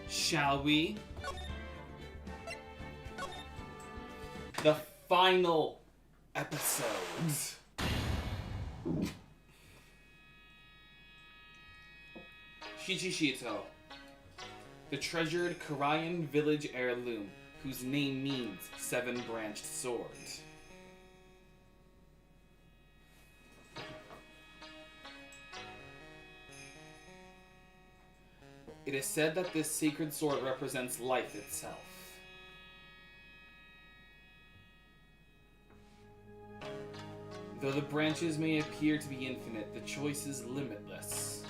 shall we? The final episode. Shichishito, the treasured Korean village heirloom, whose name means seven-branched sword. It is said that this sacred sword represents life itself. Though the branches may appear to be infinite, the choice is limitless.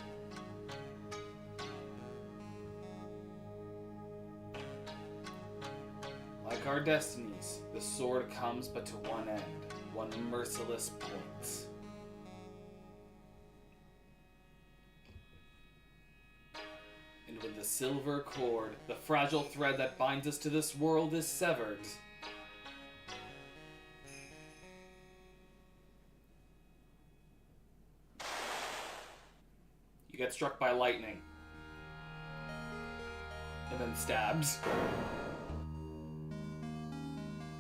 Like our destinies, the sword comes but to one end, one merciless point. And when the silver cord, the fragile thread that binds us to this world, is severed, you get struck by lightning. And then stabbed.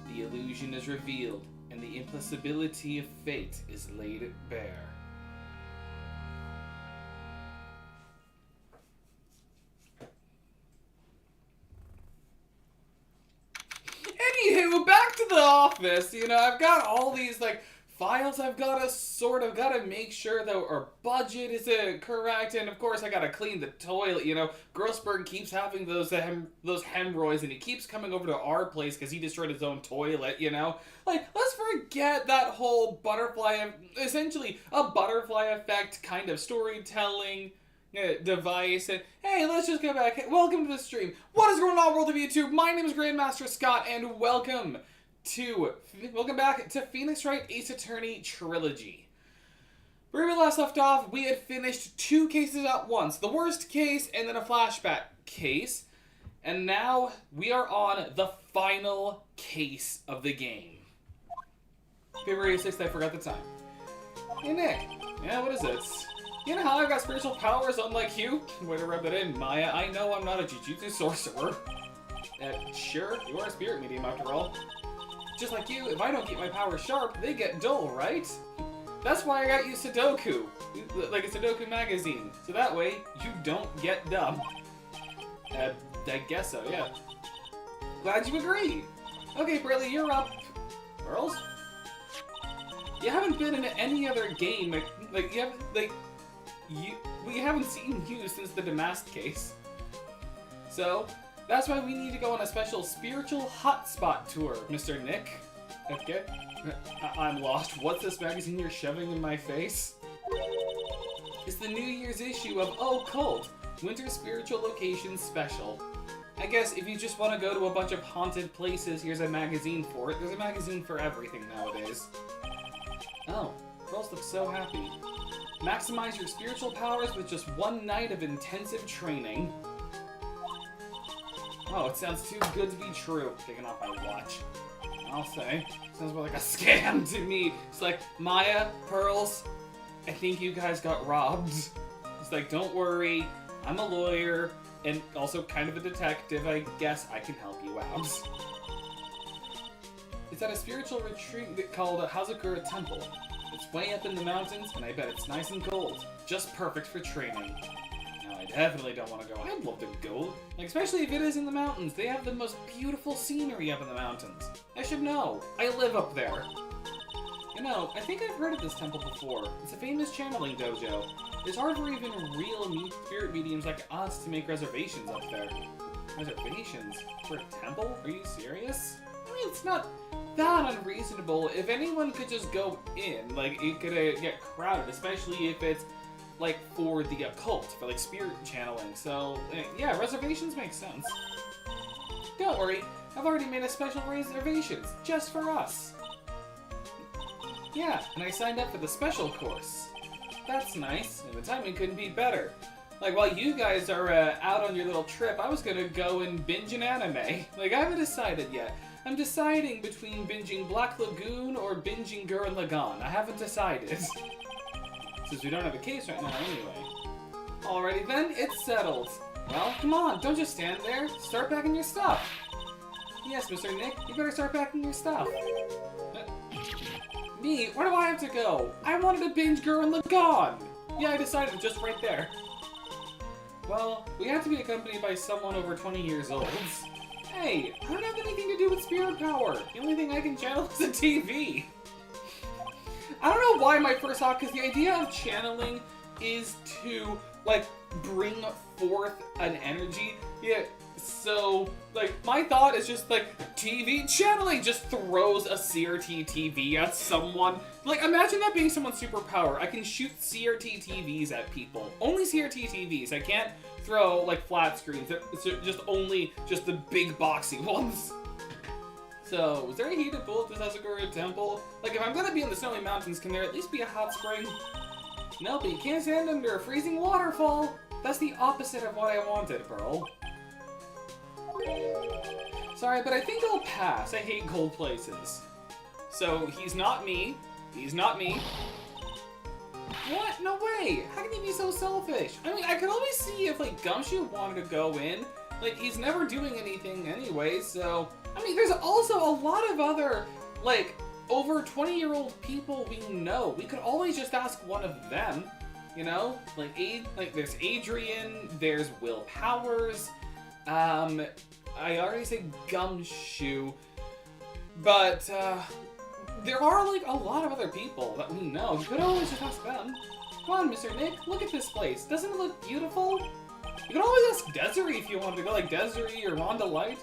The illusion is revealed, and the impossibility of fate is laid bare. Anywho, back to the office. You know, I've got all these, files I've gotta make sure that our budget is correct, and of course I gotta clean the toilet, you know. Grossberg keeps having those hemorrhoids, and he keeps coming over to our place because he destroyed his own toilet, you know. Let's forget that whole essentially a butterfly effect kind of storytelling device, and hey, let's just go back. Welcome to the stream. What is going on, world of YouTube? My name is Grandmaster Scott, and welcome back to Phoenix Wright Ace Attorney Trilogy. Where we last left off, we had finished two cases at once. The worst case and then a flashback case. And now we are on the final case of the game. February 6th, I forgot the time. Hey Nick, yeah, what is this? You know how I've got spiritual powers unlike you? Way to rub that in, Maya. I know I'm not a Jujutsu sorcerer. Sure, you are a spirit medium after all. Just like you, if I don't keep my powers sharp, they get dull, right? That's why I got you Sudoku, like a Sudoku magazine, so that way you don't get dumb. I guess so, yeah. Glad you agree. Okay, Bradley, you're up. Pearls? You haven't been in any other game, we haven't seen you since the Damask case. So, that's why we need to go on a special spiritual hotspot tour, Mr. Nick. Okay. I'm lost. What's this magazine you're shoving in my face? It's the New Year's issue of Oh Cult, Winter Spiritual Locations Special. I guess if you just want to go to a bunch of haunted places, here's a magazine for it. There's a magazine for everything nowadays. Oh, girls look so happy. Maximize your spiritual powers with just one night of intensive training. Oh, it sounds too good to be true. Taking off my watch. I'll say. Sounds more like a scam to me. It's like, Maya, Pearls, I think you guys got robbed. It's like, don't worry. I'm a lawyer and also kind of a detective. I guess I can help you out. It's at a spiritual retreat called Hazakura Temple. It's way up in the mountains, and I bet it's nice and cold. Just perfect for training. Now, I definitely don't want to go. I'd love to go. Especially if it is in the mountains. They have the most beautiful scenery up in the mountains. I should know. I live up there. You know, I think I've heard of this temple before. It's a famous channeling dojo. It's hard for even real spirit mediums like us to make reservations up there. Reservations? For a temple? Are you serious? I mean, it's not that unreasonable. If anyone could just go in, it could get crowded, especially if it's, for the occult, for, spirit channeling. So, yeah, reservations make sense. Don't worry, I've already made a special reservations, just for us. Yeah, and I signed up for the special course. That's nice, and the timing couldn't be better. While you guys are out on your little trip, I was gonna go and binge an anime. I haven't decided yet. I'm deciding between binging Black Lagoon or binging Gurren Lagann. I haven't decided. Since we don't have a case right now anyway. Alrighty then, it's settled. Well, come on, don't just stand there. Start packing your stuff. Yes, Mr. Nick, you better start packing your stuff. Me? Where do I have to go? I wanted to binge Gurren Lagann. Yeah, I decided just right there. Well, we have to be accompanied by someone over 20 years old. Hey, I don't have anything to do with spirit power. The only thing I can channel is a TV. I don't know why my first thought, because the idea of channeling is to, like, bring forth an energy. Yeah, so, like, my thought is just, like, TV channeling just throws a CRT TV at someone. Like, imagine that being someone's superpower. I can shoot CRT TVs at people. Only CRT TVs. I can't throw, like, flat screens. It's just only just the big boxy ones. So, is there a heated pool at this Asagura temple? Like, if I'm gonna be in the snowy mountains, can there at least be a hot spring? No, but you can't stand under a freezing waterfall. That's the opposite of what I wanted, Pearl. Sorry, but I think I'll pass. I hate cold places. So, he's not me. He's not me. What? No way! How can you be so selfish? I mean, I could always see if, like, Gumshoe wanted to go in. Like, he's never doing anything anyway, so... I mean, there's also a lot of other, like, over 20-year-old people we know. We could always just ask one of them, you know? Like, there's Adrian, there's Will Powers, I already said Gumshoe, but, there are, like, a lot of other people that we know. We could always just ask them. Come on, Mr. Nick, look at this place. Doesn't it look beautiful? You could always ask Desiree if you wanted to go, like Desiree or Wanda Light.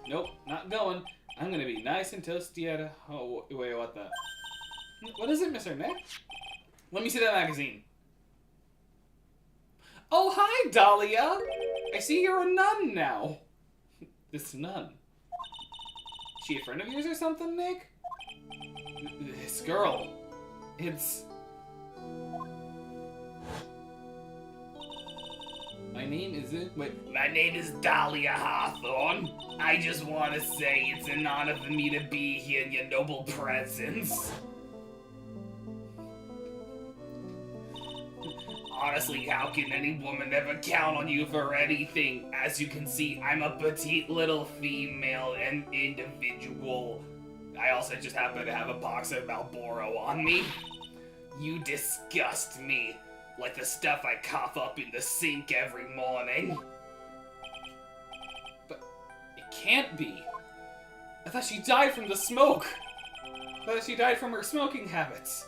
Nope, not going. I'm gonna be nice and toasty at a... Oh, wait, what the... What is it, Mr. Nick? Let me see that magazine. Oh, hi, Dahlia! I see you're a nun now. This nun. Is she a friend of yours or something, Nick? This girl. It's... My name is... Wait. My name is Dahlia Hawthorne. I just want to say it's an honor for me to be here in your noble presence. Honestly, how can any woman ever count on you for anything? As you can see, I'm a petite little female and individual. I also just happen to have a box of Marlboro on me. You disgust me. Like the stuff I cough up in the sink every morning. But it can't be. I thought she died from the smoke. I thought she died from her smoking habits.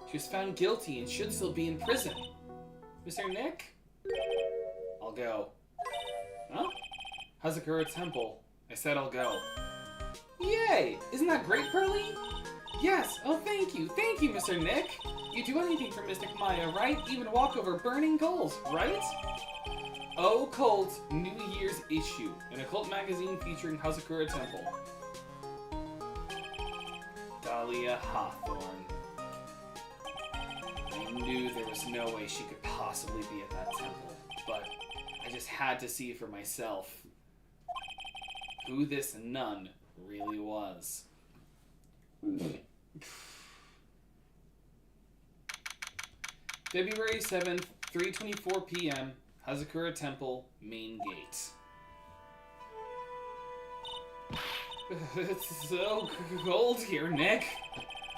She was found guilty and should still be in prison. Mr. Nick? I'll go. Huh? Hazakura Temple. I said I'll go. Yay! Isn't that great, Pearly? Yes! Oh, thank you, Mr. Nick! You do anything for Mystic Maya, right? Even walk over burning coals, right? Oh, Cult, New Year's issue. An occult magazine featuring Hazakura Temple. Dahlia Hawthorne. I knew there was no way she could possibly be at that temple, but I just had to see for myself who this nun really was. February 7th, 3:24 p.m., Hazakura Temple, main gate. It's so cold here, Nick.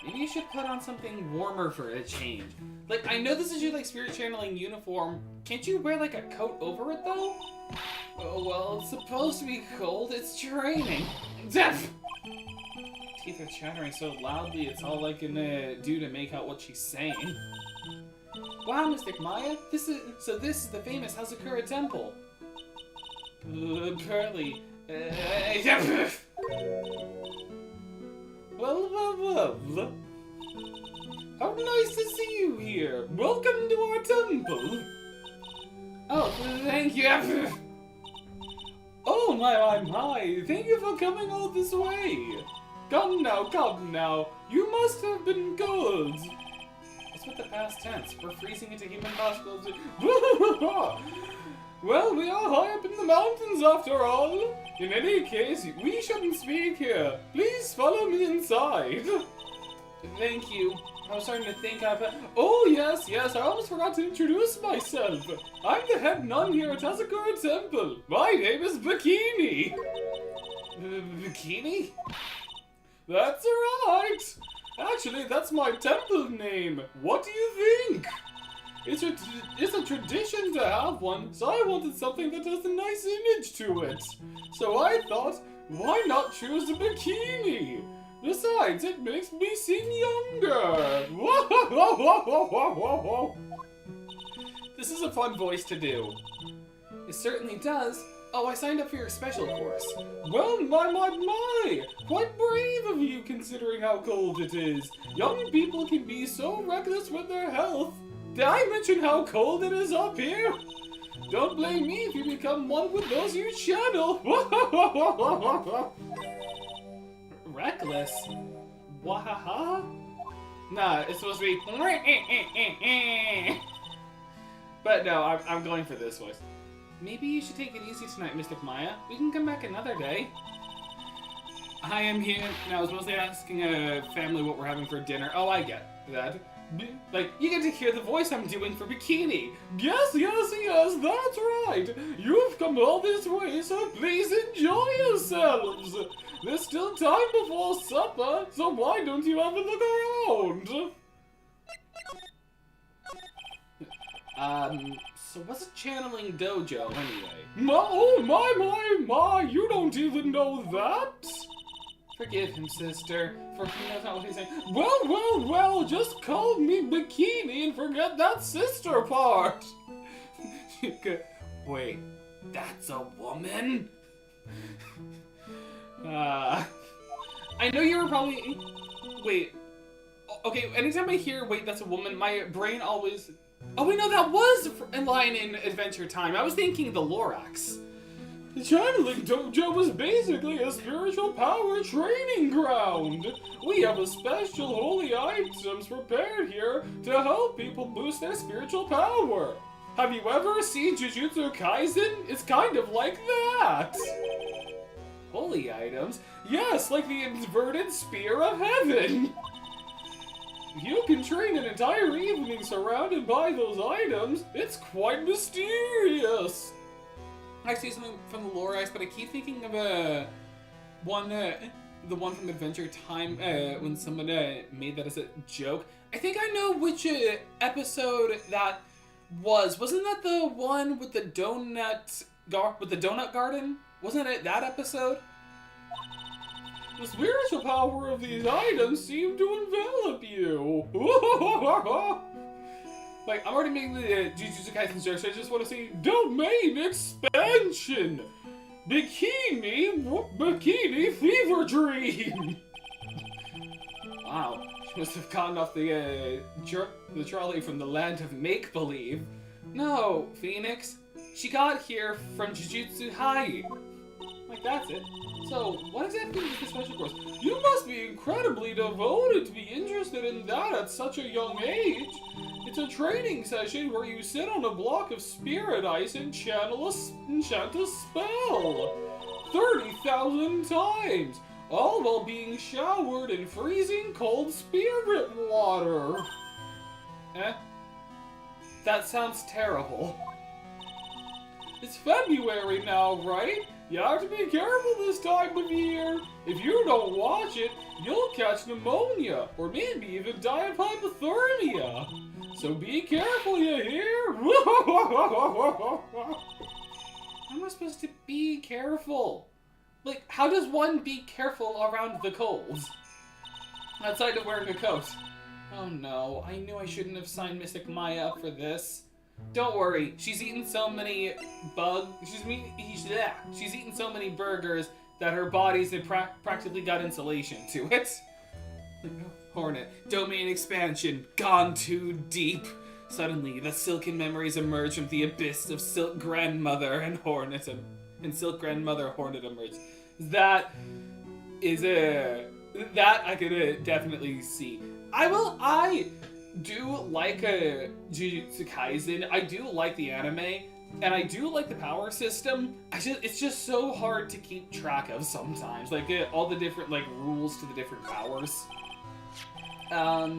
Maybe you should put on something warmer for a change. Like, I know this is your, like, spirit channeling uniform. Can't you wear, like, a coat over it, though? Oh, well, it's supposed to be cold. It's training. Death! Teeth are chattering so loudly, it's all I can do to make out what she's saying. Wow, Mystic Maya, this is the famous Hazakura Temple. Pearly. Well. How nice to see you here. Welcome to our temple. Oh, thank you. Oh, my. Thank you for coming all this way. Come now. You must have been good. What's with the past tense? We're freezing into human particles. Well, we are high up in the mountains after all. In any case, we shouldn't speak here. Please follow me inside. Thank you. I was starting to think of it. Oh, yes, I almost forgot to introduce myself. I'm the head nun here at Tazakura Temple. My name is Bikini. Bikini? That's right. Actually, that's my temple name. What do you think? It's a tradition to have one, so I wanted something that has a nice image to it. So I thought, why not choose a bikini? Besides, it makes me seem younger. This is a fun voice to do. It certainly does. Oh, I signed up for your special course. Well, my! Quite brave of you considering how cold it is. Young people can be so reckless with their health. Did I mention how cold it is up here? Don't blame me if you become one with those you channel. Reckless? Wahaha? Nah, it's supposed to be... But no, I'm going for this voice. Maybe you should take it easy tonight, Mystic Maya. We can come back another day. I am here. Now, I was mostly asking a family what we're having for dinner. Oh, I get that. Like, you get to hear the voice I'm doing for Bikini. Yes, that's right. You've come all this way, so please enjoy yourselves. There's still time before supper, so why don't you have a look around? So what's a channeling dojo anyway? Oh, my, you don't even know that? Forgive him, sister, for he knows not what he's saying. Well, just call me Bikini and forget that sister part. Wait, that's a woman? I know you were probably... Wait, okay, anytime I hear, wait, that's a woman, my brain always... Oh wait, no, that was a line in Adventure Time. I was thinking the Lorax. The Channeling Dojo is basically a spiritual power training ground. We have a special holy items prepared here to help people boost their spiritual power. Have you ever seen Jujutsu Kaisen? It's kind of like that. Holy items? Yes, like the inverted spear of heaven. You can train an entire evening surrounded by those items. It's quite mysterious. I see something from the Lorax, but I keep thinking of the one from Adventure Time when someone made that as a joke. I think I know which episode that was. Wasn't that the one with the donut garden? Wasn't it that episode? The spiritual power of these items seem to envelop you. Like, I'm already making the Jujutsu Kaisen joke, so I just want to see domain expansion. Bikini fever dream. Wow, she must have gotten off the trolley from the land of make believe. No, Phoenix, she got here from Jujutsu High. Like, that's it. So, what exactly is the special course? You must be incredibly devoted to be interested in that at such a young age. It's a training session where you sit on a block of spirit ice and enchant a spell. 30,000 times, all while being showered in freezing cold spirit water. That sounds terrible. It's February now, right? You have to be careful this time of year. If you don't watch it, you'll catch pneumonia, or maybe even die of hypothermia. So be careful, you hear? How am I supposed to be careful? Like, how does one be careful around the cold? Outside of wearing a coat. Oh no, I knew I shouldn't have signed Mystic Maya up for this. Don't worry, she's eaten so many she's eaten so many burgers that her body's practically got insulation to it. Hornet, domain expansion, gone too deep. Suddenly, the silken memories emerge from the abyss of Silk Grandmother and Hornet, and Silk Grandmother Hornet emerge. That is that I could definitely see. I do like Jujutsu Kaisen. I do like the anime, and I do like the power system. It's just so hard to keep track of sometimes. Like all the different rules to the different powers.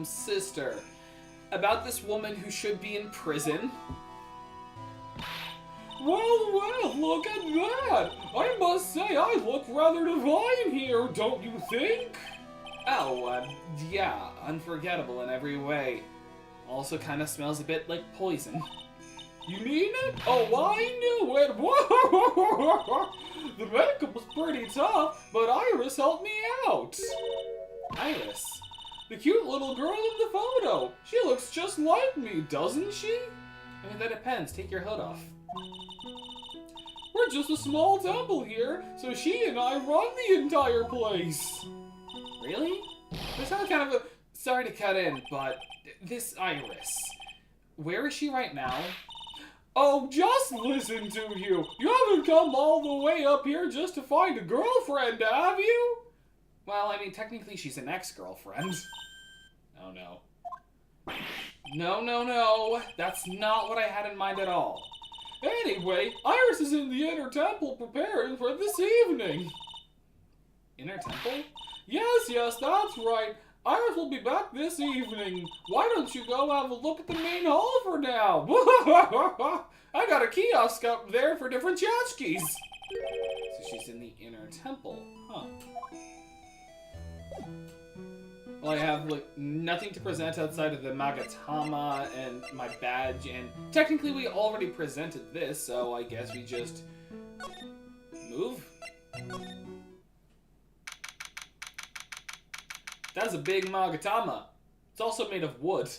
Sister, about this woman who should be in prison. Well, look at that! I must say I look rather divine here, don't you think? Oh, yeah, unforgettable in every way. Also kind of smells a bit like poison. You mean it? Oh, I knew it! The makeup was pretty tough, but Iris helped me out. Iris? The cute little girl in the photo. She looks just like me, doesn't she? I mean, that depends. Take your hood off. We're just a small temple here, so she and I run the entire place. Really? This sounds kind of a... Sorry to cut in, but this Iris, where is she right now? Oh, just listen to you. You haven't come all the way up here just to find a girlfriend, have you? Well, I mean, technically she's an ex-girlfriend. Oh, no. No. That's not what I had in mind at all. Anyway, Iris is in the inner temple preparing for this evening. Inner temple? Yes, that's right. Iris will be back this evening. Why don't you go have a look at the main hall for now? I got a kiosk up there for different tchotchkes. So she's in the inner temple, huh? Well, I have, like, nothing to present outside of the Magatama and my badge, and technically we already presented this, so I guess we just move. That's a big Magatama. It's also made of wood.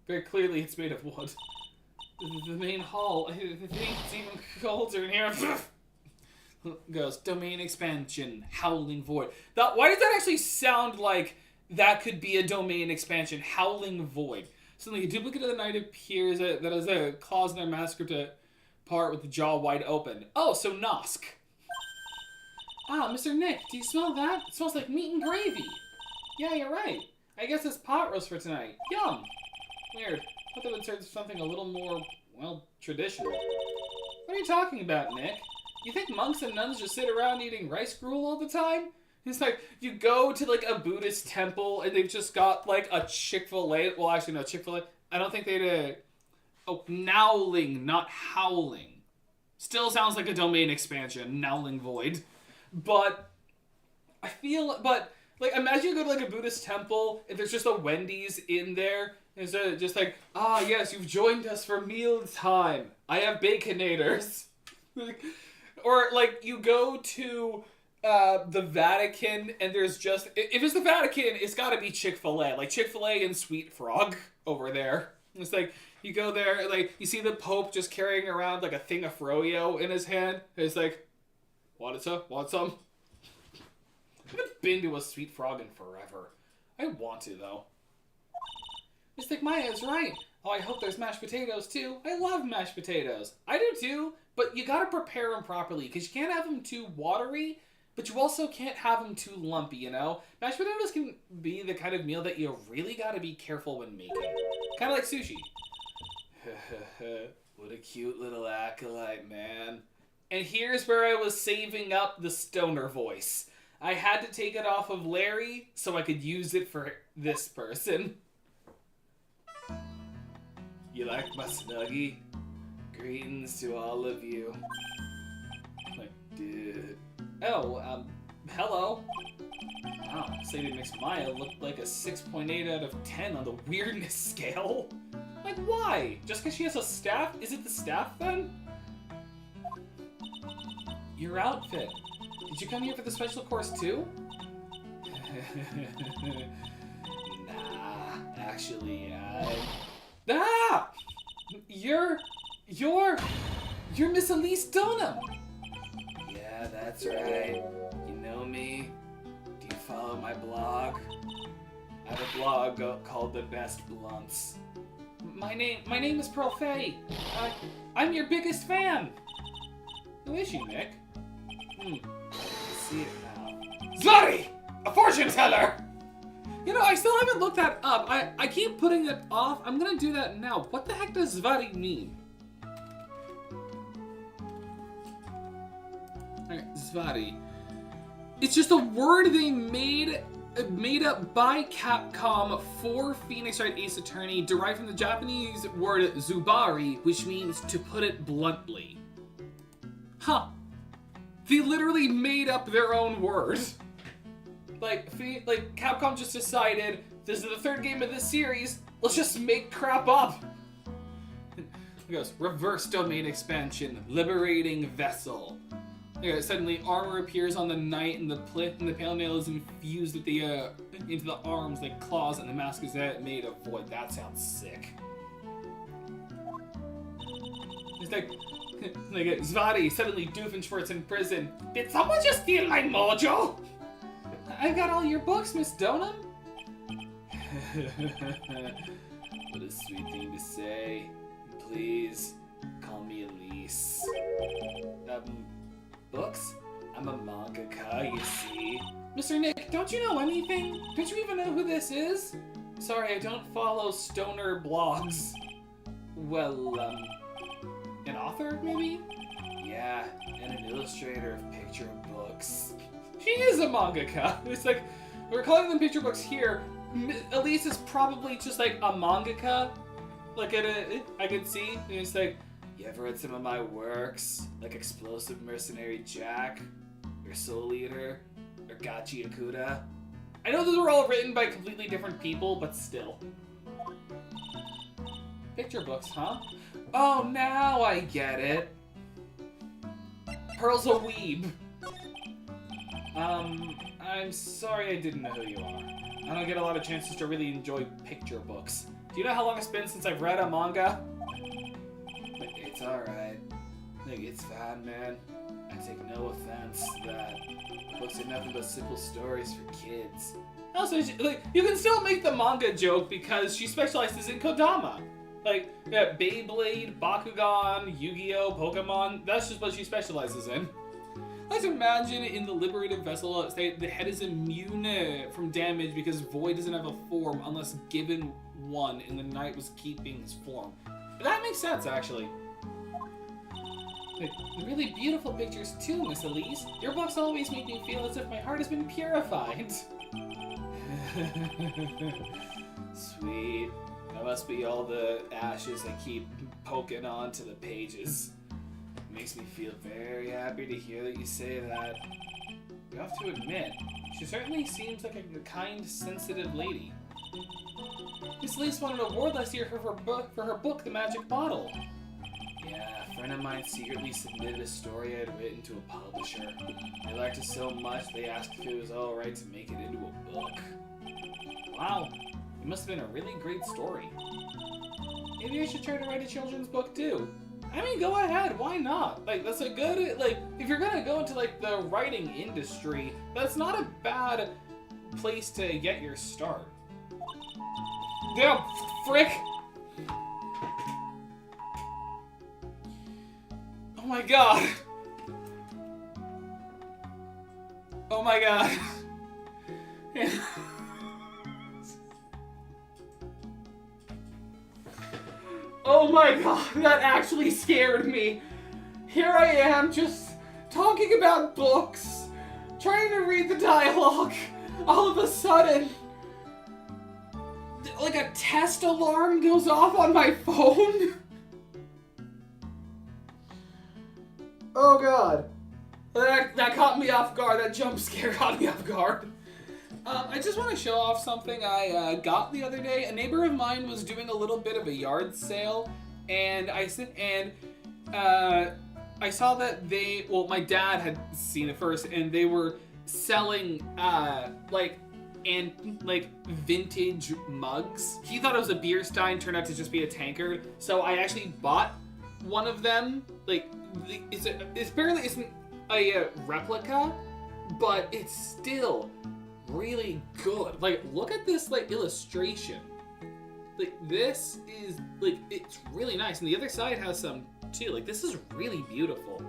Very clearly it's made of wood. The main hall, I think it's even colder in here. Goes, domain expansion, howling void. Why does that actually sound like that could be a domain expansion? Howling void. Suddenly a duplicate of the knight appears that has a claws in their manuscript part with the jaw wide open. Oh, so Nosk. Ah, Mr. Nick, do you smell that? It smells like meat and gravy. Yeah, you're right. I guess it's pot roast for tonight. Yum. Weird. I thought they would serve something a little more, well, traditional. What are you talking about, Nick? You think monks and nuns just sit around eating rice gruel all the time? It's like, you go to, like, a Buddhist temple, and they've just got, like, a Chick-fil-A. Well, actually, no, Chick-fil-A. I don't think they'd, oh, Nowling, not Howling. Still sounds like a domain expansion, Nowling Void. But, like, imagine you go to, like, a Buddhist temple, and there's just a Wendy's in there, and it's just like, ah, yes, you've joined us for meal time. I have Baconators. Or, like, you go to the Vatican, and there's just... If it's the Vatican, it's gotta be Chick-fil-A. Like, Chick-fil-A and Sweet Frog over there. It's like, you go there, like, you see the Pope just carrying around, like, a thing of froyo in his hand. And it's like, want some? I haven't been to a Sweet Frog in forever. I want to, though. Mystic Maya is right. Oh, I hope there's mashed potatoes, too. I love mashed potatoes. I do, too. But you gotta prepare them properly, because you can't have them too watery, but you also can't have them too lumpy, you know? Mashed potatoes can be the kind of meal that you really gotta be careful when making. Kind of like sushi. What a cute little acolyte, man. And here's where I was saving up the stoner voice. I had to take it off of Larry so I could use it for this person. You like my Snuggie? Greetings to all of you. Like, dude. Oh, hello. Wow, Sadie Mix Maya looked like a 6.8 out of 10 on the weirdness scale. Like, why? Just because she has a staff? Is it the staff, then? Your outfit. Did you come here for the special course, too? Nah, actually, Ah! You're Miss Elise Dunham! Yeah, that's right. You know me? Do you follow my blog? I have a blog called The Best Blunts. My name is Pearl Faye. I'm your biggest fan! Who is she, Nick? I see it now. Zari! A fortune teller! You know, I still haven't looked that up. I keep putting it off. I'm gonna do that now. What the heck does Zvari mean? Alright, Zvari. It's just a word they made made up by Capcom for Phoenix Wright Ace Attorney, derived from the Japanese word zubari, which means to put it bluntly. Huh. They literally made up their own word. Like Capcom just decided, this is the third game of this series, let's just make crap up. It goes, reverse domain expansion, liberating vessel. Okay, suddenly armor appears on the knight and the pale nail is infused with the into the arms like claws, and the mask is made of void. That sounds sick. It's like Zvadi, suddenly Doofenshmirtz in prison. Did someone just steal my mojo? I got all your books, Miss Donham. What a sweet thing to say. Please, call me Elise. Books? I'm a mangaka, you see. Mr. Nick, don't you know anything? Don't you even know who this is? Sorry, I don't follow stoner blogs. Well, an author, maybe? Yeah, and an illustrator of picture books. She is a mangaka. It's like, we're calling them picture books here. Elise is probably just like a mangaka. Like, I could see, and it's like, you ever read some of my works? Like Explosive Mercenary Jack, or Soul Eater, or Gachi Akuda? I know those were all written by completely different people, but still. Picture books, huh? Oh, now I get it. Pearl's a weeb. I'm sorry I didn't know who you are. I don't get a lot of chances to really enjoy picture books. Do you know how long it's been since I've read a manga? It's alright. Like, it's fine, man. I take no offense to that. Books are nothing but simple stories for kids. Also, like, you can still make the manga joke because she specializes in Kodama. Like, yeah, Beyblade, Bakugan, Yu-Gi-Oh!, Pokemon, that's just what she specializes in. Let's imagine in the liberated vessel, the head is immune from damage because Void doesn't have a form unless given one, and the knight was keeping his form. That makes sense, actually. Like, really beautiful pictures too, Miss Elise. Your books always make me feel as if my heart has been purified. Sweet. That must be all the ashes I keep poking onto the pages. Makes me feel very happy to hear that you say that. You have to admit, she certainly seems like a kind, sensitive lady. Miss Elise won an award last year for her book, The Magic Bottle. Yeah, a friend of mine secretly submitted a story I had written to a publisher. They liked it so much they asked if it was alright to make it into a book. Wow, it must have been a really great story. Maybe I should try to write a children's book too. I mean, go ahead, why not? Like, that's a good, like, if you're gonna go into, like, the writing industry, that's not a bad place to get your start. Damn, frick! Oh my god! Oh my god! Oh my god, that actually scared me. Here I am, just talking about books, trying to read the dialogue. All of a sudden, like a test alarm goes off on my phone. Oh god. That caught me off guard. That jump scare caught me off guard. I just want to show off something I got the other day. A neighbor of mine was doing a little bit of a yard sale, and I saw that my dad had seen it first, and they were selling vintage mugs. He thought it was a beer stein, turned out to just be a tankard. So I actually bought one of them. Like, it's barely isn't a replica, but it's still really good. Like, look at this, like, illustration. Like, this is, like, it's really nice. And the other side has some, too. Like, this is really beautiful.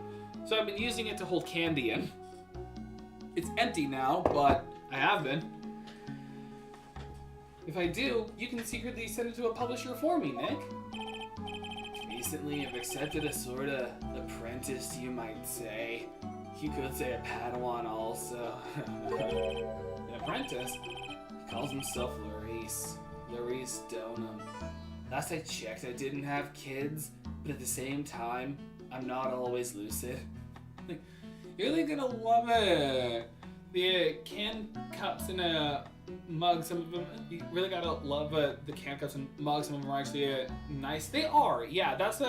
So I've been using it to hold candy in. It's empty now, but I have been. If I do, you can secretly send it to a publisher for me, Nick. Recently, I've accepted a sort of apprentice, you might say. You could say a Padawan also. An apprentice? He calls himself Larice Donum. Last I checked, I didn't have kids, but at the same time, I'm not always lucid. You're really gonna love it. The can cups and mugs, some of them, you really gotta love the can cups and mugs. Some of them are actually nice. They are, yeah. That's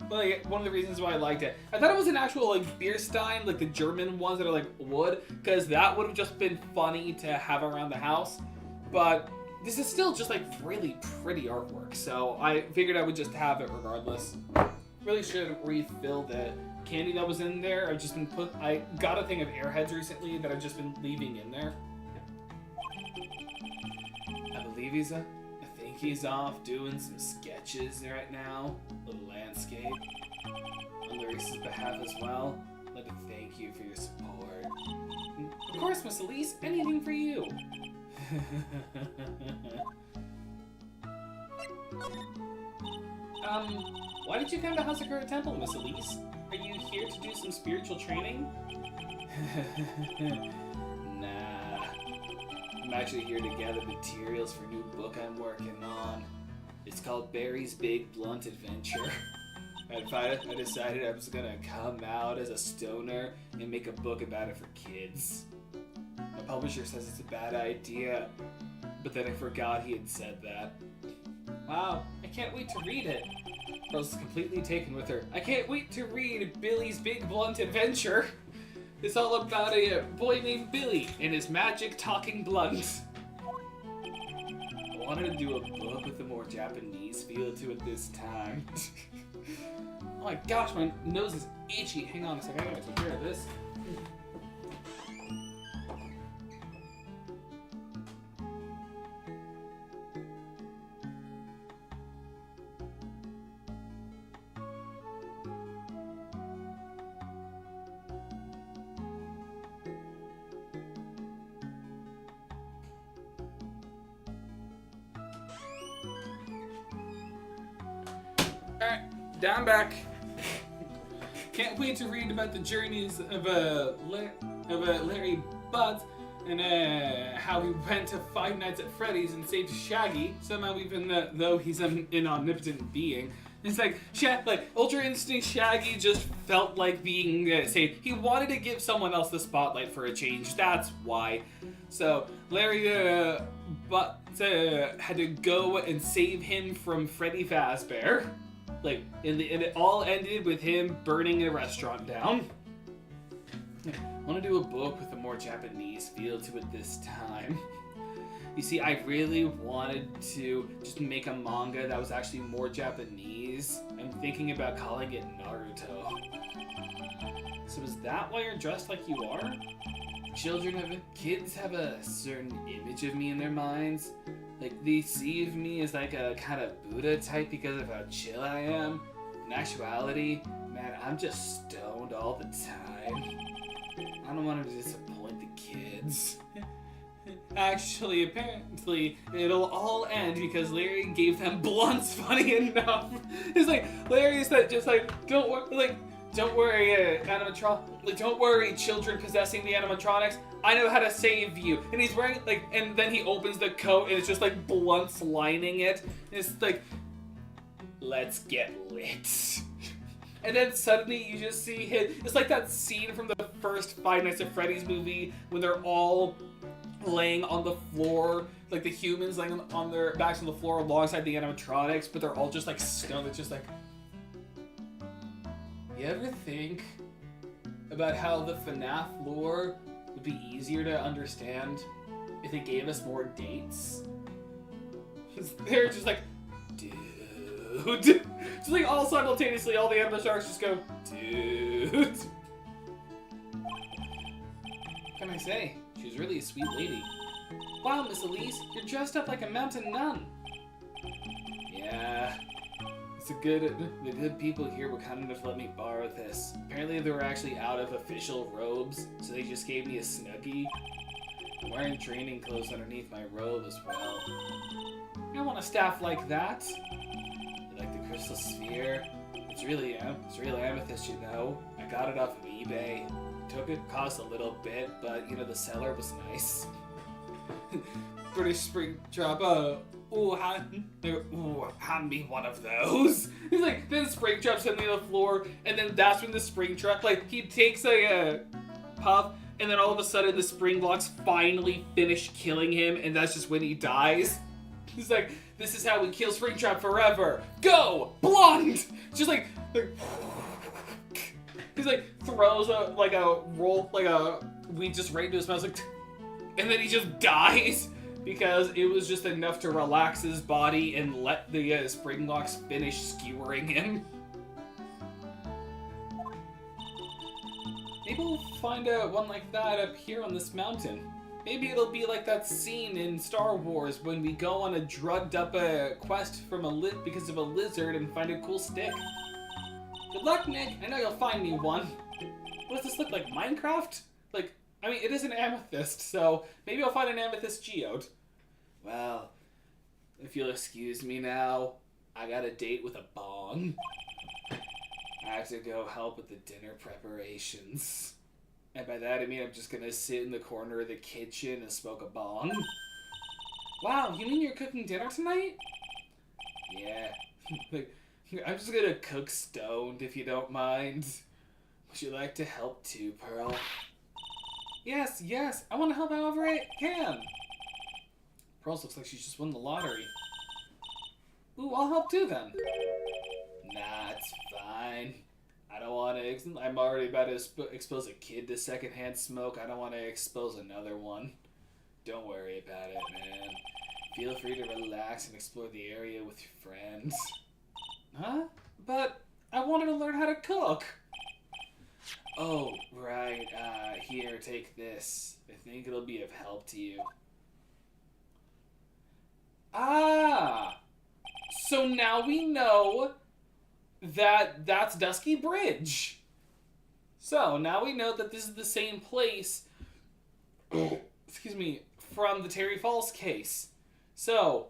like one of the reasons why I liked it. I thought it was an actual like beer stein, like the German ones that are like wood, because that would have just been funny to have around the house. But this is still just like really pretty artwork, so I figured I would just have it regardless. Really should refill the candy that was in there. I got a thing of Airheads recently that I've just been leaving in there. I believe I think he's off doing some sketches right now. A little landscape. On Larice's behalf as well. I'd like to thank you for your support. Of course, Miss Elise, anything for you. Why did you come to Hazakura Temple, Miss Elise? Are you here to do some spiritual training? Nah. I'm actually here to gather materials for a new book I'm working on. It's called Barry's Big Blunt Adventure. I decided I was gonna come out as a stoner and make a book about it for kids. My publisher says it's a bad idea, but then I forgot he had said that. Wow, I can't wait to read it. Rose is completely taken with her. I can't wait to read Billy's Big Blunt Adventure. It's all about a boy named Billy and his magic talking blunt. I wanted to do a book with a more Japanese feel to it this time. Oh my gosh, my nose is itchy. Hang on a second, I gotta take care of this. Alright, down back. Can't wait to read about the journeys of Larry Butts and how he went to Five Nights at Freddy's and saved Shaggy. Somehow, even though he's an omnipotent being, it's like Ultra Instinct Shaggy just felt like being saved. He wanted to give someone else the spotlight for a change. That's why. So Larry Butts had to go and save him from Freddy Fazbear. And it all ended with him burning a restaurant down. I want to do a book with a more Japanese feel to it this time. You see, I really wanted to just make a manga that was actually more Japanese. I'm thinking about calling it Naruto. So is that why you're dressed like you are? Kids have a certain image of me in their minds. Like, they see of me as like a kind of Buddha type because of how chill I am. In actuality, man, I'm just stoned all the time. I don't want to disappoint the kids. Actually, apparently, it'll all end because Larry gave them blunts, funny enough. It's like, Larry said just like, don't worry, don't worry, children possessing the animatronics. I know how to save you. And he's wearing, and then he opens the coat and it's just like blunts lining it. And it's like, let's get lit. And then suddenly you just see him. It's like that scene from the first Five Nights at Freddy's movie when they're all laying on the floor, like the humans laying on their backs on the floor alongside the animatronics, but they're all just like stoned. It's just like, you ever think about how the FNAF lore would be easier to understand if they gave us more dates? They're just like, dude. Just like all simultaneously, all the animatronics just go, dude. What can I say? She's really a sweet lady. Wow, Miss Elise, you're dressed up like a mountain nun. Yeah. The good people here were kind enough to let me borrow this. Apparently they were actually out of official robes, so they just gave me a snuggie. I'm wearing training clothes underneath my robe as well. I want a staff like that. You like the crystal sphere? It's real amethyst, you know. I got it off of eBay. took it. Cost a little bit, but you know the seller was nice. British Springtrap, hand me one of those. He's like, then Springtrap suddenly on the floor, and then that's when the Springtrap, like, he takes a puff, and then all of a sudden the spring blocks finally finish killing him, and that's just when he dies. He's like, this is how we kill Springtrap forever. Go! Blonde! Just like he's like, throws a roll, like a weed just right into his mouth, like, and then he just dies. Because it was just enough to relax his body and let the spring locks finish skewering him. Maybe we'll find one like that up here on this mountain. Maybe it'll be like that scene in Star Wars when we go on a drugged up quest from because of a lizard and find a cool stick. Good luck, Nick. I know you'll find me one. What does this look like? Minecraft? Like, I mean, it is an amethyst, so maybe I'll find an amethyst geode. Well, if you'll excuse me now, I got a date with a bong. I have to go help with the dinner preparations. And by that I mean I'm just gonna sit in the corner of the kitchen and smoke a bong. Wow, you mean you're cooking dinner tonight? Yeah. I'm just gonna cook stoned if you don't mind. Would you like to help too, Pearl? Yes, I want to help however I can. Pearl looks like she just won the lottery. Ooh, I'll help too then. Nah, it's fine. I don't want to. I'm already about to expose a kid to secondhand smoke. I don't want to expose another one. Don't worry about it, man. Feel free to relax and explore the area with your friends. Huh? But I wanted to learn how to cook. Oh, right. Here, take this. I think it'll be of help to you. Ah! So now we know that that's Dusky Bridge. So now we know that this is the same place, excuse me, from the Terry Falls case. So,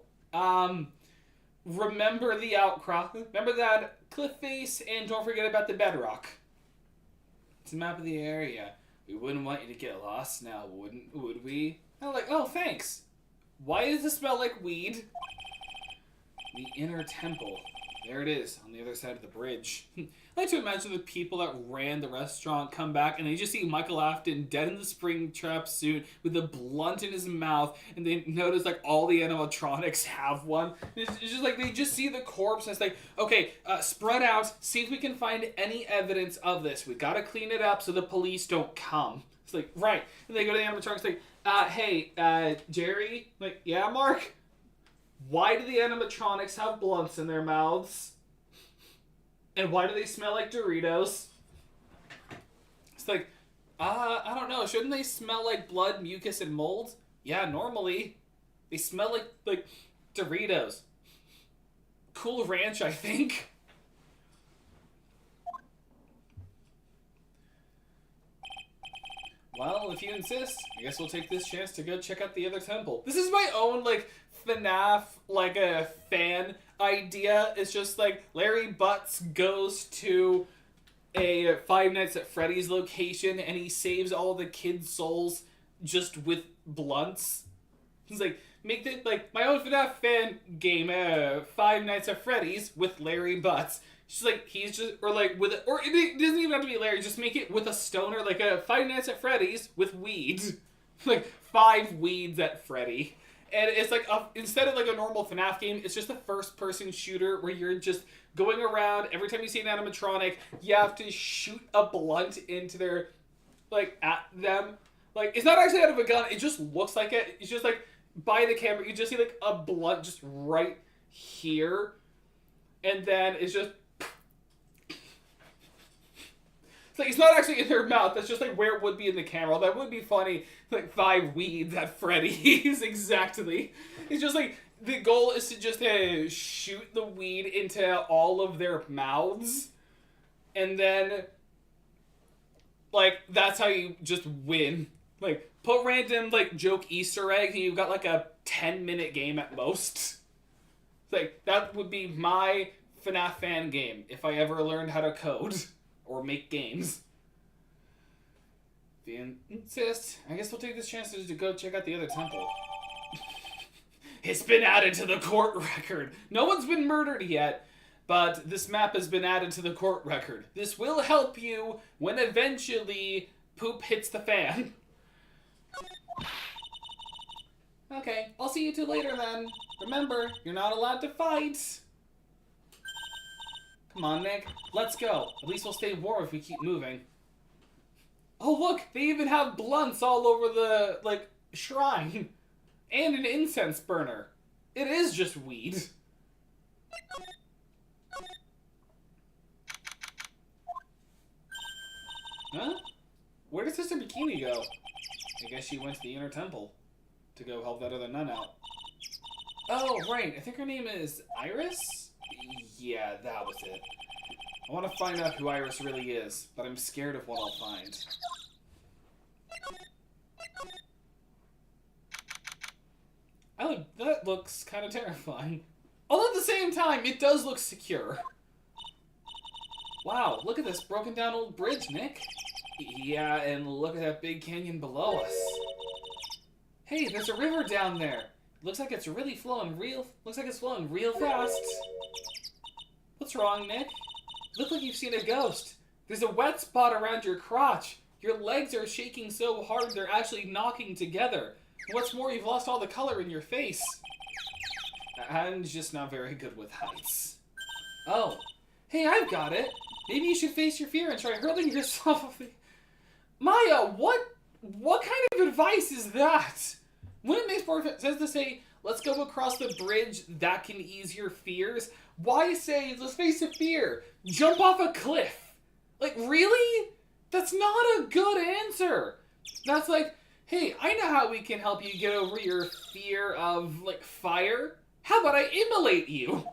remember the outcrop, remember that cliff face, and don't forget about the bedrock. It's a map of the area. We wouldn't want you to get lost now, would we? I'm like, oh, thanks. Why does it smell like weed? The inner temple. There it is, on the other side of the bridge. I like to imagine the people that ran the restaurant come back and they just see Michael Afton dead in the Springtrap suit with a blunt in his mouth, and they notice like all the animatronics have one. It's just like they just see the corpse and it's like, okay, spread out, see if we can find any evidence of this. We gotta clean it up so the police don't come. It's like, right. And they go to the animatronics like, hey, Jerry? Like, yeah, Mark? Why do the animatronics have blunts in their mouths? And why do they smell like Doritos? It's like, I don't know. Shouldn't they smell like blood, mucus, and mold? Yeah, normally. They smell like Doritos. Cool Ranch, I think. Well, if you insist, I guess we'll take this chance to go check out the other temple. This is my own, like, FNAF, like, a fan idea. It's just, like, Larry Butts goes to a Five Nights at Freddy's location and he saves all the kids' souls just with blunts. He's like, make this, like, my own FNAF fan game, Five Nights at Freddy's with Larry Butts. She's like, he's just, or like, with, or it doesn't even have to be Larry, just make it with a stoner, like a Five Nights at Freddy's with weed. Like, 5 weeds at Freddy. And it's like, instead of like a normal FNAF game, it's just a first-person shooter where you're just going around. Every time you see an animatronic, you have to shoot a blunt into their, like, at them. Like, it's not actually out of a gun. It just looks like it. It's just like, by the camera, you just see like a blunt just right here. And then it's just, it's like, it's not actually in their mouth. That's just like where it would be in the camera. That would be funny. Like 5 weeds at Freddy's, exactly. It's just like, the goal is to just shoot the weed into all of their mouths. And then, like, that's how you just win. Like, put random, like, joke Easter eggs and you've got like a 10-minute game at most. Like, that would be my FNAF fan game if I ever learned how to code or make games. If you insist, I guess we'll take this chance to go check out the other temple. It's been added to the court record. No one's been murdered yet, but this map has been added to the court record. This will help you when eventually poop hits the fan. Okay, I'll see you two later then. Remember, you're not allowed to fight. Come on, Nick. Let's go. At least we'll stay warm if we keep moving. Oh, look! They even have blunts all over the, shrine. And an incense burner. It is just weed. Huh? Where did Sister Bikini go? I guess she went to the inner temple to go help that other nun out. Oh, right. I think her name is Iris? Yeah, that was it. I want to find out who Iris really is, but I'm scared of what I'll find. Oh, that looks kind of terrifying. Although at the same time, it does look secure. Wow, look at this broken down old bridge, Nick. Yeah, and look at that big canyon below us. Hey, there's a river down there. Looks like it's really flowing real fast. What's wrong, Nick? Look like you've seen a ghost. There's a wet spot around your crotch. Your legs are shaking so hard they're actually knocking together. What's more, you've lost all the color in your face. I'm just not very good with heights. Oh. Hey, I've got it. Maybe you should face your fear and try hurling yourself off the... Maya, what kind of advice is that? Wouldn't it make more sense to say, let's go across the bridge that can ease your fears? Why say, let's face a fear? Jump off a cliff. Like, really? That's not a good answer. That's like, hey, I know how we can help you get over your fear of, fire. How about I immolate you?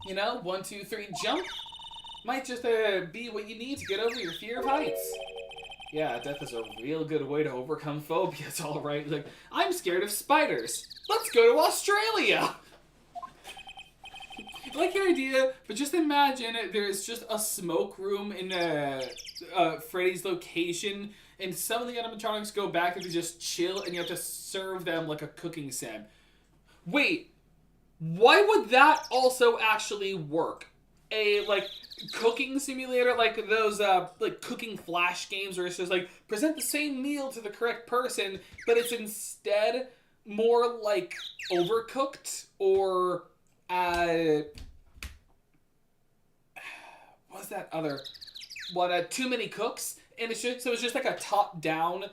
You know, 1, 2, 3, jump. Might just be what you need to get over your fear of heights. Yeah, death is a real good way to overcome phobias, alright. Like, I'm scared of spiders. Let's go to Australia! I like your idea, but just imagine there's just a smoke room in Freddy's location, and some of the animatronics go back and they just chill, and you have to serve them like a cooking sim. Wait, why would that also actually work? A, cooking simulator, like those, cooking flash games where it's just, present the same meal to the correct person, but it's instead more, overcooked, or, what's that other, Too Many Cooks? And it's just, so it's just, a top-down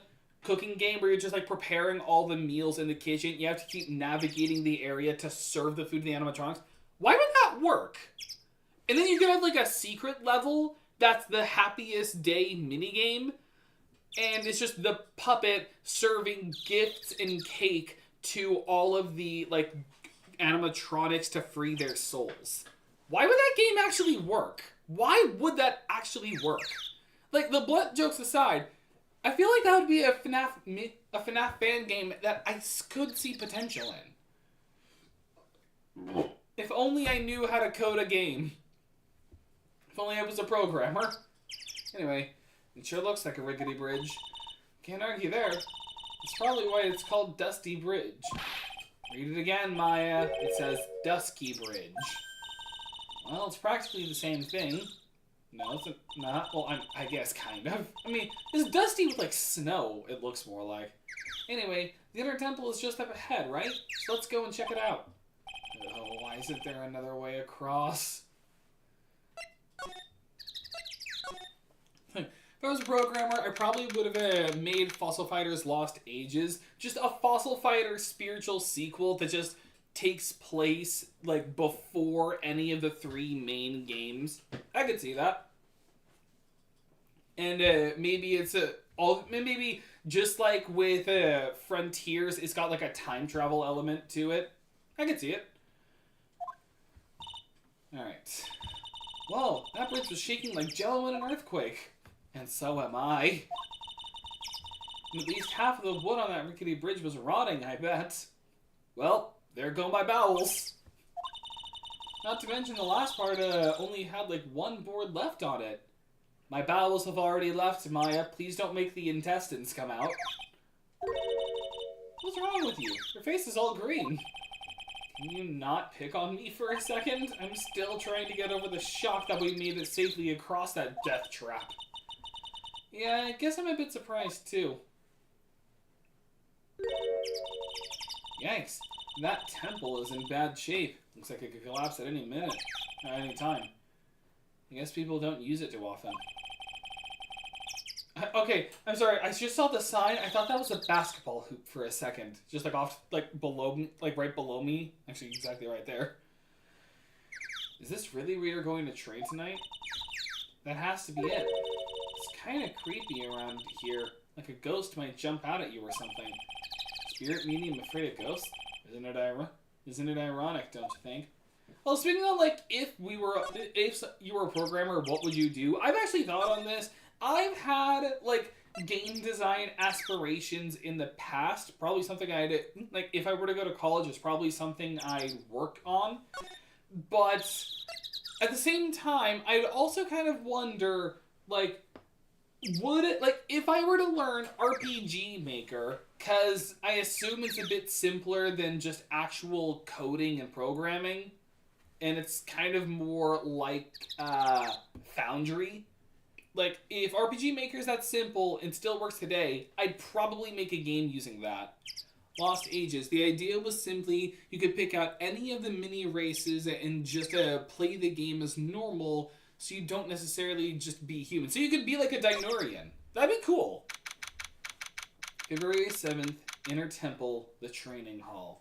cooking game where you're just, preparing all the meals in the kitchen. You have to keep navigating the area to serve the food to the animatronics. Why would that work? And then you can have, a secret level that's the happiest day minigame. And it's just the puppet serving gifts and cake to all of the, animatronics to free their souls. Why would that game actually work? Why would that actually work? The blunt jokes aside, I feel like that would be a FNAF fan game that I could see potential in. If only I knew how to code a game. If only I was a programmer. Anyway, it sure looks like a rickety bridge. Can't argue there. It's probably why it's called Dusty Bridge. Read it again, Maya. It says Dusky Bridge. Well, it's practically the same thing. No, it's not. Well, I guess kind of. I mean, it's dusty with, snow, it looks more like. Anyway, the inner temple is just up ahead, right? So let's go and check it out. Oh, why isn't there another way across? If I was a programmer, I probably would have made Fossil Fighters Lost Ages just a Fossil Fighter spiritual sequel that just takes place, before any of the 3 main games. I could see that. And maybe it's maybe just like with Frontiers, it's got, a time travel element to it. I could see it. Alright. Whoa, that bridge was shaking like jello in an earthquake. And so am I. And at least half of the wood on that rickety bridge was rotting, I bet. Well, there go my bowels. Not to mention the last part only had 1 board left on it. My bowels have already left, Maya. Please don't make the intestines come out. What's wrong with you? Your face is all green. Can you not pick on me for a second? I'm still trying to get over the shock that we made it safely across that death trap. Yeah, I guess I'm a bit surprised, too. Yikes. That temple is in bad shape. Looks like it could collapse at any minute. At any time. I guess people don't use it too often. Okay, I'm sorry. I just saw the sign. I thought that was a basketball hoop for a second. Just like off, like below me, like right below me. Actually, exactly right there. Is this really where you're going to train tonight? That has to be it. It's kind of creepy around here. Like a ghost might jump out at you or something. Spirit medium afraid of ghosts? Isn't it ironic, don't you think? Well, speaking of like, if you were a programmer, what would you do? I've actually thought on this. I've had like game design aspirations in the past. Probably something I'd like if I were to go to college. It's probably something I'd work on. But at the same time, I'd also kind of wonder like, would it like if I were to learn RPG Maker? Because I assume it's a bit simpler than just actual coding and programming. And it's kind of more like Foundry. Like, if RPG Maker is that simple and still works today, I'd probably make a game using that. Lost Ages. The idea was simply you could pick out any of the mini races and just play the game as normal so you don't necessarily just be human. So you could be like a Dinurian. That'd be cool. February 7th, Inner Temple, the Training Hall.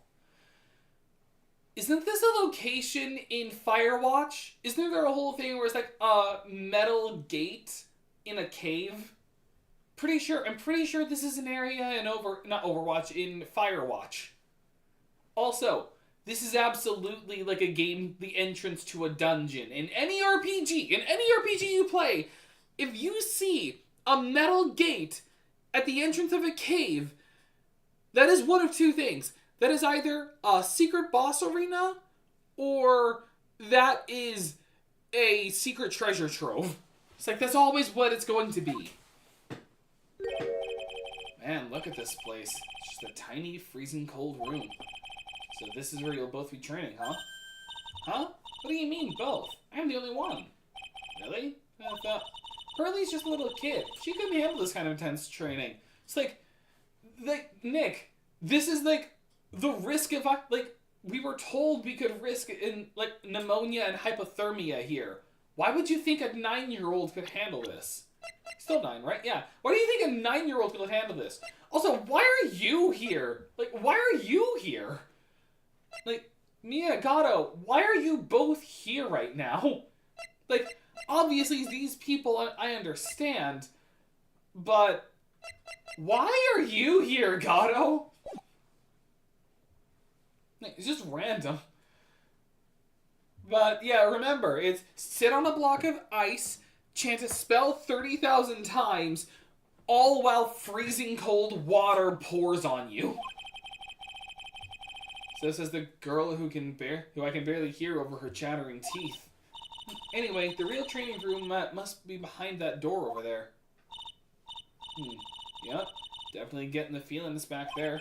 Isn't this a location in Firewatch? Isn't there a whole thing where it's like a metal gate in a cave? I'm pretty sure this is an area in in Firewatch. Also, this is absolutely like a game, the entrance to a dungeon. In any RPG you play, if you see a metal gate at the entrance of a cave, that is one of two things. That is either a secret boss arena, or that is a secret treasure trove. It's like, that's always what it's going to be. Man, look at this place. It's just a tiny, freezing cold room. So this is where you'll both be training, huh? Huh? What do you mean, both? I'm the only one. Really? I thought Pearlie's just a little kid. She couldn't handle this kind of intense training. It's like Nick, this is like the risk of, like, we were told we could risk in, like, pneumonia and hypothermia here. Why would you think a 9-year-old could handle this? Still 9, right? Yeah. Why do you think a 9-year-old could handle this? Also, why are you here? Like, why are you here? Like, Mia, Gato, why are you both here right now? Like, obviously these people I understand, but why are you here, Gato? It's just random. But yeah, remember, it's sit on a block of ice, chant a spell 30,000 times, all while freezing cold water pours on you. So this is the girl who I can barely hear over her chattering teeth. Anyway, the real training room must be behind that door over there. Yep, definitely getting the feelings back there.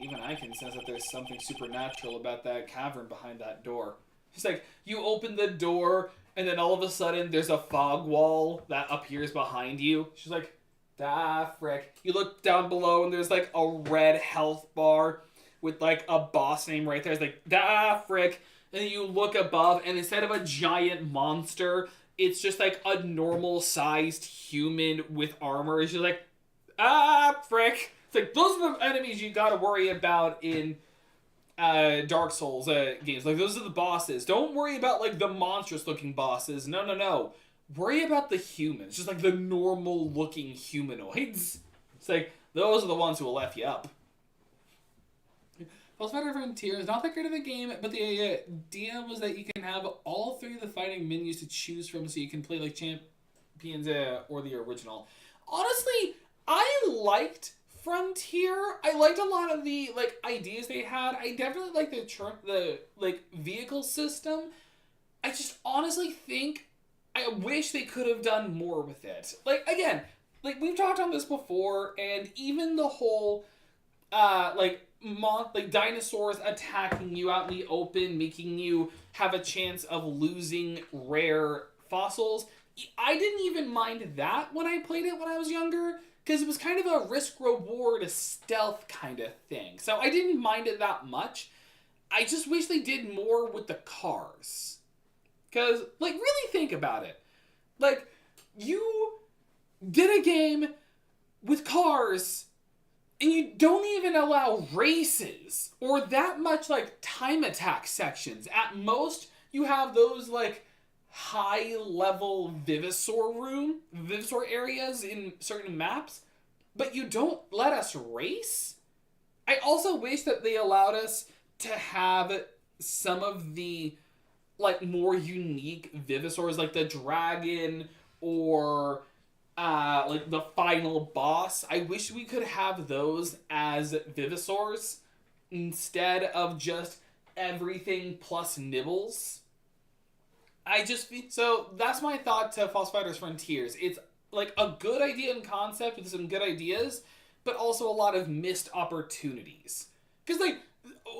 Even I can sense that there's something supernatural about that cavern behind that door. It's like, you open the door, and then all of a sudden, there's a fog wall that appears behind you. She's like, ah, frick. You look down below, and there's like a red health bar with like a boss name right there. It's like, ah, frick. And then you look above, and instead of a giant monster, it's just like a normal-sized human with armor. It's just like, ah, frick. It's like, those are the enemies you gotta worry about in Dark Souls games. Like, those are the bosses. Don't worry about, like, the monstrous-looking bosses. No. Worry about the humans. Just, like, the normal-looking humanoids. It's like, those are the ones who will F you up. Pulse Fighter Frontier is not that great of a game, but the idea was that you can have all three of the fighting menus to choose from, so you can play, like, Champions or the original. Honestly, I liked Frontier. I liked a lot of the, like, ideas they had. I definitely liked the vehicle system. I just honestly think I wish they could have done more with it. Like, again, like, we've talked on this before, and even the whole, like dinosaurs attacking you out in the open, making you have a chance of losing rare fossils. I didn't even mind that when I played it when I was younger, because it was kind of a risk-reward, stealth kind of thing. So I didn't mind it that much. I just wish they did more with the cars. Because, like, really think about it. Like, you did a game with cars, and you don't even allow races or that much, like, time attack sections. At most, you have those, like, high-level Vivisaur areas in certain maps, but you don't let us race? I also wish that they allowed us to have some of the, like, more unique Vivisaurs, like the dragon or like the final boss. I wish we could have those as Vivisaurs instead of just everything plus nibbles. So that's my thought to False Fighters Frontiers. It's like a good idea in concept with some good ideas, but also a lot of missed opportunities. Because, like,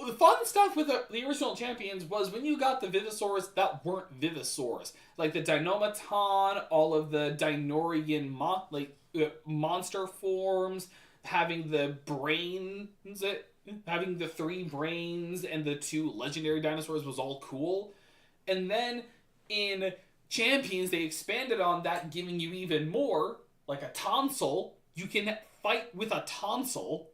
the fun stuff with the original champions was when you got the Vivisaurs that weren't Vivisaurs. Like the Dinomaton, all of the Dinorian monster forms, having the brains, having the 3 brains and the 2 legendary dinosaurs was all cool. And then in Champions, they expanded on that, giving you even more, like a tonsil. You can fight with a tonsil.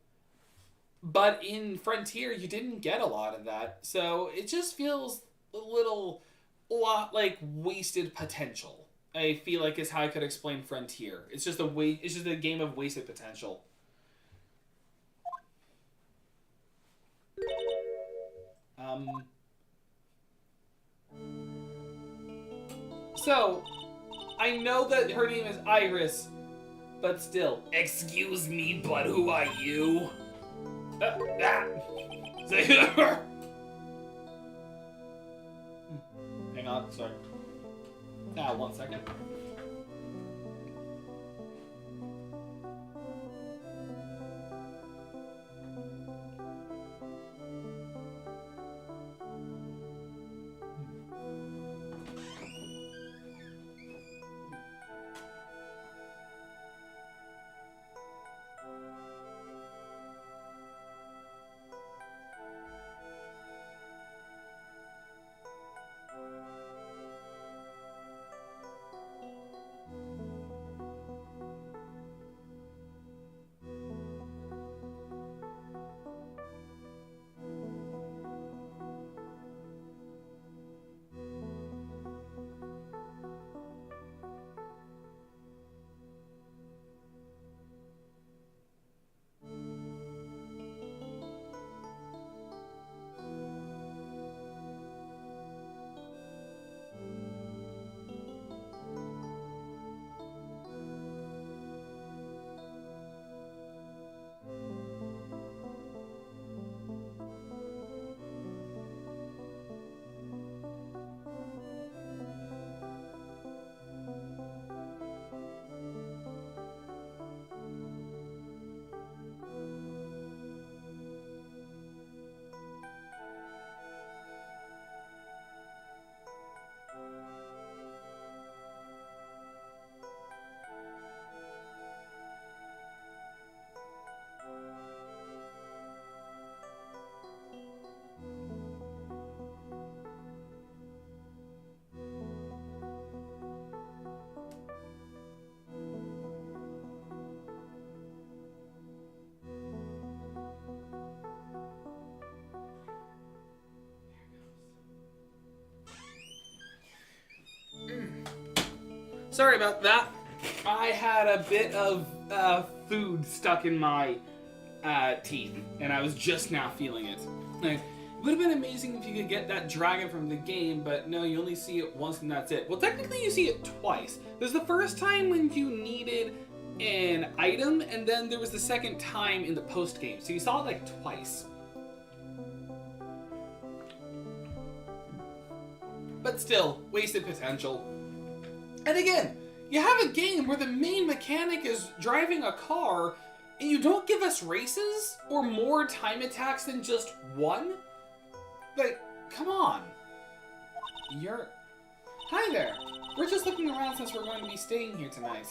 But in Frontier, you didn't get a lot of that. So it just feels a lot like wasted potential. I feel like is how I could explain Frontier. It's just a game of wasted potential. So, I know that her name is Iris, but still, excuse me, but who are you? Hang on, sorry. 1 second. Sorry about that. I had a bit of food stuck in my teeth, and I was just now feeling it. Like, it would have been amazing if you could get that dragon from the game, but no, you only see it once and that's it. Well, technically you see it twice. There's the first time when you needed an item, and then there was the second time in the post-game. So you saw it like twice. But still, wasted potential. And again, you have a game where the main mechanic is driving a car, and you don't give us races or more time attacks than just one? Like, come on. Hi there. We're just looking around since we're going to be staying here tonight.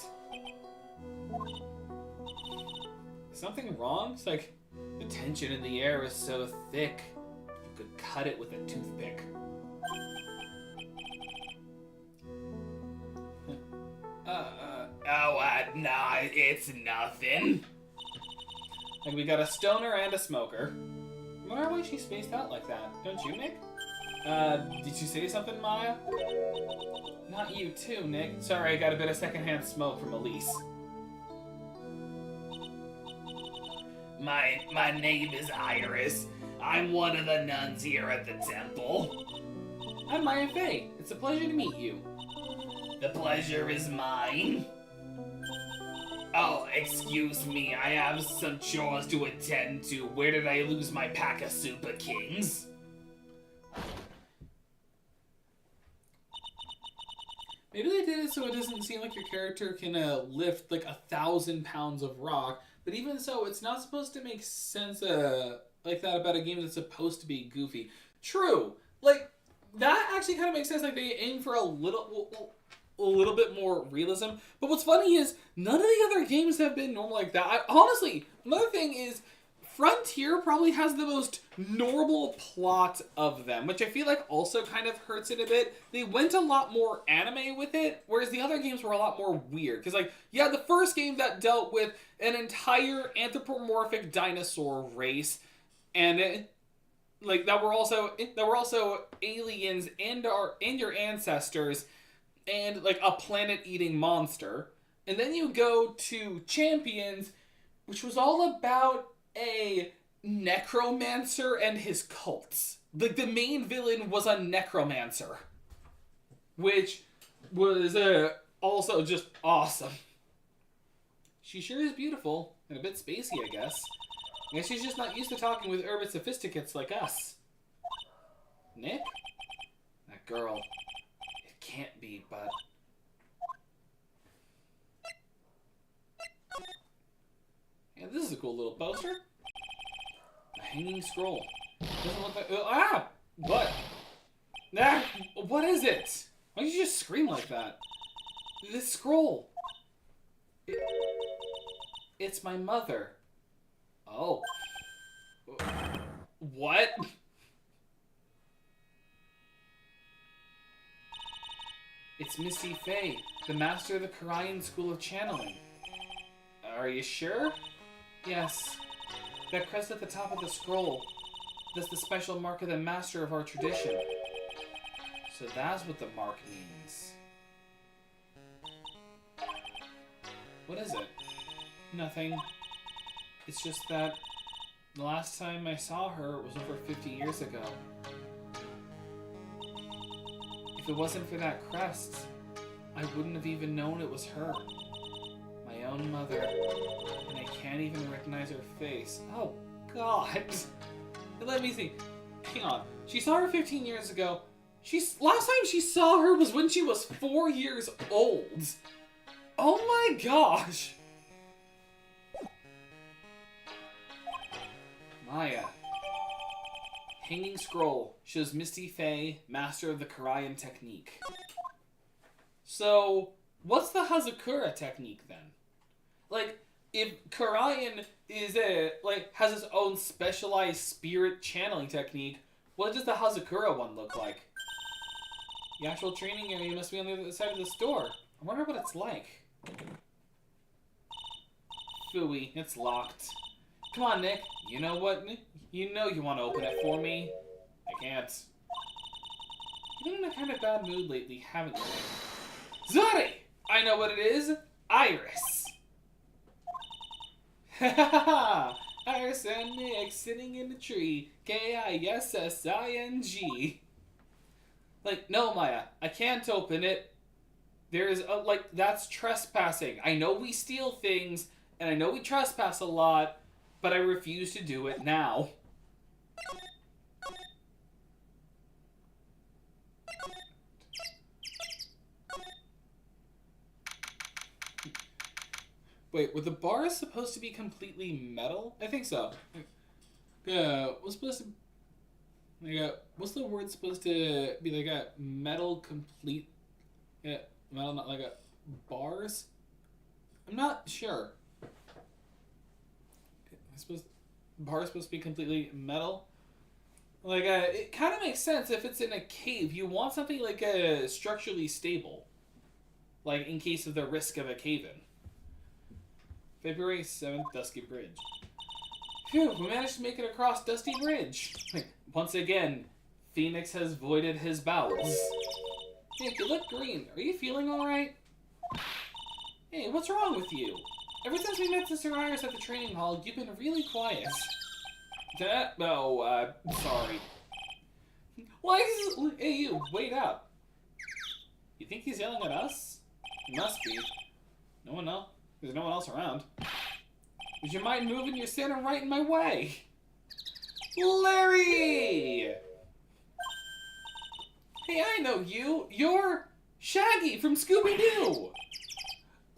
Something wrong? It's like, the tension in the air is so thick, you could cut it with a toothpick. Nah, it's nothing. Like, we got a stoner and a smoker. I wonder why she spaced out like that. Don't you, Nick? Did you say something, Maya? Not you too, Nick. Sorry, I got a bit of secondhand smoke from Elise. My name is Iris. I'm one of the nuns here at the temple. I'm Maya Fey. It's a pleasure to meet you. The pleasure is mine. Oh, excuse me. I have some chores to attend to. Where did I lose my pack of Super Kings? Maybe they did it so it doesn't seem like your character can lift like 1,000 pounds of rock. But even so, it's not supposed to make sense like that about a game that's supposed to be goofy. True. Like, that actually kind of makes sense. Like, they aim for a little bit more realism. But what's funny is, none of the other games have been normal like that. Honestly, another thing is, Frontier probably has the most normal plot of them, which I feel like also kind of hurts it a bit. They went a lot more anime with it, whereas the other games were a lot more weird. Because, like, yeah, the first game that dealt with an entire anthropomorphic dinosaur race, and that were also aliens and your ancestors, and like a planet-eating monster. And then you go to Champions, which was all about a necromancer and his cults. Like, the main villain was a necromancer, which was also just awesome. She sure is beautiful, and a bit spacey, I guess. I guess she's just not used to talking with urban sophisticates like us. Nick? That girl. It can't be, but... Yeah, this is a cool little poster. A hanging scroll. Doesn't look like... What? What is it? Why did you just scream like that? This scroll. It's my mother. Oh. What? It's Missy Fey, the master of the Korean School of Channeling. Are you sure? Yes. That crest at the top of the scroll. That's the special mark of the master of our tradition. So that's what the mark means. What is it? Nothing. It's just that the last time I saw her was over 50 years ago. If it wasn't for that crest, I wouldn't have even known it was her. My own mother. And I can't even recognize her face. Oh, God. Let me see. Hang on. She saw her 15 years ago. Last time she saw her was when she was 4 years old. Oh my gosh. Maya. Hanging scroll shows Misty Fey, master of the Korean technique. So, what's the Hazakura technique then? Like, if Korean is has its own specialized spirit channeling technique, what does the Hazakura one look like? The actual training area must be on the other side of this door. I wonder what it's like. Phooey, it's locked. Come on, Nick. You know what? You know you want to open it for me. I can't. You've been in a kind of bad mood lately, haven't you? Zari! I know what it is. Iris. Ha ha ha! Iris and Nick sitting in the tree. K-I-S-S-I-N-G. Like, no, Maya. I can't open it. There's that's trespassing. I know we steal things, and I know we trespass a lot, but I refuse to do it now. Wait, were the bars supposed to be completely metal? I think so. What's supposed to... what's the word supposed to be like a metal complete... Yeah, metal, not like a... Bars? I'm not sure. Bars supposed to be completely metal? Like, it kind of makes sense if it's in a cave. You want something like structurally stable. Like, in case of the risk of a cave-in. February 7th, Dusky Bridge. Phew, we managed to make it across Dusty Bridge. Once again, Phoenix has voided his bowels. Hey, you look green. Are you feeling alright? Hey, what's wrong with you? Ever since we met Sister Iris at the training hall, you've been really quiet. Sorry. Hey, you, wait up. You think he's yelling at us? He must be. No one else. There's no one else around. Would you mind moving your center right in my way? Larry! Hey, I know you. You're Shaggy from Scooby-Doo.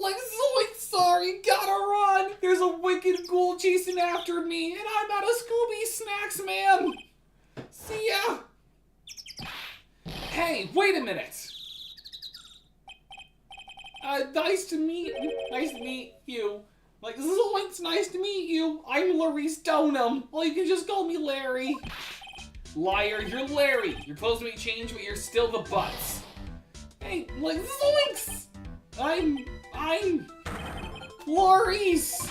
Like, Zoink, sorry, gotta run! There's a wicked ghoul chasing after me, and I'm out of Scooby Snacks, man! See ya! Hey, wait a minute! Nice to meet you. Like, Zoink's nice to meet you. I'm Larry Stoneham. Well, you can just call me Larry. Liar, you're Larry. Your clothes may change, but you're still the Butts. Hey, like, Zoinks! I'm Maurice!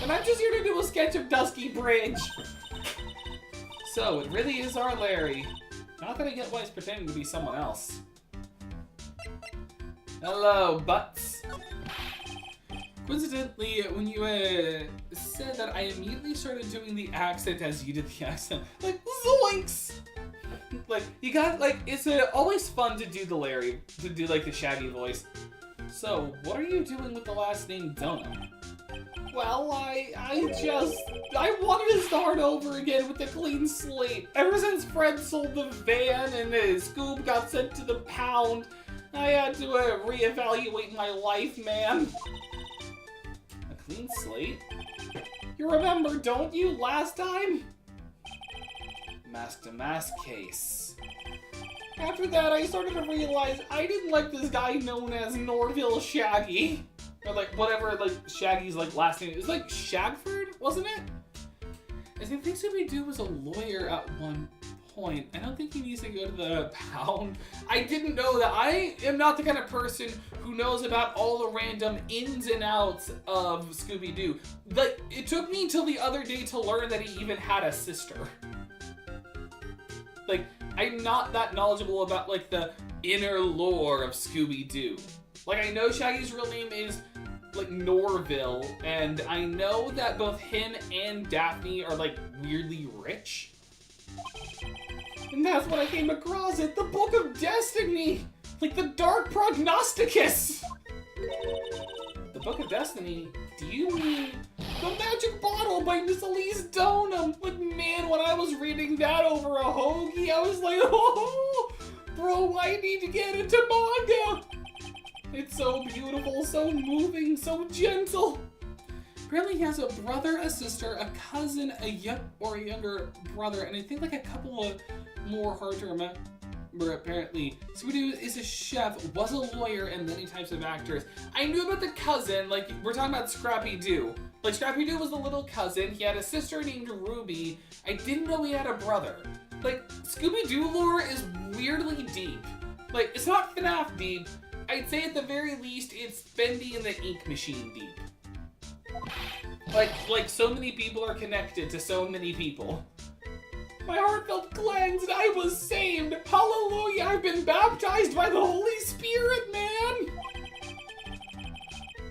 And I'm just here to do a sketch of Dusky Bridge. So, it really is our Larry. Not that I get why he's pretending to be someone else. Hello, Butts. Coincidentally, when you said that, I immediately started doing the accent as you did the accent. Like, Zoinks! Like, you got, like, it's always fun to do the Larry, to do, like, the Shaggy voice. So, what are you doing with the last name Donut? Well, I wanted to start over again with a clean slate. Ever since Fred sold the van and Scoob got sent to the pound, I had to reevaluate my life, man. A clean slate? You remember, don't you, last time? Mask-to-mask case. After that, I started to realize I didn't like this guy known as Norville Shaggy. Or, like, whatever, like, Shaggy's, like, last name. It was, like, Shagford, wasn't it? I think Scooby-Doo was a lawyer at one point. I don't think he needs to go to the pound. I didn't know that. I am not the kind of person who knows about all the random ins and outs of Scooby-Doo. Like, it took me until the other day to learn that he even had a sister. Like, I'm not that knowledgeable about, like, the inner lore of Scooby-Doo. Like, I know Shaggy's real name is, like, Norville, and I know that both him and Daphne are, like, weirdly rich. And that's when I came across it, the Book of Destiny! Like, the Dark Prognosticus! The Book of Destiny? Do you mean The Magic Bottle by Miss Elise Donham? Like, man, when I was reading that over a hoagie, I was like, oh, bro, I need to get into manga! It's so beautiful, so moving, so gentle. Apparently he has a brother, a sister, a cousin, a younger brother, and I think like a couple of more hard to remember. Apparently, Scooby-Doo is a chef, was a lawyer, and many types of actors. I knew about the cousin, like, we're talking about Scrappy-Doo. Like, Scrappy-Doo was the little cousin, he had a sister named Ruby. I didn't know he had a brother. Like, Scooby-Doo lore is weirdly deep. Like, it's not FNAF deep. I'd say at the very least, it's Bendy and the Ink Machine deep. Like so many people are connected to so many people. My heart felt cleansed, I was saved! Hallelujah, I've been baptized by the Holy Spirit, man!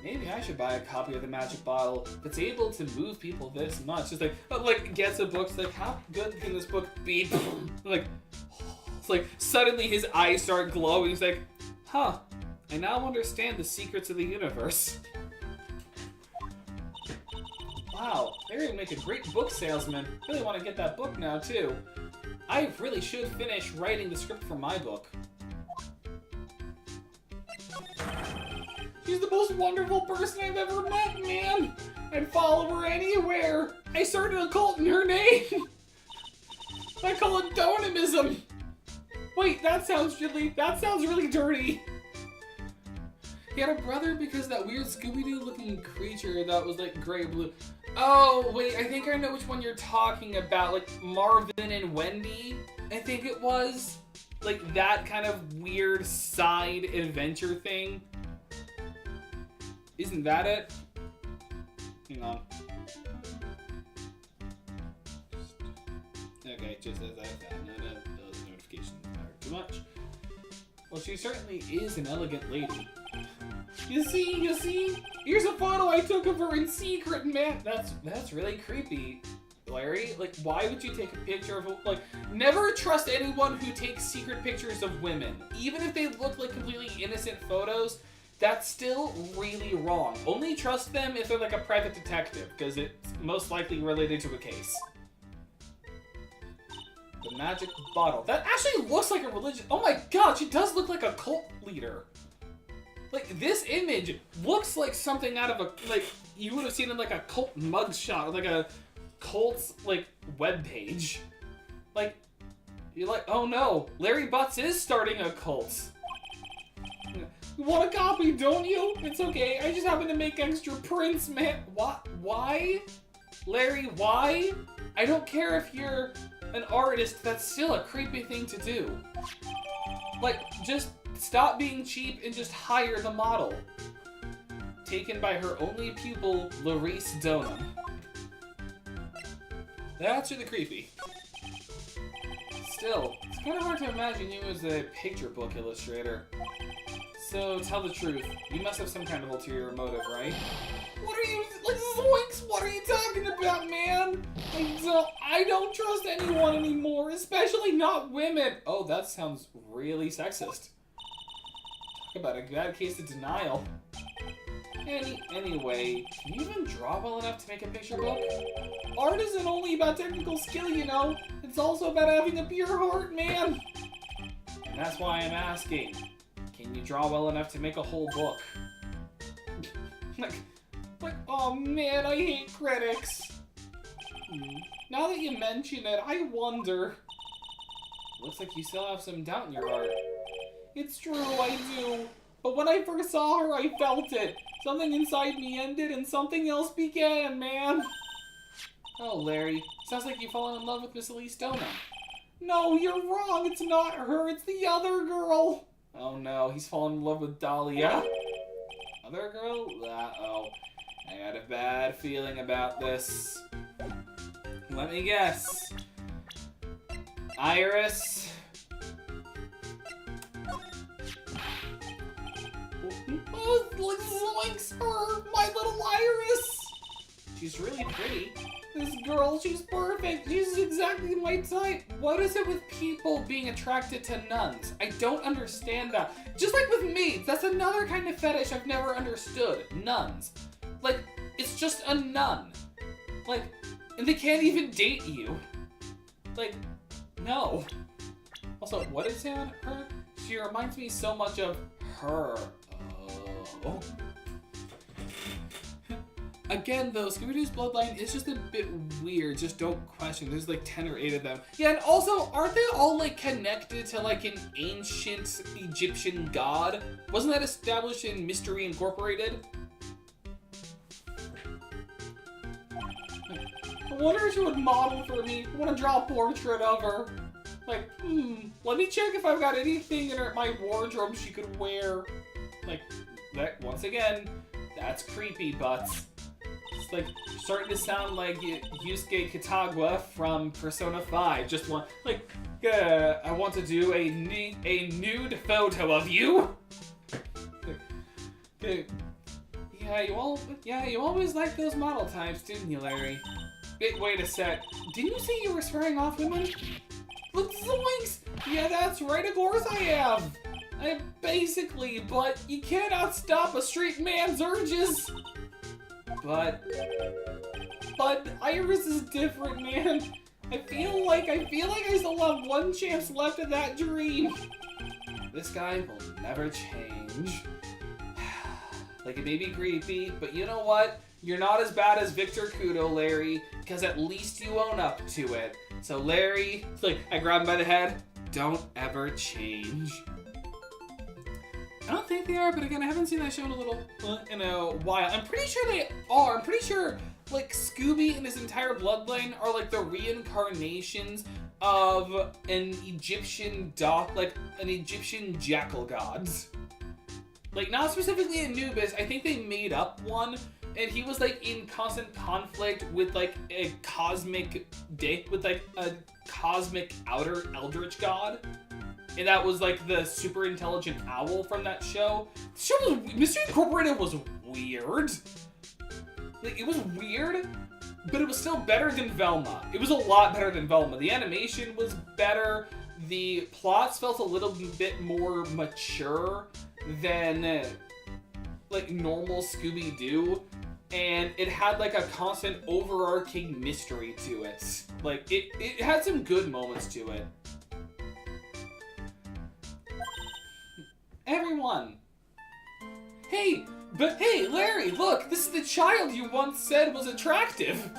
Maybe I should buy a copy of the Magic Bottle that's able to move people this much. Just like gets a book, like, how good can this book be? Like, it's like, suddenly his eyes start glowing, he's like, huh, I now understand the secrets of the universe. Wow, Larry would make a great book salesman. Really want to get that book now, too. I really should finish writing the script for my book. She's the most wonderful person I've ever met, man. I'd follow her anywhere. I started a cult in her name. I call it donism. Wait, that sounds really dirty. He had a brother because that weird Scooby-Doo looking creature that was like gray blue. Oh, wait, I think I know which one you're talking about. Like Marvin and Wendy, I think it was. Like that kind of weird side adventure thing. Isn't that it? Hang on. Okay, just as I found it, those notifications matter too much. Well, she certainly is an elegant lady. You see? Here's a photo I took of her in secret, man. That's really creepy, Larry. Like, why would you take a picture of like? Never trust anyone who takes secret pictures of women, even if they look like completely innocent photos. That's still really wrong. Only trust them if they're like a private detective, because it's most likely related to a case. The magic bottle. That actually looks like a religion. Oh my god, she does look like a cult leader. Like, this image looks like something out of a, like, you would have seen in like a cult mugshot, like a cult's, like, webpage. Like, you're like, oh no, Larry Butts is starting a cult. You want a copy, don't you? It's okay, I just happen to make extra prints, man. What? Why? Larry, why? I don't care if you're an artist, that's still a creepy thing to do. Like, just stop being cheap and just hire the model. Taken by her only pupil, Larice Donham. That's really creepy. Still, it's kind of hard to imagine you as a picture book illustrator. So, tell the truth. You must have some kind of ulterior motive, right? What are you, like, zoinks? What are you talking about, man? I don't trust anyone anymore, especially not women. Oh, that sounds really sexist. Talk about a bad case of denial. Anyway, can you even draw well enough to make a picture book? Art isn't only about technical skill, you know. It's also about having a pure heart, man. And that's why I'm asking. Can you draw well enough to make a whole book? like, oh man, I hate critics. Now that you mention it, I wonder. Looks like you still have some doubt in your art. It's true, I do. But when I first saw her, I felt it. Something inside me ended and something else began, man. Oh, Larry, sounds like you've fallen in love with Miss Elise Donham. No, you're wrong. It's not her. It's the other girl. Oh no, he's fallen in love with Dahlia. Other girl? Uh-oh. I got a bad feeling about this. Let me guess. Iris? Oh, zoinks, her! My little Iris! She's really pretty. This girl, she's perfect. She's exactly my type. What is it with people being attracted to nuns? I don't understand that. Just like with maids, that's another kind of fetish I've never understood. Nuns. Like, it's just a nun. Like, and they can't even date you. Like, no. Also, what is on her? She reminds me so much of her. Oh. Again, though, Scooby-Doo's bloodline is just a bit weird. Just don't question. There's like 10 or 8 of them. Yeah, and also, aren't they all like connected to like an ancient Egyptian god? Wasn't that established in Mystery Incorporated? I wonder if she would model for me. I want to draw a portrait of her. Like, let me check if I've got anything in my wardrobe she could wear. Like, that, once again, that's creepy, Butts. It's like starting to sound like Yusuke Kitagawa from Persona 5. Just want, like, I want to do a nude photo of you. Yeah, you always liked those model types, didn't you, Larry? Wait a sec. Didn't you say you were swearing off women? Look, zoinks! Yeah, that's right. Of course I have. Basically, but you cannot stop a street man's urges. But Iris is different, man. I feel like I still have one chance left of that dream. This guy will never change. Like, it may be creepy, but you know what? You're not as bad as Victor Kudo, Larry, because at least you own up to it. So, Larry, it's like, I grab him by the head. Don't ever change. I don't think they are, but again, I haven't seen that show in a while. I'm pretty sure they are. I'm pretty sure, like, Scooby and his entire bloodline are, like, the reincarnations of an Egyptian jackal gods. Like, not specifically Anubis. I think they made up one, and he was, like, in constant conflict with, like, a cosmic outer eldritch god. And that was, like, the super intelligent owl from that show. The show was... Mystery Incorporated was weird. Like, it was weird, but it was still better than Velma. It was a lot better than Velma. The animation was better. The plots felt a little bit more mature than, like, normal Scooby-Doo. And it had, like, a constant overarching mystery to it. Like, it had some good moments to it. Everyone! Hey, Larry, look! This is the child you once said was attractive!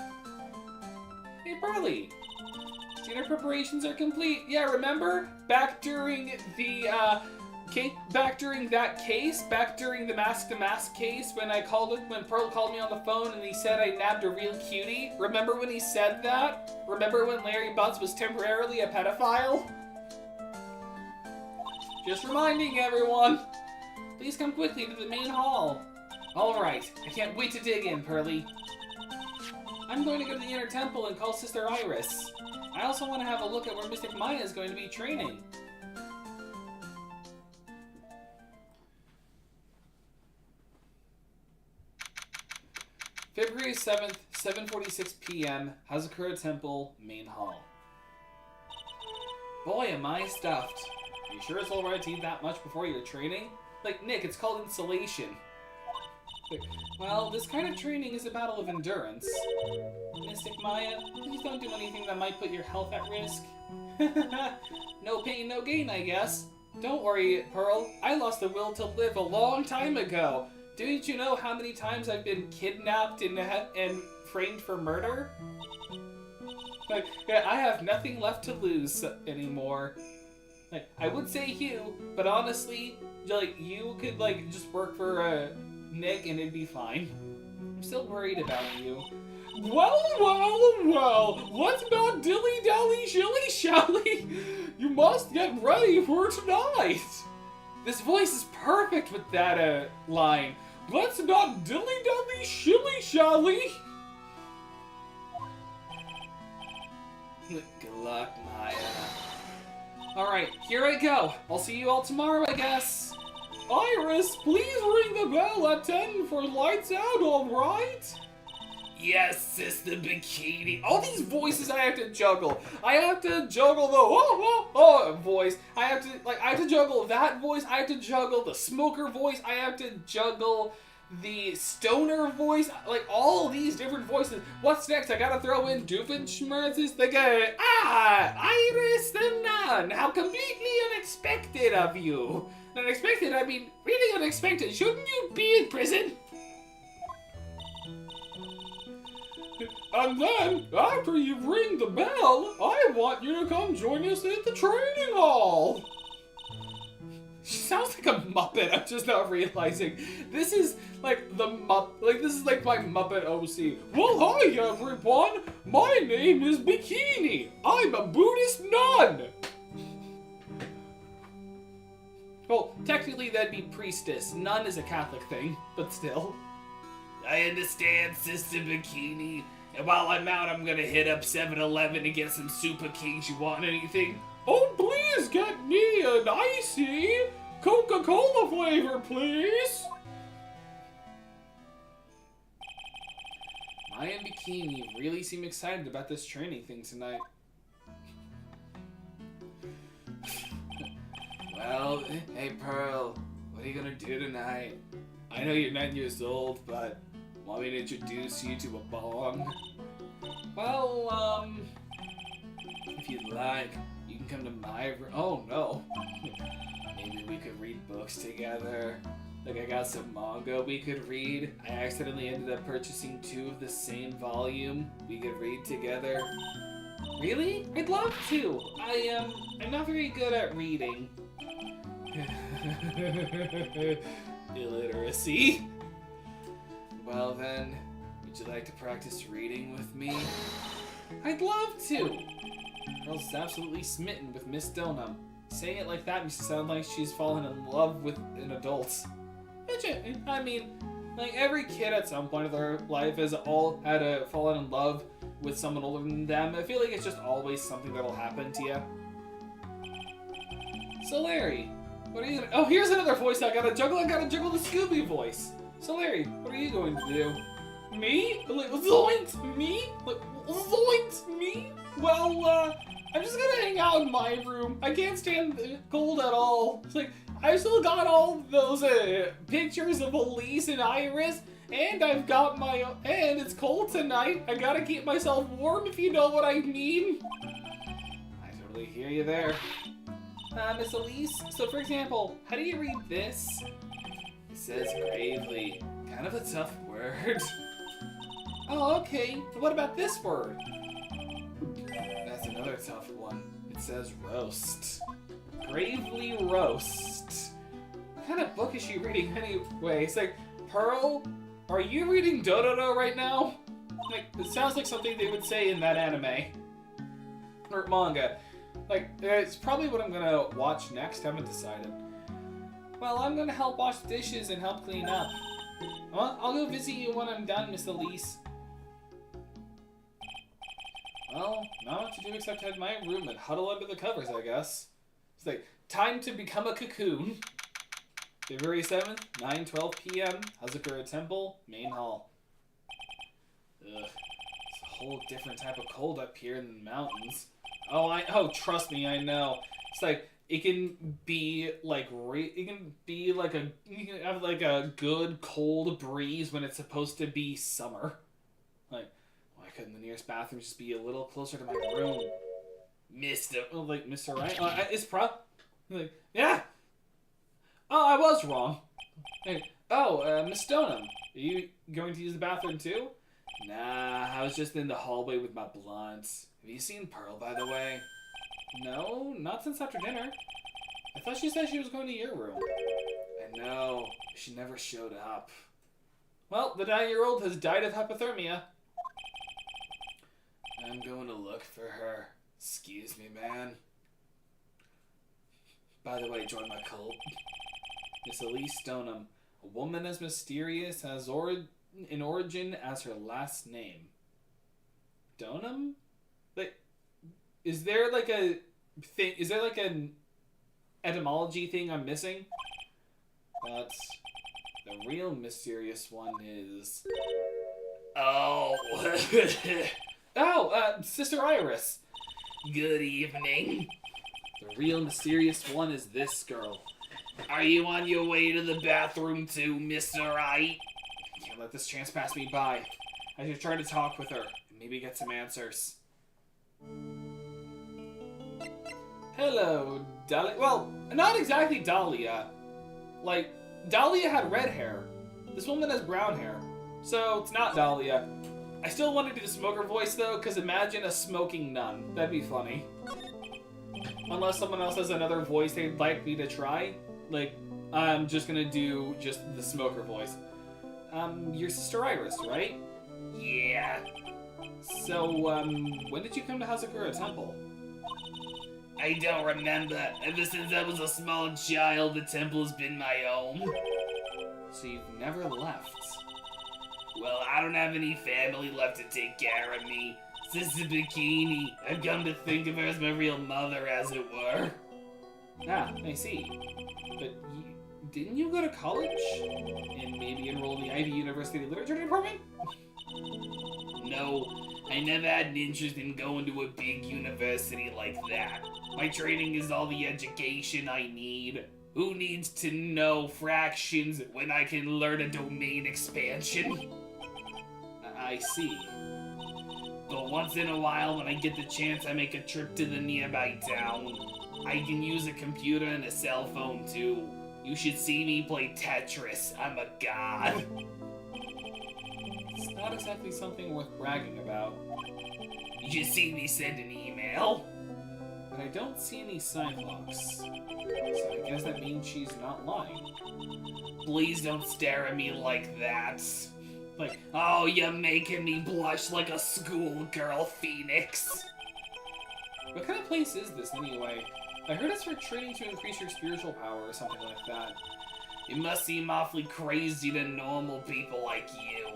Hey, Pearly! Dinner preparations are complete. Yeah, remember? Back during the, back during the mask case, when Pearl called me on the phone and he said I nabbed a real cutie? Remember when he said that? Remember when Larry Butts was temporarily a pedophile? Just reminding everyone. Please come quickly to the main hall. Alright, I can't wait to dig in, Pearly. I'm going to go to the inner temple and call Sister Iris. I also want to have a look at where Mystic Maya is going to be training. February 7th, 7:46 p.m., Hazakura Temple, main hall. Boy, am I stuffed. You sure it's alright to eat that much before your training? Like, Nick, it's called insulation. Well, this kind of training is a battle of endurance. Mystic Maya, please don't do anything that might put your health at risk. No pain, no gain, I guess. Don't worry, Pearl. I lost the will to live a long time ago. Didn't you know how many times I've been kidnapped and framed for murder? Like, yeah, I have nothing left to lose anymore. Like, I would say you, but honestly, like, you could, like, just work for, Nick and it'd be fine. I'm still worried about you. Well, let's not dilly-dally shilly-shally. You must get ready for tonight. This voice is perfect with that, line. Let's not dilly-dally shilly-shally. Good luck, Maya. Alright, here I go. I'll see you all tomorrow, I guess. Iris, please ring the bell at 10 for lights out, alright? Yes, Sister Bikini. All these voices I have to juggle. I have to juggle the voice. I have to juggle that voice. I have to juggle the smoker voice. I have to juggle the stoner voice. Like, all these different voices. What's next? I gotta throw in Doofenshmirtz's the guy. Iris the Nun. How completely unexpected of you. Unexpected? I mean, really unexpected. Shouldn't you be in prison? And then, after you ring the bell, I want you to come join us at the training hall. She sounds like a Muppet, I'm just not realizing. This is like this is like my Muppet OC. Well, hi everyone! My name is Bikini. I'm a Buddhist nun! Well, technically that'd be priestess. Nun is a Catholic thing, but still. I understand, Sister Bikini. And while I'm out, I'm gonna hit up 7-Eleven to get some Super Kings. You want anything? Oh, please get me an icy Coca-Cola flavor, please. Maya and Bikini really seem excited about this training thing tonight. Well, hey Pearl, what are you gonna do tonight? I know you're 9 years old, but want me to introduce you to a bong? Well, if you'd like, you can come to my room. Oh no. Maybe we could read books together. Like, I got some manga we could read. I accidentally ended up purchasing 2 of the same volume we could read together. Really? I'd love to. I'm not very good at reading. Illiteracy. Well then, would you like to practice reading with me? I'd love to. Girl's absolutely smitten with Miss Donum. Saying it like that makes it sound like she's fallen in love with an adult. Which, I mean, like every kid at some point of their life has all had to fallen in love with someone older than them. I feel like it's just always something that'll happen to you. So Larry, what are you gonna... Oh, here's another voice I gotta juggle. I gotta juggle the Scooby voice. So Larry, what are you going to do? Me? Like, zoinks, me? Like, zoinks, me? Well, I'm just gonna hang out in my room. I can't stand the cold at all. It's like, I've still got all those pictures of Elise and Iris, and I've got my... And it's cold tonight. I gotta keep myself warm, if you know what I mean. I totally hear you there. Miss Elise, so for example, how do you read this? It says gravely. Kind of a tough word. Oh, okay. What about this word? That's another tough one. It says roast. Gravely roast. What kind of book is she reading anyway? It's like, Pearl, are you reading Dororo right now? Like, it sounds like something they would say in that anime. Or manga. Like, it's probably what I'm gonna watch next. I haven't decided. Well, I'm gonna help wash dishes and help clean up. Well, I'll go visit you when I'm done, Miss Elise. Well, not much to do except head to my room and huddle under the covers, I guess. It's like, time to become a cocoon. February 7th, 9:12 p.m., Hazakura Temple, Main Hall. Ugh, it's a whole different type of cold up here in the mountains. Oh, trust me, I know. It's like, it can be like, you can have like a good cold breeze when it's supposed to be summer. Like, why couldn't the nearest bathroom just be a little closer to my room? Mr. Wright? It's like, yeah! Oh, I was wrong. Hey, Miss Stoneham, are you going to use the bathroom too? Nah, I was just in the hallway with my blunts. Have you seen Pearl, by the way? No, not since after dinner. I thought she said she was going to your room. I know, she never showed up. Well, the 9-year-old has died of hypothermia. I'm going to look for her. Excuse me, man. By the way, join my cult. Miss Elise Stoneham, a woman as mysterious as in origin as her last name. Stoneham? Like, is there like a thing? Is there like an etymology thing I'm missing? But the real mysterious one is. Sister Iris. Good evening. The real mysterious one is this girl. Are you on your way to the bathroom too, Mr. Wright? Can't let this chance pass me by. I should try to talk with her and maybe get some answers. Hello, Dahlia. Well, not exactly Dahlia. Like, Dahlia had red hair. This woman has brown hair. So, it's not Dahlia. I still want to do the smoker voice, though, because imagine a smoking nun. That'd be funny. Unless someone else has another voice they'd like me to try. Like, I'm just gonna do just the smoker voice. Your sister Iris, right? Yeah. So, when did you come to Hazakura Temple? I don't remember. Ever since I was a small child, the temple's been my home. So you've never left? Well, I don't have any family left to take care of me. Sister Bikini, I've come to think of her as my real mother, as it were. Ah, I see. But didn't you go to college? And maybe enroll in the Ivy University Literature Department? No, I never had an interest in going to a big university like that. My training is all the education I need. Who needs to know fractions when I can learn a domain expansion? I see. But once in a while, when I get the chance, I make a trip to the nearby town. I can use a computer and a cell phone, too. You should see me play Tetris. I'm a god. It's not exactly something worth bragging about. You should see me send an email. But I don't see any sidewalks. So I guess that means she's not lying. Please don't stare at me like that. Like, Oh, you're making me blush like a schoolgirl, Phoenix. what kind of place is this anyway? I heard it's for training to increase your spiritual power or something like that. It must seem awfully crazy to normal people like you.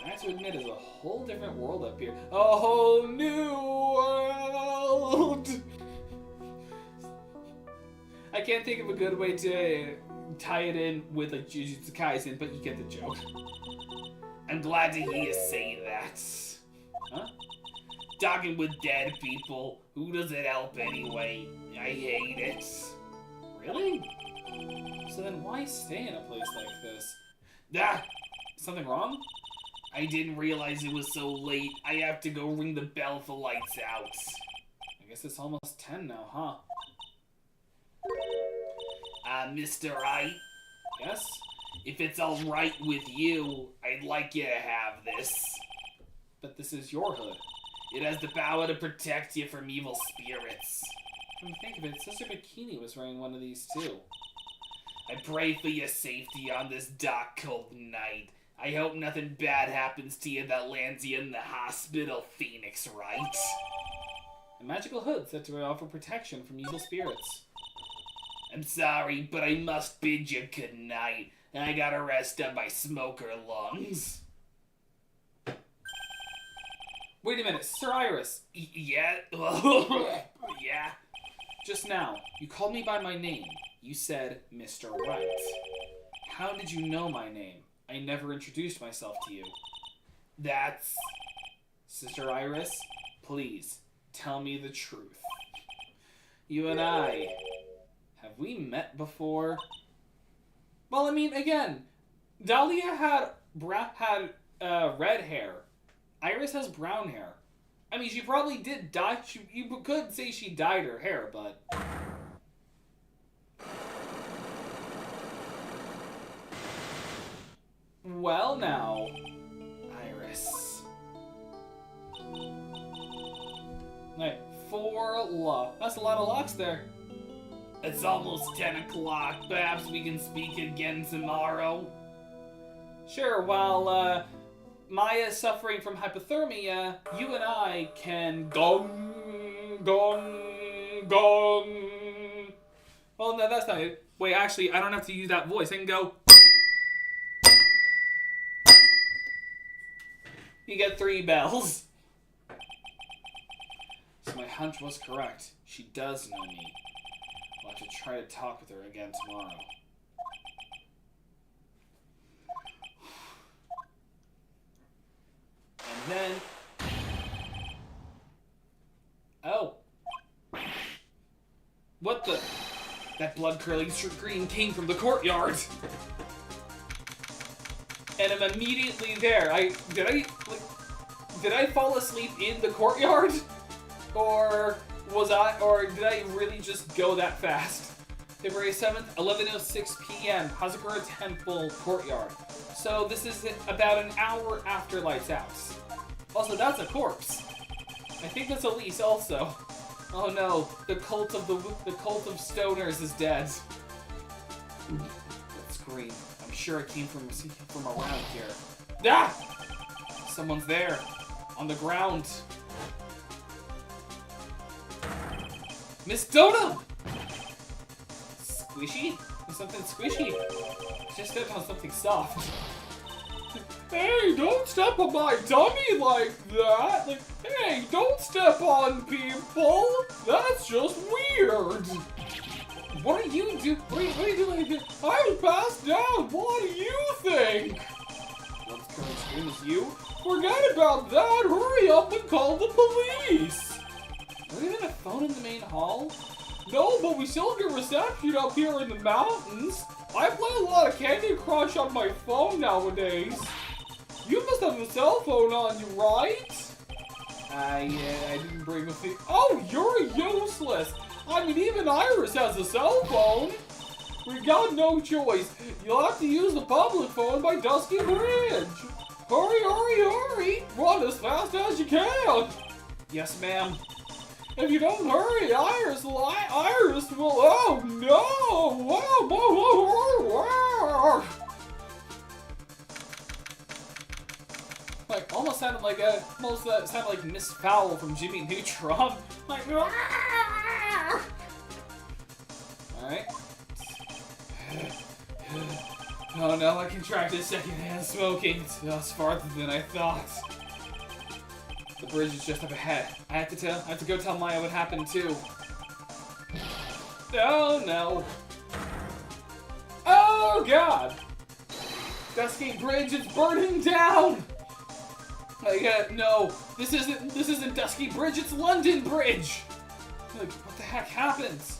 I have to admit, it's a whole different world up here. A whole new world! I can't think of a good way to tie it in with like Jujutsu Kaisen, but you get the joke. I'm glad to hear you say that. Huh? Talking with dead people, who does it help anyway? I hate it. Really? So then why stay in a place like this? Ah! Something wrong? I didn't realize it was so late. I have to go ring the bell for lights out. I guess it's almost 10 now, huh? Mr. Wright? Yes? If it's alright with you, I'd like you to have this. But this is your hood. It has the power to protect you from evil spirits. Come to think of it, Sister Bikini was wearing one of these too. I pray for your safety on this dark, cold night. I hope nothing bad happens to you that lands you in the hospital, Phoenix, Wright? A magical hood said to offer protection from evil spirits. I'm sorry, but I must bid you good night. I gotta rest on my smoker lungs. Wait a minute, Sir Iris! Yeah? Yeah? Just now, you called me by my name. You said Mr. Wright. How did you know my name? I never introduced myself to you. That's... Sister Iris, please, tell me the truth. You and I, have we met before? Well, I mean, again, Dahlia had red hair. Iris has brown hair. I mean, she probably did dye. You could say she dyed her hair, but... Well, now, Iris. Like, 4 locks. That's a lot of locks there. It's almost 10 o'clock. Perhaps we can speak again tomorrow? Sure, while, Maya's suffering from hypothermia, you and I can gong. Well, no, that's not it. Wait, actually, I don't have to use that voice. I can go. You get 3 bells. So my hunch was correct. She does know me. I'll have to try to talk with her again tomorrow. And then... Oh. What the... That blood-curling scream came from the courtyard. And I'm immediately there. Did I fall asleep in the courtyard? Or did I really just go that fast? February 7th, 11:06 p.m., Hazakura Temple Courtyard. So this is about an hour after lights out. Also, that's a corpse. I think that's Elise also. Oh no, the cult of stoners is dead. That scream. I'm sure it came from around here. Ah! Someone's there. On the ground. Miss Dona! Squishy? Something squishy. Just stepped on something soft. Hey, don't step on my dummy like that! Like, hey, don't step on people! That's just weird! What are you doing? What are you doing? I was passed down! What do you think? What's current scream is you? Forget about that! Hurry up and call the police! Are we having a phone in the main hall? No, but we still get reception up here in the mountains. I play a lot of Candy Crush on my phone nowadays. You must have a cell phone on you, right? I didn't bring a thing. Oh, you're useless. I mean, even Iris has a cell phone. We got no choice. You'll have to use the public phone by Dusky Bridge. Hurry, hurry, hurry. Run as fast as you can. Yes, ma'am. If you don't hurry, Iris will, oh no! Whoa, whoa, whoa, whoa. Like, almost sounded like Miss Fowl from Jimmy Neutron. Like, alright. Oh no, I contracted secondhand smoking. That's farther than I thought. The bridge is just up ahead. I have to go tell Maya what happened too. Oh no. Oh god! Dusky Bridge is burning down! No, this isn't Dusky Bridge, it's London Bridge! Like, what the heck happens?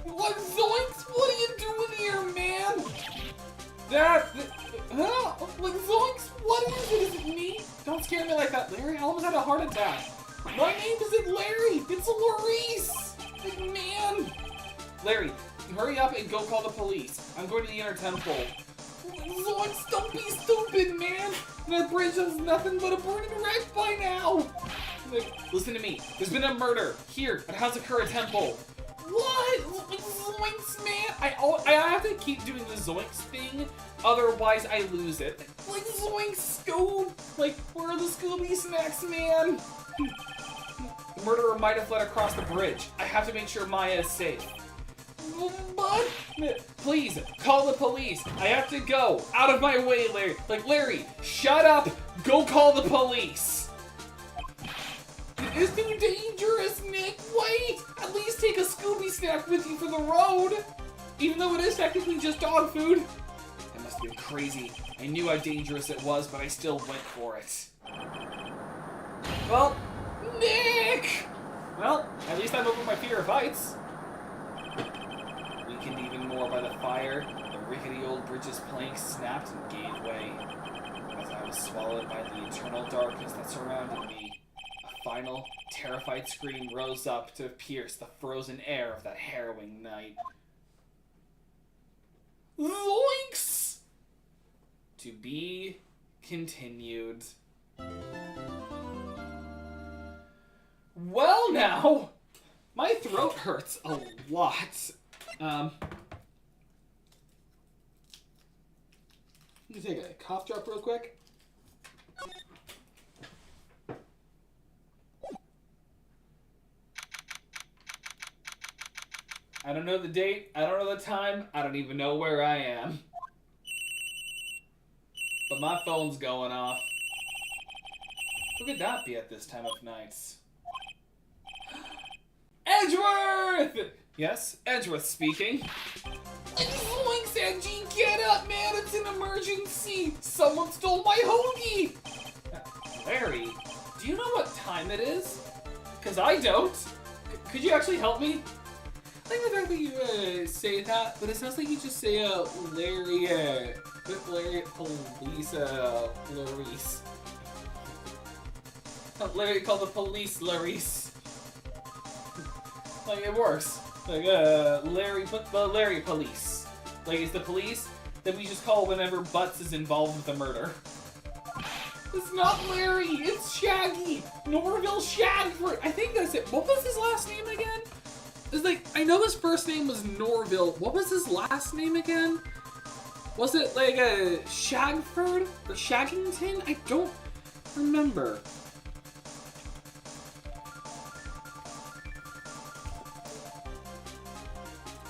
What zoinks? What are you doing here, man? What zoinks? What is it? Is it me? Don't scare me like that, Larry. I almost had a heart attack. My name isn't Larry, it's Laurice! Like, man! Larry, hurry up and go call the police. I'm going to the inner temple. Zoinks, don't be stupid, man! That bridge is nothing but a burning wreck by now! Like, listen to me. There's been a murder here at Hazakura Temple. What? Zoinks, man! I have to keep doing the zoinks thing, otherwise I lose it. Like, zoinks, Scoob! Like, where are the Scooby snacks, man? The murderer might have fled across the bridge. I have to make sure Maya is safe. What? Please, call the police. I have to go. Out of my way, Larry. Like, Larry, shut up. Go call the police. It's too dangerous, Nick. Wait. At least take a Scooby snack with you for the road. Even though it is technically just dog food. That must have been crazy. I knew how dangerous it was, but I still went for it. Well, Nick! Well, at least I'm over my fear of heights. Weakened even more by the fire, the rickety old bridge's planks snapped and gave way. As I was swallowed by the eternal darkness that surrounded me, a final, terrified scream rose up to pierce the frozen air of that harrowing night. Zoinks! To be continued. Well now, my throat hurts a lot. Let me take a cough drop real quick. I don't know the date, I don't know the time, I don't even know where I am. But my phone's going off. Who could that be at this time of night? Edgeworth! Yes, Edgeworth speaking. Zoinks, Edgy, get up, man! It's an emergency! Someone stole my hoagie! Larry, do you know what time it is? Cause I don't. Could you actually help me? I like the fact that you say that, but it sounds like you just say Larry police, Laurice. Larry called the police Laurice. Like, it works. Like, Larry police. Like, it's the police that we just call whenever Butts is involved with a murder. It's not Larry, it's Shaggy! Norville Shagford! I think that's it. What was his last name again? It's like, I know his first name was Norville. What was his last name again? Was it like a Shagford or Shaggington? I don't remember.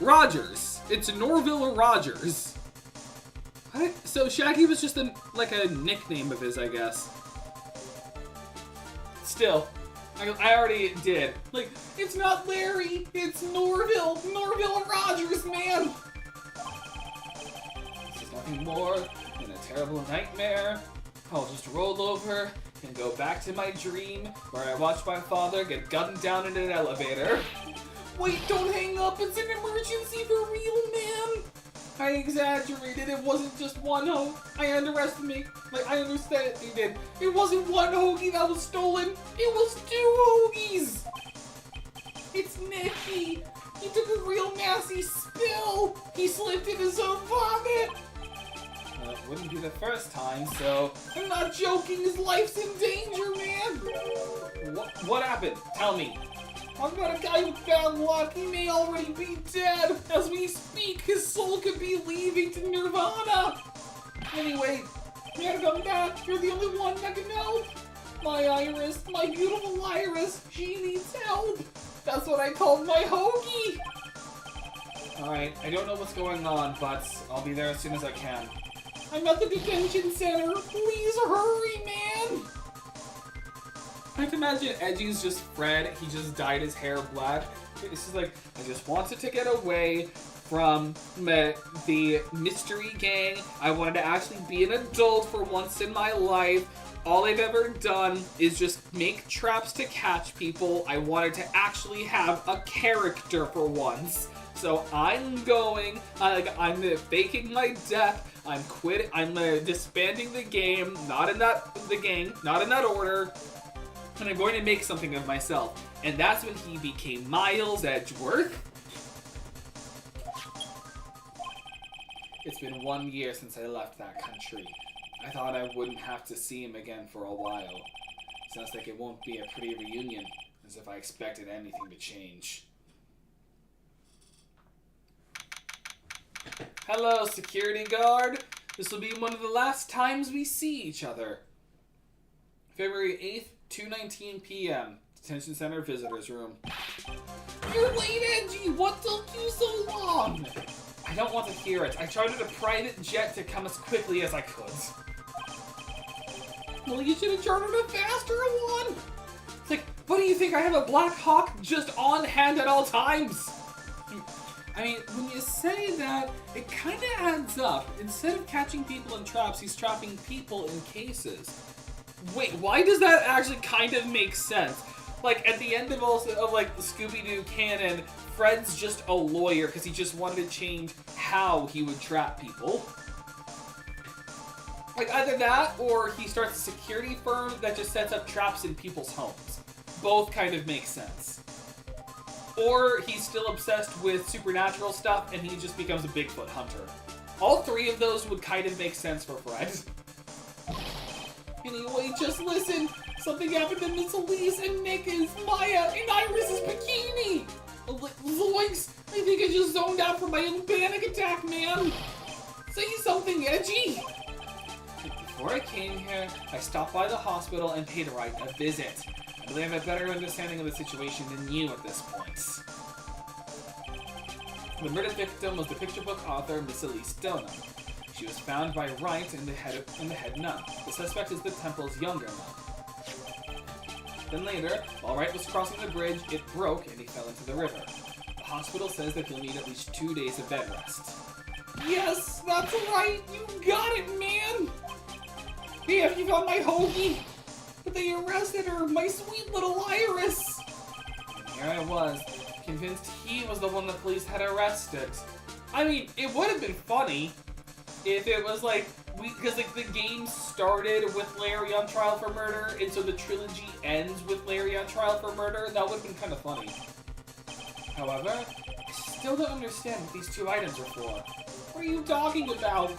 Rogers. It's Norville or Rogers. What? So Shaggy was just a nickname of his, I guess. Still, I already did. Like, it's not Larry, it's Norville. Norville and Rogers, man. This is nothing more than a terrible nightmare. I'll just roll over and go back to my dream where I watched my father get gunned down in an elevator. Wait, don't hang up. It's an emergency for real, man. I exaggerated. It wasn't just one hoagie. I underestimated. Like, I understand it. You did. It wasn't one hoagie that was stolen. It was 2 hoagies. It's Nicky. He took a real nasty spill. He slipped in his own vomit. It wouldn't be the first time, so... I'm not joking, his life's in danger, man! What happened? Tell me. Talk about a guy with bad luck, he may already be dead! As we speak, his soul could be leaving to Nirvana! Anyway, you gotta come back, you're the only one that can help! My Iris, my beautiful Iris, she needs help! That's what I called my hoagie! Alright, I don't know what's going on, but I'll be there as soon as I can. I'm at the detention center. Please hurry, man! I have to imagine Edgy's just Fred. He just dyed his hair black. This is like, I just wanted to get away from the mystery gang. I wanted to actually be an adult for once in my life. All I've ever done is just make traps to catch people. I wanted to actually have a character for once. So I'm going, I'm faking my death. I'm quitting. I'm disbanding the game. Not in that order. And I'm going to make something of myself. And that's when he became Miles Edgeworth. It's been 1 year since I left that country. I thought I wouldn't have to see him again for a while. Sounds like it won't be a pretty reunion, as if I expected anything to change. Hello, security guard. This will be one of the last times we see each other. February 8th, 2:19 p.m. Detention Center Visitors Room. You're late, Edgy! What took you so long? I don't want to hear it. I chartered a private jet to come as quickly as I could. Well, you should have chartered a faster one! It's like, what do you think? I have a Black Hawk just on hand at all times? I mean, when you say that, it kind of adds up. Instead of catching people in traps, he's trapping people in cases. Wait, why does that actually kind of make sense? Like, at the end of the Scooby-Doo canon, Fred's just a lawyer because he just wanted to change how he would trap people. Like, either that, or he starts a security firm that just sets up traps in people's homes. Both kind of make sense. Or he's still obsessed with supernatural stuff and he just becomes a Bigfoot hunter. All three of those would kind of make sense for Fred. Anyway, just listen. Something happened to Miss Elise and Nick's, Maya, and Iris's bikini. Zoinks! I think I just zoned out from my own panic attack, man. Say something, Edgy. Before I came here, I stopped by the hospital and paid Wright a visit. I believe I have a better understanding of the situation than you at this point. The murdered victim was the picture book author Miss Elise Stoneham. She was found by Wright in the head nun. The suspect is the temple's younger nun. Then later, while Wright was crossing the bridge, it broke and he fell into the river. The hospital says that he'll need at least 2 days of bed rest. Yes, that's right! You got it, man! Hey, have you found my hoagie? But they arrested her, my sweet little Iris! And here I was, convinced he was the one the police had arrested. I mean, it would have been funny if it was like, because like the game started with Larry on trial for murder, and so the trilogy ends with Larry on trial for murder. That would have been kind of funny. However, I still don't understand what these two items are for. What are you talking about?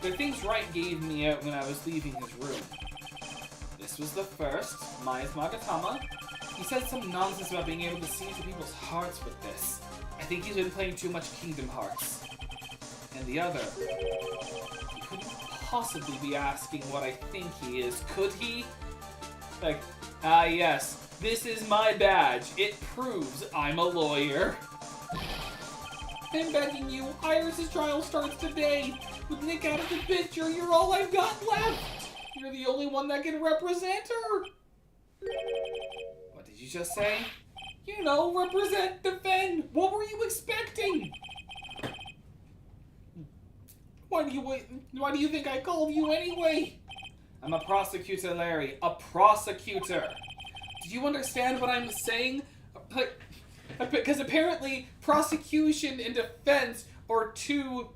The things Wright gave me out when I was leaving his room. This was the first, Maya's Magatama. He said some nonsense about being able to see into people's hearts with this. I think he's been playing too much Kingdom Hearts. And the other, he couldn't possibly be asking what I think he is, could he? Like, yes, this is my badge. It proves I'm a lawyer. I'm begging you, Iris' trial starts today. With Nick out of the picture, you're all I've got left. You're the only one that can represent her. What did you just say? You know, represent, defend. What were you expecting? Why do you think I called you anyway? I'm a prosecutor, Larry. A prosecutor. Do you understand what I'm saying? Because apparently prosecution and defense are two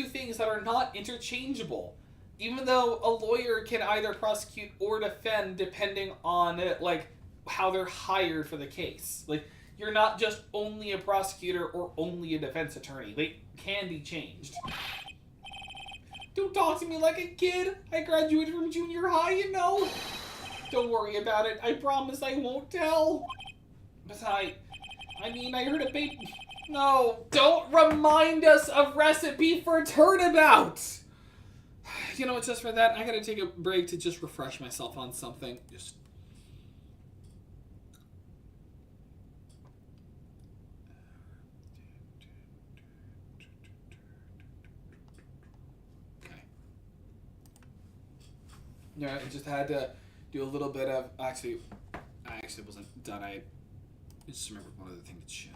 things that are not interchangeable. Even though a lawyer can either prosecute or defend depending on how they're hired for the case. Like, you're not just only a prosecutor or only a defense attorney. They can be changed. Don't talk to me like a kid. I graduated from junior high, you know. Don't worry about it. I promise I won't tell. Besides, I heard a baby... No, don't remind us of Recipe for Turnabout! You know what, just for that, I gotta take a break to just refresh myself on something. Just... Okay. Yeah, I just had to do a little bit of... I actually wasn't done. I just remembered one other thing to check.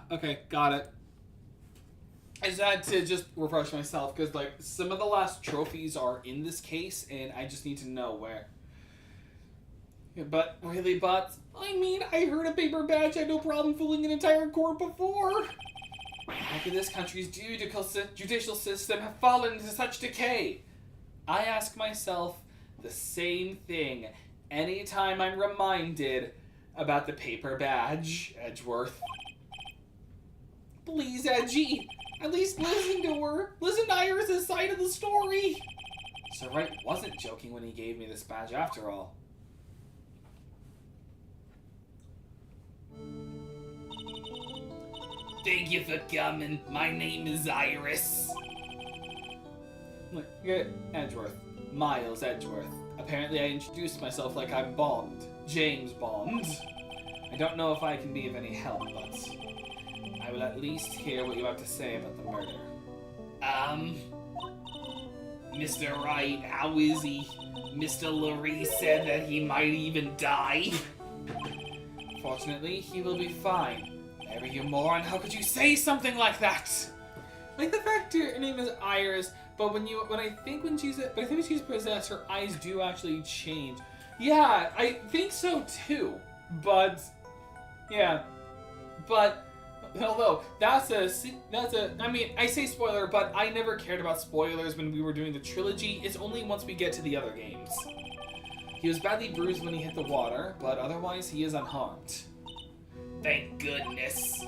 Okay, got it. I just had to just refresh myself, because, like, some of the last trophies are in this case, and I just need to know where. Yeah, but, really, I heard a paper badge had no problem fooling an entire court before. How could this country's judicial system have fallen into such decay? I ask myself the same thing anytime I'm reminded about the paper badge, Edgeworth. Please, Edgy, at least listen to her. Listen to Iris' side of the story. So Wright wasn't joking when he gave me this badge after all. Thank you for coming. My name is Iris. Look, Edgeworth. Miles Edgeworth. Apparently I introduced myself like I'm Bond. James Bond. I don't know if I can be of any help, but I will at least hear what you have to say about the murder. Mr. Wright, how is he? Mr. Lurie said that he might even die. Fortunately, he will be fine. Mary, you moron, how could you say something like that? Like the fact her name is Iris, but when she's possessed, her eyes do actually change. Yeah, I think so too. But yeah. But although I say spoiler, but I never cared about spoilers when we were doing the trilogy. It's only once we get to the other games. He was badly bruised when he hit the water, but otherwise he is unharmed. Thank goodness.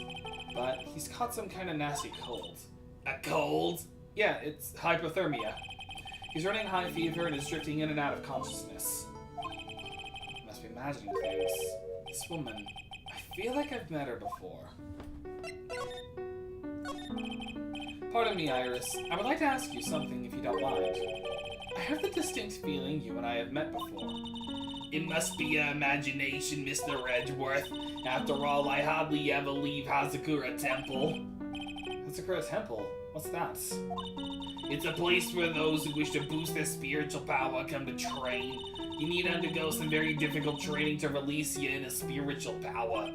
But he's caught some kind of nasty cold. A cold? Yeah, it's hypothermia. He's running high fever and is drifting in and out of consciousness. Must be imagining things. This woman, I feel like I've met her before. Pardon me, Iris. I would like to ask you something if you don't mind. I have the distinct feeling you and I have met before. It must be your imagination, Mr. Edgeworth. After all, I hardly ever leave Hazakura Temple. Hazakura Temple? What's that? It's a place where those who wish to boost their spiritual power come to train. You need to undergo some very difficult training to release you in a spiritual power.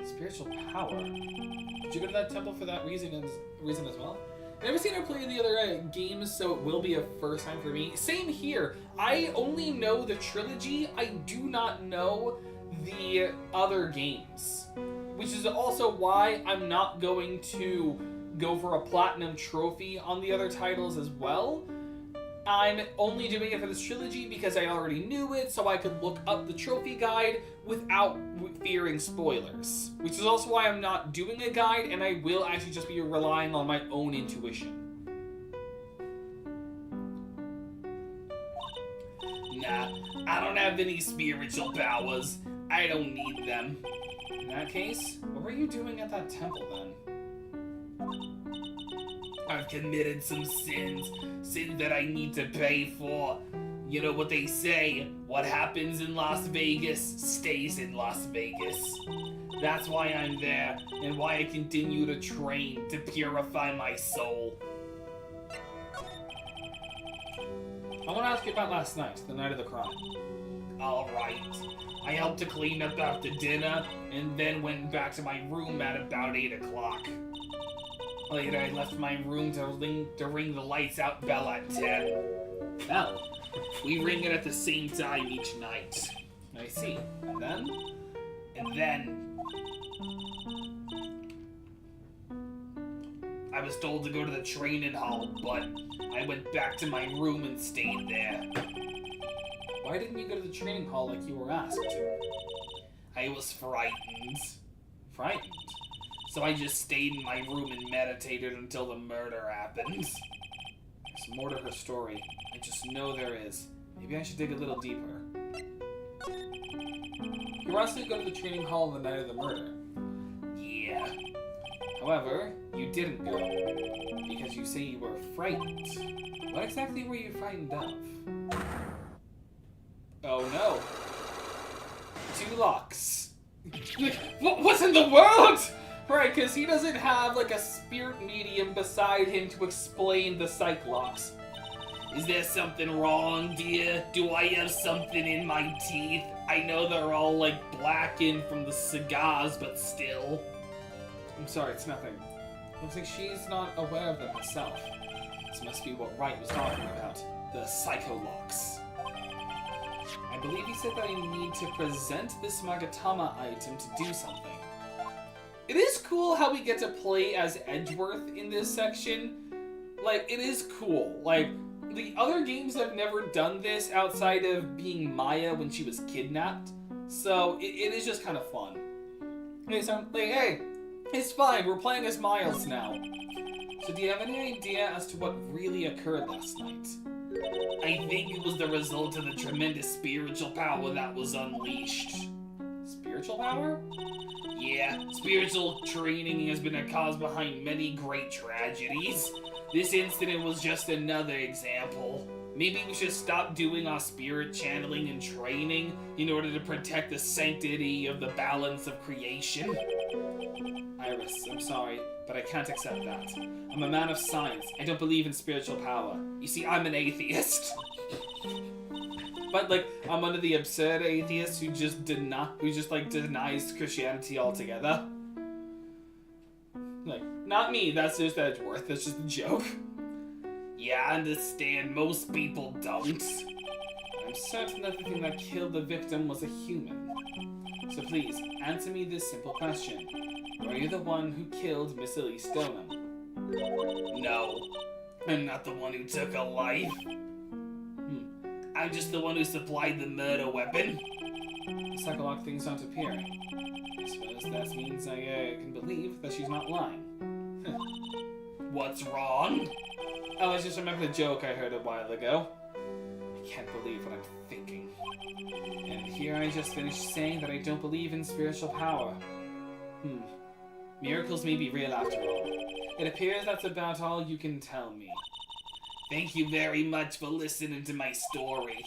Spiritual power? Did you go to that temple for that reason as well? I've never seen her play the other games, so it will be a first time for me. Same here. I only know the trilogy. I do not know the other games. Which is also why I'm not going to go for a platinum trophy on the other titles as well. I'm only doing it for this trilogy because I already knew it, so I could look up the trophy guide without fearing spoilers. Which is also why I'm not doing a guide, and I will actually just be relying on my own intuition. Nah, I don't have any spiritual powers. I don't need them. In that case, what were you doing at that temple then? I've committed some sins that I need to pay for. You know what they say, what happens in Las Vegas stays in Las Vegas. That's why I'm there, and why I continue to train to purify my soul. I want to ask you about last night, the night of the crime. Alright. I helped to clean up after dinner, and then went back to my room at about 8 o'clock. Later, I left my room to ring the lights out bell at 10. Bell? We ring it at the same time each night. I see. And then? I was told to go to the training hall, but I went back to my room and stayed there. Why didn't you go to the training hall like you were asked? I was frightened. Frightened? So I just stayed in my room and meditated until the murder happened. There's more to her story. I just know there is. Maybe I should dig a little deeper. You were asked to go to the training hall on the night of the murder. Yeah. However, you didn't go. Because you say you were frightened. What exactly were you frightened of? Oh no. 2 locks. What's in the world? Right, because he doesn't have like a spirit medium beside him to explain the psych locks. Is there something wrong, dear? Do I have something in my teeth? I know they're all like blackened from the cigars, but still. I'm sorry, it's nothing. Looks like she's not aware of them herself. This must be what Wright was talking about. The psycho locks. I believe he said that I need to present this Magatama item to do something. It is cool how we get to play as Edgeworth in this section. Like, it is cool. Like, the other games have never done this outside of being Maya when she was kidnapped. So, it is just kind of fun. Okay, so, like, hey, it's fine, we're playing as Miles now. So do you have any idea as to what really occurred last night? I think it was the result of the tremendous spiritual power that was unleashed. Spiritual power? Yeah, spiritual training has been a cause behind many great tragedies. This incident was just another example. Maybe we should stop doing our spirit channeling and training in order to protect the sanctity of the balance of creation. Iris, I'm sorry, but I can't accept that. I'm a man of science. I don't believe in spiritual power. You see, I'm an atheist. But, like, I'm one of the absurd atheists who just denies Christianity altogether. Like, not me, that's just Edgeworth, that's just a joke. Yeah, I understand, most people don't. I'm certain that the thing that killed the victim was a human. So please, answer me this simple question. Were you the one who killed Miss Elise Stoneham? No, I'm not the one who took a life. I'm just the one who supplied the murder weapon. The psychological things aren't appearing. I suppose that means I can believe that she's not lying. What's wrong? Oh, I just remembered a joke I heard a while ago. I can't believe what I'm thinking. And here I just finished saying that I don't believe in spiritual power. Miracles may be real after all. It appears that's about all you can tell me. Thank you very much for listening to my story.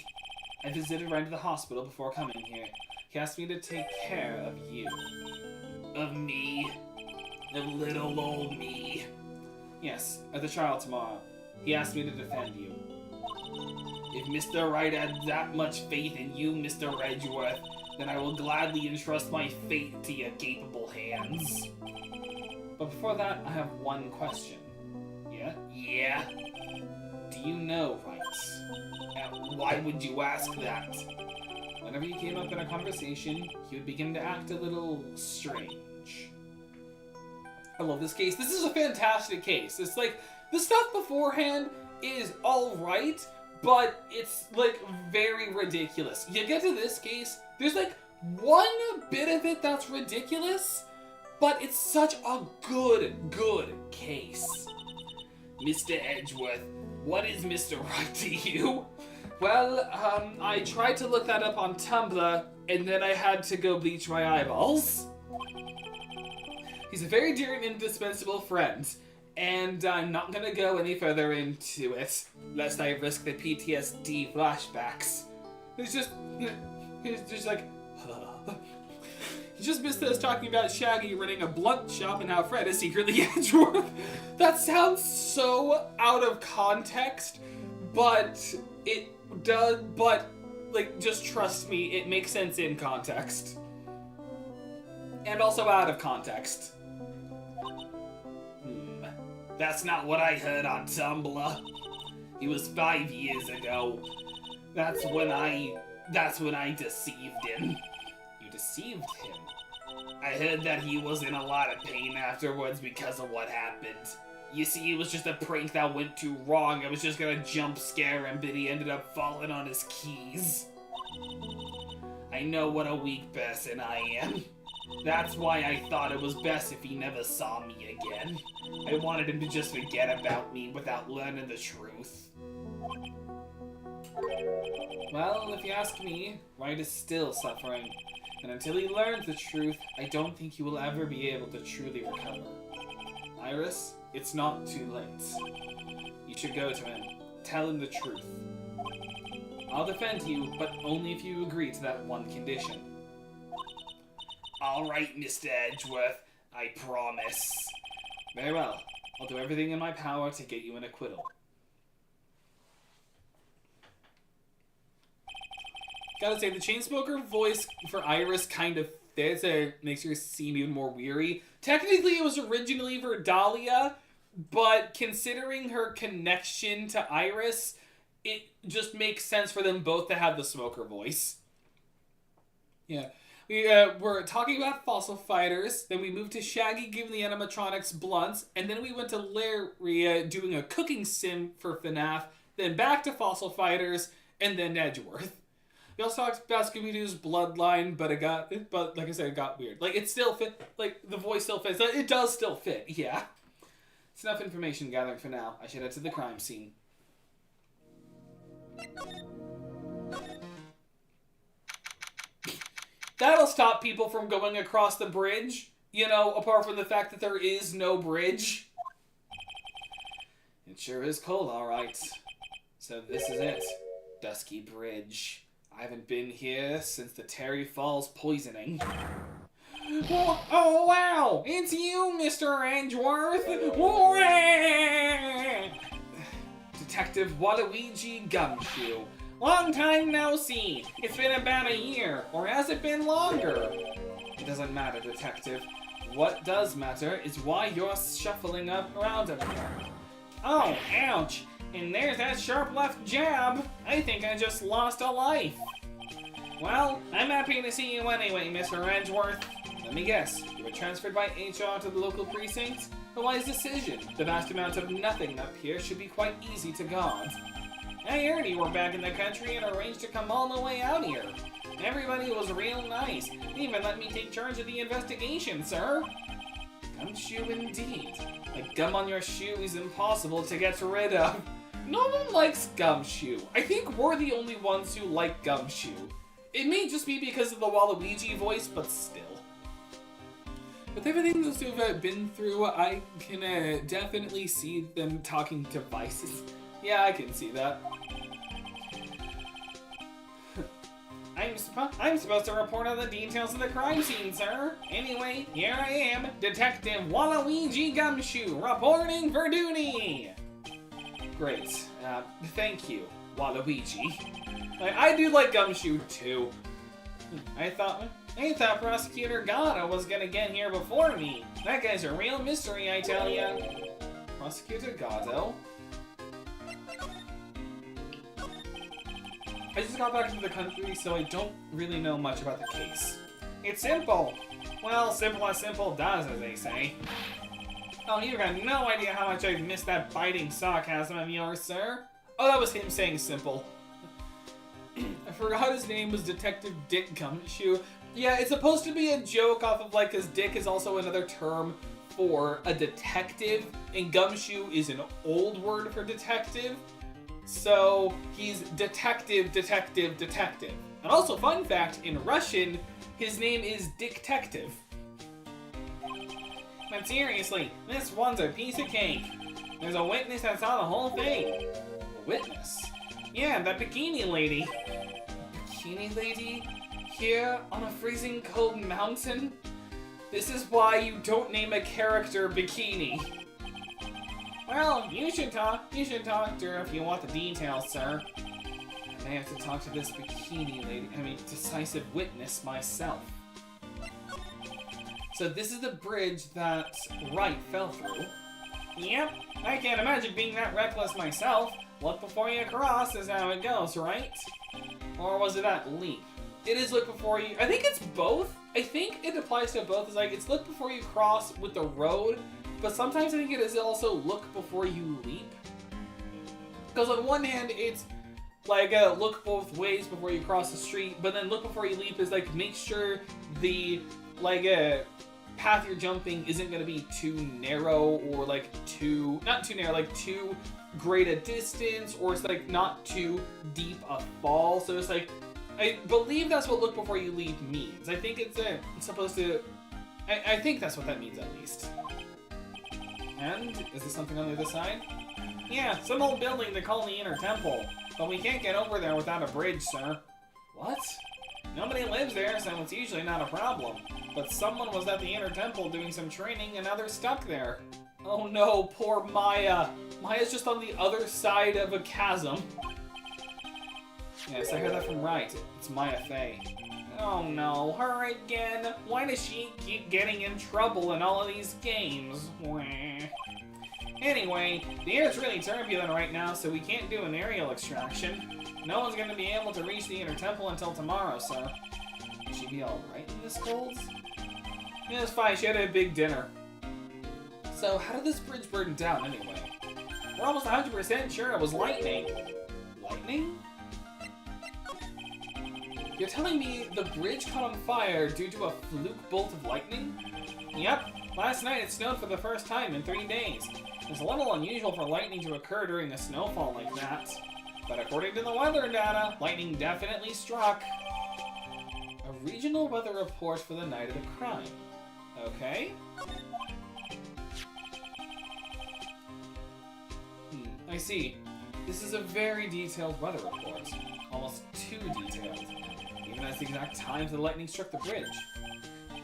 I visited Wright to the hospital before coming here. He asked me to take care of you. Of me? Of little old me? Yes, at the trial tomorrow. He asked me to defend you. If Mr. Wright had that much faith in you, Mr. Edgeworth, then I will gladly entrust my fate to your capable hands. But before that, I have one question. Yeah? Yeah? Do you know Wright? Why would you ask that? Whenever you came up in a conversation, he would begin to act a little strange. I love this case. This is a fantastic case. It's like, the stuff beforehand is alright, but it's like very ridiculous. You get to this case, there's like one bit of it that's ridiculous, but it's such a good case. Mr. Edgeworth, what is Mr. Wright to you? Well, I tried to look that up on Tumblr, and then I had to go bleach my eyeballs. He's a very dear and indispensable friend, and I'm not gonna go any further into it, lest I risk the PTSD flashbacks. He's just like, he just missed us talking about Shaggy running a blunt shop and how Fred is secretly Edgeworth. That sounds so out of context, but it does, but, like, just trust me, it makes sense in context. And also out of context. That's not what I heard on Tumblr. It was 5 years ago. That's when I deceived him. You deceived him? I heard that he was in a lot of pain afterwards because of what happened. You see, it was just a prank that went too wrong. I was just gonna jump scare him, but he ended up falling on his keys. I know what a weak person I am. That's why I thought it was best if he never saw me again. I wanted him to just forget about me without learning the truth. Well, if you ask me, Wright is still suffering. And until he learns the truth, I don't think he will ever be able to truly recover. Iris, it's not too late. You should go to him. Tell him the truth. I'll defend you, but only if you agree to that one condition. Alright, Mr. Edgeworth. I promise. Very well. I'll do everything in my power to get you an acquittal. Gotta say, the Chainsmoker voice for Iris kind of fits. It makes her seem even more weary. Technically, it was originally for Dahlia, but considering her connection to Iris, it just makes sense for them both to have the Smoker voice. Yeah. We were talking about fossil fighters, then we moved to Shaggy giving the animatronics blunts, and then we went to Larry doing a cooking sim for FNAF, then back to fossil fighters, and then Edgeworth. We also talked about Scooby-Doo's bloodline, but like I said, it got weird. Like, it still fit, like, the voice still fits. It does still fit, yeah. It's enough information gathering for now. I should head to the crime scene. That'll stop people from going across the bridge, you know, apart from the fact that there is no bridge. It sure is cold, alright. So this is it. Dusky Bridge. I haven't been here since the Terry Falls poisoning. Oh wow! It's you, Mr. Edgeworth! Detective Waluigi Gumshoe. Long time no see. It's been about a year, or has it been longer? It doesn't matter, Detective. What does matter is why you're shuffling around up here. Oh, ouch! And there's that sharp left jab. I think I just lost a life. Well, I'm happy to see you anyway, Mr. Edgeworth. Let me guess, you were transferred by HR to the local precinct? A wise decision. The vast amount of nothing up here should be quite easy to guard. I heard you were back in the country and arranged to come all the way out here. Everybody was real nice. They even let me take charge of the investigation, sir. Gumshoe indeed. Like gum on your shoe is impossible to get rid of. No one likes Gumshoe. I think we're the only ones who like Gumshoe. It may just be because of the Waluigi voice, but still. With everything those two have been through, I can definitely see them talking to vices. Yeah, I can see that. I'm supposed to report on the details of the crime scene, sir. Anyway, here I am, Detective Waluigi Gumshoe, reporting for duty. Great. Thank you, Waluigi. I do like Gumshoe too. I thought Prosecutor Gatto was gonna get here before me. That guy's a real mystery, I tell ya. Prosecutor Gatto? I just got back into the country, so I don't really know much about the case. It's simple. Well, simple as simple does, as they say. Oh, you've got no idea how much I've missed that biting sarcasm of yours, sir. Oh, that was him saying simple. I forgot his name was Detective Dick Gumshoe. Yeah, it's supposed to be a joke off of, like, because Dick is also another term for a detective, and Gumshoe is an old word for detective. So, he's detective, detective, detective. And also, fun fact, in Russian, his name is Dick-tective. But seriously, this one's a piece of cake. There's a witness that saw the whole thing. A witness? Yeah, that bikini lady. Bikini lady? Here on a freezing cold mountain? This is why you don't name a character Bikini. Well, you should talk to her if you want the details, sir. I may have to talk to this bikini lady, decisive witness myself. So this is the bridge that Wright fell through. Yep, I can't imagine being that reckless myself. Look before you cross is how it goes, right? Or was it that leap? it is look before you. I think it's both. I think it applies to both. It's like it's look before you cross with the road, but sometimes I think it is also look before you leap. Because on one hand, it's like look both ways before you cross the street, but then look before you leap is like make sure the path you're jumping isn't going to be too narrow or like not too narrow, like too great a distance, or it's like not too deep a fall. So it's like, I believe that's what look before you leap means. I think it's supposed to, I think that's what that means at least. And is there something on the other side? Yeah, some old building they call the Inner Temple, but we can't get over there without a bridge, sir. What? Nobody lives there, so it's usually not a problem. But someone was at the Inner Temple doing some training, and now they're stuck there. Oh no, poor Maya. Maya's just on the other side of a chasm. Yes, I heard that from Wright. It's Maya Fey. Oh no, her again. Why does she keep getting in trouble in all of these games? Wah. Anyway, the air's really turbulent right now, so we can't do an aerial extraction. No one's going to be able to reach the Inner Temple until tomorrow, sir. Will she be alright in this cold? Yeah, it's fine. She had a big dinner. So, how did this bridge burn down anyway? We're almost 100% sure it was lightning. Lightning? You're telling me the bridge caught on fire due to a fluke bolt of lightning? Yep. Last night it snowed for the first time in 3 days. It's a little unusual for lightning to occur during a snowfall like that. But according to the weather data, lightning definitely struck. A regional weather report for the night of the crime. Okay. I see. This is a very detailed weather report. Almost too detailed. Even as the exact time the lightning struck the bridge.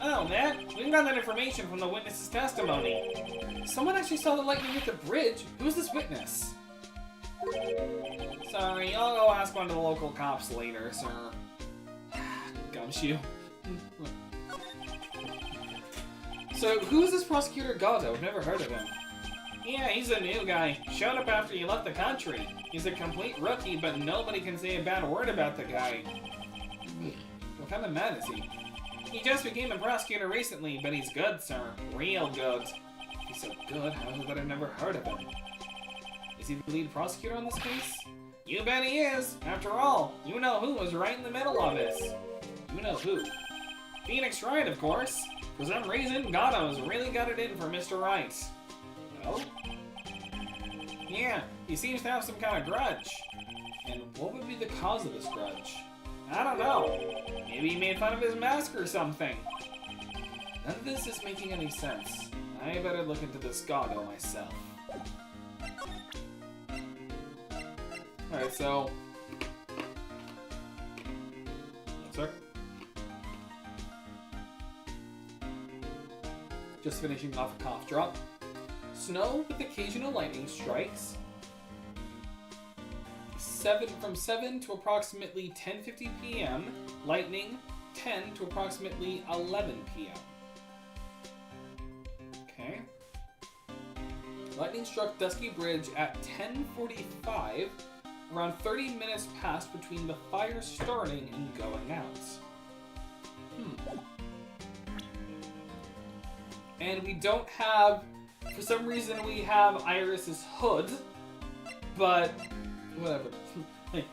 Oh, Matt, we got that information from the witness's testimony. Someone actually saw the lightning hit the bridge. Who is this witness? Sorry, I'll go ask one of the local cops later, sir. Gumshoe. So, who's this prosecutor Gatto? I've never heard of him. Yeah, he's a new guy. Showed up after he left the country. He's a complete rookie, but nobody can say a bad word about the guy. What kind of man is he? He just became a prosecutor recently, but he's good, sir. Real good. He's so good, how is it that I've never heard of him? Is he the lead prosecutor on this case? You bet he is! After all, you know who was right in the middle of this. You know who? Phoenix Wright, of course. For some reason, Gatto's really got it in for Mr. Wright. Oh? Yeah, he seems to have some kind of grudge. And what would be the cause of this grudge? I don't know. Maybe he made fun of his mask or something. None of this is making any sense. I better look into this Gatto myself. Alright, so... Sorry. Just finishing off a cough drop. Snow with occasional lightning strikes. From 7 to approximately 10:50 p.m. Lightning, 10 to approximately 11 p.m. Okay. Lightning struck Dusky Bridge at 10:45. Around 30 minutes passed between the fire starting and going out. And we don't have... For some reason we have Iris's hood, but... Whatever.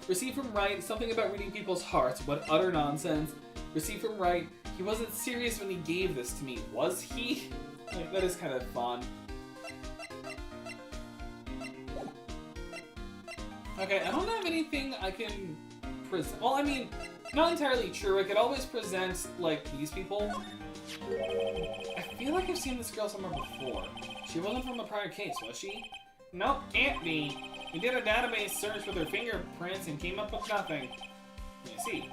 Received from Wright, something about reading people's hearts. What utter nonsense. Received from Wright, he wasn't serious when he gave this to me, was he? That is kind of fun. Okay, I don't have anything I can present. Well, I mean, not entirely true. I could always present, like, these people. I feel like I've seen this girl somewhere before. She wasn't from the prior case, was she? Nope, can't be. We did a database search with her fingerprints and came up with nothing. I see.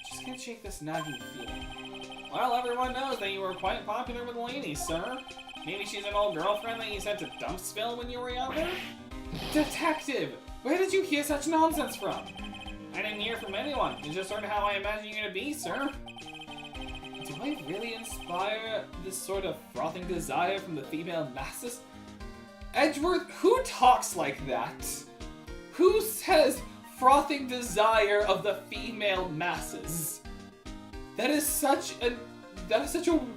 Just can't shake this nagging feeling. Well, everyone knows that you were quite popular with the ladies, sir. Maybe she's an old girlfriend that you sent to Dumpsville when you were younger? Detective! Where did you hear such nonsense from? I didn't hear from anyone. It's just sort of how I imagine you to be, sir. Do I really inspire this sort of frothing desire from the female masses? Edgeworth, who talks like that? Who says frothing desire of the female masses? That is such a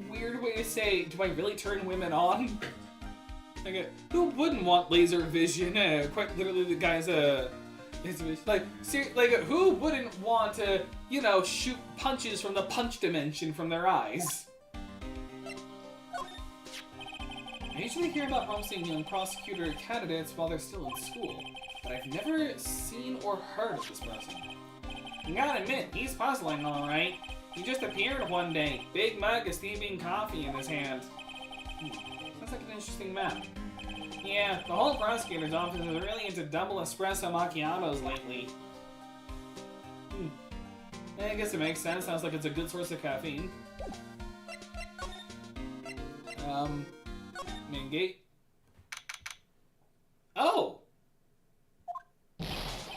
weird way to say, do I really turn women on? Like, who wouldn't want laser vision? Quite literally, the guy's like, who wouldn't want to, you know, shoot punches from the punch dimension from their eyes? I usually hear about promising young prosecutor candidates while they're still in school, but I've never seen or heard of this person. I gotta admit, he's puzzling, alright. He just appeared one day, big mug of steaming coffee in his hand. Sounds like an interesting man. Yeah, the whole prosecutor's office is really into double espresso macchiatos lately. I guess it makes sense. Sounds like it's a good source of caffeine. Main gate. Oh!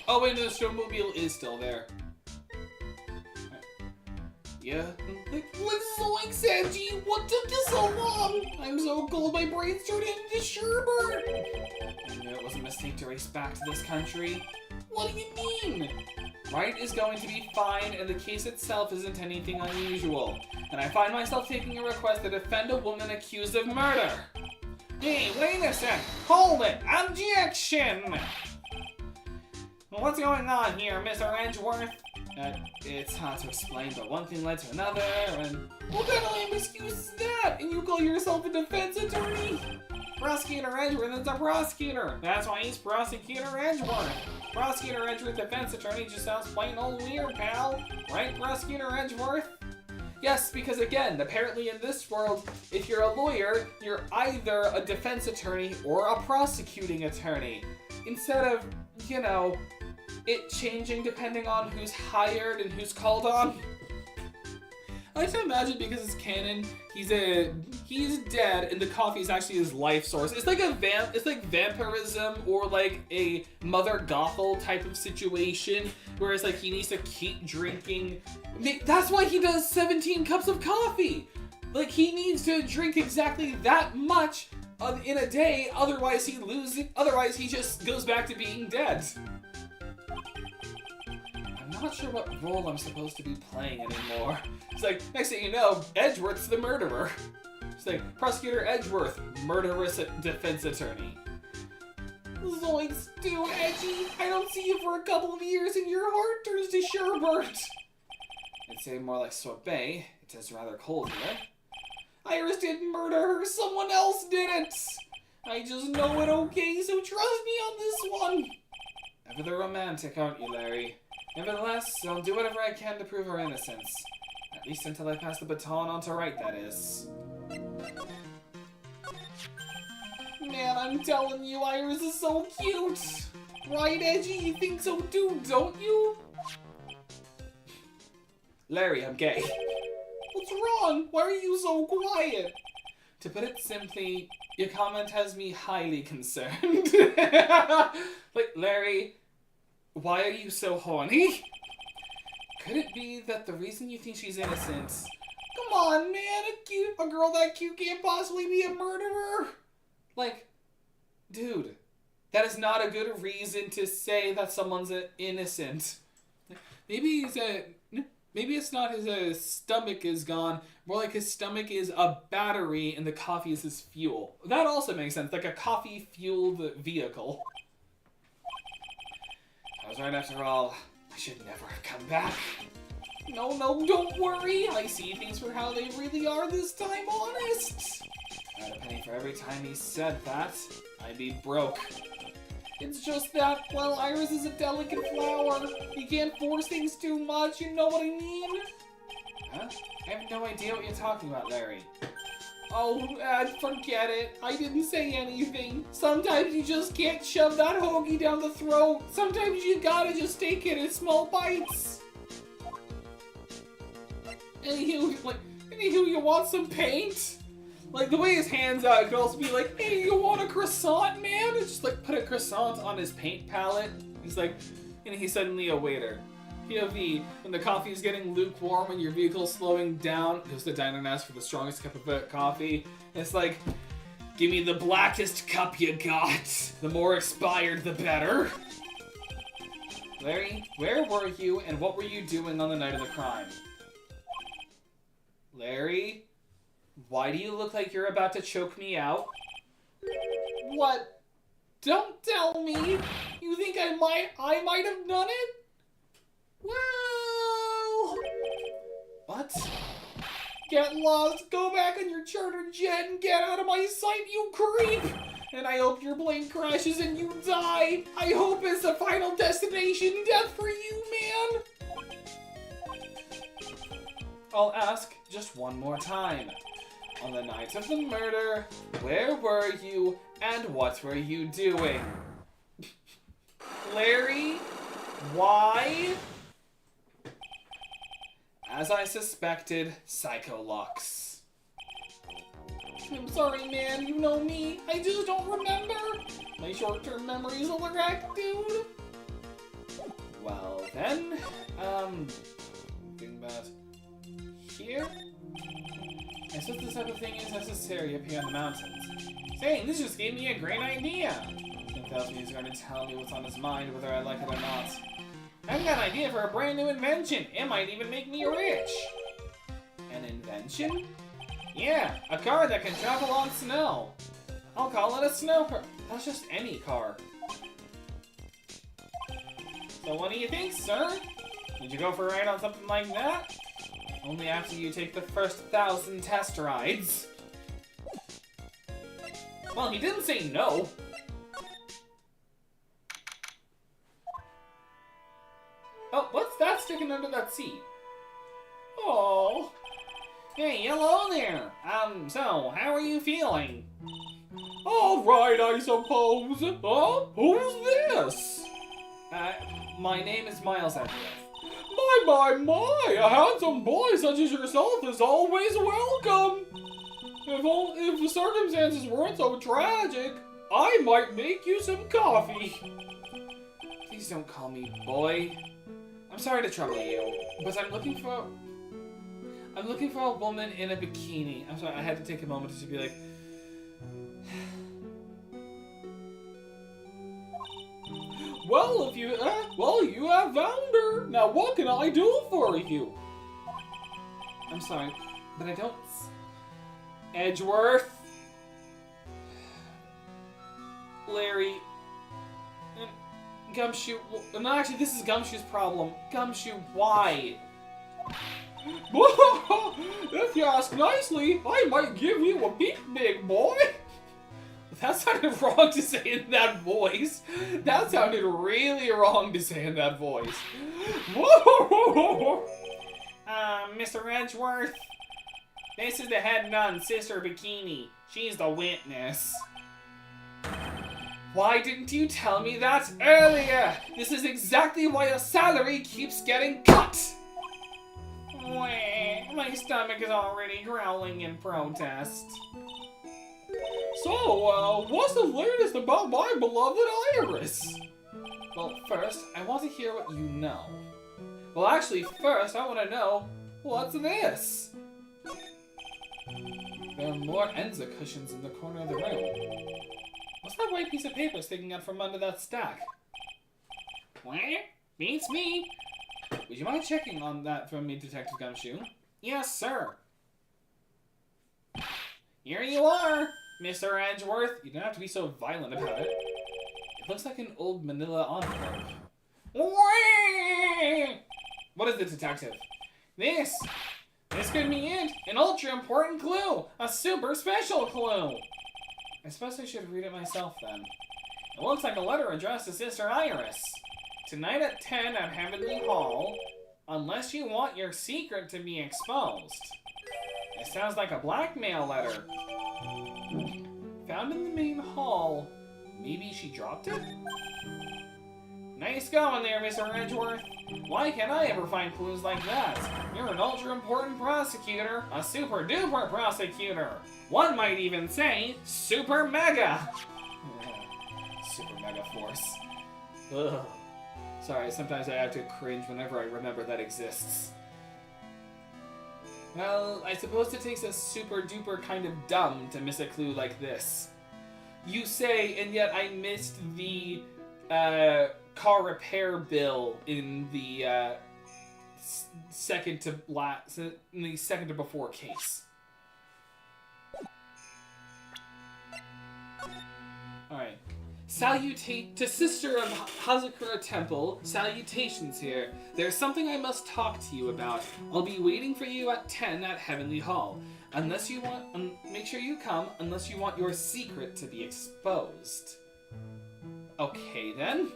Oh wait, no, the snowmobile is still there. Yeah. Like zoinks, Angie! What took you so long? I'm so cold, my brain's turned into sherbet! I knew it was a mistake to race back to this country. What do you mean? Wright is going to be fine, and the case itself isn't anything unusual. And I find myself taking a request to defend a woman accused of murder. Hey, wait a sec! Hold it! Objection! What's going on here, Mr. Edgeworth? It's hard to explain, but one thing led to another, and... What kind of lame excuse is that? And you call yourself a defense attorney? Prosecutor Edgeworth is a prosecutor. That's why he's Prosecutor Edgeworth. Prosecutor Edgeworth defense attorney just sounds plain old weird, pal. Right, Prosecutor Edgeworth? Yes, because again, apparently in this world, if you're a lawyer, you're either a defense attorney or a prosecuting attorney. Instead of, you know, it changing depending on who's hired and who's called on. I like to imagine because it's canon, he's dead and the coffee is actually his life source. It's like it's like vampirism or like a Mother Gothel type of situation where it's like he needs to keep drinking. That's why he does 17 cups of coffee. Like he needs to drink exactly that much in a day, otherwise he just goes back to being dead. I'm not sure what role I'm supposed to be playing anymore. It's like, next thing you know, Edgeworth's the murderer. It's like, Prosecutor Edgeworth, murderous defense attorney. Zoinks, dude, Edgy, I don't see you for a couple of years and your heart turns to sherbet. I'd say more like sorbet. It is rather cold here. Iris didn't murder her, someone else did it. I just know it, okay, so trust me on this one. Ever the romantic, aren't you, Larry? Nevertheless, I'll do whatever I can to prove her innocence. At least until I pass the baton on to Wright, that is. Man, I'm telling you, Iris is so cute! Right, Edgy? You think so too, don't you? Larry, I'm gay. What's wrong? Why are you so quiet? To put it simply, your comment has me highly concerned. Like, Larry, why are you so horny? Could it be that the reason you think she's innocent... Come on, man, a girl that cute can't possibly be a murderer? Like, dude, that is not a good reason to say that someone's innocent. Maybe it's not his stomach is gone, more like his stomach is a battery and the coffee is his fuel. That also makes sense, like a coffee-fueled vehicle. I was right after all. I should never have come back. No, don't worry. I see things for how they really are this time, honest. Not a penny for every time he said that. I'd be broke. It's just that, well, Iris is a delicate flower. You can't force things too much, you know what I mean? Huh? I have no idea what you're talking about, Larry. Oh, forget it. I didn't say anything. Sometimes you just can't shove that hoagie down the throat. Sometimes you gotta just take it in small bites. Anywho, you want some paint? Like, the way his hands out, it could also be like, hey, you want a croissant, man? And just, like, put a croissant on his paint palette. He's like, and he's suddenly a waiter. POV, when the coffee is getting lukewarm and your vehicle's slowing down, goes to the diner and asks for the strongest cup of coffee. And it's like, give me the blackest cup you got. The more expired, the better. Larry, where were you and what were you doing on the night of the crime? Larry, why do you look like you're about to choke me out? What? Don't tell me! You think I might have done it? Well... What? Get lost, go back on your charter jet, and get out of my sight, you creep! And I hope your plane crashes and you die! I hope it's the final destination death for you, man! I'll ask just one more time. On the night of the murder, where were you and what were you doing? Larry, why? As I suspected, Psycho-Lux. I'm sorry, man, you know me. I just don't remember. My short-term memories are wrecked, dude. Well then, think about here. I suppose this type of thing is necessary up here in the mountains. Say, this just gave me a great idea. Tim tells me he's going to tell me what's on his mind, whether I like it or not. I've got an idea for a brand new invention. It might even make me rich. An invention? Yeah, a car that can travel on snow. I'll call it a snow car. That's just any car. So what do you think, sir? Would you go for a ride on something like that? Only after you take the first 1,000 test rides. Well, he didn't say no. Oh, what's that sticking under that seat? Oh. Hey, hello there. So, how are you feeling? All right, I suppose. Who's this? My name is Miles Edgeworth. My, a handsome boy such as yourself is always welcome. If the circumstances weren't so tragic, I might make you some coffee. Please don't call me boy. I'm sorry to trouble you, but I'm looking for a woman in a bikini. I'm sorry, I had to take a moment to be like, well, you have found her. Now, what can I do for you? I'm sorry, but I don't... Edgeworth? Larry... Gumshoe... No, actually, this is Gumshoe's problem. Gumshoe, why? If you ask nicely, I might give you a peek, big boy. That sounded wrong to say in that voice. That sounded really wrong to say in that voice. Mr. Edgeworth, this is the head nun, Sister Bikini. She's the witness. Why didn't you tell me that earlier? This is exactly why your salary keeps getting cut. My stomach is already growling in protest. So, what's the latest about my beloved Iris? Well, first, I want to hear what you know. Well, actually, first, I want to know, what's this? There are more Enza cushions in the corner of the room. What's that white piece of paper sticking out from under that stack? What? Beats me. Would you mind checking on that for me, Detective Gumshoe? Yes, sir. Here you are, Mr. Edgeworth. You don't have to be so violent about it. It looks like an old manila envelope. What is it, Detective? This could be it. An ultra-important clue. A super special clue. I suppose I should read it myself, then. It looks like a letter addressed to Sister Iris. Tonight at 10 at Heavenly Hall, unless you want your secret to be exposed. It sounds like a blackmail letter. Found in the main hall. Maybe she dropped it? Nice going there, Mr. Edgeworth. Why can't I ever find clues like that? You're an ultra-important prosecutor, a super-duper prosecutor. One might even say, super mega. Super mega force. Ugh. Sorry, sometimes I have to cringe whenever I remember that exists. Well, I suppose it takes a super-duper kind of dumb to miss a clue like this. You say, and yet I missed the car repair bill in the second to last, in the second to before case. Alright. To Sister of Hazakura Temple, salutations here. There's something I must talk to you about. I'll be waiting for you at 10 at Heavenly Hall. Unless you want, make sure you come, unless you want your secret to be exposed. Okay then.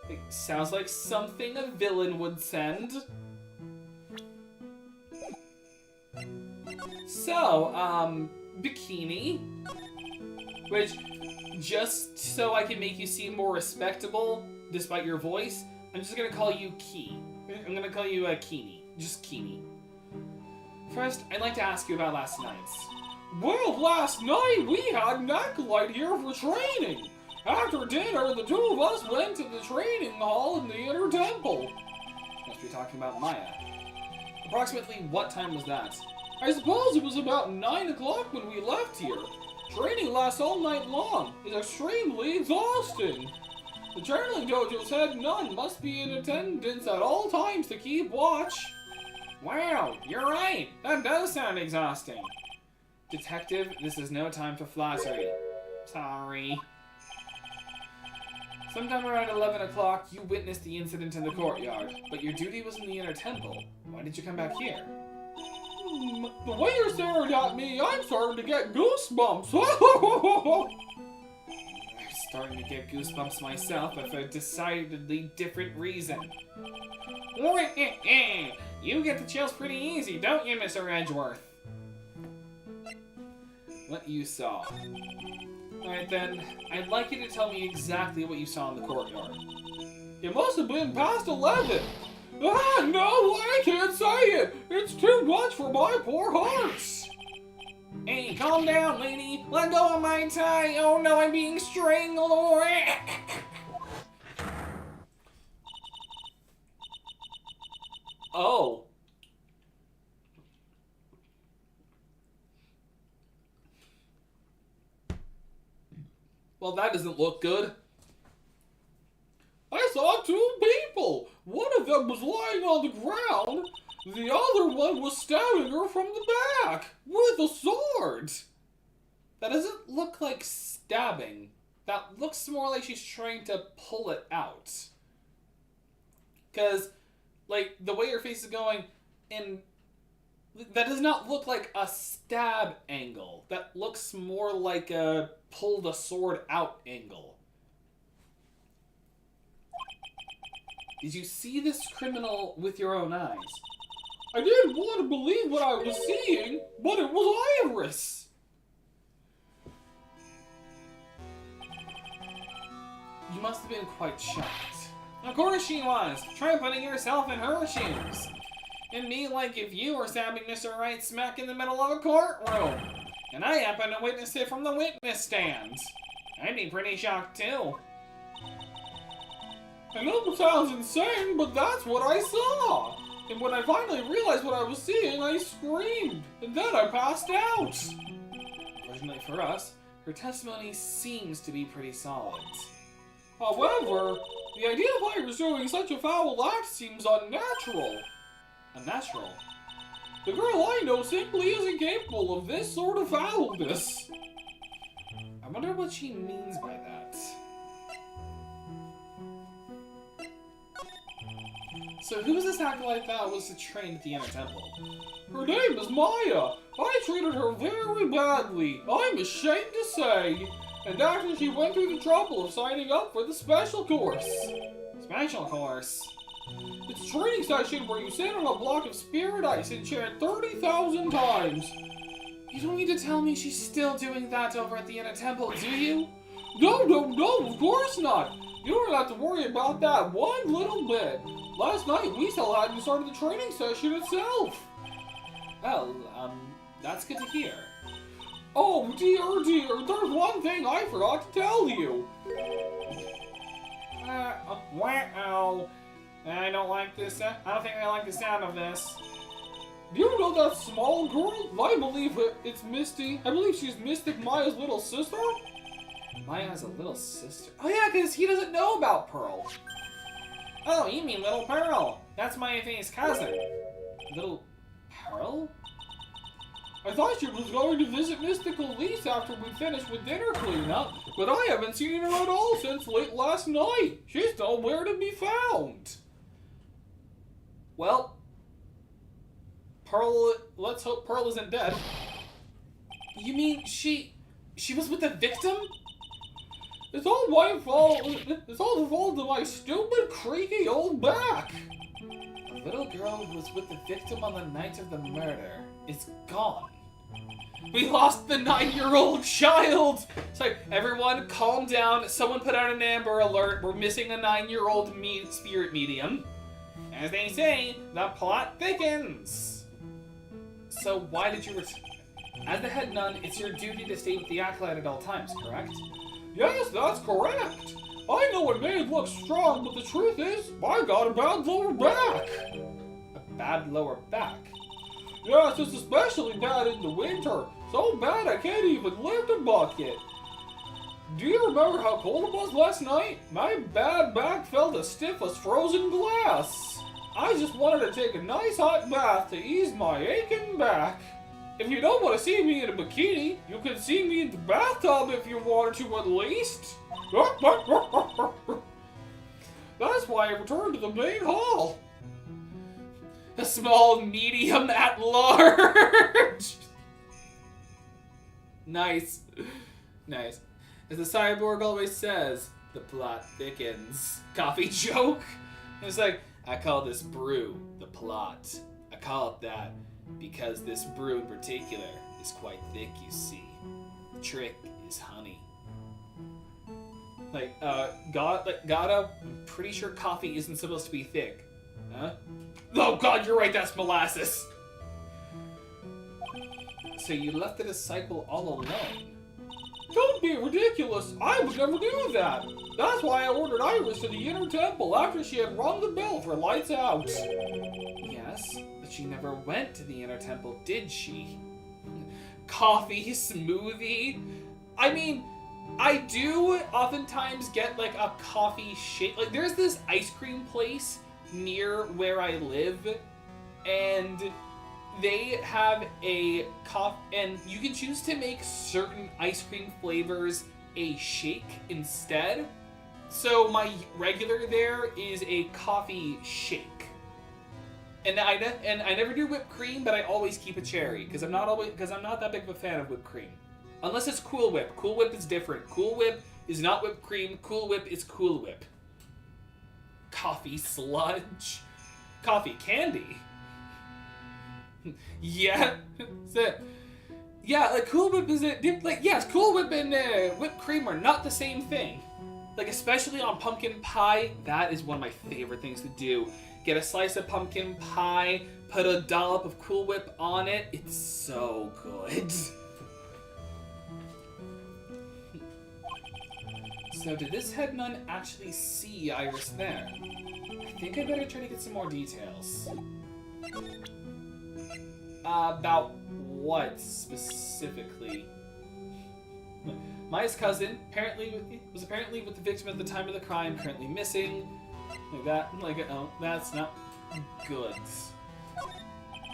It sounds like something a villain would send. So, bikini. Which, just so I can make you seem more respectable, despite your voice, I'm just gonna call you Key. I'm gonna call you Keenie. Just Keenie. First, I'd like to ask you about last night's. Well, last night we had an acolyte here for training. After dinner, the two of us went to the training hall in the inner temple. Must be talking about Maya. Approximately what time was that? I suppose it was about 9 o'clock when we left here. Training lasts all night long. It's extremely exhausting. The channeling dojo's head nun must be in attendance at all times to keep watch. Wow, you're right. That does sound exhausting. Detective, this is no time for flattery. Sorry. Sometime around 11 o'clock, you witnessed the incident in the courtyard, but your duty was in the inner temple. Why did you come back here? The way you're staring at me, I'm starting to get goosebumps. I'm starting to get goosebumps myself, but for a decidedly different reason. You get the chills pretty easy, don't you, Mr. Edgeworth? What you saw. Alright then, I'd like you to tell me exactly what you saw in the courtyard. It must have been past 11. Ah, no, I can't say it. It's too much for my poor hearts. Hey, calm down, lady. Let go of my tie. Oh no, I'm being strangled. Oh. Well, that doesn't look good. I saw two people. One of them was lying on the ground. The other one was stabbing her from the back with a sword. That doesn't look like stabbing. That looks more like she's trying to pull it out. Because, like, the way her face is going, and that does not look like a stab angle. That looks more like a pull the sword out angle. Did you see this criminal with your own eyes? I didn't want to believe what I was seeing, but it was Iris. You must have been quite shocked. Of course she was. Try putting yourself in her shoes. It'd be like if you were stabbing Mr. Wright smack in the middle of a courtroom, and I happen to witness it from the witness stand. I'd be pretty shocked too. I know it sounds insane, but that's what I saw. And when I finally realized what I was seeing, I screamed, and then I passed out. Fortunately for us, her testimony seems to be pretty solid. However, the idea of Iris doing such a foul act seems unnatural. Unnatural? The girl I know simply isn't capable of this sort of foulness. I wonder what she means by that. So who was this acolyte that was trained at the inner temple? Her name is Maya. I treated her very badly, I'm ashamed to say. And after she went through the trouble of signing up for the special course. Special course? It's a training session where you sit on a block of spirit ice and chant 30,000 times. You don't need to tell me she's still doing that over at the inner temple, do you? No, of course not. You don't have to worry about that one little bit. Last night, we still hadn't started the training session itself. Well, that's good to hear. Oh, dear, there's one thing I forgot to tell you. Wow. I don't like this. I don't think I like the sound of this. Do you know that small girl? I believe it's Misty. I believe she's Mystic Maya's little sister. Maya has a little sister. Oh yeah, because he doesn't know about Pearl. Oh, you mean Little Pearl. That's my face cousin. Little Pearl? I thought she was going to visit Mystical Elise after we finished with dinner cleanup, but I haven't seen her at all since late last night. She's nowhere to be found. Well, Pearl, let's hope Pearl isn't dead. You mean she was with the victim? It's all my fault. It's all the fault of my stupid, creaky old back. The little girl who was with the victim on the night of the murder is gone. We lost the 9-year-old child! It's like, everyone calm down. Someone put out an Amber Alert. We're missing a 9-year-old spirit medium. As they say, the plot thickens. So why did you return? As the head nun, it's your duty to stay with the acolyte at all times, correct? Yes, that's correct. I know it may look strong, but the truth is, I got a bad lower back. A bad lower back? Yes, it's especially bad in the winter. So bad I can't even lift a bucket. Do you remember how cold it was last night? My bad back felt as stiff as frozen glass. I just wanted to take a nice hot bath to ease my aching back. If you don't want to see me in a bikini, you can see me in the bathtub if you wanted to at least. That's why I returned to the main hall. A small medium at large. Nice. Nice. As the cyborg always says, the plot thickens. Coffee joke? It's like, I call this brew the plot. I call it that because this brew in particular is quite thick, you see. The trick is honey. Gato, I'm pretty sure coffee isn't supposed to be thick. Huh? Oh god, you're right, that's molasses! So you left the disciple all alone? Don't be ridiculous! I would never do that! That's why I ordered Iris to the inner temple after she had rung the bell for lights out. Yes, but she never went to the inner temple, did she? Coffee, smoothie? I mean, I do oftentimes get like a coffee shake. Like there's this ice cream place near where I live, and they have a and you can choose to make certain ice cream flavors a shake instead. So my regular there is a coffee shake, and I never do whipped cream, but I always keep a cherry because I'm not that big of a fan of whipped cream, unless it's Cool Whip. Cool Whip is different. Cool Whip is not whipped cream. Cool Whip is Cool Whip. Coffee sludge. Coffee candy. Yeah. Yeah, like Cool Whip is yes, Cool Whip and whipped cream are not the same thing. Like especially on pumpkin pie, that is one of my favorite things to do. Get a slice of pumpkin pie, put a dollop of Cool Whip on it. It's so good. So did this head nun actually see Iris there? I think I better try to get some more details. About what specifically? Maya's cousin was apparently with the victim at the time of the crime, currently missing. That's not good.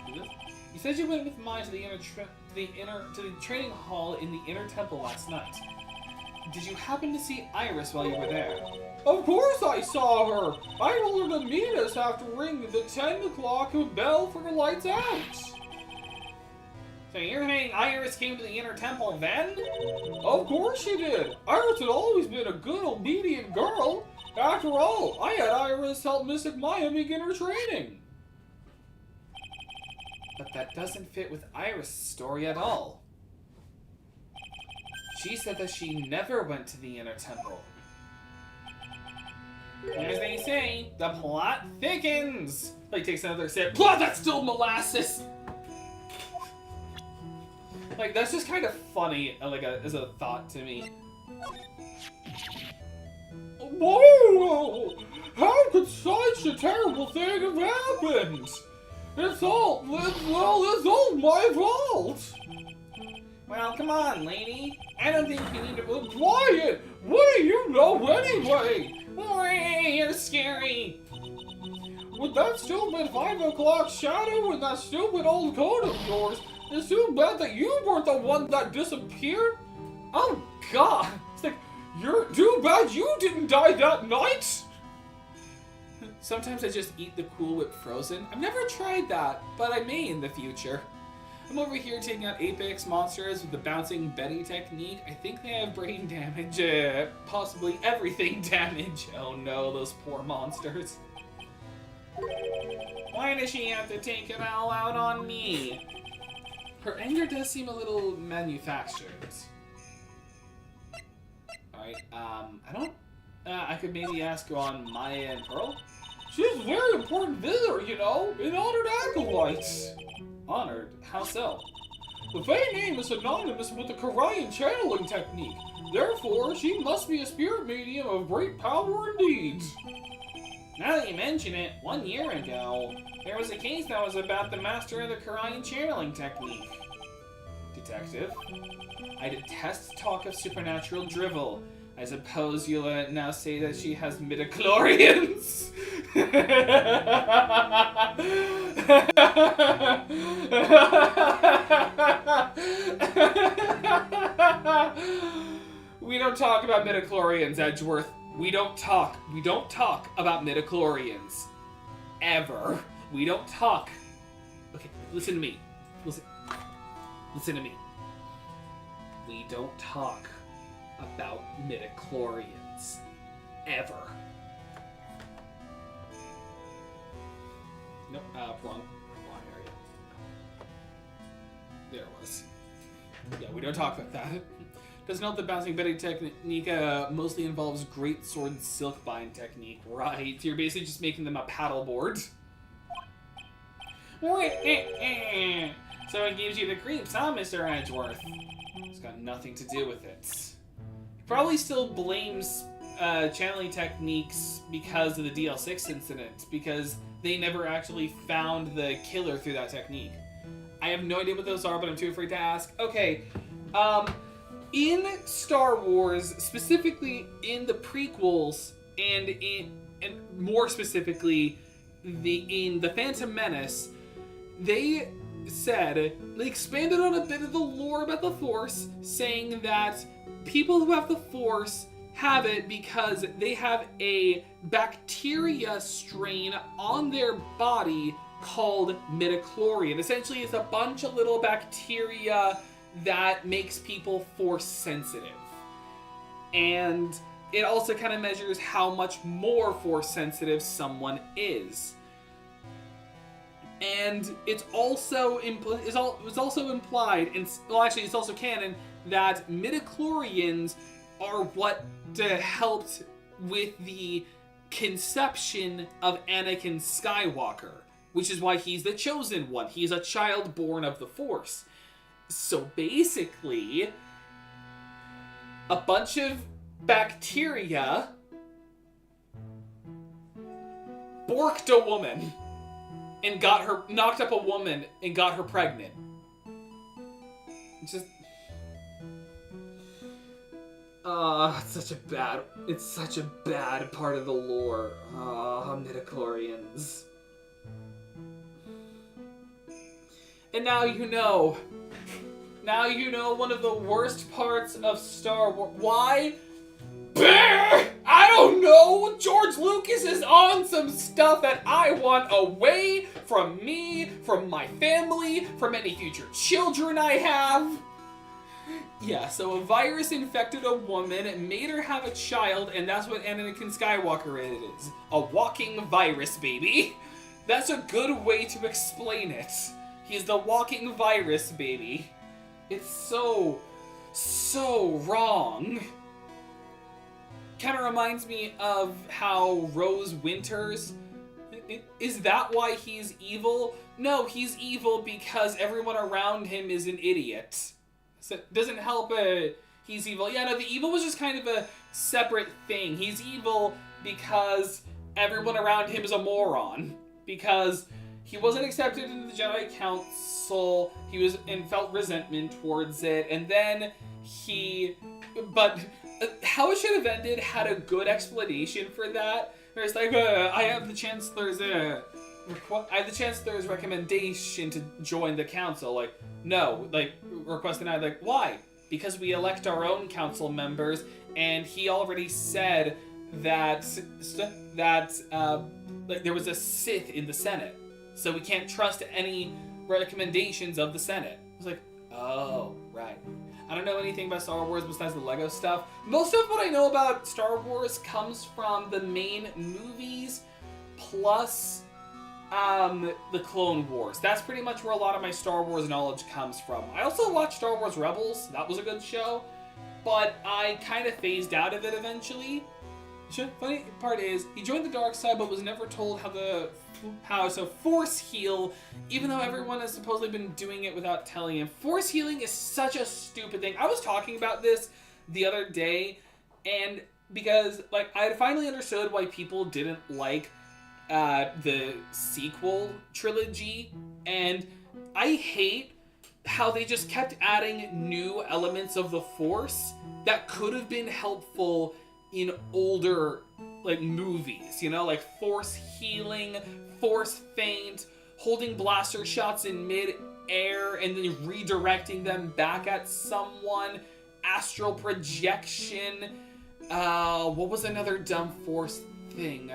You said you went with Maya to the training hall in the inner temple last night. Did you happen to see Iris while you were there? Of course I saw her! I told her to meet us after ringing the 10 o'clock bell for the lights out! So you're saying Iris came to the inner temple then? Of course she did! Iris had always been a good, obedient girl! After all, I had Iris help Mystic Maya begin her training! But that doesn't fit with Iris' story at all. She said that she never went to the inner temple. As they say, the plot thickens! Like, takes another sip. Plot, that's still molasses! Like, that's just kind of funny, as a thought to me. Whoa! How could such a terrible thing have happened? It's all my fault! Well, come on, lady. I don't think you need to move. Quiet! What do you know anyway? You're scary. with that stupid 5 o'clock shadow and that stupid old coat of yours, it's too bad that you weren't the one that disappeared. Oh, God. It's like, you're too bad you didn't die that night. Sometimes I just eat the Cool Whip frozen. I've never tried that, but I may in the future. I'm over here taking out Apex monsters with the Bouncing Betty technique. I think they have brain damage, possibly everything damage. Oh no, those poor monsters. Why does she have to take it all out on me? Her anger does seem a little manufactured. Alright, I could maybe ask her on Maya and Pearl? She's a very important visitor, you know, in honored acolytes. Honored? How so? The Fae name is synonymous with the Korean channeling technique. Therefore, she must be a spirit medium of great power indeed. Now that you mention it, 1 year ago, there was a case that was about the master of the Korean channeling technique. Detective, I detest talk of supernatural drivel. I suppose you'll now say that she has midichlorians. We don't talk about midichlorians, Edgeworth. We don't talk about midichlorians. Ever. We don't talk. Okay, listen to me. Listen to me. We don't talk about midichlorians. Ever. Nope, wrong area. There it was. Yeah, we don't talk about that. Does note the Bouncing Betty technique mostly involves great sword silk bind technique. Right, you're basically just making them a paddleboard. So it gives you the creeps, huh, Mr. Edgeworth? It's got nothing to do with it. He probably still blames channeling techniques because of the DL6 incident, because they never actually found the killer through that technique. I have no idea what those are, but I'm too afraid to ask. Okay, in Star Wars, specifically in the prequels, and more specifically in the Phantom Menace, they expanded on a bit of the lore about the Force, saying that people who have the Force have it because they have a bacteria strain on their body called midichlorian. Essentially, it's a bunch of little bacteria that makes people Force sensitive. And it also kind of measures how much more Force sensitive someone is. And it's also implied, and well, actually, it's also canon that midichlorians are what helped with the conception of Anakin Skywalker, which is why he's the chosen one. He's a child born of the Force. So basically, a bunch of bacteria borked a woman and knocked up a woman and got her pregnant. It's such a bad part of the lore. Midichlorians. And now you know. Now you know one of the worst parts of Star Wars. Why? I don't know! George Lucas is on some stuff that I want away from me, from my family, from any future children I have. Yeah, so a virus infected a woman, and made her have a child, and that's what Anakin Skywalker is. A walking virus, baby. That's a good way to explain it. He's the walking virus, baby. It's so wrong. Kind of reminds me of how Rose Winters... Is that why he's evil? No, he's evil because everyone around him is an idiot. So it doesn't help he's evil. Yeah, no, the evil was just kind of a separate thing. He's evil because everyone around him is a moron. Because he wasn't accepted into the Jedi Council, and felt resentment towards it, and then but how it should have ended had a good explanation for that. there's like I have the Chancellor's recommendation to join the council. Like, no, like, request denied. Like, why? Because we elect our own council members, and he already said that like there was a Sith in the Senate, so we can't trust any recommendations of the Senate. I was like, oh, right. I don't know anything about Star Wars besides the Lego stuff. Most of what I know about Star Wars comes from the main movies, plus the Clone Wars. That's pretty much where a lot of my Star Wars knowledge comes from. I also watched Star Wars Rebels. That was a good show, but I kind of phased out of it eventually. The funny part is, he joined the dark side, but was never told how to force heal, even though everyone has supposedly been doing it without telling him. Force healing is such a stupid thing. I was talking about this the other day, and because like I had finally understood why people didn't like the sequel trilogy, and I hate how they just kept adding new elements of the Force that could have been helpful in older like movies, you know, like force healing, force feint, holding blaster shots in mid-air and then redirecting them back at someone, astral projection. What was another dumb force thing?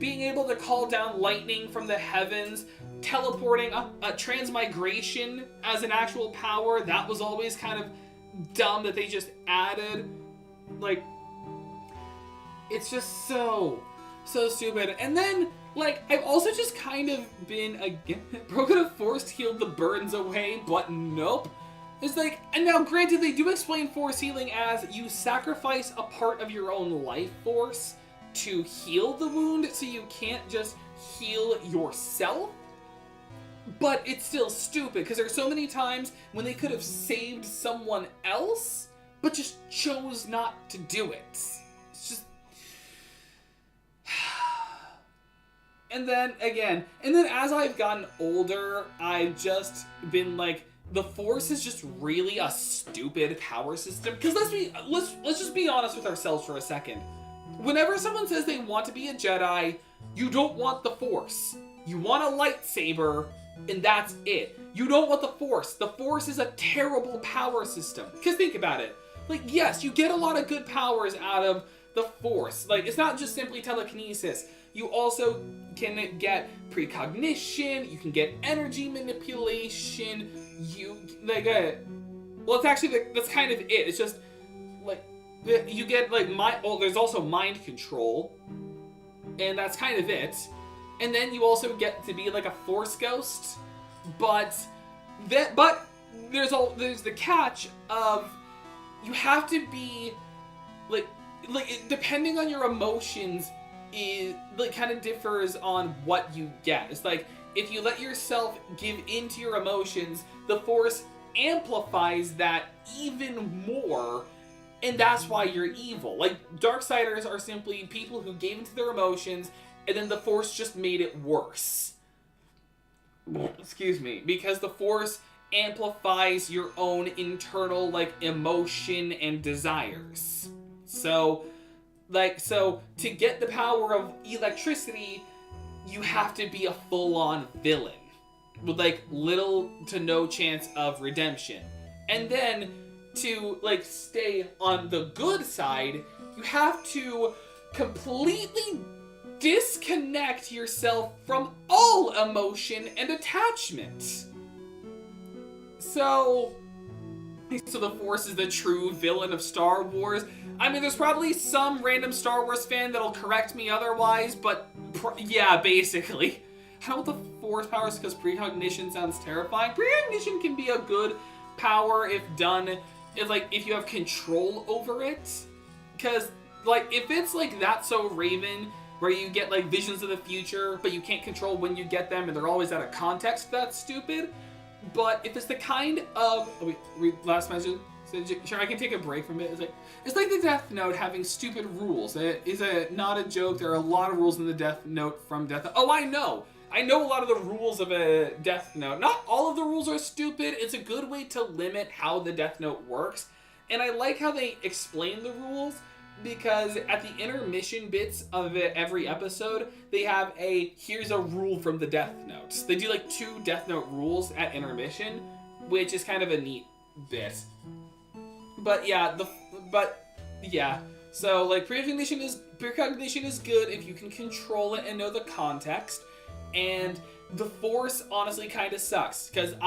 Being able to call down lightning from the heavens, teleporting, transmigration as an actual power. That was always kind of dumb that they just added. Like, it's just so stupid. And then, like, I've also just kind of been, again, we're gonna force heal the burns away, but nope. It's like, and now granted, they do explain force healing as you sacrifice a part of your own life force to heal the wound, so you can't just heal yourself. But it's still stupid, because there's so many times when they could have saved someone else, but just chose not to do it. It's just... And then as I've gotten older, I've just been like, the Force is just really a stupid power system. Because let's just be honest with ourselves for a second. Whenever someone says they want to be a Jedi, you don't want the Force. You want a lightsaber, and that's it. You don't want the Force. The Force is a terrible power system. Because think about it. Like, yes, you get a lot of good powers out of the Force. Like, it's not just simply telekinesis. You also can get precognition, you can get energy manipulation, that's kind of it. It's just, like, you get, like, there's also mind control, and that's kind of it. And then you also get to be, like, a Force ghost, but there's the catch of, you have to be, like depending on your emotions, is like kind of differs on what you get. It's like, if you let yourself give into your emotions, the Force amplifies that even more, and that's why you're evil. Like, Darksiders are simply people who gave into their emotions, and then the Force just made it worse. Excuse me. Because the Force amplifies your own internal, like, emotion and desires. So to get the power of electricity, you have to be a full-on villain with, like, little to no chance of redemption. And then to, like, stay on the good side, you have to completely disconnect yourself from all emotion and attachment. So the Force is the true villain of Star Wars. I mean, there's probably some random Star Wars fan that'll correct me otherwise, but yeah, basically. I don't want the Force powers because precognition sounds terrifying. Precognition can be a good power if you have control over it. Because, like, if it's like That's So Raven, where you get, like, visions of the future, but you can't control when you get them, and they're always out of context, that's stupid. But if it's the kind of... last message. Sure, I can take a break from it. It's like the Death Note having stupid rules. It is not a joke. There are a lot of rules in the Death Note from Death Note. Oh, I know a lot of the rules of a Death Note. Not all of the rules are stupid. It's a good way to limit how the Death Note works. And I like how they explain the rules, because at the intermission bits of every episode, they have here's a rule from the Death Notes. They do like 2 Death Note rules at intermission, which is kind of a neat bit. But yeah, so like precognition is good if you can control it and know the context, and the Force honestly kind of sucks because it's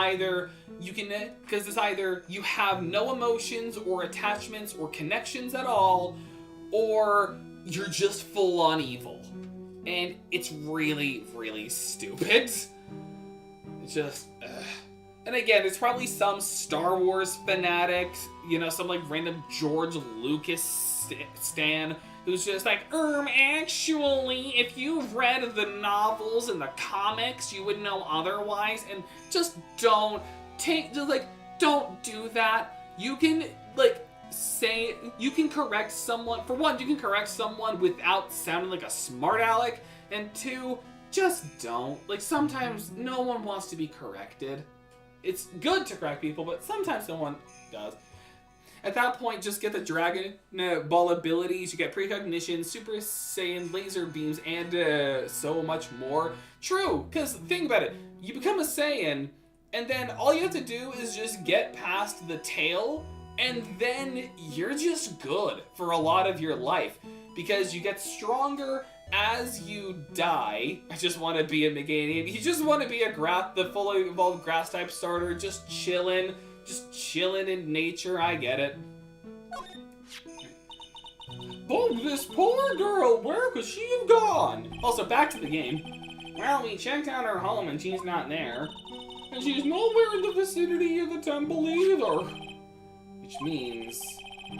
either you have no emotions or attachments or connections at all, or you're just full on evil, and it's really, really stupid. It's just. And again, it's probably some Star Wars fanatic, some like random George Lucas stan who's just like, actually, if you read the novels and the comics, you would know otherwise, and just don't do that. You can, you can correct someone. For one, you can correct someone without sounding like a smart aleck, and 2, just don't. Like, sometimes no one wants to be corrected. It's good to correct people, but sometimes no one does. At that point, just get the Dragon Ball abilities. You get precognition, Super Saiyan, laser beams, and so much more. True, because think about it. You become a Saiyan, and then all you have to do is just get past the tail, and then you're just good for a lot of your life. Because you get stronger as you die. I just want to be a Meganium. You just want to be the fully evolved grass type starter, just chilling in nature. I get it. Oh, this poor girl, where could she have gone? Also, back to the game. Well, we checked out her home and she's not there. And she's nowhere in the vicinity of the temple either. Which means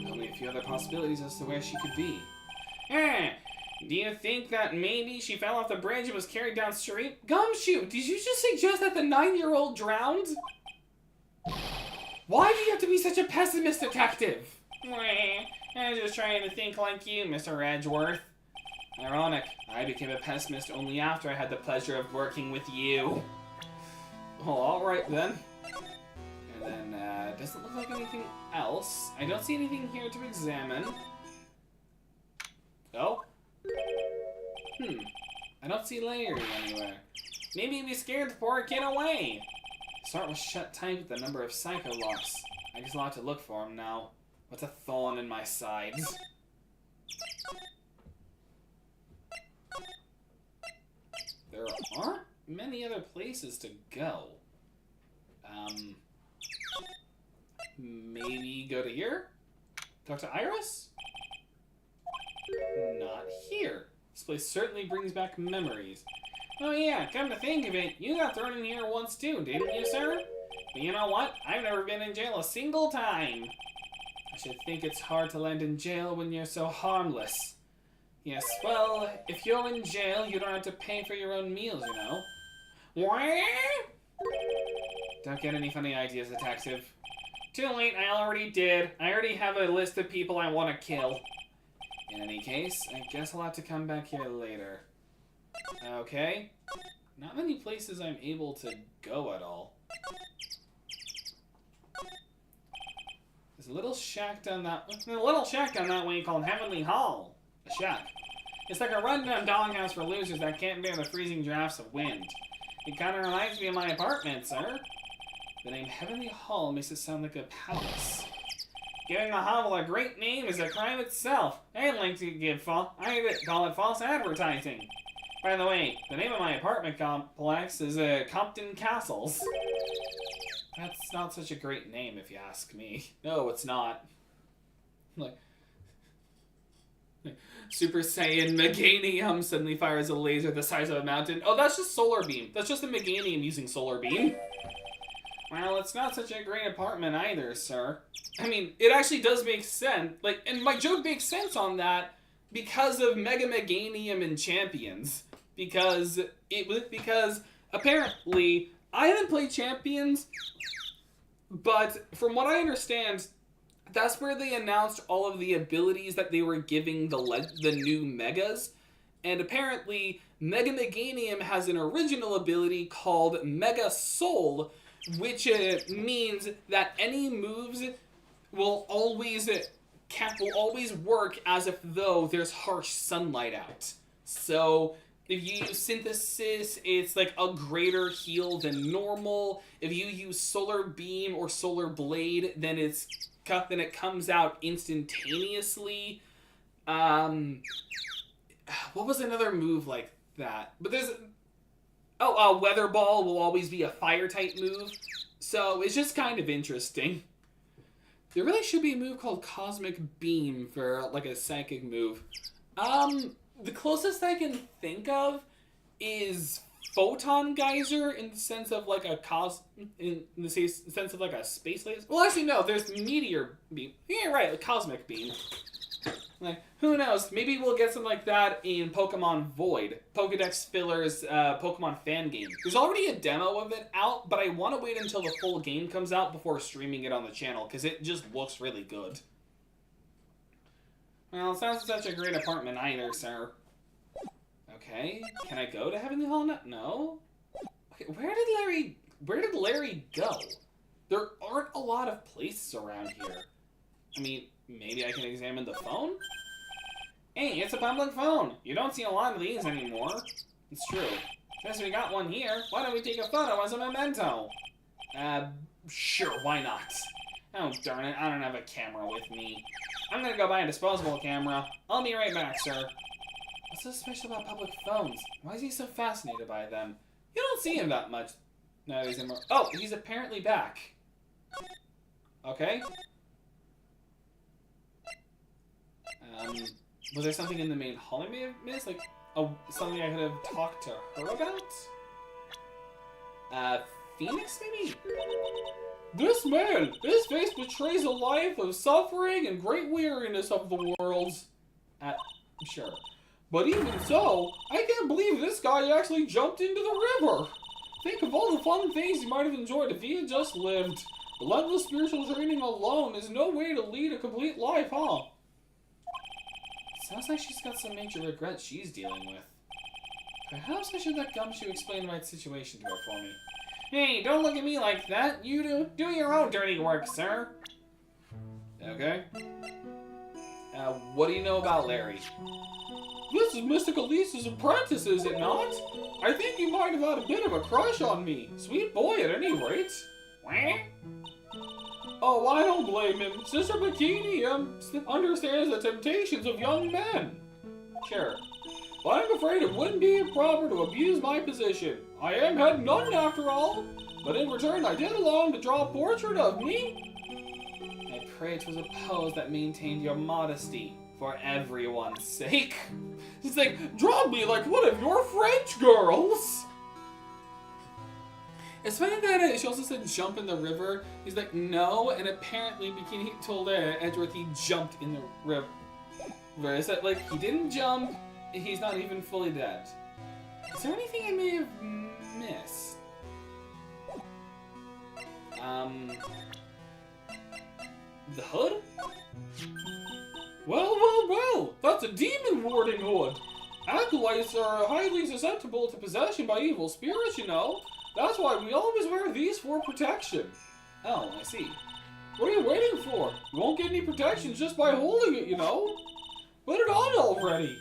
only a few other possibilities as to where she could be. Do you think that maybe she fell off the bridge and was carried downstream? Gumshoe, did you just suggest that the 9-year-old drowned? Why do you have to be such a pessimist, detective? I'm just trying to think like you, Mr. Edgeworth. Ironic, I became a pessimist only after I had the pleasure of working with you. Well, alright then. And then, doesn't look like anything else. I don't see anything here to examine. Oh? I don't see Larry anywhere. Maybe we scared the poor kid away. The start was shut tight with the number of psycho locks. I guess I'll have to look for him now. What's a thorn in my sides? There aren't many other places to go. Maybe go to here? Talk to Iris? Not here. This place certainly brings back memories. Oh yeah, come to think of it, you got thrown in here once too, didn't you, sir? But you know what? I've never been in jail a single time. I should think it's hard to land in jail when you're so harmless. Yes, well, if you're in jail, you don't have to pay for your own meals, you know. What? Don't get any funny ideas, detective. Too late, I already did. I already have a list of people I want to kill. In any case, I guess I'll have to come back here later. Okay. Not many places I'm able to go at all. There's a little shack down that way called Heavenly Hall. A shack. It's like a rundown doghouse for losers that can't bear the freezing drafts of wind. It kind of reminds me of my apartment, sir. The name Heavenly Hall makes it sound like a palace. Giving a hovel a great name is a crime itself. I'd like to call it false advertising. By the way, the name of my apartment complex is Compton Castles. That's not such a great name, if you ask me. No, it's not. Like, Super Saiyan Meganium suddenly fires a laser the size of a mountain. Oh, that's just Solar Beam. That's just a Meganium using Solar Beam. Well, it's not such a great apartment either, sir. I mean, it actually does make sense. Like, and my joke makes sense on that because of Mega Meganium and Champions. Because apparently I haven't played Champions, but from what I understand, that's where they announced all of the abilities that they were giving the new Megas. And apparently, Mega Meganium has an original ability called Mega Soul, which means that any moves will always cap will always work as if though there's harsh sunlight out. So if you use synthesis, it's like a greater heal than normal. If you use solar beam or solar blade, then it comes out instantaneously. What was another move like that? But there's weather ball will always be a fire type move. So it's just kind of interesting. There really should be a move called Cosmic Beam for like a psychic move. The closest I can think of is Photon Geyser in the sense of like a sense of like a space laser. Well, actually no, there's Meteor Beam. Yeah, right, like Cosmic Beam. Like, who knows? Maybe we'll get something like that in Pokemon Void, Pokedex Filler's Pokemon fan game. There's already a demo of it out, but I want to wait until the full game comes out before streaming it on the channel, because it just looks really good. Well, it's not such a great apartment either, sir. Okay, can I go to Heavenly Hall now? No? Okay, where did Larry go? There aren't a lot of places around here. I mean, maybe I can examine the phone? Hey, it's a public phone. You don't see a lot of these anymore. It's true. Since we got one here, why don't we take a photo as a memento? Sure, why not? Oh, darn it, I don't have a camera with me. I'm gonna go buy a disposable camera. I'll be right back, sir. What's so special about public phones? Why is he so fascinated by them? You don't see him that much. No, he's in more. Oh, he's apparently back. Okay. Was there something in the main hall I may have missed? Like, something I could have talked to her about? Phoenix, maybe? This man! His face betrays a life of suffering and great weariness of the world. Sure. But even so, I can't believe this guy actually jumped into the river. Think of all the fun things he might have enjoyed if he had just lived. Relentless spiritual training alone is no way to lead a complete life, huh? Sounds like she's got some major regrets she's dealing with. Perhaps I should let Gumshoe explain the right situation to her for me. Hey, don't look at me like that. You do your own dirty work, sir. Okay. What do you know about Larry? This is Mystic Elise's apprentice, is it not? I think he might have had a bit of a crush on me. Sweet boy, at any rate. What? Oh, I don't blame him. Sister Bikini understands the temptations of young men. Sure. But I'm afraid it wouldn't be improper to abuse my position. I am head nun after all. But in return, I did allow him to draw a portrait of me. I pray it was a pose that maintained your modesty. For everyone's sake. He's like, draw me like one of your French girls. It's funny that she also said jump in the river. He's like, no, and apparently Bikini told Edgeworth he jumped in the river. Is that like, he didn't jump, he's not even fully dead. Is there anything I may have missed? The hood? Well, that's a demon warding hood. Acolytes are highly susceptible to possession by evil spirits, you know. That's why we always wear these for protection. Oh, I see. What are you waiting for? You won't get any protection just by holding it, you know. Put it on already.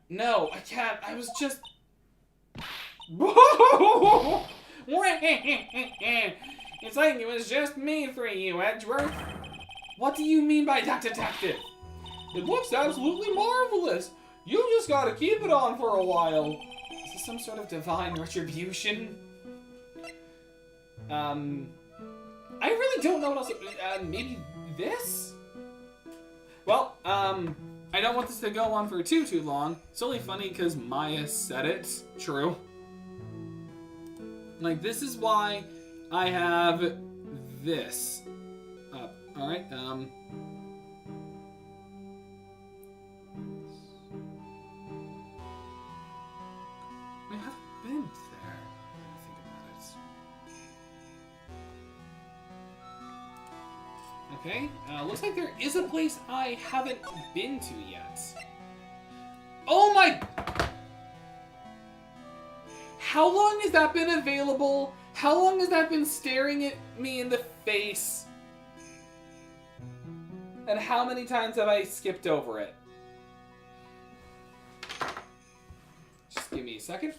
No, I can't. I was just... It's like it was just made for you, Edgeworth. What do you mean by that, detective? It looks absolutely marvelous. You just gotta keep it on for a while. Is this some sort of divine retribution? I really don't know what else. Maybe this? Well, I don't want this to go on for too long. It's only funny because Maya said it. True. Like, this is why I have this up. Alright, I haven't been there. Let me think about it. Okay, looks like there is a place I haven't been to yet. Oh my... How long has that been available? How long has that been staring at me in the face? And how many times have I skipped over it? Just give me a second.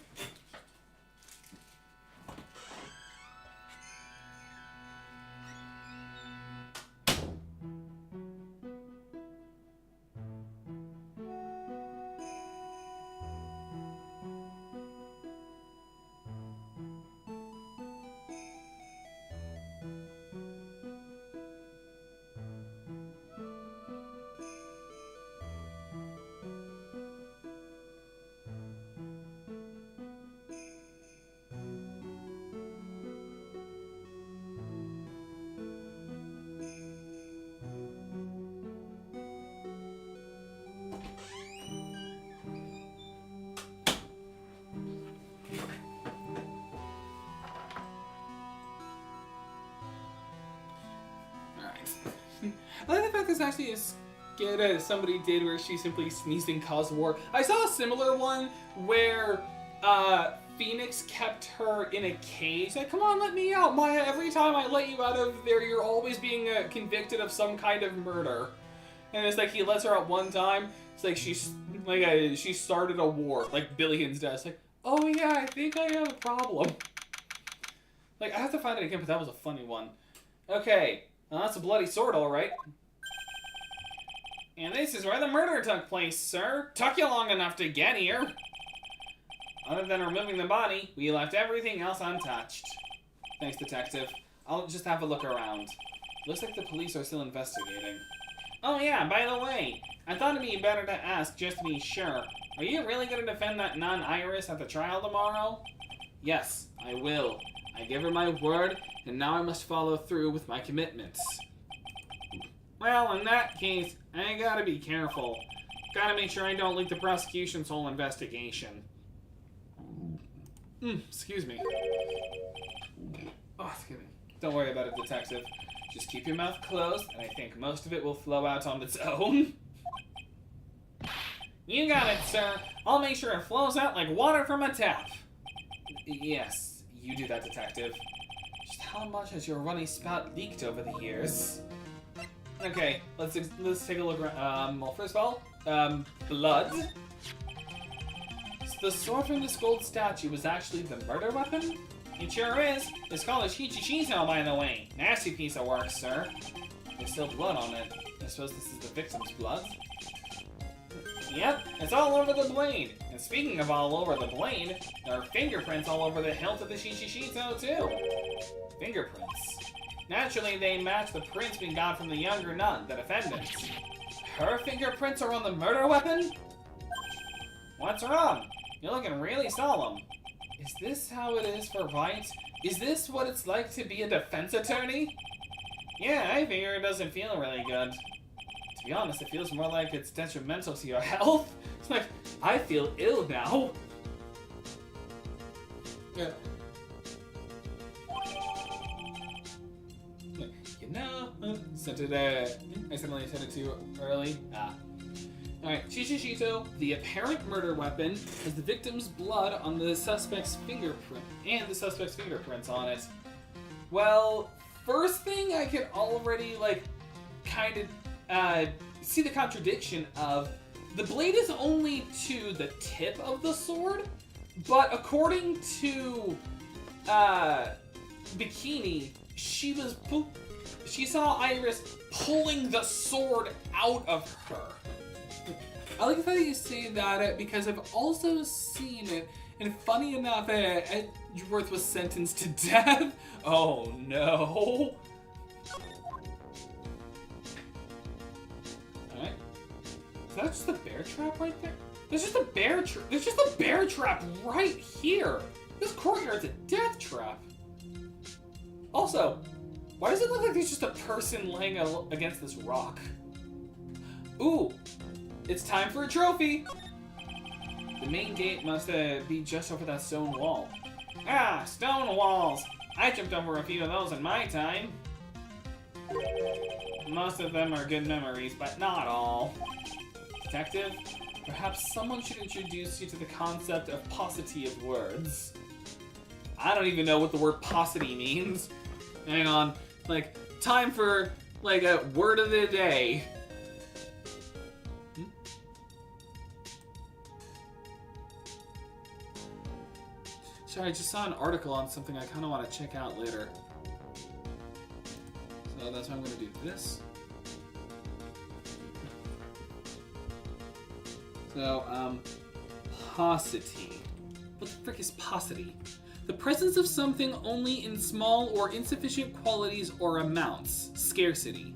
I like the fact this actually is skit as somebody did where she simply sneezed and caused war. I saw a similar one where Phoenix kept her in a cage. Like, come on, let me out, Maya. Every time I let you out of there, you're always being convicted of some kind of murder. And it's like he lets her out one time. It's like she started a war, like Billions does. Like, oh yeah, I think I have a problem. Like, I have to find it again, but that was a funny one. Okay. Well, that's a bloody sword, all right. And this is where the murder took place, sir. Took you long enough to get here. Other than removing the body, we left everything else untouched. Thanks, detective. I'll just have a look around. Looks like the police are still investigating. Oh yeah, by the way, I thought it'd be better to ask just to be sure. Are you really going to defend that non-Iris at the trial tomorrow? Yes, I will. I give her my word, and now I must follow through with my commitments. Well, in that case, I gotta be careful. Gotta make sure I don't leak the prosecution's whole investigation. Excuse me. Oh, excuse me. Don't worry about it, detective. Just keep your mouth closed, and I think most of it will flow out on its own. You got it, sir. I'll make sure it flows out like water from a tap. Yes. You do that, detective. Just how much has your runny spout leaked over the years? Okay, let's take a look around. Well, first of all, blood. So the sword from this gold statue was actually the murder weapon? It sure is. It's called a Shichichito, by the way. Nasty piece of work, sir. There's still blood on it. I suppose this is the victim's blood? Yep, it's all over the blade. And speaking of all over the blade, there are fingerprints all over the hilt of the Shichichito, too. Fingerprints. Naturally, they match the prints we got from the younger nun, the defendant. Her fingerprints are on the murder weapon? What's wrong? You're looking really solemn. Is this how it is for Wright? Is this what it's like to be a defense attorney? Yeah, I figure it doesn't feel really good. To be honest, it feels more like it's detrimental to your health. It's like, I feel ill now. Yeah. You know, I accidentally sent it too early. Alright, Shichichito, the apparent murder weapon, has the victim's blood on the suspect's fingerprint, and the suspect's fingerprints on it. Well, first thing I can already, kind of, see the contradiction of the blade is only to the tip of the sword, but according to Bikini, she saw Iris pulling the sword out of her. I like the fact that you say that because I've also seen it, and funny enough, Edgeworth was sentenced to death. Oh no. Alright. Is that just a bear trap right there? There's just a bear trap right here. This courtyard's a death trap. Also, why does it look like there's just a person laying against this rock? Ooh, it's time for a trophy. The main gate must be just over that stone wall. Ah, stone walls. I jumped over a few of those in my time. Most of them are good memories, but not all. Detective, perhaps someone should introduce you to the concept of paucity of words. I don't even know what the word paucity means. Hang on. Time for, a word of the day. Sorry, I just saw an article on something I kind of want to check out later. So that's why I'm going to do this. So, paucity. What the frick is paucity? The presence of something only in small or insufficient qualities or amounts. Scarcity.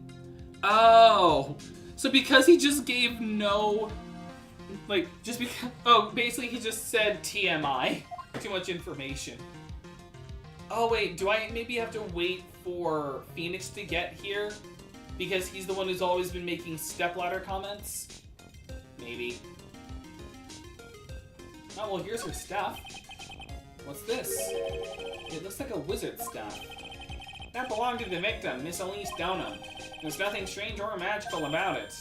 Oh! So because he just gave no... Like, just because... Oh, basically he just said TMI. Too much information. Oh wait, do I maybe have to wait for Phoenix to get here? Because he's the one who's always been making stepladder comments? Maybe. Oh, well, here's her staff. What's this? It looks like a wizard staff. That belonged to the victim, Miss Elise Donham. There's nothing strange or magical about it.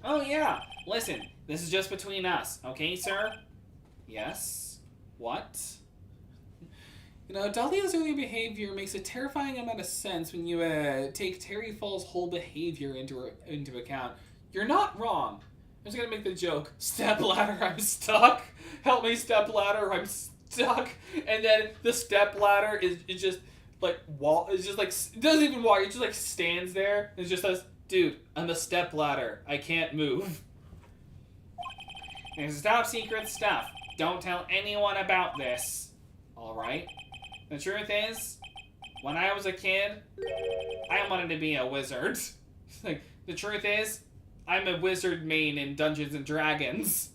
Oh yeah, listen, this is just between us, okay, sir? Yes? What? You know, Dahlia's early behavior makes a terrifying amount of sense when you take Terry Fall's whole behavior into account. You're not wrong. I'm just gonna make the joke. Stepladder, I'm stuck. Help me, stepladder, I'm stuck. And then the stepladder is just like it's just like it doesn't even walk. It just like stands there and just says, "Dude, I'm the stepladder. I can't move." There's top secret stuff. Don't tell anyone about this. All right. The truth is, when I was a kid, I wanted to be a wizard. Like the truth is, I'm a wizard main in Dungeons and Dragons.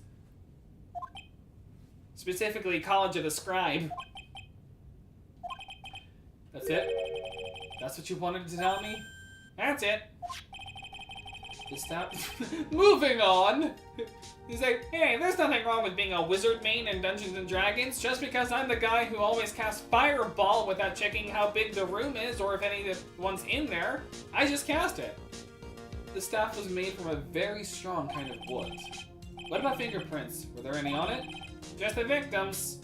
Specifically, College of the Scribe. That's it? That's what you wanted to tell me? That's it. Just stop. Moving on. He's like, hey, there's nothing wrong with being a wizard main in Dungeons and Dragons. Just because I'm the guy who always casts Fireball without checking how big the room is or if anyone's in there, I just cast it. The staff was made from a very strong kind of wood. What about fingerprints? Were there any on it? Just the victims.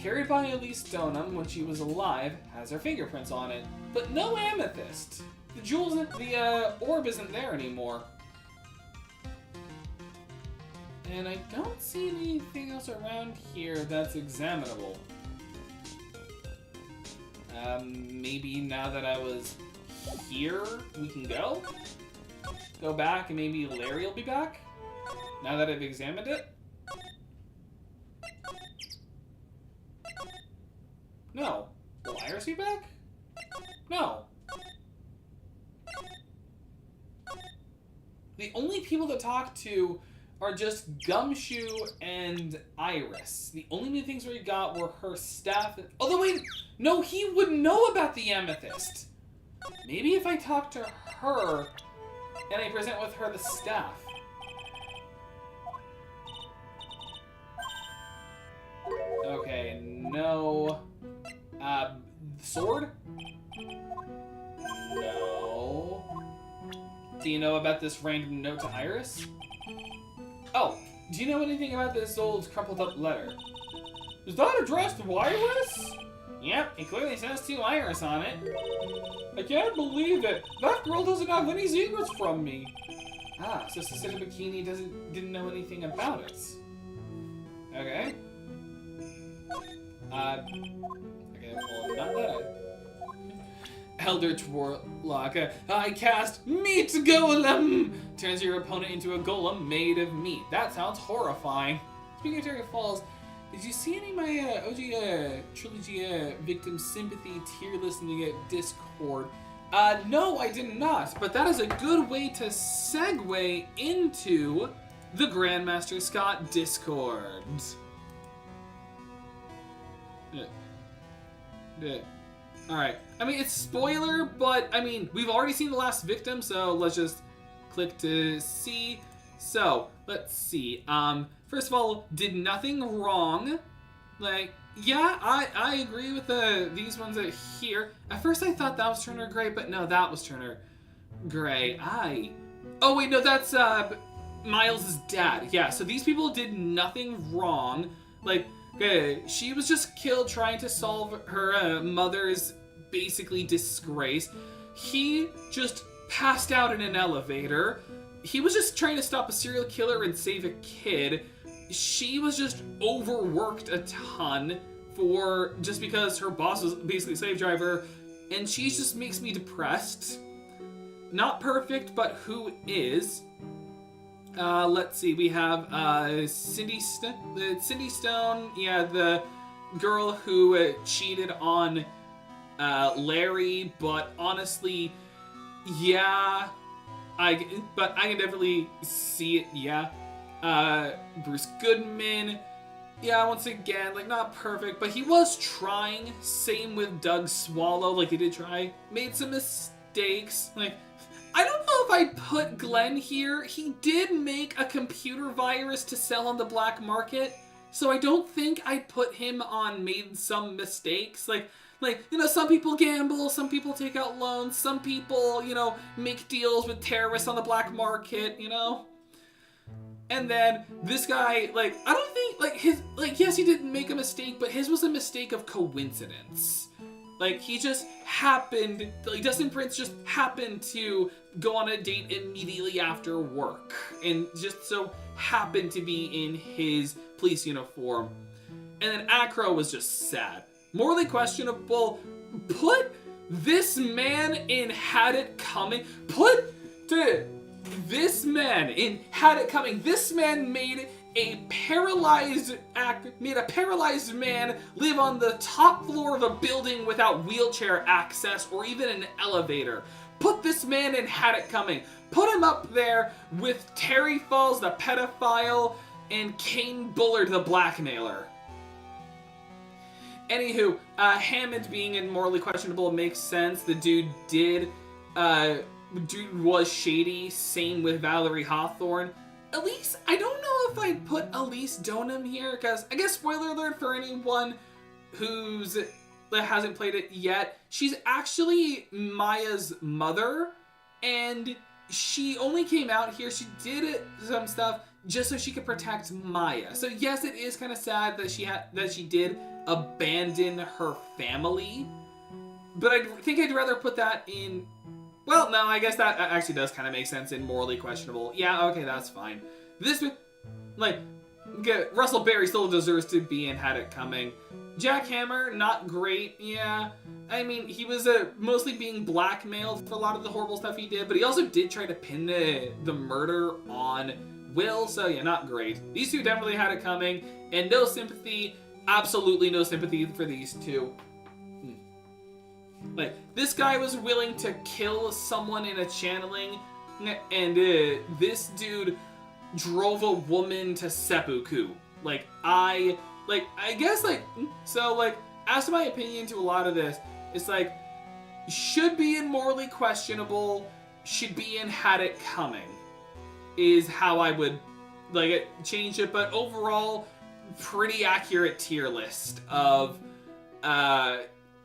Carried by Elise Donham when she was alive, has her fingerprints on it, but no amethyst. The orb isn't there anymore. And I don't see anything else around here that's examinable. Maybe now that I was here, we can go? Go back and maybe Larry will be back? Now that I've examined it? No. Will Iris be back? No. The only people to talk to are just Gumshoe and Iris. The only new things we got were her staff. Although wait, no, he would know about the amethyst. Maybe if I talk to her and I present with her the staff. Okay, no. Sword? No. Do you know about this random note to Iris? Oh, do you know anything about this old crumpled up letter? Is that addressed to Iris? Yep, it clearly says to Iris on it. I can't believe it. That girl doesn't have any secrets from me. Ah, so Sister Bikini didn't know anything about it. Okay. Okay, well, not that. Eldritch Warlock. I cast Meat Golem! Turns your opponent into a golem made of meat. That sounds horrifying. Speaking of Terry Falls, did you see any of my OG Trilogy Victim Sympathy tier listing at Discord? No, I did not. But that is a good way to segue into the Grandmaster Scott Discord. Alright. I mean, it's spoiler, but, I mean, we've already seen the last victim, so let's just click to see. So, let's see. First of all, did nothing wrong. Like, yeah, I agree with these ones that here. At first I thought that was Turner Gray, but no, that was Turner Gray. Oh, wait, no, that's, Miles' dad. Yeah, so these people did nothing wrong. Like, okay, she was just killed trying to solve her mother's basically disgrace. He just passed out in an elevator. He was just trying to stop a serial killer and save a kid. she was just overworked a ton just because her boss was basically a slave driver, and she just makes me depressed. Not perfect, but who is? Let's see, we have Cindy Stone, yeah, the girl who cheated on Larry, but honestly, yeah, I can definitely see it, yeah. Bruce Goodman, yeah, once again, like, not perfect, but he was trying. Same with Doug Swallow, like, they did try. Made some mistakes, like, I don't know if I'd put Glenn here. He did make a computer virus to sell on the black market, so I don't think I'd put him on made some mistakes. Like, you know, some people gamble, some people take out loans, some people, you know, make deals with terrorists on the black market, you know? And then this guy, like, I don't think, like, yes, he didn't make a mistake, but his was a mistake of coincidence. Like, he just happened, like, Dustin Prince just happened to go on a date immediately after work, and just so happened to be in his police uniform. And then Acro was just sad. Morally questionable. Put this man in Had It Coming. This man in Had It Coming. This man made a paralyzed man live on the top floor of a building without wheelchair access or even an elevator. Put this man in Had It Coming. Put him up there with Terry Falls, the pedophile, and Kane Bullard, the blackmailer. Anywho, Hammond being in morally questionable makes sense. The dude was shady. Same with Valerie Hawthorne. Elise, I don't know if I'd put Elise Donham here, because I guess spoiler alert for anyone that hasn't played it yet, she's actually Maya's mother, and she only came out here, she did some stuff just so she could protect Maya. So yes, it is kind of sad that she did abandon her family, but I think I'd rather put that in. Well, no, I guess that actually does kind of make sense in morally questionable. Yeah, okay, that's fine. This, like, Russell Berry still deserves to be in Had It Coming. Jack Hammer, not great, yeah. I mean, he was mostly being blackmailed for a lot of the horrible stuff he did, but he also did try to pin the murder on Will, so yeah, not great. These two definitely had it coming, and no sympathy, absolutely no sympathy for these two. Like, this guy was willing to kill someone in a channeling, and this dude drove a woman to seppuku. As to my opinion to a lot of this, it's like, should be in morally questionable, should be in Had It Coming, is how I would, like, change it, but overall, pretty accurate tier list of,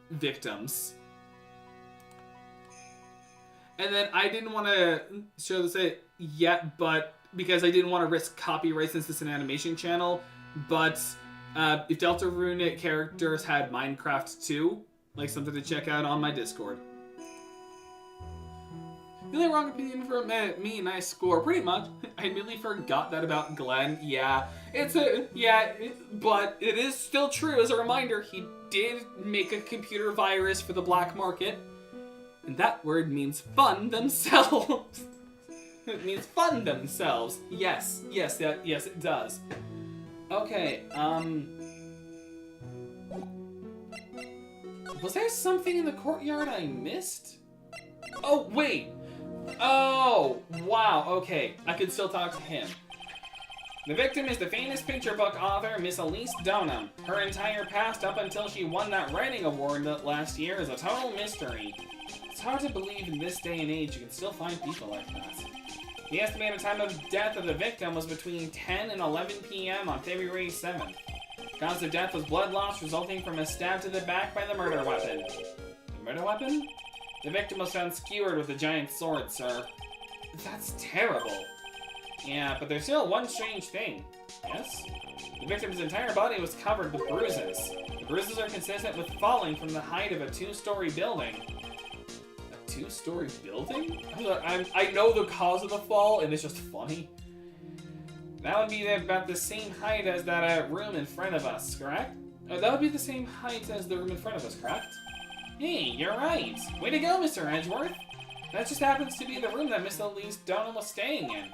victims. And then I didn't want to show this yet, but because I didn't want to risk copyright since this is an animation channel, but if Deltarune characters had Minecraft 2, like something to check out on my Discord. The only wrong opinion for me, nice score, pretty much. I really forgot that about Glenn. Yeah, but it is still true. As a reminder, he did make a computer virus for the black market. And that word means fund themselves. It means fund themselves. Yes, it does. Okay, was there something in the courtyard I missed? Oh, wait. Oh, wow, okay. I could still talk to him. The victim is the famous picture book author, Miss Elise Donham. Her entire past up until she won that writing award last year is a total mystery. It's hard to believe in this day and age you can still find people like that. The estimated time of death of the victim was between 10 and 11 p.m. on February 7th. Cause of death was blood loss resulting from a stab to the back by the murder weapon. The murder weapon? The victim was found skewered with a giant sword, sir. That's terrible. Yeah, but there's still one strange thing. Yes? The victim's entire body was covered with bruises. The bruises are consistent with falling from the height of a 2-story building. A 2-story building? I know the cause of the fall, and it's just funny. That would be about the same height as that room in front of us, correct? That would be the same height as the room in front of us, correct? Hey, you're right. Way to go, Mr. Edgeworth. That just happens to be the room that Miss Elise Dunham was staying in.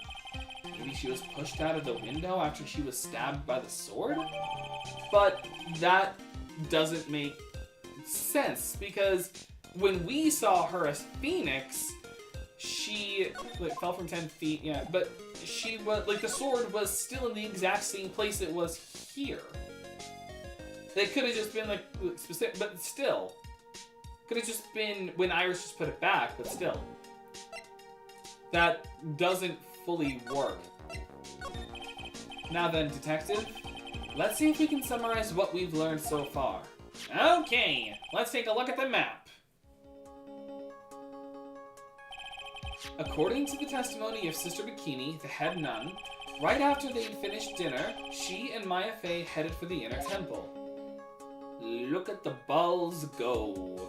Maybe she was pushed out of the window after she was stabbed by the sword? But that doesn't make sense, because when we saw her as Phoenix, she fell from 10 feet, yeah, but she was, the sword was still in the exact same place it was here. They could have just been, specific, but still. Could have just been when Iris just put it back, but still. That doesn't fully work. Now then, Detective, let's see if we can summarize what we've learned so far. Okay, let's take a look at the map. According to the testimony of Sister Bikini, the head nun, right after they'd finished dinner, she and Maya Fey headed for the inner temple. Look at the balls go.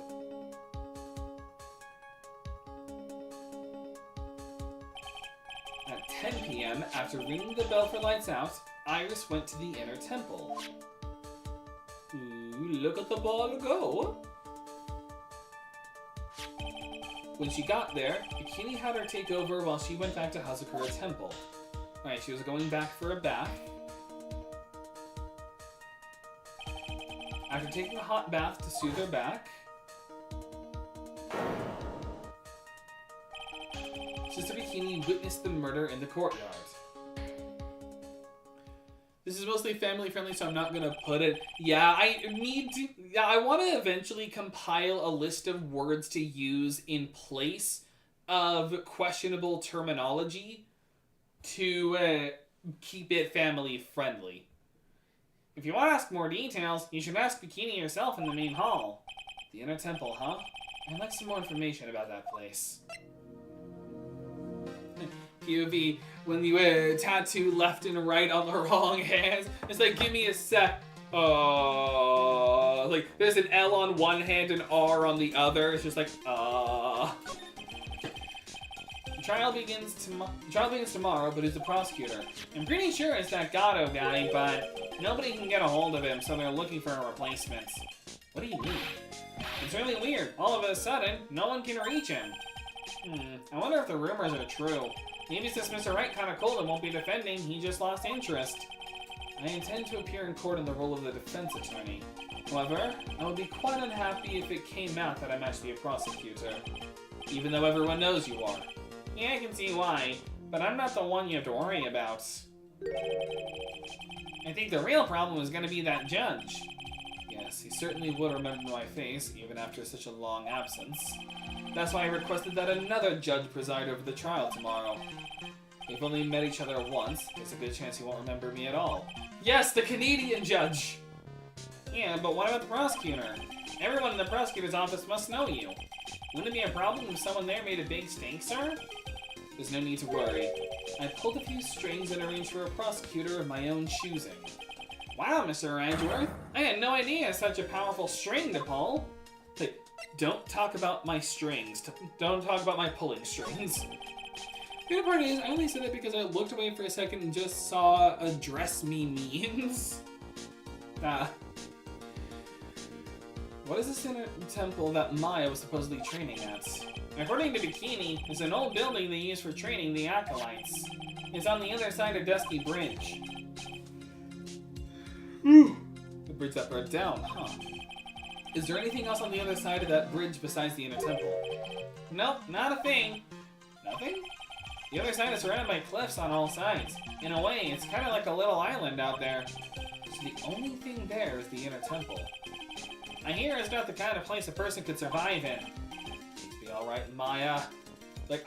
At 10 p.m., after ringing the bell for lights out, Iris went to the inner temple. Ooh, look at the ball go. When she got there, Bikini had her take over while she went back to Hazakura Temple. Alright, she was going back for a bath. After taking a hot bath to soothe her back, Sister Bikini witnessed the murder in the courtyard. This is mostly family friendly, so I'm not gonna put it. Yeah, I want to eventually compile a list of words to use in place of questionable terminology to keep it family friendly. If you want to ask more details, you should ask Bikini yourself in the main hall. The inner temple, huh? I'd like some more information about that place. POV, when you tattoo left and right on the wrong hands, it's like, give me a sec. There's an L on one hand and R on the other. It's just like, The trial begins tomorrow, but who's the prosecutor? I'm pretty sure it's that Gatto guy, but nobody can get a hold of him, so they're looking for a replacement. What do you mean? It's really weird. All of a sudden, no one can reach him. I wonder if the rumors are true. Maybe since Mr. Wright kinda cold and won't be defending, he just lost interest. I intend to appear in court in the role of the defense attorney. However, I would be quite unhappy if it came out that I'm actually a prosecutor. Even though everyone knows you are. Yeah, I can see why, but I'm not the one you have to worry about. I think the real problem is gonna be that judge. Yes, he certainly would remember my face, even after such a long absence. That's why I requested that another judge preside over the trial tomorrow. We've only met each other once. There's a good chance he won't remember me at all. Yes, the Canadian judge! Yeah, but what about the prosecutor? Everyone in the prosecutor's office must know you. Wouldn't it be a problem if someone there made a big stink, sir? There's no need to worry. I pulled a few strings and arranged for a prosecutor of my own choosing. Wow, Mr. Edgeworth, I had no idea such a powerful string to pull. Hey, don't talk about my strings. Don't talk about my pulling strings. The good part is, I only said that because I looked away for a second and just saw address me means. What is this inner temple that Maya was supposedly training at? According to Bikini, it's an old building they use for training the acolytes. It's on the other side of Dusky Bridge. The bridge that broke down, huh? Is there anything else on the other side of that bridge besides the inner temple? Nope, not a thing. Nothing? The other side is surrounded by cliffs on all sides. In a way, it's kind of like a little island out there. So the only thing there is the inner temple. I hear it's not the kind of place a person could survive in. Please be alright, Maya.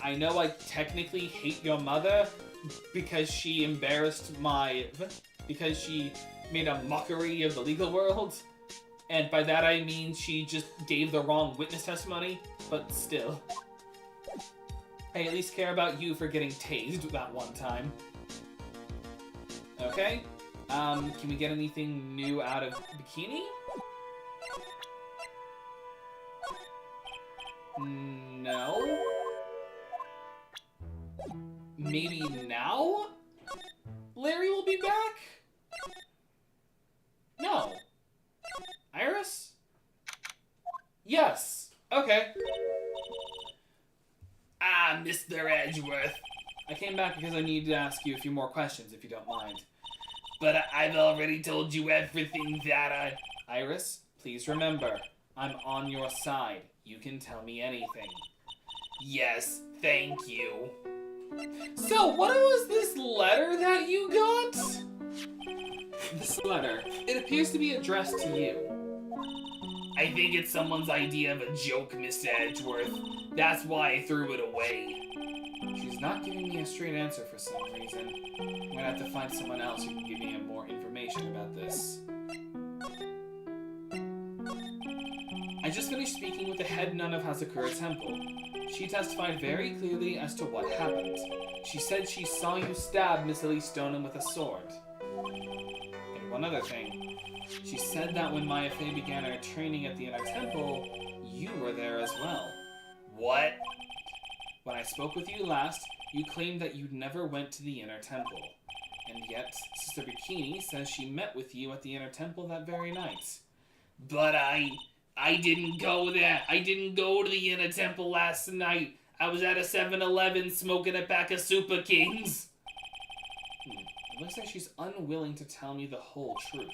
I know I technically hate your mother because she because she made a mockery of the legal world. And by that I mean she just gave the wrong witness testimony, but still. I at least care about you for getting tased that one time. Okay. Can we get anything new out of Bikini? No. Maybe now? Larry will be back? No. Iris? Yes. Okay. Ah, Mr. Edgeworth. I came back because I need to ask you a few more questions, if you don't mind. But I've already told you everything that I... Iris, please remember, I'm on your side. You can tell me anything. Yes, thank you. So, what was this letter that you got? This letter, it appears to be addressed to you. I think it's someone's idea of a joke, Mr. Edgeworth. That's why I threw it away. She's not giving me a straight answer for some reason. I'm gonna have to find someone else who can give me more information about this. I just finished speaking with the head nun of Hazakura Temple. She testified very clearly as to what happened. She said she saw you stab Miss Elise Stoneham with a sword. And one other thing. She said that when Maya Fey began her training at the Inner Temple, you were there as well. What? When I spoke with you last, you claimed that you never went to the Inner Temple. And yet, Sister Bikini says she met with you at the Inner Temple that very night. But I didn't go there. I didn't go to the Inner Temple last night. I was at a 7-Eleven smoking a pack of Super Kings. It looks like she's unwilling to tell me the whole truth.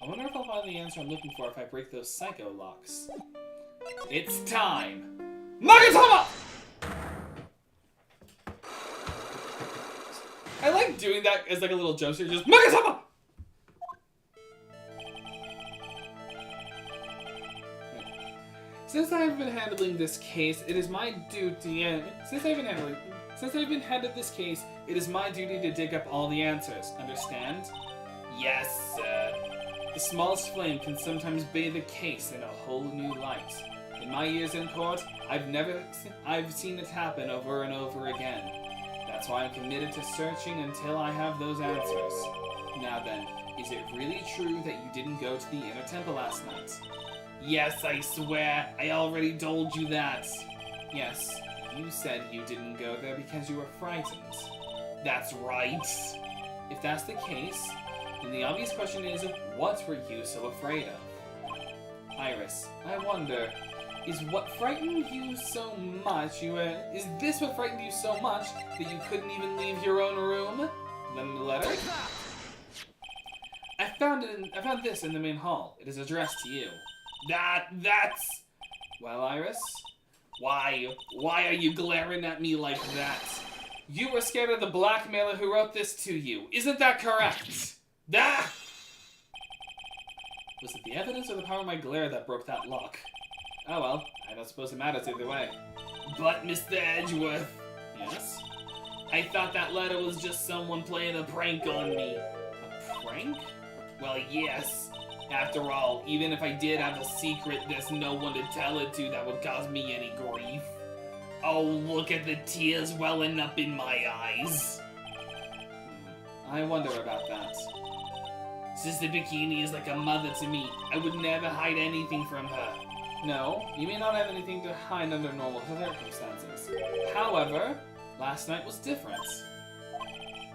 I wonder if I'll find the answer I'm looking for if I break those psycho locks. It's time! Magatama! I like doing that as like a little joke, just Magatama! Since I've been handling this case, it is my duty. Since I've been handed this case, it is my duty to dig up all the answers. Understand? Yes, sir. The smallest flame can sometimes bathe a case in a whole new light. In my years in court, I've seen it happen over and over again. That's why I'm committed to searching until I have those answers. Now then, is it really true that you didn't go to the Inner Temple last night? Yes, I swear. I already told you that. Yes, you said you didn't go there because you were frightened. That's right. If that's the case, then the obvious question is, what were you so afraid of? Iris, I wonder, is what frightened you so much, is this what frightened you so much that you couldn't even leave your own room? The letter? I found this in the main hall. It is addressed to you. That's... Well, Iris? Why are you glaring at me like that? You were scared of the blackmailer who wrote this to you. Isn't that correct? Ah! Was it the evidence or the power of my glare that broke that lock? Oh well, I don't suppose it matters either way. But, Mr. Edgeworth... Yes? I thought that letter was just someone playing a prank on me. A prank? Well, yes. After all, even if I did have a secret, there's no one to tell it to that would cause me any grief. Oh, look at the tears welling up in my eyes. I wonder about that. Sister Bikini is like a mother to me. I would never hide anything from her. No, you may not have anything to hide under normal circumstances. However, last night was different.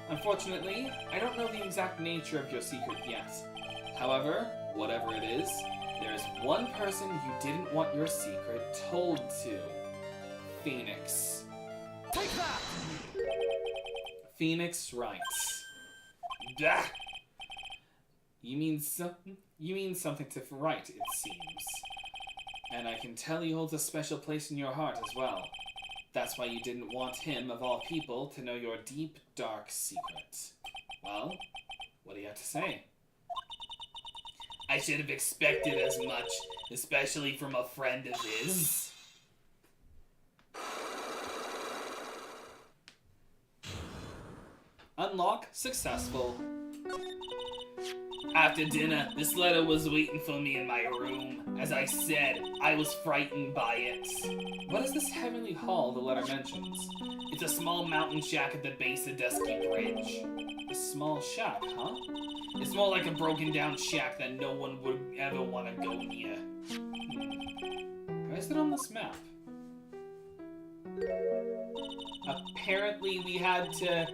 Unfortunately, I don't know the exact nature of your secret yet. However, whatever it is, there is one person you didn't want your secret told to. Phoenix. Take that! Phoenix Wright. Dah! You mean something to Wright, it seems. And I can tell he holds a special place in your heart as well. That's why you didn't want him, of all people, to know your deep, dark secret. Well, what do you have to say? I should have expected as much, especially from a friend of his. Unlock successful. After dinner, this letter was waiting for me in my room. As I said, I was frightened by it. What is this heavenly hall the letter mentions? It's a small mountain shack at the base of Dusky Bridge. A small shack, huh? It's more like a broken down shack that no one would ever want to go near. Why is it on this map? Apparently we had to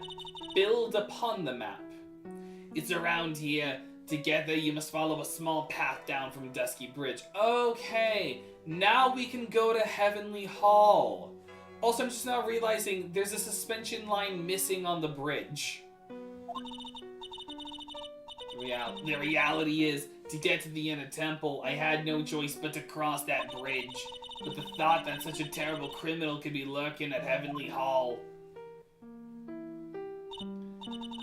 build upon the map. It's around here. To get there, you must follow a small path down from Dusky Bridge. Okay, now we can go to Heavenly Hall. Also, I'm just now realizing there's a suspension line missing on the bridge. The reality is, to get to the inner temple, I had no choice but to cross that bridge. But the thought that such a terrible criminal could be lurking at Heavenly Hall.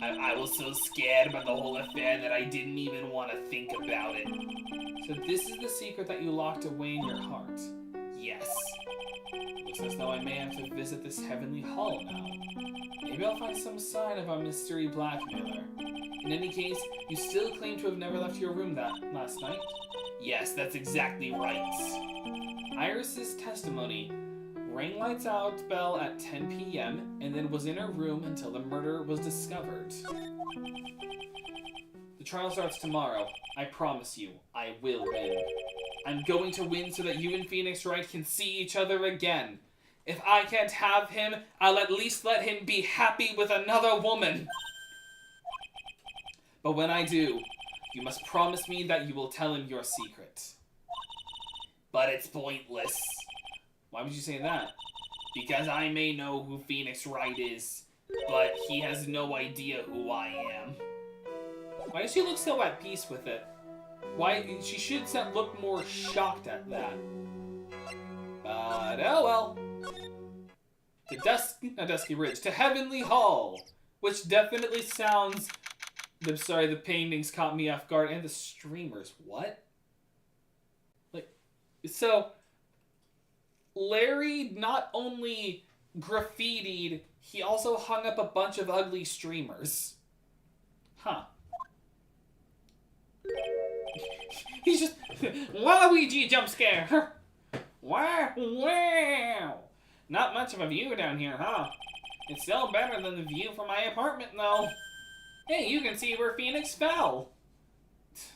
I was so scared about the whole affair that I didn't even want to think about it. So this is the secret that you locked away in your heart? Yes. Looks as though I may have to visit this Heavenly Hall now. Maybe I'll find some sign of our mystery blackmailer. In any case, you still claim to have never left your room that last night? Yes, that's exactly right. Iris's testimony rang lights out bell at 10 p.m. and then was in her room until the murder was discovered. The trial starts tomorrow. I promise you, I will win. I'm going to win so that you and Phoenix Wright can see each other again. If I can't have him, I'll at least let him be happy with another woman. But when I do, you must promise me that you will tell him your secret. But it's pointless. Why would you say that? Because I may know who Phoenix Wright is, but he has no idea who I am. Why does she look so at peace with it? Why? She should look more shocked at that. But oh well. To Dusky Ridge, to Heavenly Hall, which definitely sounds. I'm sorry, the paintings caught me off guard, and the streamers. What? Like, so. Larry not only graffitied, he also hung up a bunch of ugly streamers. Huh. He's just... Waluigi jump scare! Wow! Not much of a view down here, huh? It's still better than the view from my apartment, though. Hey, you can see where Phoenix fell.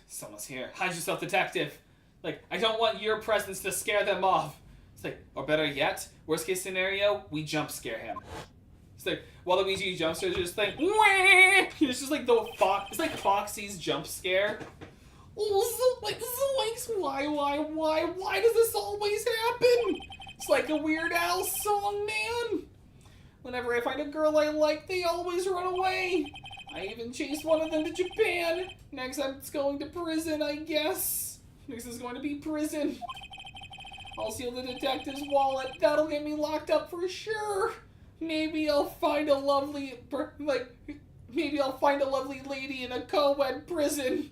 Someone's here. Hide yourself, detective. Like, I don't want your presence to scare them off. It's like, or better yet, worst case scenario, we jump scare him. It's like, Waluigi jump scare is just like, wah! It's just like the Fox, it's like Foxy's jump scare. Oh, like, Zoinks, why does this always happen? It's like a Weird Al song, man. Whenever I find a girl I like, they always run away. I even chased one of them to Japan. Next, I'm going to prison, I guess. Next is going to be prison. I'll steal the detective's wallet. That'll get me locked up for sure. Maybe I'll find a lovely, maybe I'll find a lovely lady in a co-ed prison.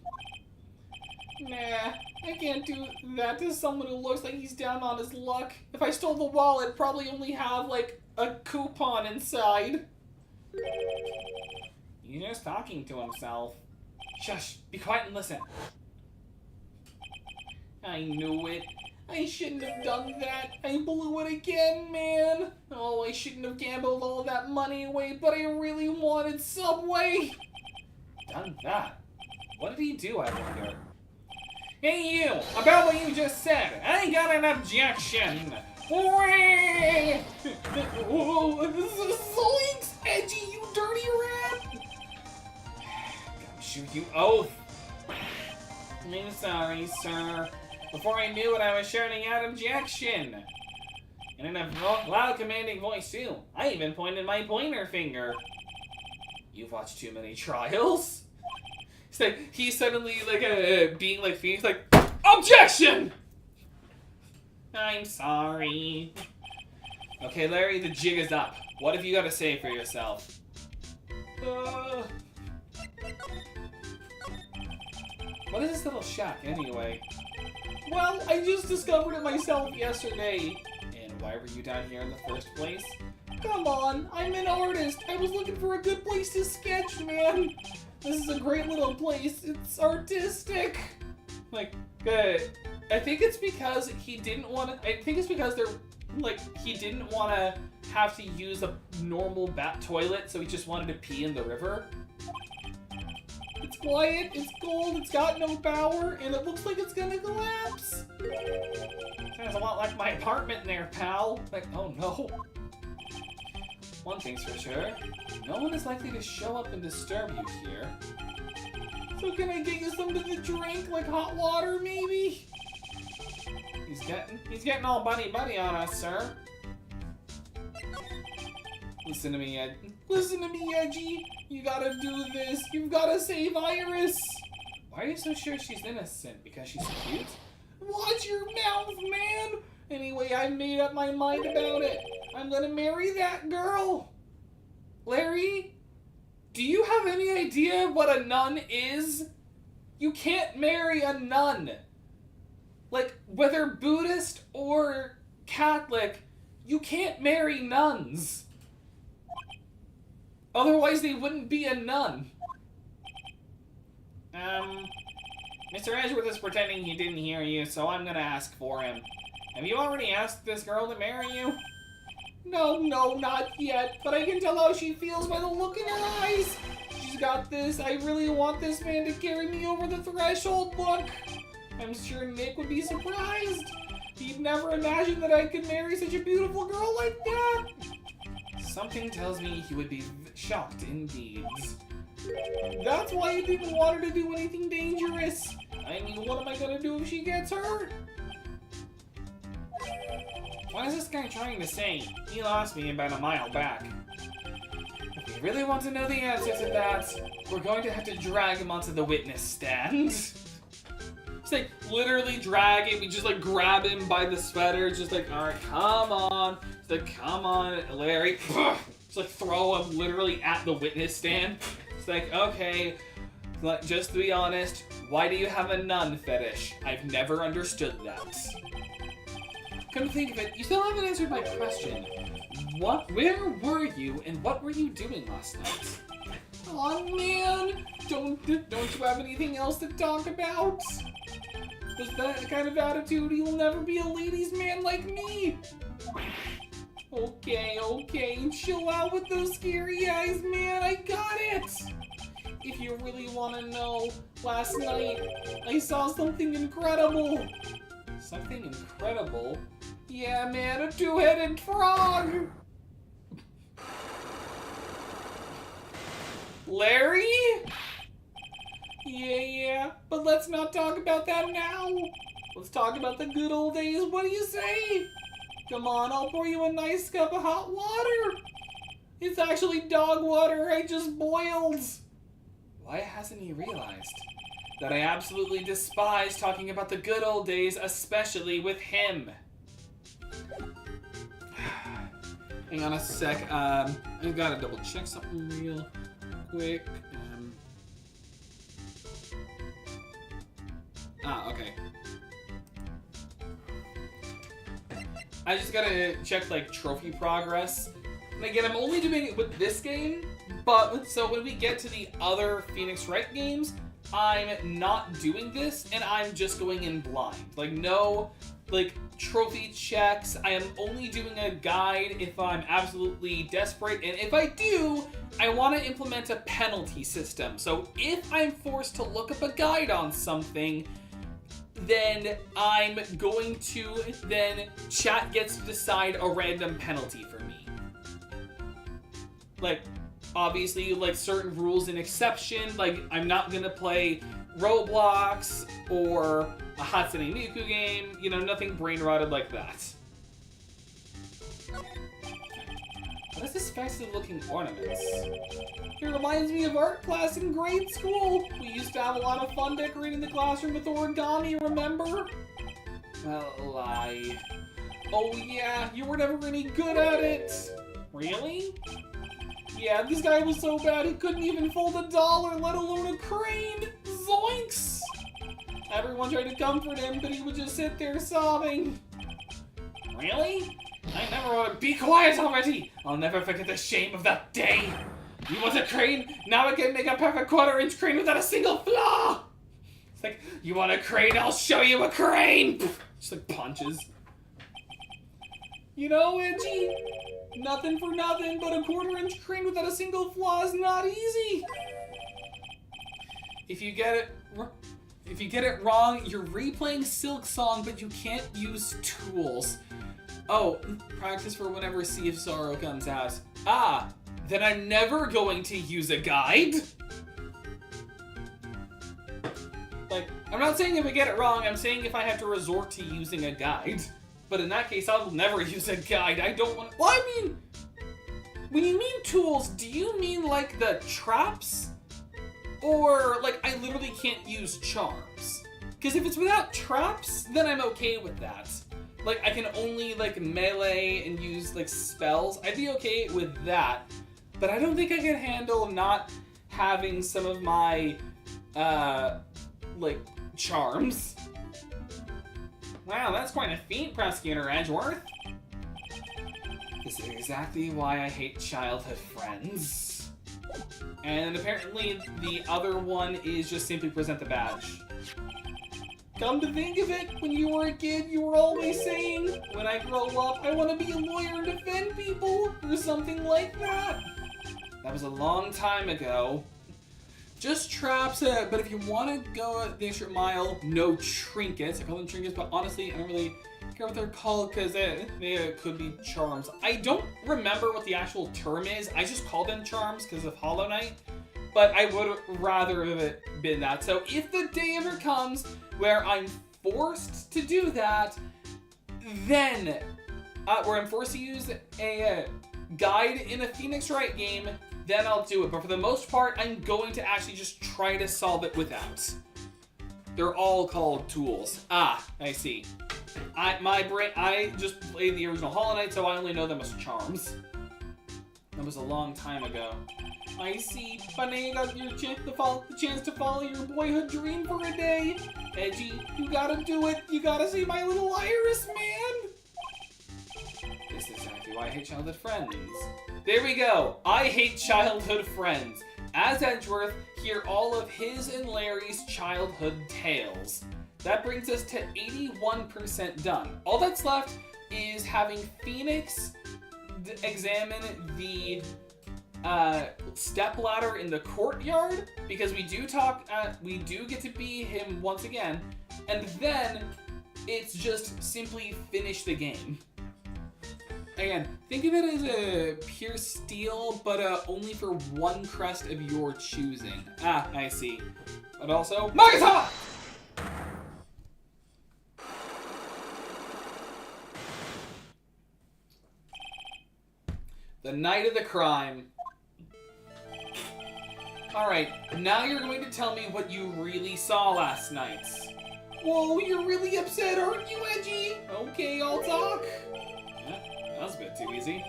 Nah, I can't do that to someone who looks like he's down on his luck. If I stole the wallet, it'd probably only have, like, a coupon inside. He's just talking to himself. Shush, be quiet and listen. I knew it. I shouldn't have done that. I blew it again, man. Oh, I shouldn't have gambled all that money away, but I really wanted Subway. Done that? What did he do, I wonder? Hey, you! About what you just said, I got an objection. Whoa, zoinks, Edgy, you dirty rat! Gotta shoot you. Oh! I'm sorry, sir. Before I knew it, I was shouting out objection. And in a loud, commanding voice, too. I even pointed my pointer finger. You've watched too many trials? It's like, he's suddenly, like, being like Phoenix, like, objection! I'm sorry. Okay, Larry, the jig is up. What have you got to say for yourself? What is this little shack, anyway? Well, I just discovered it myself yesterday. And why were you down here in the first place? Come on, I'm an artist. I was looking for a good place to sketch, man. This is a great little place. It's artistic. Like, I think it's because he didn't want to. I think it's because they're like he didn't want to have to use a normal bat toilet, so he just wanted to pee in the river. It's quiet, it's cold, it's got no power, and it looks like it's gonna collapse. Sounds a lot like my apartment there, pal. Like, oh no. One thing's for sure, no one is likely to show up and disturb you here. So can I get you something to drink, like hot water, maybe? He's getting all buddy on us, sir. Listen to me, Edgy. You gotta do this. You've gotta save Iris. Why are you so sure she's innocent? Because she's cute? Watch your mouth, man. Anyway, I made up my mind about it. I'm gonna marry that girl. Larry, do you have any idea what a nun is? You can't marry a nun. Like, whether Buddhist or Catholic, you can't marry nuns. Otherwise, they wouldn't be a nun. Mr. Edgeworth is pretending he didn't hear you, so I'm gonna ask for him. Have you already asked this girl to marry you? No, not yet, but I can tell how she feels by the look in her eyes. She's got this, I really want this man to carry me over the threshold look. I'm sure Nick would be surprised. He'd never imagined that I could marry such a beautiful girl like that. Something tells me he would be shocked indeed. That's why I didn't want her to do anything dangerous. I mean, what am I gonna do if she gets hurt? What is this guy trying to say? He lost me about a mile back. If we really want to know the answer to that, we're going to have to drag him onto the witness stand. Just like literally drag him, we just like grab him by the sweater, just like, alright, come on. Just like, come on, Larry. Just like throw him literally at the witness stand. It's like, okay, just to be honest, why do you have a nun fetish? I've never understood that. Come to think of it, you still haven't answered my question. Where were you and what were you doing last night? Oh man, don't you have anything else to talk about? With that kind of attitude, you'll never be a ladies' man like me. Okay, chill out with those scary eyes, man, I got it. If you really want to know, last night, I saw something incredible. Something incredible? Yeah, man, a two-headed frog! Larry? Yeah, but let's not talk about that now. Let's talk about the good old days, what do you say? Come on, I'll pour you a nice cup of hot water. It's actually dog water I just boiled. Why hasn't he realized that I absolutely despise talking about the good old days, especially with him? Hang on a sec, I gotta double check something real quick. Okay. I just gotta check, like, trophy progress. And again, I'm only doing it with this game, but so when we get to the other Phoenix Wright games, I'm not doing this, and I'm just going in blind. Like, no, like, trophy checks. I am only doing a guide if I'm absolutely desperate, and if I do, I want to implement a penalty system. So if I'm forced to look up a guide on something, then I'm going to, then chat gets to decide a random penalty for me. Like, obviously, like, certain rules and exception, like, I'm not gonna play Roblox or a Hatsune Miku game, you know, nothing brain-rotted like that. What is this fancy-looking ornaments? It reminds me of art class in grade school. We used to have a lot of fun decorating the classroom with origami, remember? Well, lie. Oh yeah, you were never any good at it. Really? Yeah, this guy was so bad he couldn't even fold $1, let alone a crane. Zoinks! Everyone tried to comfort him, but he would just sit there sobbing. Really? I never want to be quiet already! I'll never forget the shame of that day! You want a crane? Now I can make a perfect 1/4-inch crane without a single flaw! It's like, you want a crane? I'll show you a crane! Just like punches. You know, Edgy, nothing for nothing, but a 1/4-inch crane without a single flaw is not easy! If you get it wrong, you're replaying Silk Song, but you can't use tools. Oh, practice for whenever Sea of Sorrow comes out. Ah, then I'm never going to use a guide. I'm not saying if I get it wrong, I'm saying if I have to resort to using a guide. But in that case, I'll never use a guide. I don't want... Well, I mean... When you mean tools, do you mean like the traps? Or like I literally can't use charms? Because if it's without traps, then I'm okay with that. Like I can only like melee and use like spells. I'd be okay with that. But I don't think I can handle not having some of my like charms. Wow, that's quite a feat, Prosecutor Edgeworth. This is exactly why I hate childhood friends. And apparently the other one is just simply present the badge. Come to think of it, when you were a kid, you were always saying, when I grow up, I want to be a lawyer and defend people, or something like that. That was a long time ago. Just traps, but if you want to go the extra mile, no trinkets. I call them trinkets, but honestly, I don't really care what they're called because they could be charms. I don't remember what the actual term is. I just call them charms because of Hollow Knight, but I would rather have it been that. So if the day ever comes where I'm forced to do that, then where I'm forced to use a guide in a Phoenix Wright game, then I'll do it. But for the most part, I'm going to actually just try to solve it without. They're all called tools. Ah, I see. I just played the original Hollow Knight, so I only know them as charms. That was a long time ago. I see. But now you got your chance to follow your boyhood dream for a day. Edgy, you gotta do it. You gotta see my little Iris, man. This is exactly why I hate childhood friends. There we go. I hate childhood friends. As Edgeworth, hear all of his and Larry's childhood tales. That brings us to 81% done. All that's left is having Phoenix examine the stepladder in the courtyard, because we do get to be him once again, and then it's just simply finish the game. Again, think of it as a pure steal, but only for one crest of your choosing. Ah, I see. But also, Magatama! The night of the crime. Alright, now you're going to tell me what you really saw last night. Whoa, you're really upset, aren't you, Edgy? Okay, I'll talk. That was a bit too easy.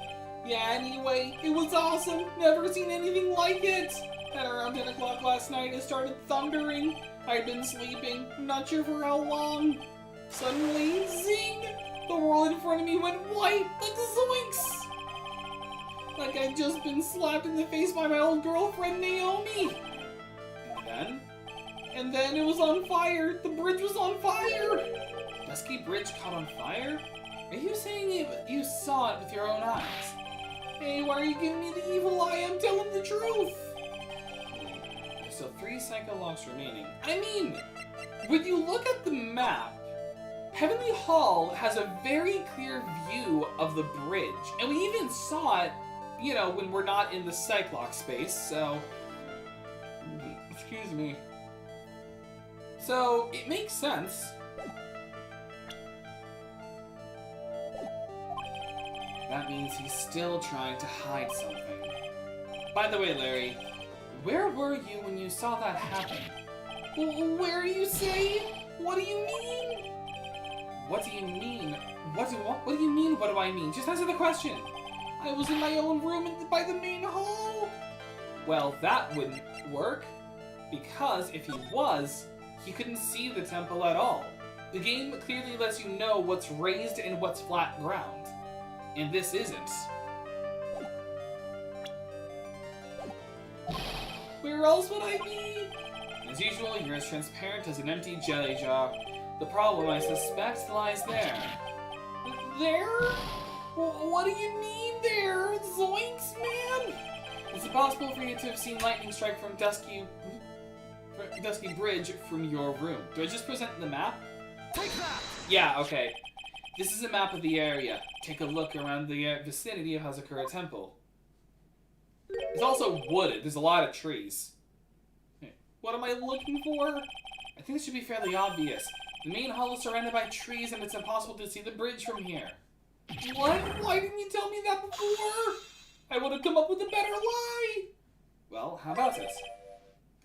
Yeah, anyway, it was awesome. Never seen anything like it. At around 10 o'clock last night, it started thundering. I'd been sleeping, not sure for how long. Suddenly, zing! The world in front of me went white, like zoinks! Like I'd just been slapped in the face by my old girlfriend, Naomi. And then it was on fire. The bridge was on fire. Dusky Bridge caught on fire? Are you saying you saw it with your own eyes? Hey, why are you giving me the evil eye? I'm telling the truth. There's still 3 Psycho Locks remaining. I mean, when you look at the map, Heavenly Hall has a very clear view of the bridge. And we even saw it, you know, when we're not in the Cyclops space, so... Excuse me. So, it makes sense. That means he's still trying to hide something. By the way, Larry, where were you when you saw that happen? Where do you say? What do you mean? What do you mean? What do you mean, what do I mean? Just answer the question. I was in my own room by the main hall. Well, that wouldn't work. Because if he was, he couldn't see the temple at all. The game clearly lets you know what's raised and what's flat ground. And this isn't. Where else would I be? As usual, you're as transparent as an empty jelly jar. The problem, I suspect, lies there. There? What do you mean there? Zoinks, man! Is it possible for you to have seen lightning strike from Dusky Bridge from your room? Do I just present the map? Take that! Yeah, okay. This is a map of the area. Take a look around the vicinity of Hazakura Temple. It's also wooded. There's a lot of trees. What am I looking for? I think this should be fairly obvious. The main hall is surrounded by trees and it's impossible to see the bridge from here. What? Why didn't you tell me that before? I would have come up with a better lie! Well, how about it?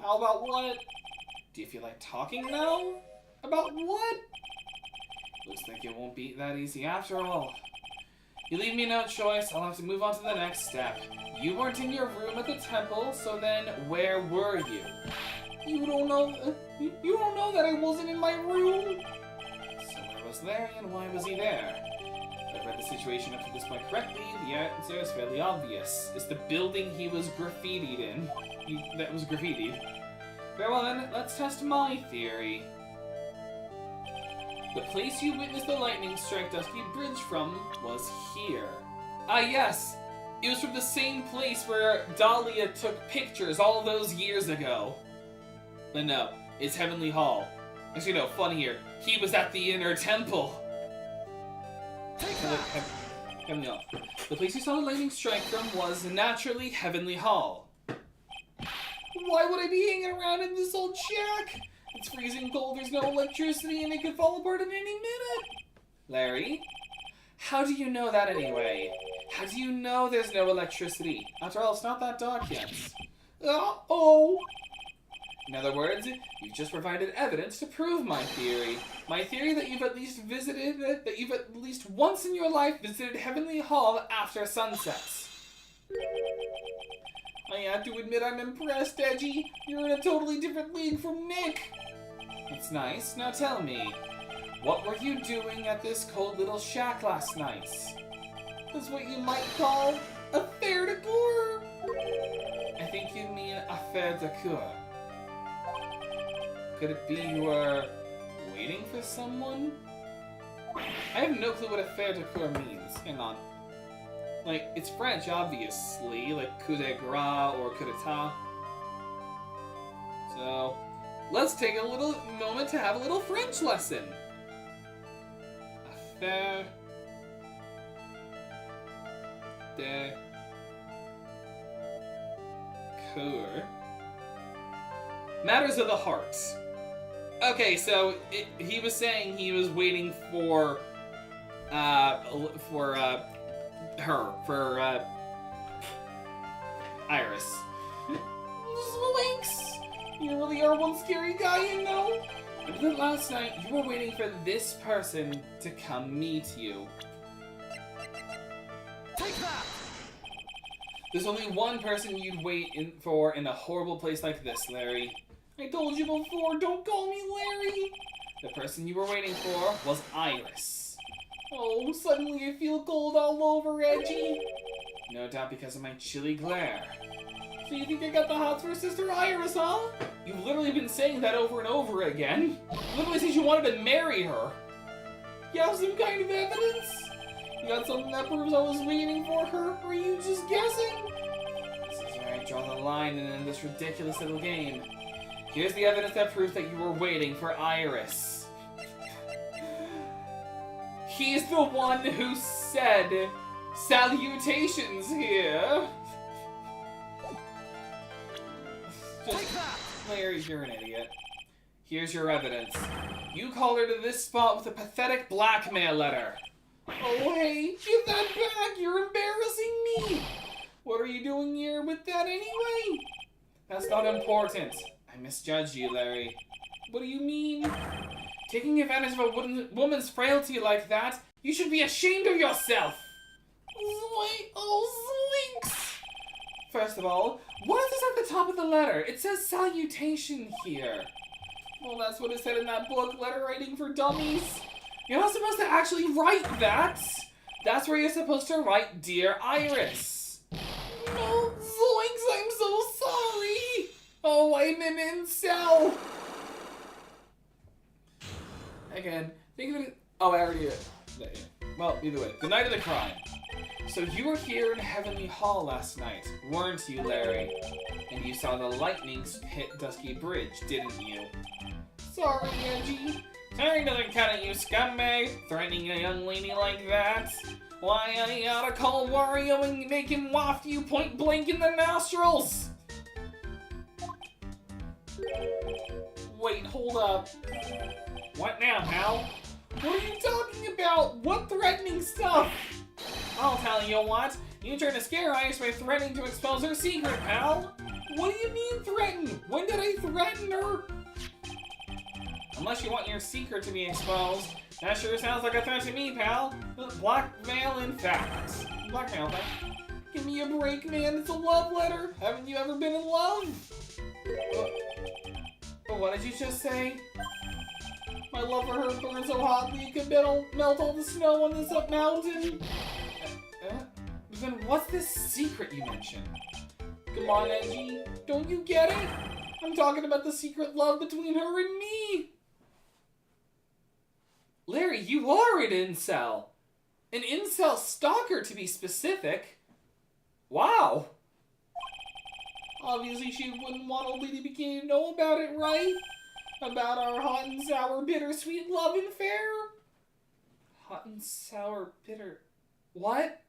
How about what? Do you feel like talking now? About what? Looks like it won't be that easy after all. You leave me no choice, I'll have to move on to the next step. You weren't in your room at the temple, so then where were you? You don't know that I wasn't in my room? So where was Larry and why was he there? If I've read the situation up to this point correctly, the answer is fairly obvious. It's the building he was graffitied in. That was graffitied. Very well then, let's test my theory. The place you witnessed the lightning strike Dusky Bridge from was here. Ah yes! It was from the same place where Dahlia took pictures all those years ago. But no, it's Heavenly Hall. Actually no, fun here. He was at the inner temple. Heavenly Hall. The place you saw the lightning strike from was naturally Heavenly Hall. Why would I be hanging around in this old shack? It's freezing cold, there's no electricity, and it could fall apart at any minute. Larry? How do you know that anyway? How do you know there's no electricity? After all, it's not that dark yet. Uh-oh! In other words, you've just provided evidence to prove my theory. My theory that you've at least once in your life visited Heavenly Hall after sunset. I have to admit I'm impressed, Edgy. You're in a totally different league from Nick. It's nice. Now tell me, what were you doing at this cold little shack last night? That's what you might call a faire de cour. I think you mean a faire de cour. Could it be you were waiting for someone? I have no clue what a faire de cour means. Hang on. Like, it's French, obviously, like coup de grace or coup d'etat. So, let's take a little moment to have a little French lesson. Affaire de cour. Matters of the heart. Okay, so he was saying he was waiting for Iris. Slinks! You really are one scary guy, you know? But then last night, you were waiting for this person to come meet you. Take that! There's only one person you'd wait for in a horrible place like this, Larry. I told you before, don't call me Larry! The person you were waiting for was Iris. Oh, suddenly I feel cold all over, Edgy. No doubt because of my chilly glare. So you think I got the hots for Sister Iris, huh? You've literally been saying that over and over again. Literally since you wanted to marry her. You have some kind of evidence? You got something that proves I was waiting for her, or are you just guessing? This is where I draw the line in this ridiculous little game. Here's the evidence that proves that you were waiting for Iris. He's the one who said, "Salutations here." Just, Larry, you're an idiot. Here's your evidence. You called her to this spot with a pathetic blackmail letter. Oh hey, give that back, you're embarrassing me. What are you doing here with that anyway? That's not important. I misjudged you, Larry. What do you mean? Taking advantage of a woman's frailty like that, you should be ashamed of yourself! Slinks! First of all, what is this at the top of the letter? It says salutation here. Well, that's what it said in that book, Letter Writing for Dummies. You're not supposed to actually write that! That's where you're supposed to write, Dear Iris. No, Zoinks, I'm so sorry! Oh, I'm an incel! Again, think of it. Oh, I already did. Well, either way. The night of the crime. So you were here in Heavenly Hall last night, weren't you, Larry? And you saw the lightning hit Dusky Bridge, didn't you? Sorry, Edgy. Sorry doesn't cut it, you scumbag. Threatening a young lady like that. Why, I ought to call Wario and make him waft you point blank in the nostrils. Wait, hold up. What now, pal? What are you talking about? What threatening stuff? I'll tell you what. You tried to scare Ice by threatening to expose her secret, pal. What do you mean threaten? When did I threaten her? Unless you want your secret to be exposed. That sure sounds like a threat to me, pal. Blackmail in fact. Blackmail, pal. Give me a break, man. It's a love letter. Haven't you ever been in love? What did you just say? My love for her burns so hotly it could melt all the snow on this up mountain. Then what's this secret you mentioned? Come on, Edgy. Don't you get it? I'm talking about the secret love between her and me. Larry, you are an incel. An incel stalker, to be specific. Wow. Obviously, she wouldn't want old Lady Bikini to know about it, right? About our hot and sour, bittersweet love affair? Hot and sour, bitter... What?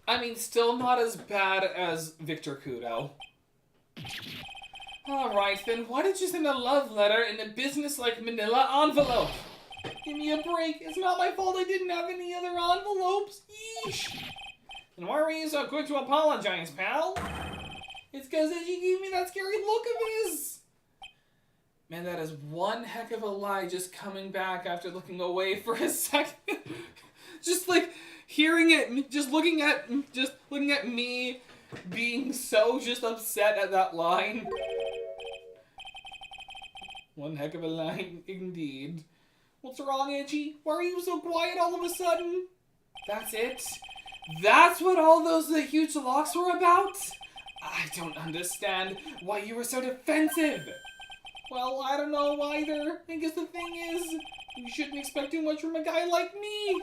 I mean, still not as bad as Victor Kudo. Alright then, why did you send a love letter in a business-like manila envelope? Give me a break. It's not my fault I didn't have any other envelopes. Yeesh. And why were you so quick to apologize, pal? It's because you gave me that scary look of his. Man, that is one heck of a lie just coming back after looking away for a second. Just like... hearing it, just looking at me being so just upset at that line. One heck of a line, indeed. What's wrong, Edgy? Why are you so quiet all of a sudden? That's it? That's what all those huge locks were about? I don't understand why you were so defensive. Well, I don't know either. I guess the thing is, you shouldn't expect too much from a guy like me.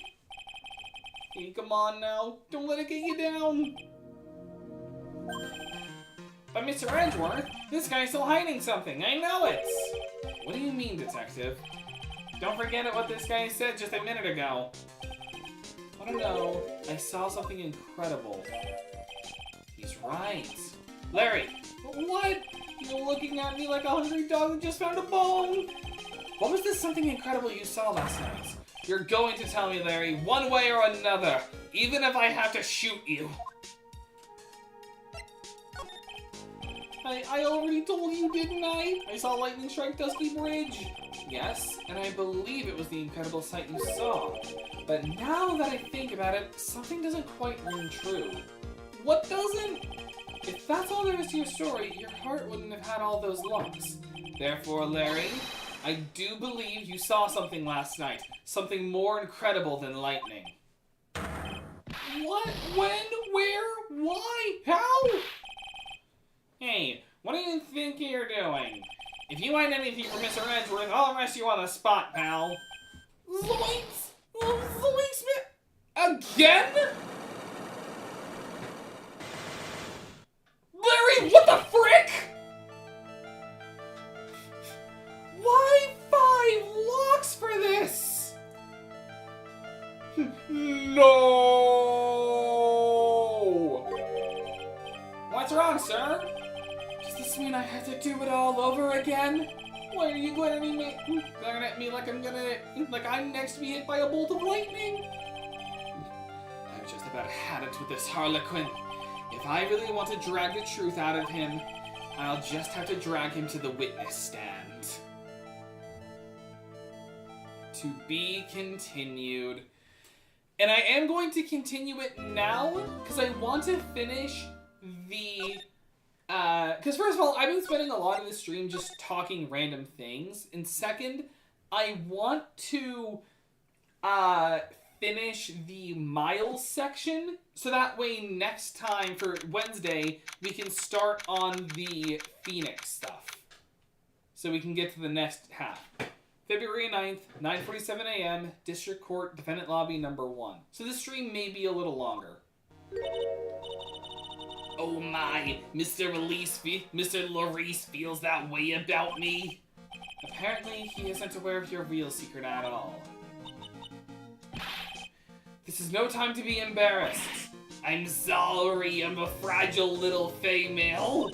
Hey, come on now. Don't let it get you down. But Mr. Edgeworth, this guy's still hiding something. I know it. What do you mean, detective? Don't forget what this guy said just a minute ago. I don't know. I saw something incredible. He's right. Larry. What? You're looking at me like a hungry dog that just found a bone. What was this something incredible you saw last night? You're going to tell me, Larry, one way or another, even if I have to shoot you. I already told you, didn't I? I saw lightning strike Dusty Bridge. Yes, and I believe it was the incredible sight you saw. But now that I think about it, something doesn't quite ring true. What doesn't? If that's all there is to your story, your heart wouldn't have had all those lumps. Therefore, Larry, I do believe you saw something last night. Something more incredible than lightning. What? When? Where? Why? How? Hey, what do you think you're doing? If you find anything from Mr. Edgeworth, I'll arrest you on the spot, pal. Zoinks! Zoinks, man! Again? Larry, what the frick? Why 5 locks for this? No! What's wrong, sir? Does this mean I have to do it all over again? Why are you glaring at me like I'm next to be hit by a bolt of lightning? I've just about had it with this Harlequin. If I really want to drag the truth out of him, I'll just have to drag him to the witness stand. To be continued. And I am going to continue it now, because I want to finish the... Because first of all, I've been spending a lot of the stream just talking random things. And second, I want to finish the Miles section, so that way next time for Wednesday, we can start on the Phoenix stuff. So we can get to the next half. February 9th, 9:47 a.m., District Court, Defendant Lobby number 1. So this stream may be a little longer. Oh my, Mr. Larice feels that way about me. Apparently, he isn't aware of your real secret at all. This is no time to be embarrassed. I'm sorry, I'm a fragile little female.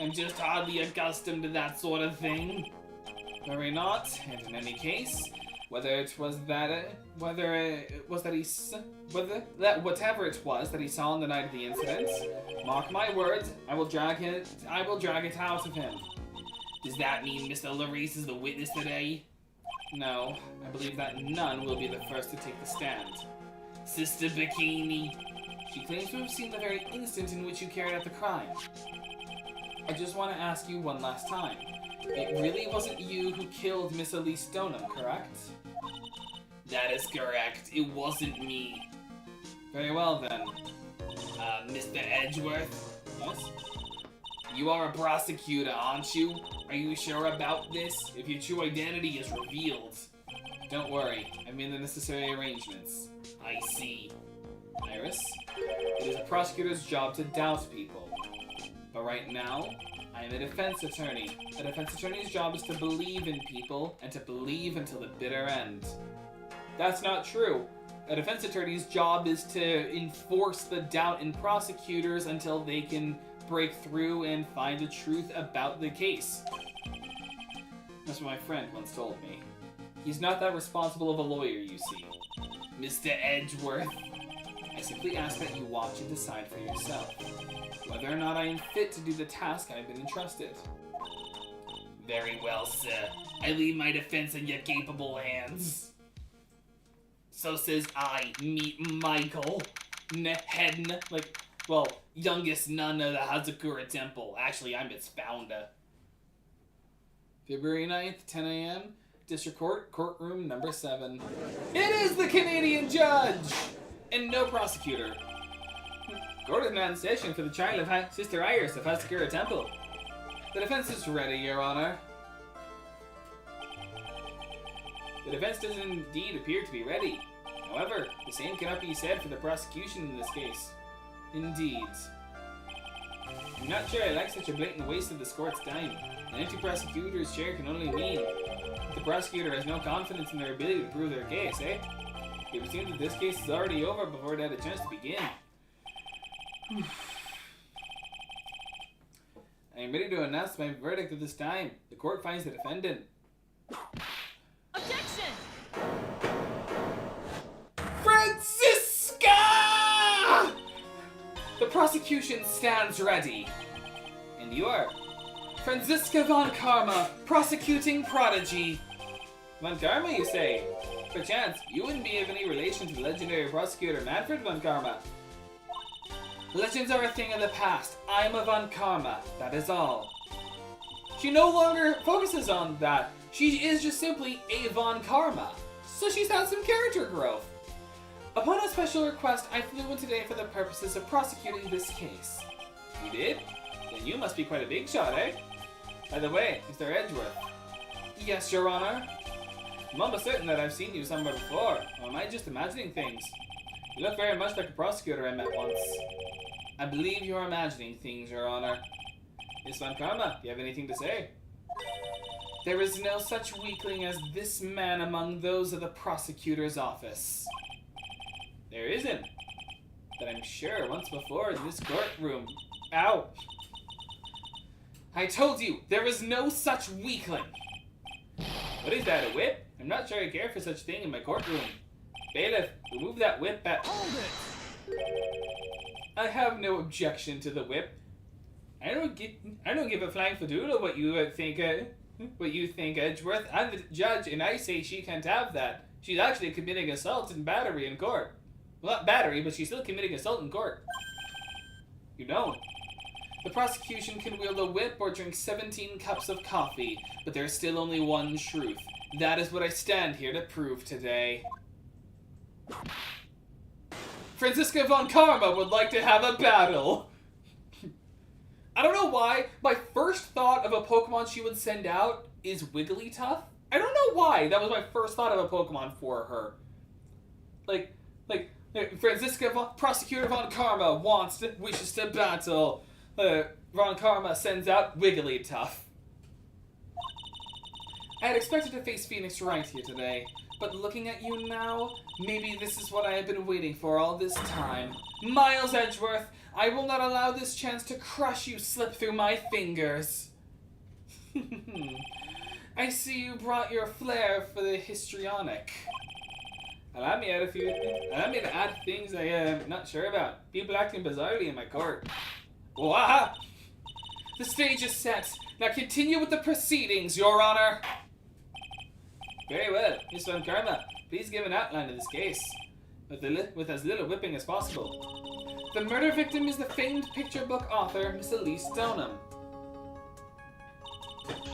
I'm just hardly accustomed to that sort of thing. Worry not, and in any case, whatever it was that he saw on the night of the incident, mark my words, I will drag it out of him. Does that mean Mr. Larice is the witness today? No, I believe that none will be the first to take the stand. Sister Bikini. She claims to have seen the very instant in which you carried out the crime. I just want to ask you one last time. It really wasn't you who killed Miss Elise Stoneham, correct? That is correct. It wasn't me. Very well then. Mr. Edgeworth? Yes? You are a prosecutor, aren't you? Are you sure about this? If your true identity is revealed. Don't worry, I've made the necessary arrangements. I see. Iris, it is a prosecutor's job to doubt people. But right now, I am a defense attorney. A defense attorney's job is to believe in people, and to believe until the bitter end. That's not true. A defense attorney's job is to enforce the doubt in prosecutors until they can break through and find the truth about the case. That's what my friend once told me. He's not that responsible of a lawyer, you see. Mr. Edgeworth, I simply ask that you watch and decide for yourself whether or not I am fit to do the task I've been entrusted. Very well, sir. I leave my defense in your capable hands. So says I, meet Michael, youngest nun of the Hazakura Temple. Actually, I'm its founder. February 9th, 10 a.m., District Court, courtroom number 7. It is the Canadian judge! And no prosecutor. Court is now in session for the trial of Sister Iris of Hazakura Temple. The defense is ready, Your Honor. The defense does indeed appear to be ready. However, the same cannot be said for the prosecution in this case. Indeed. I'm not sure I like such a blatant waste of this court's time. An empty prosecutor's chair can only mean that the prosecutor has no confidence in their ability to prove their case, eh? It would seem that this case is already over before it had a chance to begin. I am ready to announce my verdict at this time. The court finds the defendant. Objection! Franziska! The prosecution stands ready. And you are? Franziska von Karma, prosecuting prodigy. Von Karma, you say? Perchance, you wouldn't be of any relation to the legendary prosecutor Manfred von Karma. Legends are a thing of the past. I'm a von Karma, that is all. She no longer focuses on that. She is just simply a von Karma. So she's had some character growth. Upon a special request, I flew in today for the purposes of prosecuting this case. You did? Then you must be quite a big shot, eh? By the way, Mr. Edgeworth. Yes, Your Honor. I'm almost certain that I've seen you somewhere before, or am I just imagining things? You look very much like a prosecutor I met once. I believe you're imagining things, Your Honor. Miss Von Karma, do you have anything to say? There is no such weakling as this man among those of the prosecutor's office. There isn't. But I'm sure once before in this courtroom. Ow! I told you, there is no such weakling! What is that, a whip? I'm not sure I care for such thing in my courtroom. Bailiff, remove that whip back. Hold it! I have no objection to the whip. I don't give a flying fadoodle what you think, Edgeworth. I'm the judge, and I say she can't have that. She's actually committing assault and battery in court. Well, not battery, but she's still committing assault in court. You don't. The prosecution can wield a whip or drink 17 cups of coffee, but there's still only one truth. That is what I stand here to prove today. Franziska von Karma would like to have a battle. I don't know why, my first thought of a Pokemon she would send out is Wigglytuff. I don't know why that was my first thought of a Pokemon for her. Like Franziska Prosecutor Von Karma wishes to battle. Von Karma sends out Wigglytuff. I had expected to face Phoenix Wright here today, but looking at you now, maybe this is what I have been waiting for all this time. Miles Edgeworth, I will not allow this chance to crush you slip through my fingers. I see you brought your flair for the histrionic. Allow me to add things I am not sure about. People acting bizarrely in my court. Wah! The stage is set. Now continue with the proceedings, Your Honor. Very well, Miss Von Karma. Please give an outline of this case, with as little whipping as possible. The murder victim is the famed picture book author, Miss Elise Stoneham.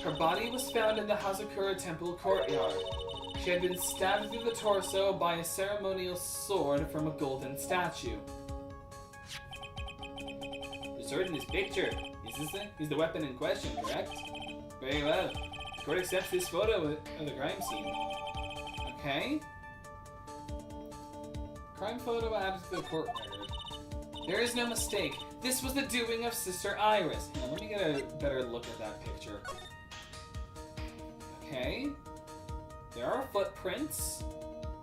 Her body was found in the Hazakura Temple courtyard. She had been stabbed through the torso by a ceremonial sword from a golden statue. The sword in this picture is the weapon in question, correct? Very well. The court accepts this photo of the crime scene. Okay. Crime photo added to the court record. There is no mistake. This was the doing of Sister Iris. Now, let me get a better look at that picture. Okay. There are footprints.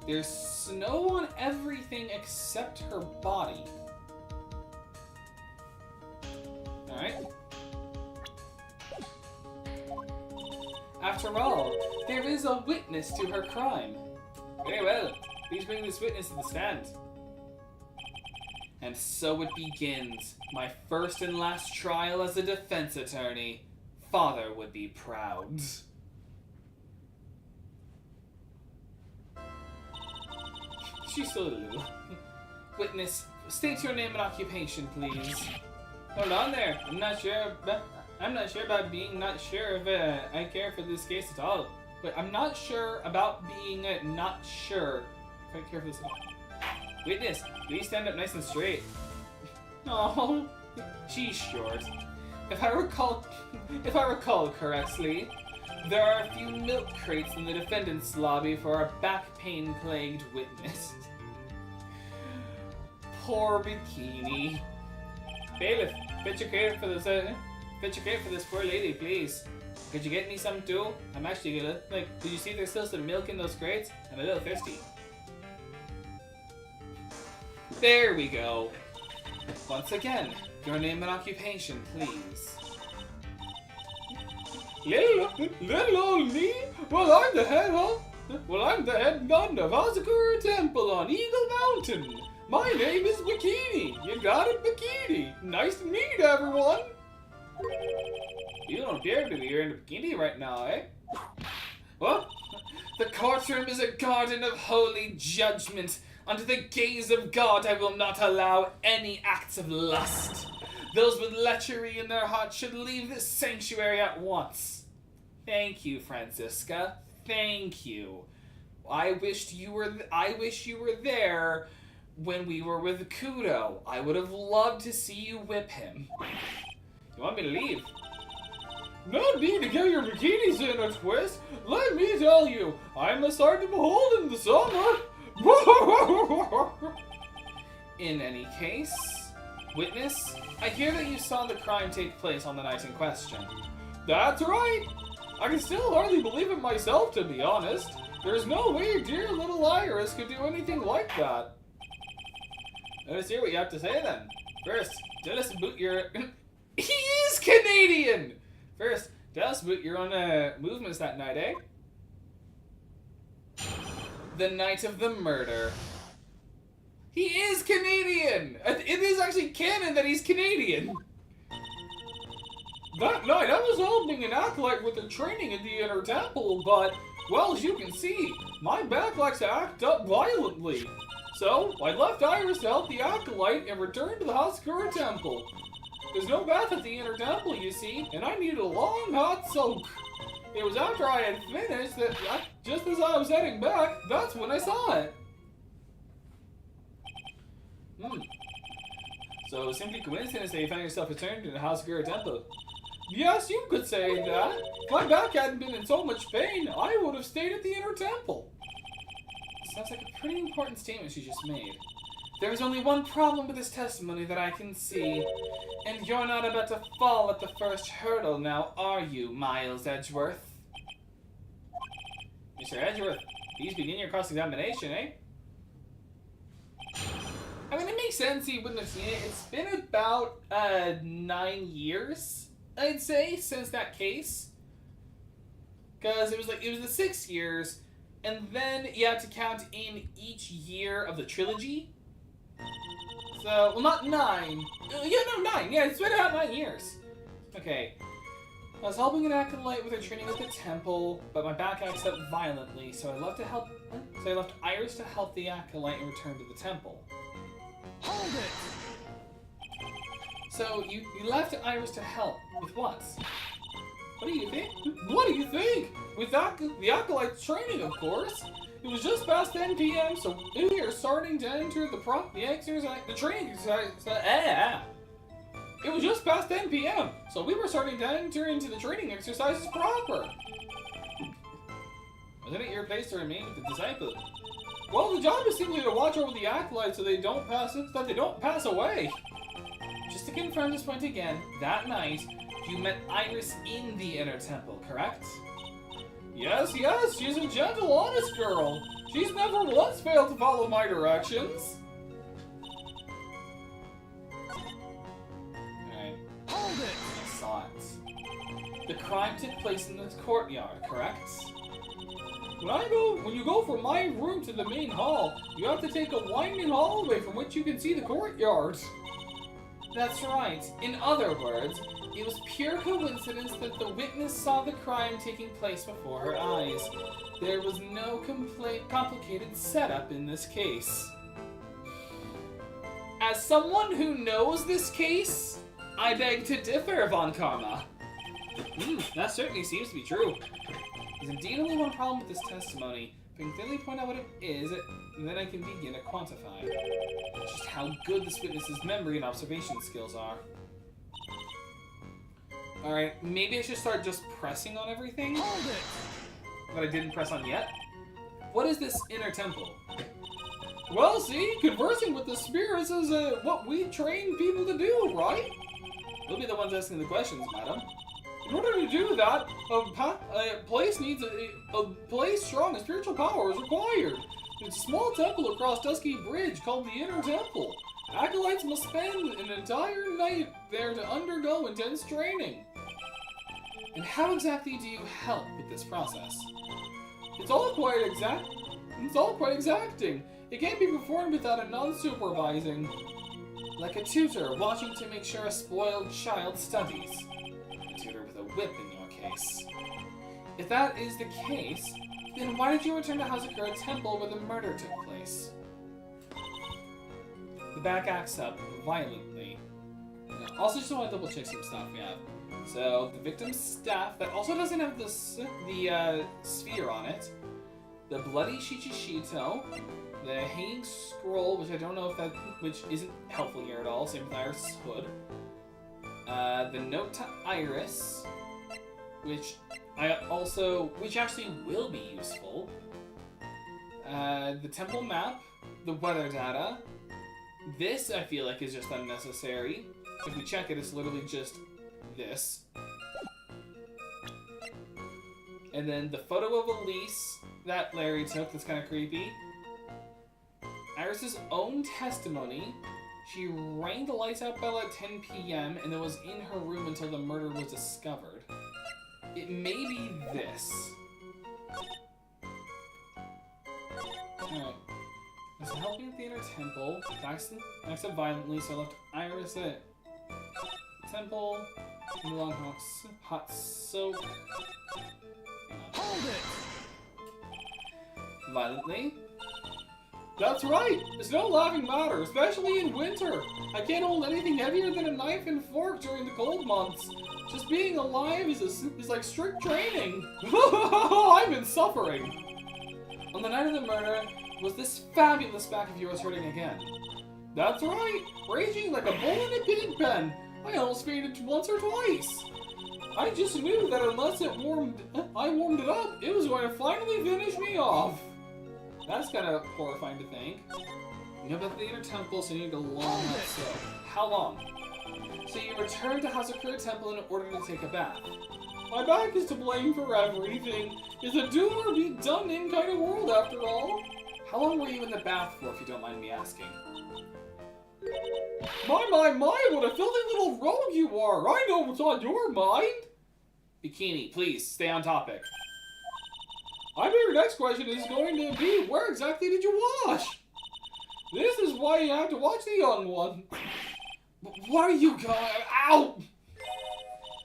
There's snow on everything except her body. Alright. After all, there is a witness to her crime. Very well. Please bring this witness to the stand. And so it begins. My first and last trial as a defense attorney. Father would be proud. She's so little. Witness, state your name and occupation, please. Hold on there. I'm not sure about being not sure if I care for this case at all. But I'm not sure about being not sure if I care for this at all. Witness, please stand up nice and straight. Oh, she's short. If I recall correctly, there are a few milk crates in the defendant's lobby for a back pain plagued witness. Poor Bikini. Bailiff, fetch your crate for this poor lady, please. Could you get me some too? I'm actually gonna, did you see there's still some milk in those crates? I'm a little thirsty. There we go. Once again, your name and occupation, please. Little old me? Well, I'm the head nun of Hazakura Temple on Eagle Mountain. My name is Bikini. You got it, Bikini. Nice to meet everyone. You don't appear to be wearing a bikini right now, eh? What? The courtroom is a garden of holy judgment. Under the gaze of God, I will not allow any acts of lust. Those with lechery in their hearts should leave this sanctuary at once. Thank you, Franziska. Thank you. I wish you were there when we were with Kudo. I would have loved to see you whip him. You want me to leave? No need to get your bikinis in a twist. Let me tell you, I'm a Sergeant Behold in the summer. In any case, witness, I hear that you saw the crime take place on the night in question. That's right. I can still hardly believe it myself, to be honest. There's no way dear little Iris could do anything like that. Let's hear what you have to say then. First, tell us about your... He is Canadian! First, tell us about your own movements that night, eh? The night of the murder. He is Canadian! It is actually canon that he's Canadian! That night, I was holding an acolyte with the training in the Inner Temple, but, well, as you can see, my back likes to act up violently. So, I left Iris to help the acolyte and returned to the Hazakura Temple. There's no bath at the Inner Temple, you see, and I needed a long, hot soak. It was after I had finished that, just as I was heading back, that's when I saw it. So, simply coincidence that you found yourself returned to the Hazakura Temple. Yes, you could say that. If my back hadn't been in so much pain, I would have stayed at the inner temple. Sounds like a pretty important statement she just made. There is only one problem with this testimony that I can see. And you're not about to fall at the first hurdle now, are you, Miles Edgeworth? Mr. Edgeworth, please begin your cross-examination, eh? I mean, it makes sense he wouldn't have seen it. It's been about 9 years, I'd say, since that case. Because it was the 6 years, and then you have to count in each year of the trilogy. So, well, not 9. Yeah, no, 9. Yeah, it's been about 9 years. Okay. I was helping an acolyte with her training at the temple, but my back acts up violently, so I left Iris to help the acolyte and return to the temple. Hold it! So, you left Iris to help. With what? What do you think? What do you think? With the acolyte's training, of course. It was just past 10 p.m., so we are starting to enter the training exercise. It was just past 10 p.m., so we were starting to enter into the training exercises proper. Wasn't it your place to remain with the disciple? Well, the job is simply to watch over the acolyte so they don't pass away. Just to confirm this point again, that night, you met Iris in the inner temple, correct? Yes, she's a gentle, honest girl. She's never once failed to follow my directions. Alright. Hold it! I saw it. The crime took place in the courtyard, correct? When you go from my room to the main hall, you have to take a winding hallway from which you can see the courtyard. That's right. In other words, it was pure coincidence that the witness saw the crime taking place before her eyes. There was no complicated setup in this case. As someone who knows this case, I beg to differ, Von Karma. That certainly seems to be true. There's indeed only one problem with this testimony. If I can clearly point out what it is, and then I can begin to quantify just how good this witness's memory and observation skills are. Alright, maybe I should start just pressing on everything that I didn't press on yet. What is this inner temple? Well, see, conversing with the spirits is what we train people to do, right? We'll be the ones asking the questions, madam. In order to do that, a place strong in spiritual power is required. It's a small temple across Dusky Bridge called the Inner Temple. Acolytes must spend an entire night there to undergo intense training. And how exactly do you help with this process? It's all quite exacting. It can't be performed without a non-supervising. Like a tutor watching to make sure a spoiled child studies. A tutor with a whip in your case. If that is the case, then why did you return to Hazakura Temple where the murder took place? The back acts up violently. Also, just want to double check some stuff we have. So, the victim's staff, that also doesn't have the sphere on it. The bloody Shichishito. The hanging scroll, which I don't know if which isn't helpful here at all. Same with Iris' hood. The note to Iris, which actually will be useful. The temple map, the weather data. This, I feel like, is just unnecessary. If we check it, it's literally just this. And then the photo of Elise that Larry took, that's kind of creepy. Iris' own testimony. She rang the lights out by like 10 p.m. and then was in her room until the murder was discovered. It may be this. Alright. I was helping at the inner temple. Acts up violently, so I left Iris at temple. In a long hot soak. Hold it! Violently. That's right! It's no laughing matter, especially in winter. I can't hold anything heavier than a knife and fork during the cold months. Just being alive is like strict training. I've been suffering. On the night of the murder, was this fabulous back of yours hurting again? That's right! Raging like a bull in a pig pen. I almost fainted once or twice. I just knew that unless I warmed it up, it was going to finally finish me off. That's kind of horrifying to think. You know about the inner temple, so you need a long so. How long? So you return to Hazakura Temple in order to take a bath. My back is to blame for everything. It's a do or be done in kind of world after all. How long were you in the bath for, if you don't mind me asking? My, what a filthy little rogue you are! I know what's on your mind! Bikini, please, stay on topic. I bet your next question is going to be, where exactly did you wash? This is why you have to watch the young one. What are you going... Ow!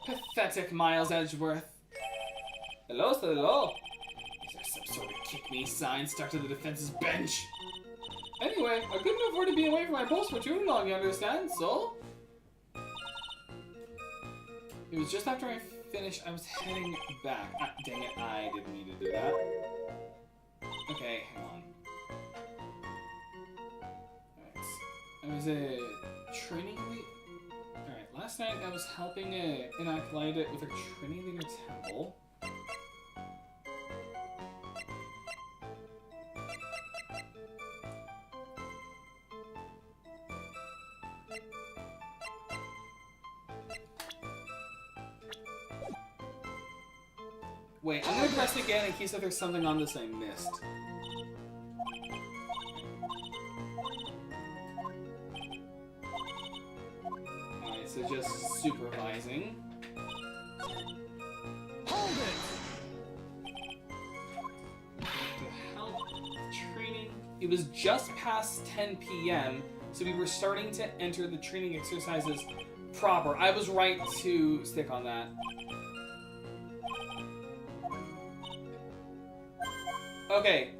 Pathetic Miles Edgeworth. Hello, hello. Is there some sort of kick-me sign stuck to the defense's bench? Anyway, I couldn't afford to be away from my post for too long, you understand, so? It was just after I finished, I was heading back. Ah, dang it, I didn't need to do that. Okay, hang on. Alright, I was training leader. Alright, last night I was helping an acolyte with a training leader temple. Wait, I'm gonna press it again in case there's something on this I missed. Alright, so just supervising. Hold it! To help training. It was just past 10 p.m., so we were starting to enter the training exercises proper. I was right to stick on that. Okay.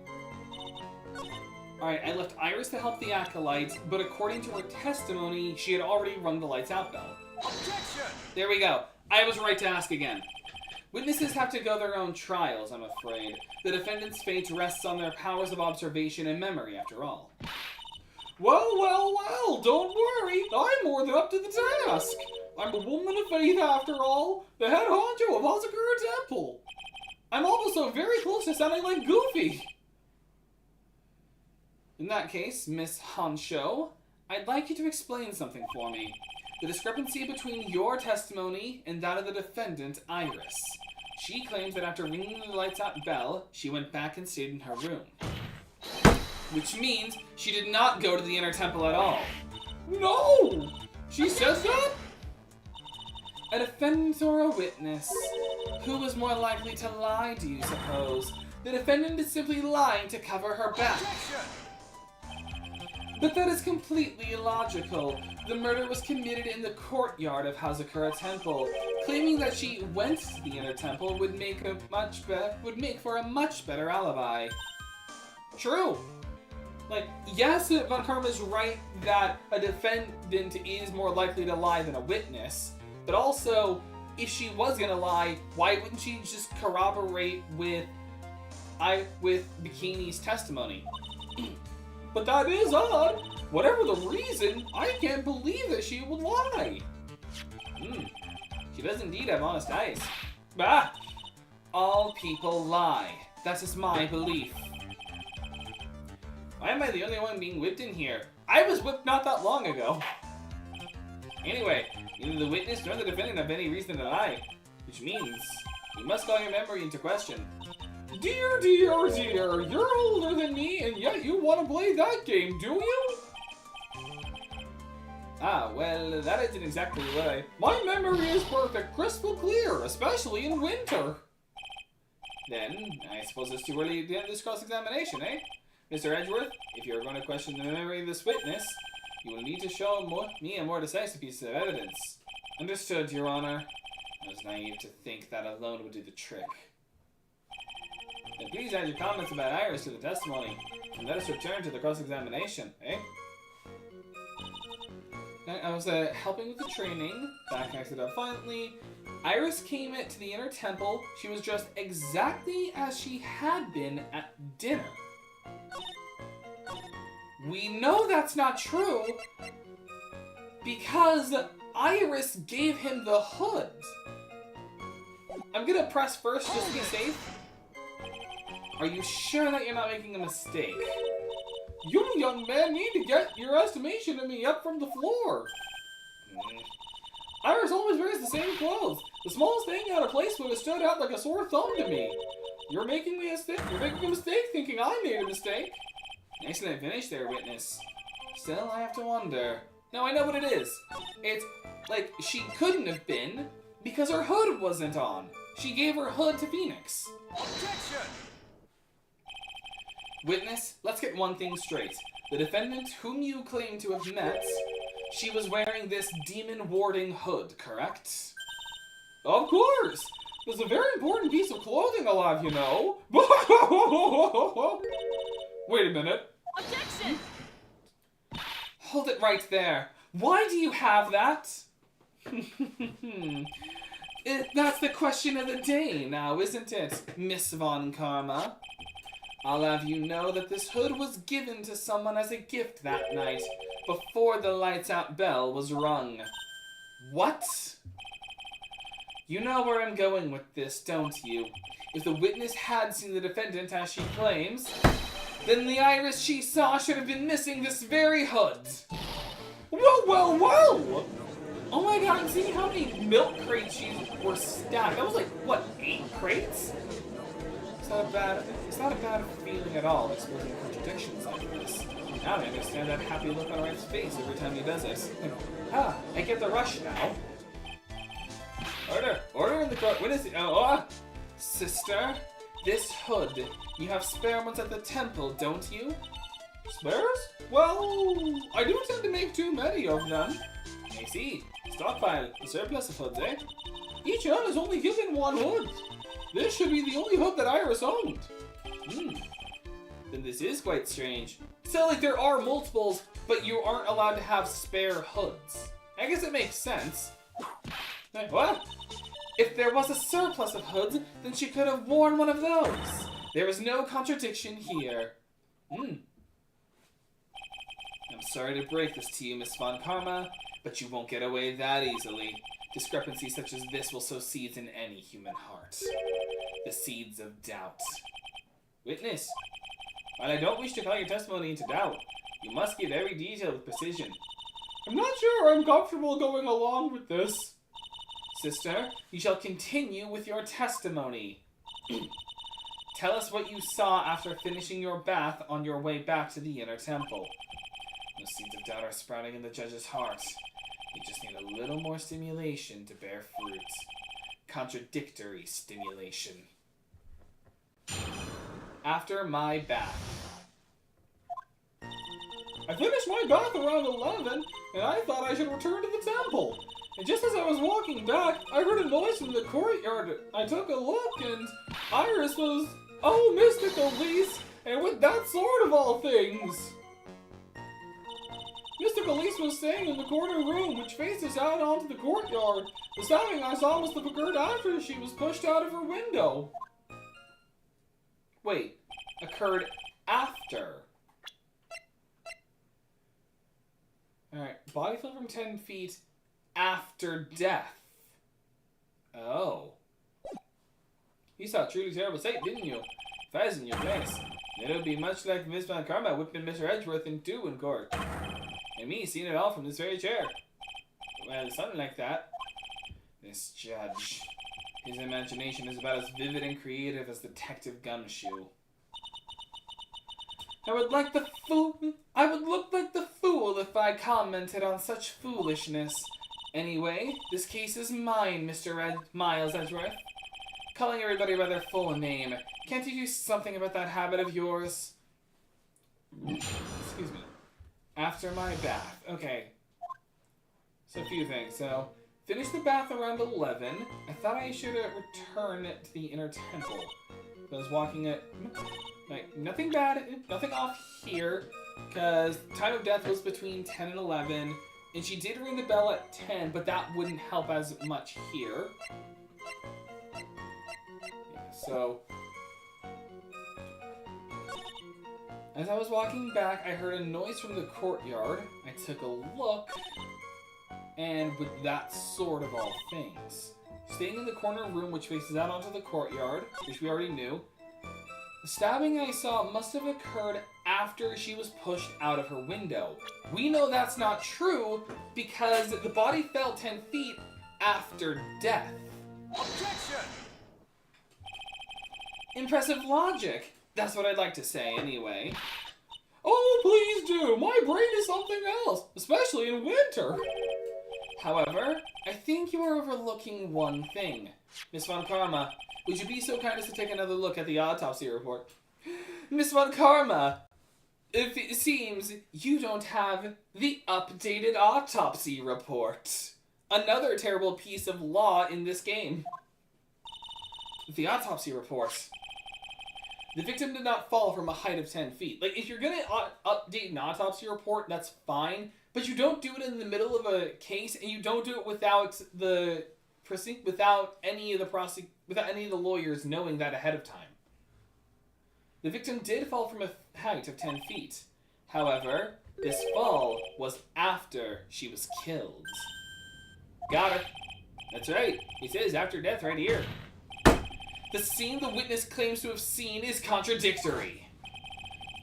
Alright, I left Iris to help the acolytes, but according to her testimony, she had already rung the lights out bell. Objection! There we go. I was right to ask again. Witnesses have to go their own trials, I'm afraid. The defendant's fate rests on their powers of observation and memory, after all. Well, don't worry. I'm more than up to the task. I'm a woman of faith, after all. The head honcho of Hazakura Temple. I'm also very close to sounding like Goofy. In that case, Miss Honcho, I'd like you to explain something for me. The discrepancy between your testimony and that of the defendant, Iris. She claims that after ringing the lights out bell, she went back and stayed in her room. Which means she did not go to the inner temple at all. No! She says that? A defendant or a witness? Who was more likely to lie, do you suppose? The defendant is simply lying to cover her back. But that is completely illogical. The murder was committed in the courtyard of Hazakura Temple. Claiming that she went to the inner temple would make for a much better alibi. True. Like, yes, Von Karma's right that a defendant is more likely to lie than a witness, but also, if she was gonna lie, why wouldn't she just corroborate with Bikini's testimony? But that is odd. Whatever the reason, I can't believe that she would lie. She does indeed have honest eyes. Bah! All people lie. That is my belief. Why am I the only one being whipped in here? I was whipped not that long ago. Anyway, neither the witness nor the defendant have any reason to lie, which means you must call your memory into question. Dear, you're older than me, and yet you want to play that game, do you? Ah, well, that isn't exactly what My memory is perfect, crystal clear, especially in winter. Then, I suppose it's too early to end this cross-examination, eh? Mr. Edgeworth, if you're going to question the memory of this witness, you will need to show me a more decisive piece of evidence. Understood, Your Honor. I was naive to think that alone would do the trick. Then please add your comments about Iris to the testimony, and let us return to the cross-examination, eh? I was helping with the training, back acted up violently. Iris came to the inner temple. She was dressed exactly as she had been at dinner. We know that's not true, because Iris gave him the hood. I'm gonna press first just to be safe. Are you sure that you're not making a mistake? You, young man, need to get your estimation of me up from the floor. Iris always wears the same clothes. The smallest thing out of place would have stood out like a sore thumb to me. You're making a mistake thinking I made a mistake. Nicely finished there, witness. Still, I have to wonder. No, I know what it is. It's like she couldn't have been because her hood wasn't on. She gave her hood to Phoenix. Objection! Witness, let's get one thing straight. The defendant whom you claim to have met, she was wearing this demon-warding hood, correct? Of course! It's a very important piece of clothing alive, you know. Wait a minute. Objection! Hold it right there. Why do you have that? That's the question of the day now, isn't it, Miss Von Karma? I'll have you know that this hood was given to someone as a gift that night, before the lights out bell was rung. What? You know where I'm going with this, don't you? If the witness had seen the defendant as she claims, then the Iris she saw should have been missing this very hood. Whoa, whoa, whoa! Oh my god, see how many milk crates were stacked. That was like, what, 8 crates? It's not a bad feeling at all, exposing contradictions like this. Now I understand that happy look on Wright's face every time he does it. I get the rush now. Order in the court. What is it? Sister, this hood. You have spare ones at the temple, don't you? Spares? Well, I do tend to make too many of them. I see. Stockpile. A surplus of hoods, eh? Each owner is only given one hood. This should be the only hood that Iris owned. Then this is quite strange. So, like, there are multiples, but you aren't allowed to have spare hoods. I guess it makes sense. What? If there was a surplus of hoods, then she could have worn one of those. There is no contradiction here. I'm sorry to break this to you, Miss Von Karma, but you won't get away that easily. Discrepancies such as this will sow seeds in any human heart. The seeds of doubt. Witness, while I don't wish to call your testimony into doubt, you must give every detail with precision. I'm not sure I'm comfortable going along with this. Sister, you shall continue with your testimony. Tell us what you saw after finishing your bath on your way back to the inner temple. The seeds of doubt are sprouting in the judge's heart. You just need a little more stimulation to bear fruit. Contradictory stimulation. After my bath. I finished my bath around 11, and I thought I should return to the temple. And just as I was walking back, I heard a noise from the courtyard. I took a look, and Iris was, mystical, Elise, and with that sword of all things. Mr. Elise was staying in the corner room, which faces out onto the courtyard. The stabbing I saw must have occurred after she was pushed out of her window. Wait, occurred after. Alright, body fell from 10 feet after death. Oh. You saw a truly terrible sight, didn't you? If I was in your place, it would be much like Miss Von Karma whipping Mr. Edgeworth in two in court. And me seeing it all from this very chair. Well, something like that. This judge. His imagination is about as vivid and creative as Detective Gumshoe. I would look like the fool if I commented on such foolishness. Anyway, this case is mine, Mr. Miles Edgeworth. Calling everybody by their full name. Can't you do something about that habit of yours? Excuse me. After my bath. Okay. So a few things. So, finished the bath around 11. I thought I should return to the inner temple. I was walking at... Like, nothing bad, nothing off here, because time of death was between 10 and 11, and she did ring the bell at 10, but that wouldn't help as much here. Yeah, so... As I was walking back, I heard a noise from the courtyard. I took a look, and with that sort of all things, staying in the corner room which faces out onto the courtyard, which we already knew. The stabbing I saw must have occurred after she was pushed out of her window. We know that's not true because the body fell 10 feet after death. Objection! Impressive logic. That's what I'd like to say, anyway. Oh, please do. My brain is something else, especially in winter. However, I think you are overlooking one thing. Miss Von Karma, would you be so kind as to take another look at the autopsy report? Miss Von Karma, it seems you don't have the updated autopsy report. Another terrible piece of law in this game. The autopsy report. The victim did not fall from a height of 10 feet. Like, if you're gonna update an autopsy report, that's fine. But you don't do it in the middle of a case, and you don't do it without any of the lawyers knowing that ahead of time. The victim did fall from a height of 10 feet. However, this fall was after she was killed. Got her. That's right. It says after death right here. The scene the witness claims to have seen is contradictory.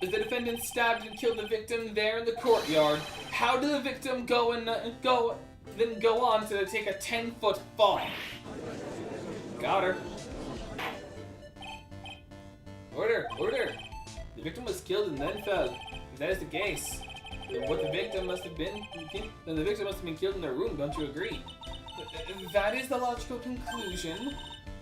If the defendant stabbed and killed the victim there in the courtyard, how did the victim go on to take a 10-foot fall? Got her. Order, order. The victim was killed and then fell. If that is the case, then the victim must have been killed in their room, don't you agree? That is the logical conclusion.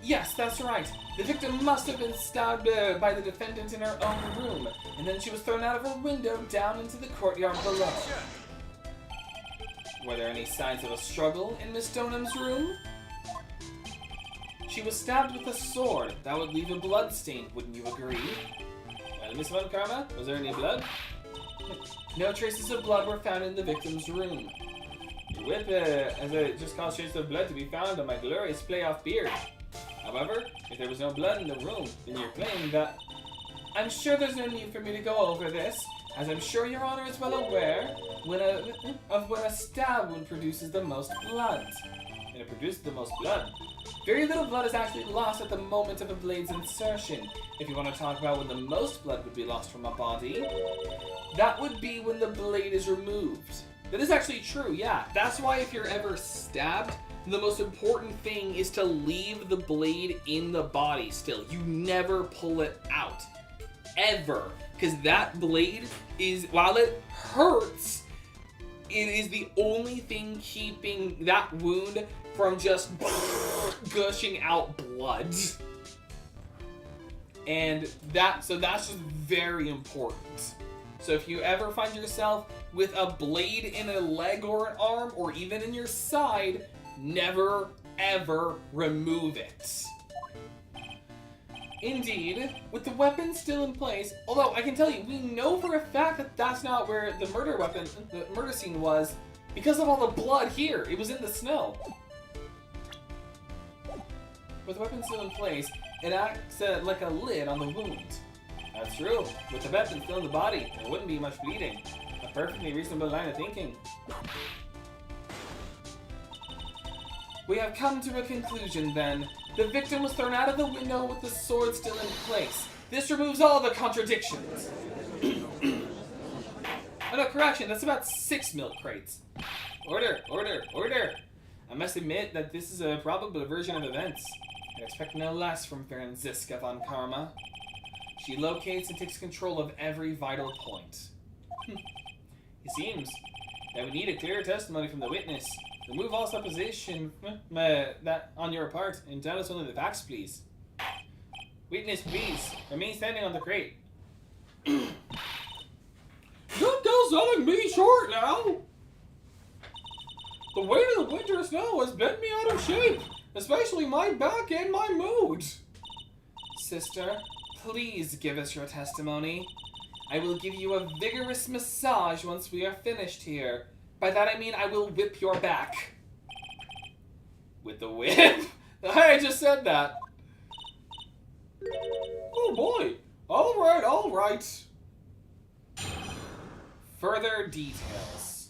Yes, that's right. The victim must have been stabbed by the defendant in her own room, and then she was thrown out of her window down into the courtyard below. Were there any signs of a struggle in Miss Stonham's room? She was stabbed with a sword. That would leave a blood stain, wouldn't you agree? Well, Miss Von Karma, was there any blood? No traces of blood were found in the victim's room. The whip has just caused traces of blood to be found on my glorious playoff beard. However, if there was no blood in the room, then you're claiming that... I'm sure there's no need for me to go over this, as I'm sure Your Honor is well aware when a stab wound produces the most blood. And it produces the most blood. Very little blood is actually lost at the moment of a blade's insertion. If you want to talk about when the most blood would be lost from a body, that would be when the blade is removed. That is actually true, yeah. That's why if you're ever stabbed, the most important thing is to leave the blade in the body still. You never pull it out. Ever. Because that blade is, while it hurts, it is the only thing keeping that wound from just gushing out blood. And that's just very important. So if you ever find yourself with a blade in a leg or an arm, or even in your side, never, ever remove it. Indeed, with the weapon still in place, although I can tell you, we know for a fact that that's not where the murder scene was, because of all the blood here. It was in the snow. With the weapon still in place, it acts like a lid on the wound. That's true. With the weapon still in the body, there wouldn't be much bleeding. A perfectly reasonable line of thinking. We have come to a conclusion then. The victim was thrown out of the window with the sword still in place. This removes all the contradictions. Oh no, correction, that's about 6 milk crates. Order, order, order. I must admit that this is a probable version of events. I expect no less from Franziska von Karma. She locates and takes control of every vital point. It seems that we need a clear testimony from the witness. Remove all supposition that on your part and tell us only the facts, please. Witness, please, remain standing on the crate. Don't go selling me short now! The weight of the winter snow has bent me out of shape, especially my back and my mood. Sister, please give us your testimony. I will give you a vigorous massage once we are finished here. By that I mean I will whip your back. With the whip? I just said that. Oh boy. Alright, alright. Further details.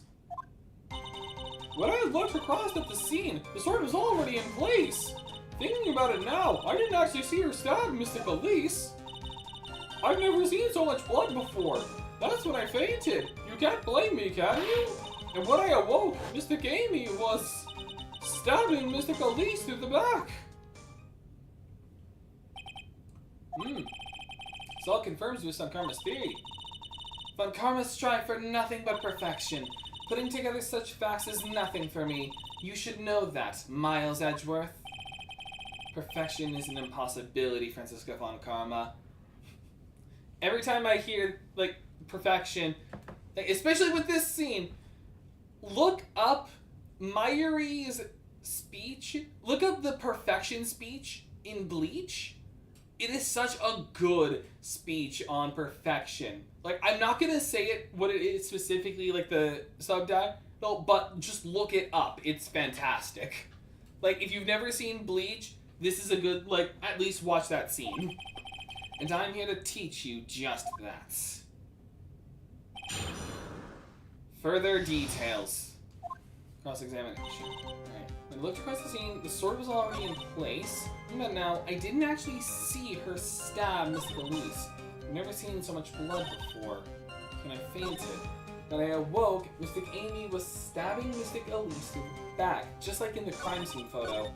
When I looked across at the scene, the sword was already in place. Thinking about it now, I didn't actually see her stab Mystic Elise. I've never seen so much blood before. That's when I fainted. You can't blame me, can you? And when I awoke, Mystic Amy was stabbing Mystic Elise through the back. This all confirms with Von Karma's theory. Von Karma strive for nothing but perfection. Putting together such facts is nothing for me. You should know that, Miles Edgeworth. Perfection is an impossibility, Francisca Von Karma. Every time I hear, like, perfection, like, especially with this scene, look up Mayuri's speech. Look up the perfection speech in Bleach. It is such a good speech on perfection. Like, I'm not gonna say it, what it is specifically, like the subtitle, but just look it up. It's fantastic. Like, if you've never seen Bleach, this is a good, like, at least watch that scene. And I'm here to teach you just that. Further details. Cross-examination. Alright. When I looked across the scene, the sword was already in place. But now, I didn't actually see her stab Mystic Elise. I've never seen so much blood before. And I fainted. When I awoke, Mystic Amy was stabbing Mystic Elise through the back, just like in the crime scene photo.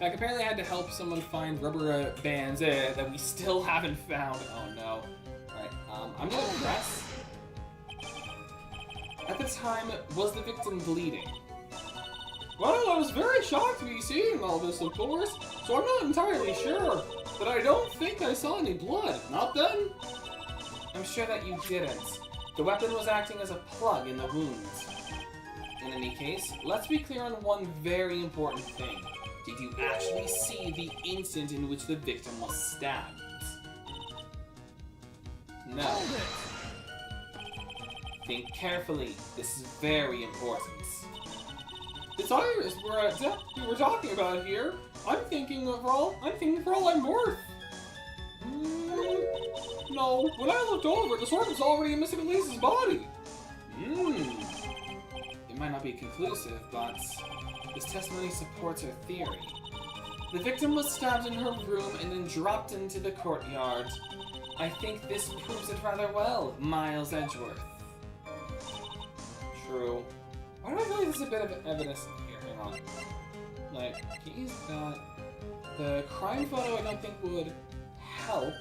Like, apparently I had to help someone find rubber bands that we still haven't found. Oh no. Alright, I'm gonna press. At the time, was the victim bleeding? Well, I was very shocked to be seeing all this, of course, so I'm not entirely sure. But I don't think I saw any blood. Not then? I'm sure that you didn't. The weapon was acting as a plug in the wounds. In any case, let's be clear on one very important thing. Did you actually see the instant in which the victim was stabbed? No. Think carefully. This is very important. It's Iris we're talking about here. I'm thinking for all I'm worth. No, when I looked over, the sword was already in Mystic Elise's body. It might not be conclusive, but this testimony supports her theory. The victim was stabbed in her room and then dropped into the courtyard. I think this proves it rather well, Miles Edgeworth. True. Why do I feel like there's a bit of evidence here? Hang on. Like, he's got... The crime photo I don't think would help.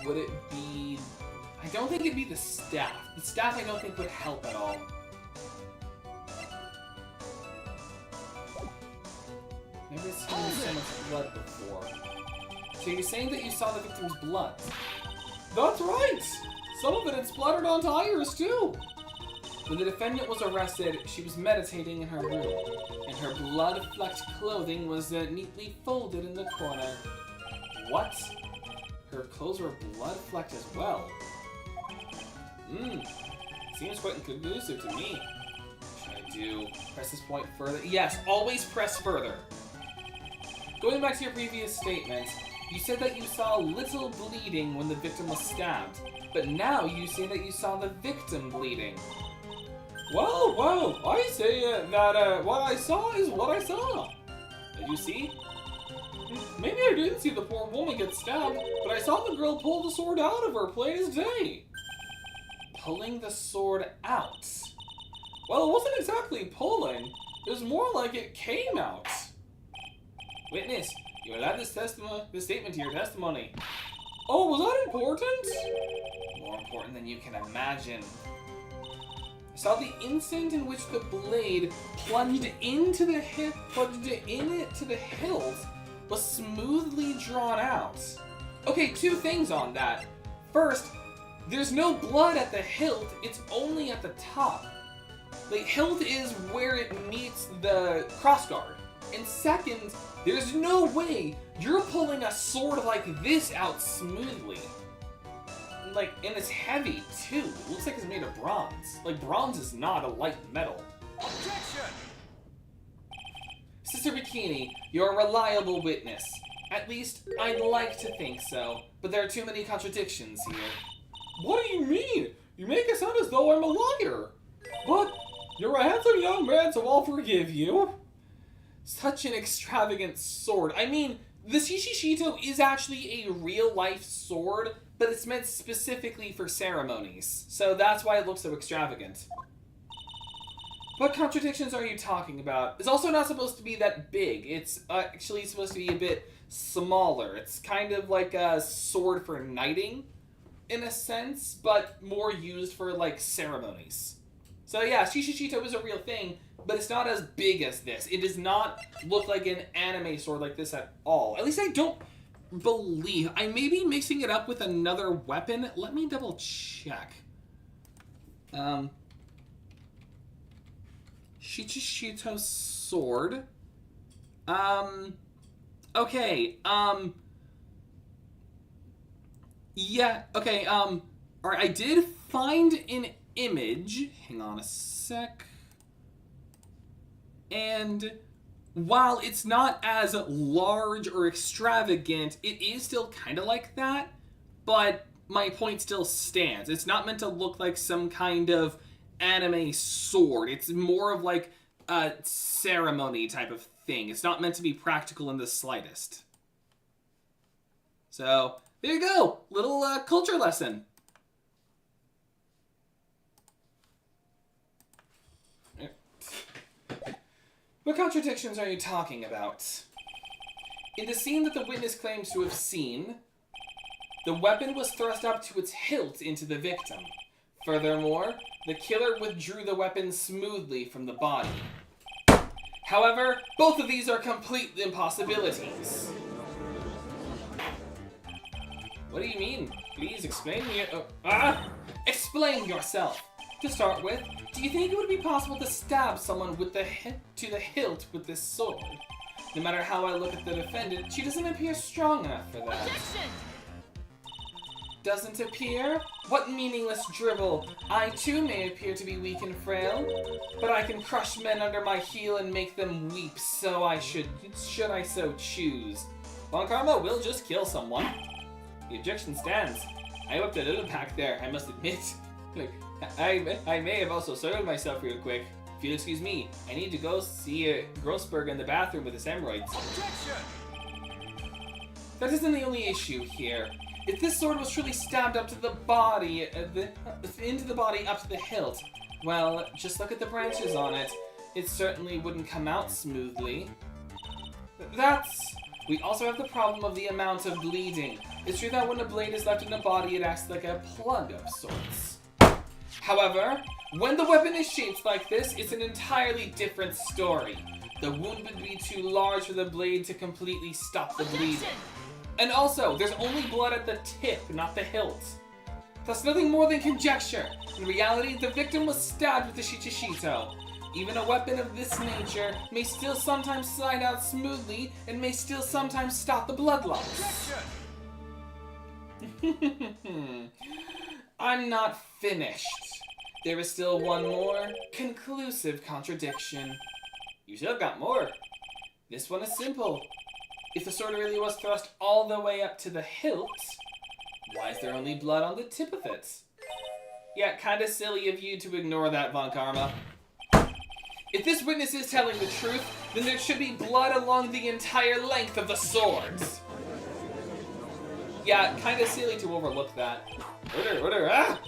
Would it be... I don't think it'd be the staff. The staff I don't think would help at all. Never seen so much blood before. So you're saying that you saw the victim's blood? That's right! Some of it had splattered onto Iris, too! When the defendant was arrested, she was meditating in her room, and her blood-flecked clothing was neatly folded in the corner. What? Her clothes were blood-flecked as well. Seems quite inconclusive to me. What should I do? Press this point further? Yes, always press further. Going back to your previous statement, you said that you saw little bleeding when the victim was stabbed, but now you say that you saw the victim bleeding. Well, I say that what I saw is what I saw. Did you see? Maybe I didn't see the poor woman get stabbed, but I saw the girl pull the sword out of her, plain as day. Pulling the sword out? Well, it wasn't exactly pulling. It was more like it came out. Witness, you will add this statement to your testimony. Oh, was that important? More important than you can imagine. I saw the instant in which the blade plunged into the hilt was smoothly drawn out. Okay, two things on that. First, there's no blood at the hilt, it's only at the top. The hilt is where it meets the crossguard. And second, there's no way you're pulling a sword like this out smoothly. Like, and it's heavy, too. It looks like it's made of bronze. Like, bronze is not a light metal. Objection! Sister Bikini, you're a reliable witness. At least, I'd like to think so. But there are too many contradictions here. What do you mean? You make it sound as though I'm a liar. But you're a handsome young man, so I'll forgive you. Such an extravagant sword. I mean, the Shishishito is actually a real-life sword, but it's meant specifically for ceremonies. So that's why it looks so extravagant. What contradictions are you talking about? It's also not supposed to be that big. It's actually supposed to be a bit smaller. It's kind of like a sword for knighting, in a sense, but more used for, like, ceremonies. So yeah, Shishishito is a real thing, but it's not as big as this. It does not look like an anime sword like this at all. At least I don't believe. I may be mixing it up with another weapon. Let me double check. Shishishito sword. Okay, yeah, okay, alright, I did find an image. Hang on a sec. And while it's not as large or extravagant, it is still kind of like that, but my point still stands. It's not meant to look like some kind of anime sword. It's more of like a ceremony type of thing. It's not meant to be practical in the slightest. So, there you go. Little culture lesson. What contradictions are you talking about? In the scene that the witness claims to have seen, the weapon was thrust up to its hilt into the victim. Furthermore, the killer withdrew the weapon smoothly from the body. However, both of these are complete impossibilities. What do you mean? Please explain explain yourself. To start with, do you think it would be possible to stab someone with the hilt with this sword? No matter how I look at the defendant, she doesn't appear strong enough for that. Objection! Doesn't appear? What meaningless dribble. I too may appear to be weak and frail, but I can crush men under my heel and make them weep, so I should I so choose. Von Karma will just kill someone. The objection stands. I whipped a little pack there, I must admit. I may have also soiled myself real quick. If you'll excuse me, I need to go see Grossberg in the bathroom with his hemorrhoids. Objection! That isn't the only issue here. If this sword was truly stabbed up to the body, into the body up to the hilt, well, just look at the branches on it. It certainly wouldn't come out smoothly. We also have the problem of the amount of bleeding. It's true that when a blade is left in the body, it acts like a plug of sorts. However, when the weapon is shaped like this, it's an entirely different story. The wound would be too large for the blade to completely stop the bleeding. And also, there's only blood at the tip, not the hilt. That's nothing more than conjecture. In reality, the victim was stabbed with the Shishishito. Even a weapon of this nature may still sometimes slide out smoothly and may still sometimes stop the blood loss. I'm not finished. There is still one more conclusive contradiction. You still got more. This one is simple. If the sword really was thrust all the way up to the hilt, why is there only blood on the tip of it? Yeah, kinda silly of you to ignore that, Von Karma. If this witness is telling the truth, then there should be blood along the entire length of the swords. Yeah, kinda silly to overlook that. Order,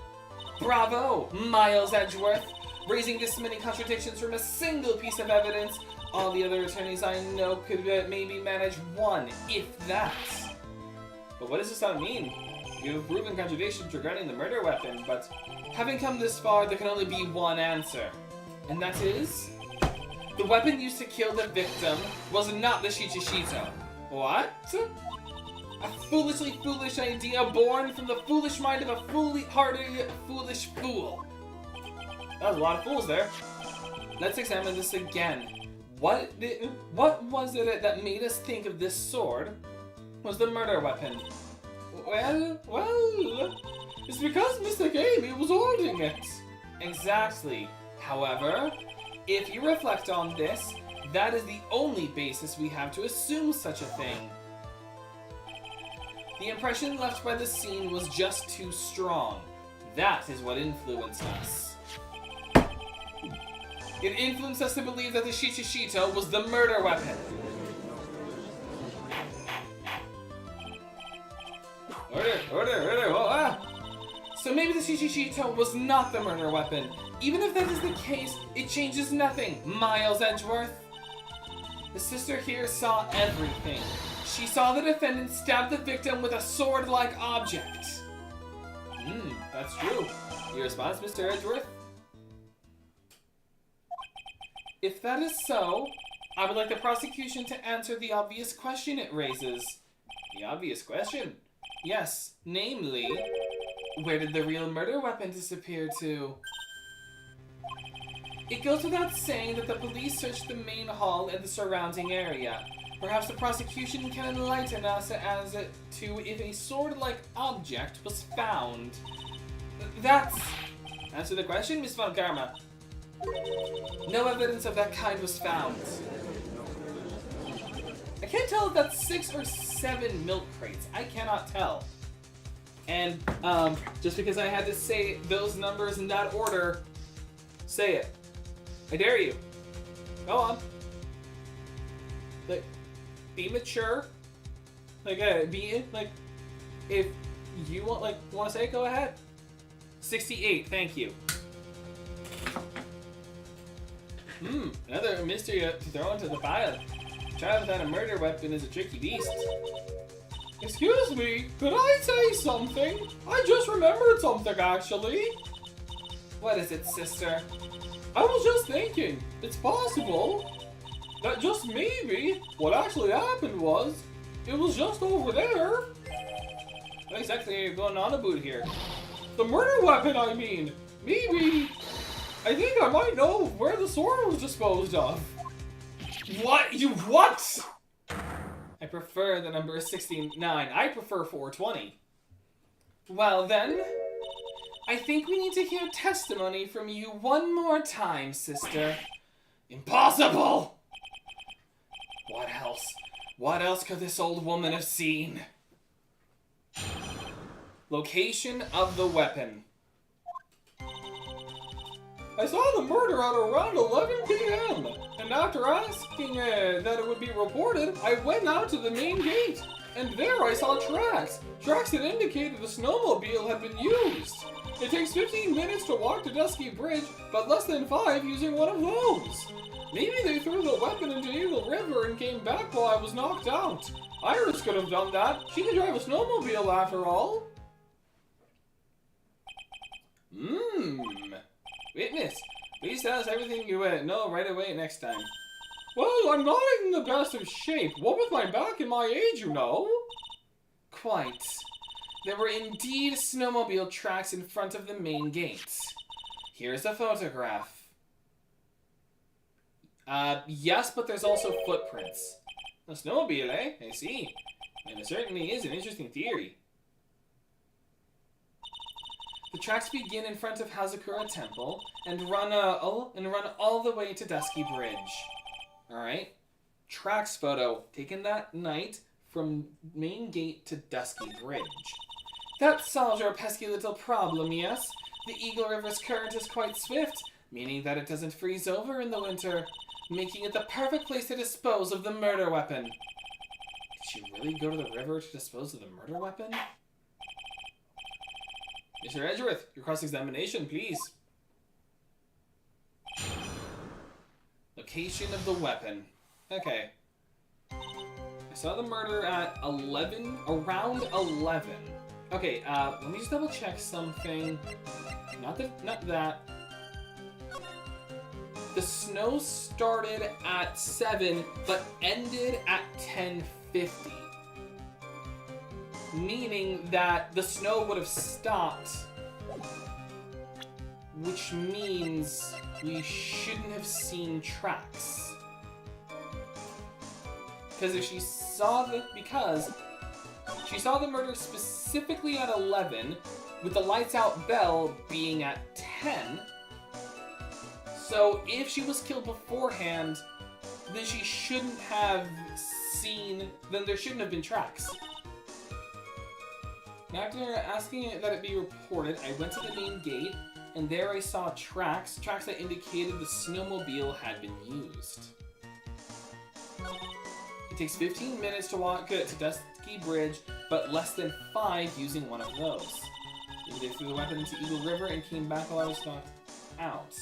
Bravo, Miles Edgeworth, raising this many contradictions from a single piece of evidence. All the other attorneys I know could maybe manage one, if that. But what does this all mean? You have proven contradictions regarding the murder weapon, but having come this far, there can only be one answer. And that is, the weapon used to kill the victim was not the Shishishito. What? A foolishly foolish idea born from the foolish mind of a foolhardy, foolish fool. That was a lot of fools there. Let's examine this again. What was it that made us think of this sword was the murder weapon? Well, it's because Mr. Gamey was holding it. Exactly. However, if you reflect on this, that is the only basis we have to assume such a thing. The impression left by the scene was just too strong. That is what influenced us. It influenced us to believe that the Shichishito was the murder weapon. Order, whoa, ah! So maybe the Shichishito was not the murder weapon. Even if that is the case, it changes nothing, Miles Edgeworth. The sister here saw everything. She saw the defendant stab the victim with a sword-like object. That's true. Your response, Mr. Edgeworth? If that is so, I would like the prosecution to answer the obvious question it raises. The obvious question? Yes, namely, where did the real murder weapon disappear to? It goes without saying that the police searched the main hall and the surrounding area. Perhaps the prosecution can enlighten us as to if a sword-like object was found. That's... Answer the question, Miss Von Karma. No evidence of that kind was found. I can't tell if that's 6 or 7 milk crates. I cannot tell. And, just because I had to say those numbers in that order, say it. I dare you. Go on. Like, be mature. Like, if you want to say it, go ahead. 68, thank you. Another mystery to throw into the file. A child without a murder weapon is a tricky beast. Excuse me, could I say something? I just remembered something, actually. What is it, sister? I was just thinking, it's possible that just maybe what actually happened was, it was just over there. What exactly are you going on about here? The murder weapon, I mean. Maybe. I think I might know where the sword was disposed of. What? You what? I prefer the number 69. I prefer 420. Well then, I think we need to hear testimony from you one more time, sister. Impossible! What else? What else could this old woman have seen? Location of the weapon. I saw the murder at around 11 p.m. And after asking that it would be reported, I went out to the main gate. And there I saw tracks. Tracks that indicated the snowmobile had been used. It takes 15 minutes to walk to Dusky Bridge, but less than 5 using one of those. Maybe they threw the weapon into Eagle River and came back while I was knocked out. Iris could have done that. She can drive a snowmobile after all. Witness, please tell us everything you know right away next time. Well, I'm not in the best of shape. What with my back and my age, you know. Quite. There were indeed snowmobile tracks in front of the main gates. Here's a photograph. Yes, but there's also footprints. A snowmobile, eh? I see. And it certainly is an interesting theory. The tracks begin in front of Hazakura Temple and run all the way to Dusky Bridge. Alright? Tracks photo taken that night from main gate to Dusky Bridge. That solves your pesky little problem, yes? The Eagle River's current is quite swift, meaning that it doesn't freeze over in the winter, making it the perfect place to dispose of the murder weapon. Did she really go to the river to dispose of the murder weapon? Mr. Edgeworth, your cross-examination, please. Location of the weapon. Okay. I saw the murder at around 11. Okay, let me just double check something. Not that. The snow started at 7, but ended at 10:50. Meaning that the snow would have stopped. Which means we shouldn't have seen tracks. Because she saw the murder specifically at 11, with the lights out bell being at 10. So if she was killed beforehand, then she shouldn't have seen, then there shouldn't have been tracks. And after asking that it be reported, I went to the main gate, and there I saw tracks that indicated the snowmobile had been used. It takes 15 minutes to walk to Dusky Bridge, but less than 5 using one of those. They threw the weapon into Eagle River and came back while I was knocked out.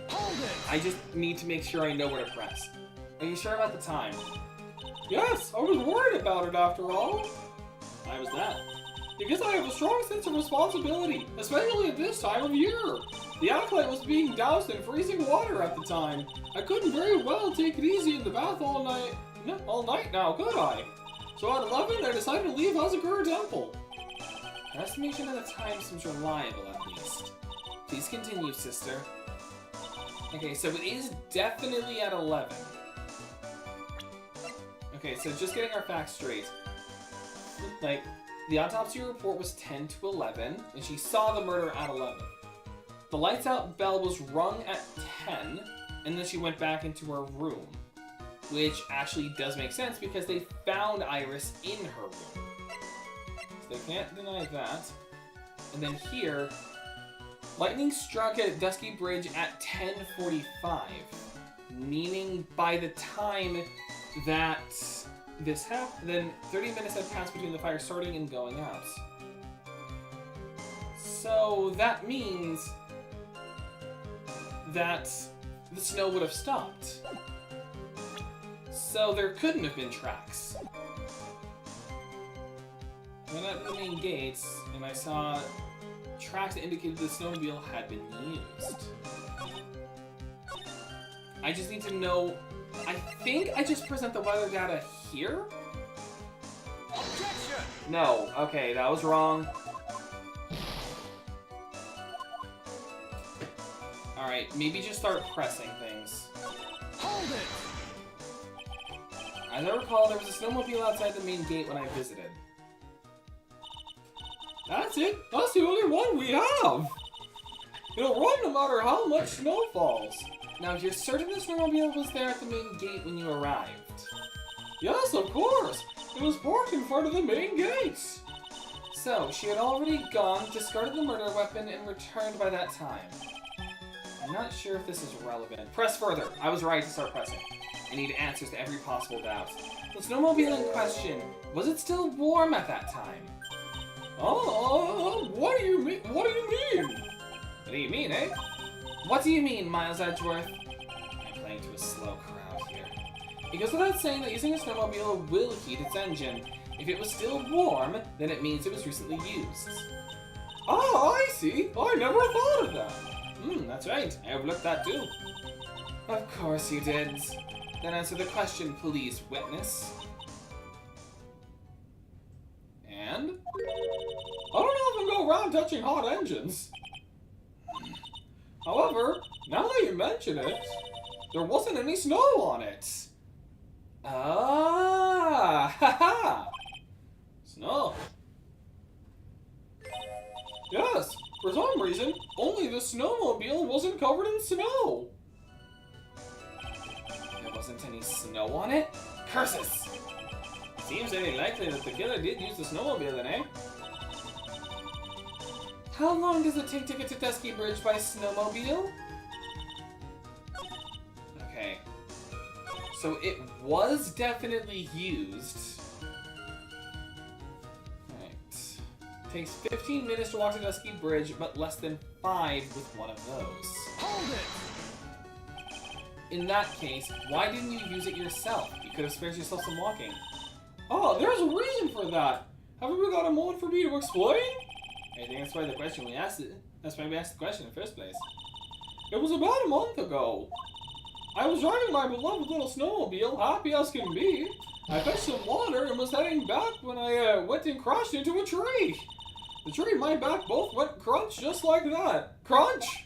Hold it! I just need to make sure I know where to press. Are you sure about the time? Yes, I was worried about it after all. Why was that? Because I have a strong sense of responsibility, especially at this time of year. The acolyte was being doused in freezing water at the time. I couldn't very well take it easy in the bath all night now, could I? So at 11, I decided to leave Hazakura Temple. Your estimation of the time seems reliable, at least. Please continue, sister. Okay, so it is definitely at 11. Okay, so just getting our facts straight. Like, the autopsy report was 10 to 11, and she saw the murder at 11. The lights out bell was rung at 10, and then she went back into her room. Which actually does make sense because they found Iris in her room. So they can't deny that. And then here, lightning struck at Dusky Bridge at 10:45, meaning by the time that this happened, then 30 minutes had passed between the fire starting and going out. So that means that the snow would have stopped. So there couldn't have been tracks. I went out to the main gates, and I saw tracks that indicated the snowmobile had been used. I just need to know... I think I just present the weather data here? Objection! No. Okay, that was wrong. Alright, maybe just start pressing things. Hold it! As I recall, there was a snowmobile outside the main gate when I visited. That's it. That's the only one we have. It'll run no matter how much snow falls. Now, you're certain the snowmobile was there at the main gate when you arrived? Yes, of course. It was parked in front of the main gates. So, she had already gone, discarded the murder weapon, and returned by that time. I'm not sure if this is relevant. Press further. I was right to start pressing. I need answers to every possible doubt. The snowmobile in question, was it still warm at that time? Oh, what do you mean? What do you mean? What do you mean, eh? What do you mean, Miles Edgeworth? I'm playing to a slow crowd here. It goes without saying that using a snowmobile will heat its engine. If it was still warm, then it means it was recently used. Oh, I see. I never thought of that. That's right. I overlooked that too. Of course you did. Then answer the question, please, witness. And? I don't often go around touching hot engines. However, now that you mention it, there wasn't any snow on it. Ah, haha! Snow. Yes, for some reason, only the snowmobile wasn't covered in snow. There wasn't any snow on it? Curses! Seems very likely that the killer did use the snowmobile then, eh? How long does it take to get to Dusky Bridge by snowmobile? Okay. So it was definitely used. Right. Takes 15 minutes to walk to Dusky Bridge, but less than 5 with one of those. Hold it! In that case, why didn't you use it yourself? You could have spared yourself some walking. Oh, there's a reason for that. Haven't we got a moment for me to explain? I think that's why the question we asked it. That's why we asked the question in the first place. It was about a month ago. I was driving my beloved little snowmobile, happy as can be. I fetched some water and was heading back when I went and crashed into a tree. The tree and my back both went crunch just like that. Crunch!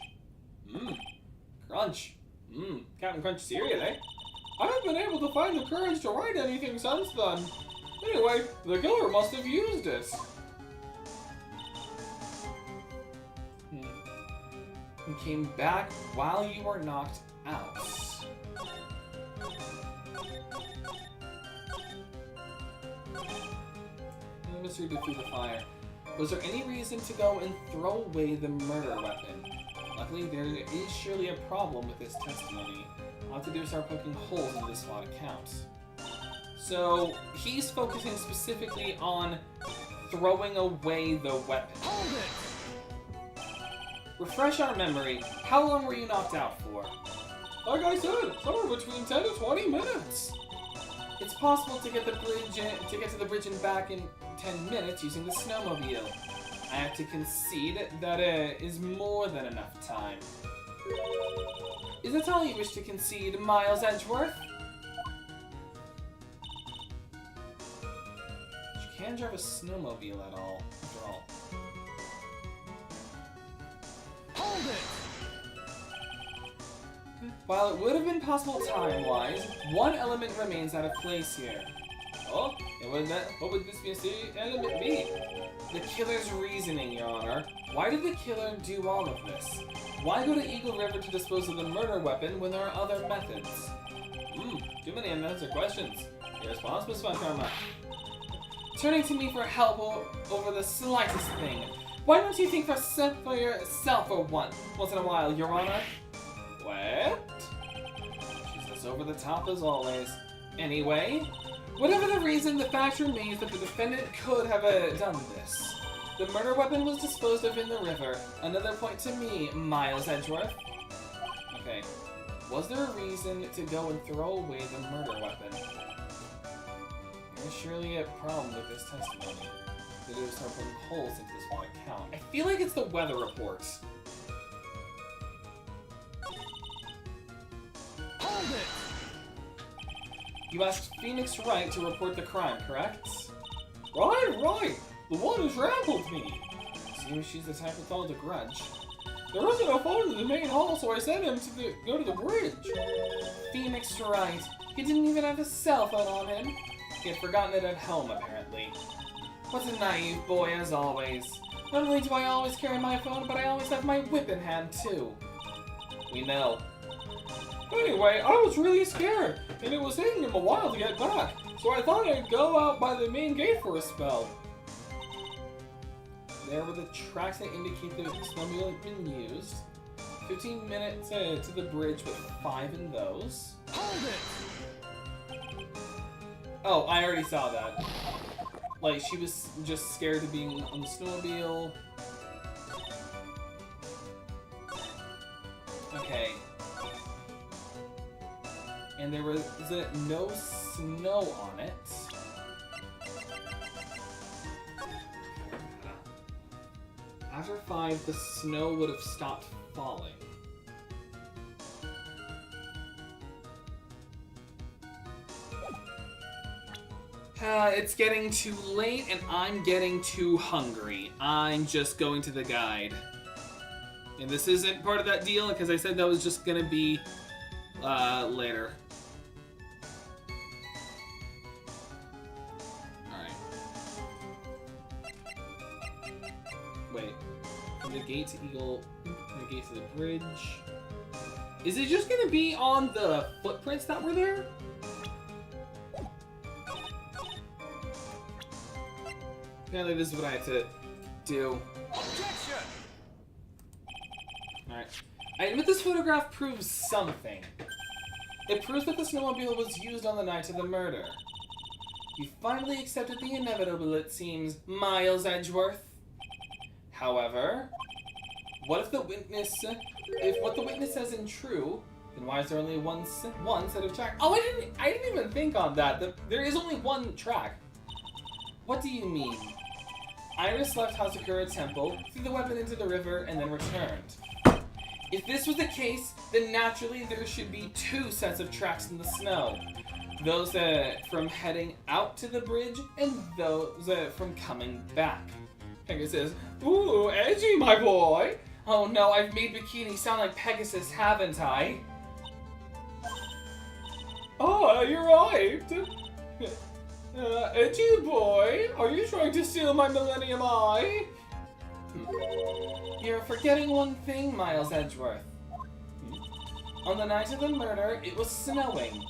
Crunch. Captain Crunch cereal, eh? I haven't been able to find the courage to write anything since then. Anyway, the killer must have used it. and came back while you were knocked out. The mystery defeat the fire. Was there any reason to go and throw away the murder weapon? Luckily, there is surely a problem with this testimony. All I have to do is start poking holes in this flawed account. So, he's focusing specifically on throwing away the weapon. Hold it! Refresh our memory. How long were you knocked out for? Like I said, somewhere between 10 to 20 minutes. It's possible to get to the bridge and back in 10 minutes using the snowmobile. I have to concede that is more than enough time. Is that all you wish to concede, Miles Edgeworth? You can't drive a snowmobile at all, after all. Hold it! While it would have been possible time-wise, one element remains out of place here. Oh, and what would this element be? The killer's reasoning, Your Honor. Why did the killer do all of this? Why go to Eagle River to dispose of the murder weapon when there are other methods? Too many unanswered questions. Your response, Miss Von Karma. Turning to me for help over the slightest thing. Why don't you think for yourself for once in a while, Your Honor? What? She's as over the top as always. Anyway, whatever the reason, the fact remains that the defendant could have done this. The murder weapon was disposed of in the river. Another point to me, Miles Edgeworth. Okay. Was there a reason to go and throw away the murder weapon? There's surely a problem with this testimony. To do is start putting holes into this one account. I feel like it's the weather reports. Hold it! You asked Phoenix Wright to report the crime, correct? Right. The one who trampled me. Seems she's the type with all the grudge. There wasn't a phone in the main hall, so I sent him to go to the bridge. Phoenix Wright. He didn't even have a cell phone on him. He had forgotten it at home, apparently. What's a naive boy, as always. Not only do I always carry my phone, but I always have my whip in hand, too. We know. Anyway, I was really scared, and it was taking him a while to get back, so I thought I'd go out by the main gate for a spell. There were the tracks that indicate the snowmobile had been used. 15 minutes to the bridge, with 5 in those. Hold it! Oh, I already saw that. Like, she was just scared of being on the snowmobile. Okay. And there was no snow on it. After 5, the snow would have stopped falling. It's getting too late and I'm getting too hungry. I'm just going to the guide. And this isn't part of that deal because I said that was just gonna be later. Alright. Wait. From the gate to Eagle, from the gate to the bridge. Is it just gonna be on the footprints that were there? Apparently this is what I have to do. Objection! Alright. I admit this photograph proves something. It proves that the snowmobile was used on the night of the murder. You finally accepted the inevitable, it seems, Miles Edgeworth. However, if what the witness says isn't true, then why is there only one set of tracks? Oh, I didn't even think on that. There is only one track. What do you mean? Iris left Hazakura Temple, threw the weapon into the river, and then returned. If this was the case, then naturally there should be 2 sets of tracks in the snow. Those from heading out to the bridge, and those from coming back. Pegasus says, "Ooh, edgy, my boy!" Oh no, I've made Bikini sound like Pegasus, haven't I? Oh, you're right. Edgy boy, are you trying to steal my Millennium Eye? You're forgetting one thing, Miles Edgeworth. On the night of the murder, it was snowing.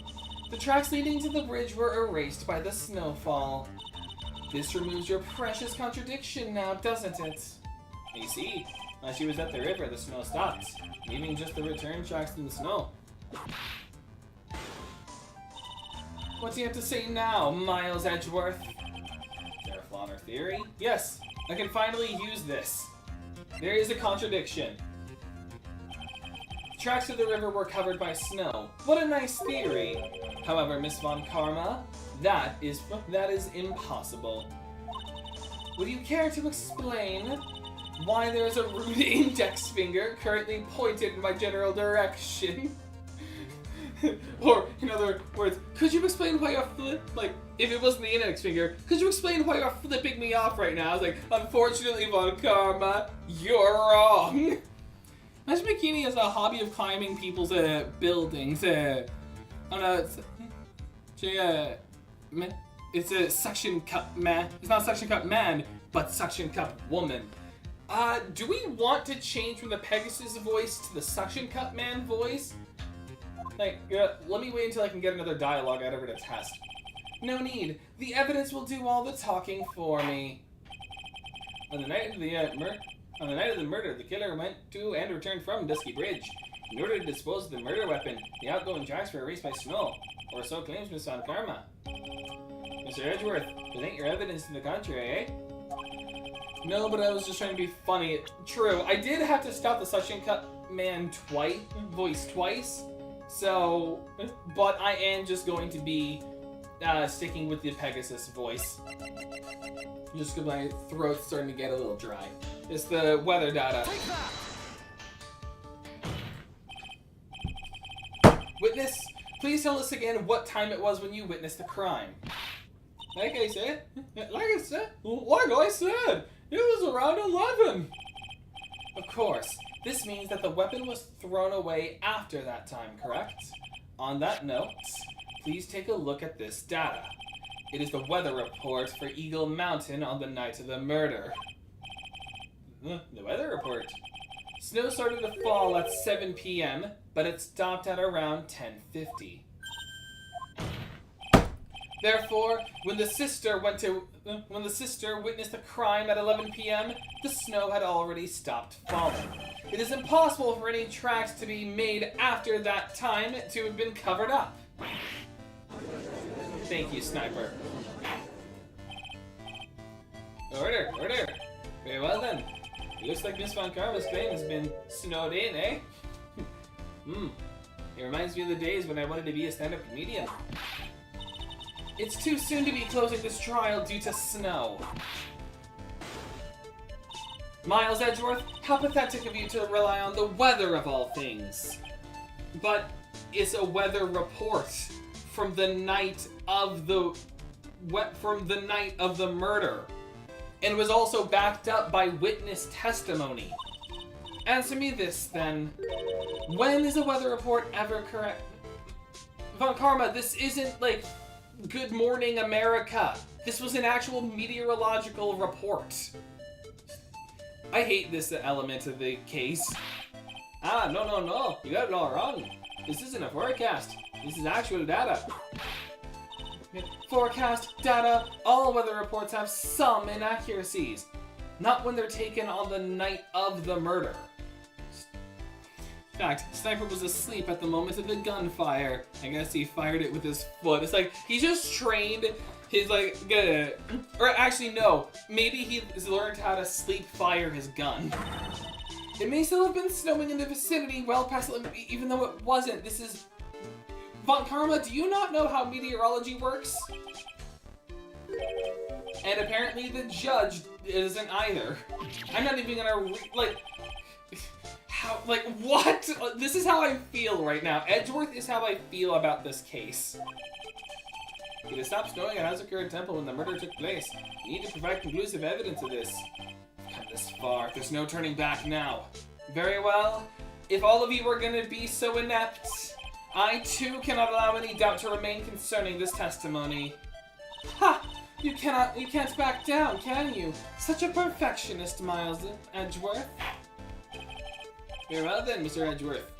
The tracks leading to the bridge were erased by the snowfall. This removes your precious contradiction now, doesn't it? You see, while she was at the river, the snow stopped, leaving just the return tracks in the snow. What do you have to say now, Miles Edgeworth? Is there a flaw in her theory? Yes, I can finally use this. There is a contradiction. The tracks of the river were covered by snow. What a nice theory. However, Miss Von Karma, that is impossible. Would you care to explain why there is a rude index finger currently pointed in my general direction? Or, in other words, could you explain why you're if it wasn't the index finger, could you explain why you're flipping me off right now? I was like, unfortunately, Von Karma, you're wrong. Imagine Bikini has a hobby of climbing people's buildings. It's a suction cup man. It's not suction cup man, but suction cup woman. Do we want to change from the Pegasus voice to the suction cup man voice? Let me wait until I can get another dialogue out of her to test. No need. The evidence will do all the talking for me. On the night of the murder, the killer went to and returned from Dusky Bridge. In order to dispose of the murder weapon, the outgoing tracks were erased by snow, or so claims Miss Von Karma. Mr. Edgeworth, present your evidence to the contrary, eh? No, but I was just trying to be funny. True, I did have to stop the suction cup man voice twice. So, but I am just going to be sticking with the Pegasus voice. Just because my throat's starting to get a little dry. It's the weather data. Take that! Witness, please tell us again what time it was when you witnessed the crime. Like I said, it was around 11. Of course. This means that the weapon was thrown away after that time, correct? On that note, please take a look at this data. It is the weather report for Eagle Mountain on the night of the murder. The weather report. Snow started to fall at 7 p.m., but it stopped at around 10:50. Therefore, when the sister witnessed the crime at 11 p.m., the snow had already stopped falling. It is impossible for any tracks to be made after that time to have been covered up. Thank you, Sniper. Order. Very well then. It looks like Miss Von Karma's claim has been snowed in, eh? It reminds me of the days when I wanted to be a stand-up comedian. It's too soon to be closing this trial due to snow. Miles Edgeworth, how pathetic of you to rely on the weather of all things. But it's a weather report from the night of the murder, and was also backed up by witness testimony. Answer me this then: when is a weather report ever correct? Von Karma, this isn't like Good Morning America. This was an actual meteorological report. I hate this element of the case. No. You got it all wrong. This isn't a forecast. This is actual data. Forecast, data, all weather reports have some inaccuracies. Not when they're taken on the night of the murder. In fact, Sniper was asleep at the moment of the gunfire. I guess he fired it with his foot. It's like, he just trained his, or actually no, maybe he's learned how to sleep fire his gun. It may still have been snowing in the vicinity well past, even though it wasn't. This is... Von Karma, do you not know how meteorology works? And apparently the judge isn't either. I'm not even gonna, what? This is how I feel right now. Edgeworth is how I feel about this case. It has stopped snowing at Hazakura Temple when the murder took place. You need to provide conclusive evidence of this. We've come this far. There's no turning back now. Very well. If all of you are going to be so inept, I too cannot allow any doubt to remain concerning this testimony. Ha! You can't back down, can you? Such a perfectionist, Miles Edgeworth. Very well then, Mr. Edgeworth.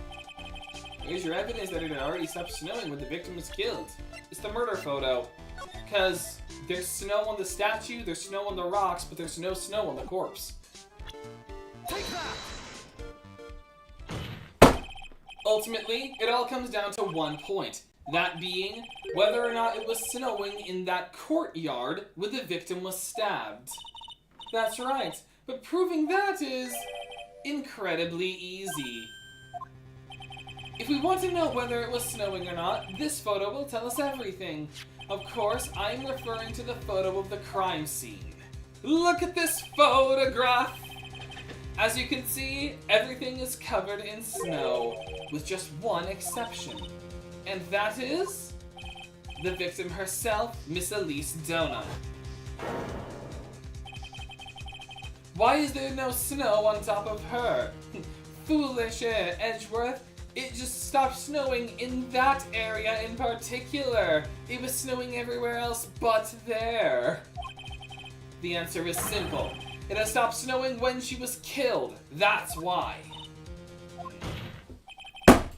Here's your evidence that it had already stopped snowing when the victim was killed. It's the murder photo. Because there's snow on the statue, there's snow on the rocks, but there's no snow on the corpse. Take that! Ultimately, it all comes down to one point. That being, whether or not it was snowing in that courtyard where the victim was stabbed. That's right, but proving that is incredibly easy. If we want to know whether it was snowing or not, this photo will tell us everything. Of course, I'm referring to the photo of the crime scene. Look at this photograph! As you can see, everything is covered in snow, with just one exception. And that is the victim herself, Miss Elise Dona. Why is there no snow on top of her? Foolish, Edgeworth. It just stopped snowing in that area in particular. It was snowing everywhere else but there. The answer is simple. It has stopped snowing when she was killed. That's why.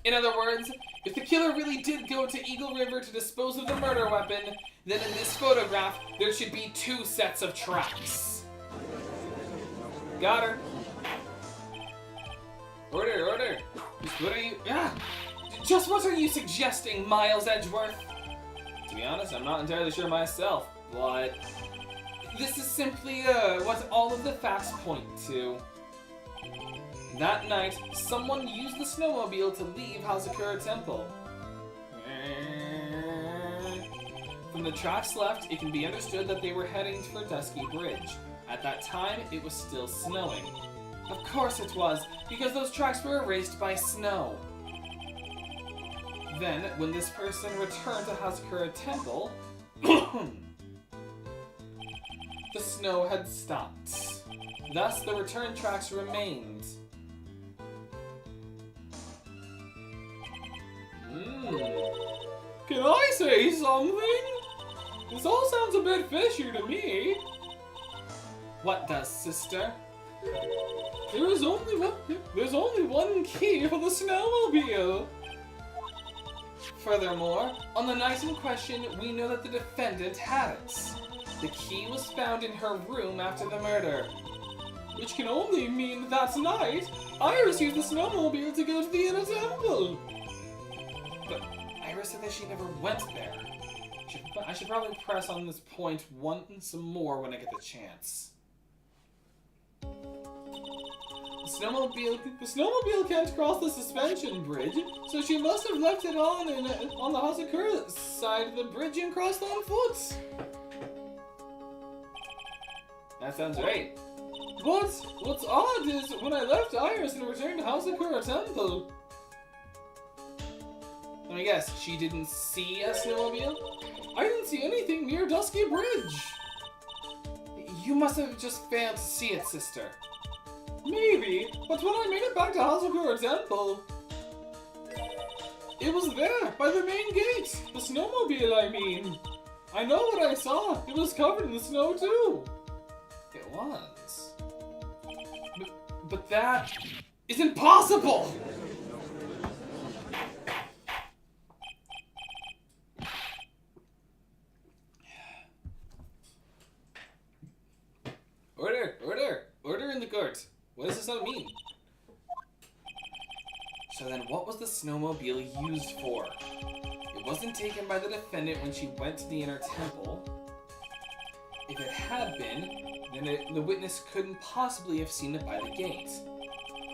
In other words, if the killer really did go to Eagle River to dispose of the murder weapon, then in this photograph, there should be 2 sets of tracks. Got her. Order, order. What are you... Just what are you suggesting, Miles Edgeworth? To be honest, I'm not entirely sure myself, but... This is simply what all of the facts point to. That night, someone used the snowmobile to leave Hazakura Temple. From the tracks left, it can be understood that they were heading for Dusky Bridge. At that time, it was still snowing. Of course it was, because those tracks were erased by snow. Then, when this person returned to Hazakura Temple, the snow had stopped. Thus, the return tracks remained. Can I say something? This all sounds a bit fishy to me. What does, sister? There's only one key for the snowmobile. Furthermore, on the night in question, we know that the defendant had it. The key was found in her room after the murder. Which can only mean that night, Iris used the snowmobile to go to the inner temple. But Iris said that she never went there. I should probably press on this point once more when I get the chance. The snowmobile can't cross the suspension bridge, so she must have left it on the Hazakura side of the bridge and crossed on foot. That sounds right. But what's odd is when I left Iris and returned to Hazakura Temple. Let me guess, she didn't see a snowmobile? I didn't see anything near Dusky Bridge. You must have just failed to see it, sister. Maybe, but when I made it back to Hazakura Temple, it was there, by the main gate. The snowmobile, I mean. I know what I saw. It was covered in the snow, too. It was. But that is impossible! Order! Order! Order in the court! What does this all mean? So then what was the snowmobile used for? It wasn't taken by the defendant when she went to the inner temple. If it had been, then the witness couldn't possibly have seen it by the gate.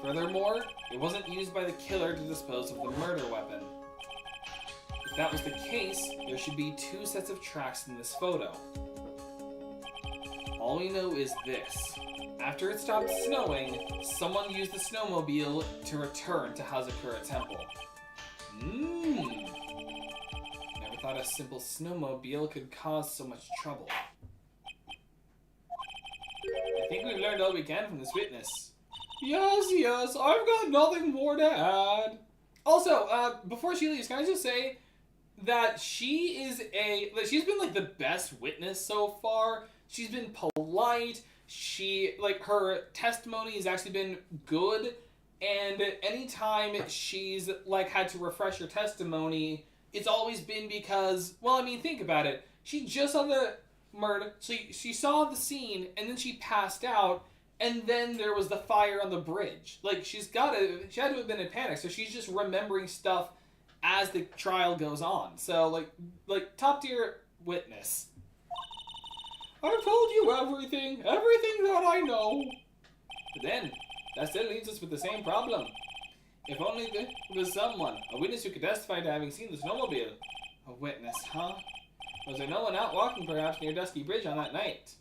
Furthermore, it wasn't used by the killer to dispose of the murder weapon. If that was the case, there should be 2 sets of tracks in this photo. All we know is this. After it stopped snowing, someone used the snowmobile to return to Hazakura Temple. Never thought a simple snowmobile could cause so much trouble. I think we've learned all we can from this witness. Yes, I've got nothing more to add. Also, before she leaves, can I just say that she's been like the best witness so far. She's been polite. Her testimony has actually been good. And anytime she's, like, had to refresh her testimony, it's always been because, well, I mean, think about it. She just saw the murder, she saw the scene, and then she passed out, and then there was the fire on the bridge. Like, she had to have been in panic, so she's just remembering stuff as the trial goes on. So, like top tier witness. I've told you everything that I know. But then, that still leaves us with the same problem. If only there was someone, a witness who could testify to having seen the snowmobile. A witness, huh? Was there no one out walking perhaps near Dusky Bridge on that night?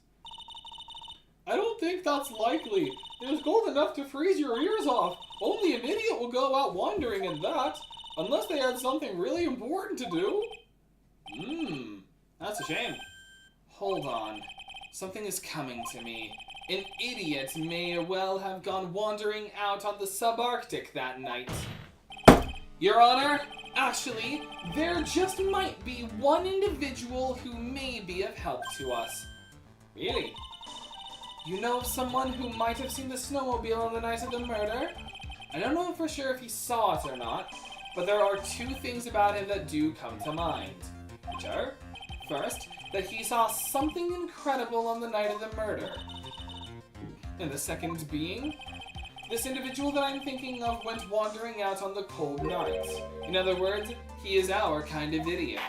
I don't think that's likely. It was cold enough to freeze your ears off. Only an idiot will go out wandering in that. Unless they had something really important to do. That's a shame. Hold on. Something is coming to me. An idiot may well have gone wandering out on the subarctic that night. Your Honor, actually, there just might be one individual who may be of help to us. Really? You know of someone who might have seen the snowmobile on the night of the murder? I don't know for sure if he saw it or not, but there are two things about him that do come to mind. Which are, first, that he saw something incredible on the night of the murder. And the second being, this individual that I'm thinking of went wandering out on the cold night. In other words, he is our kind of idiot.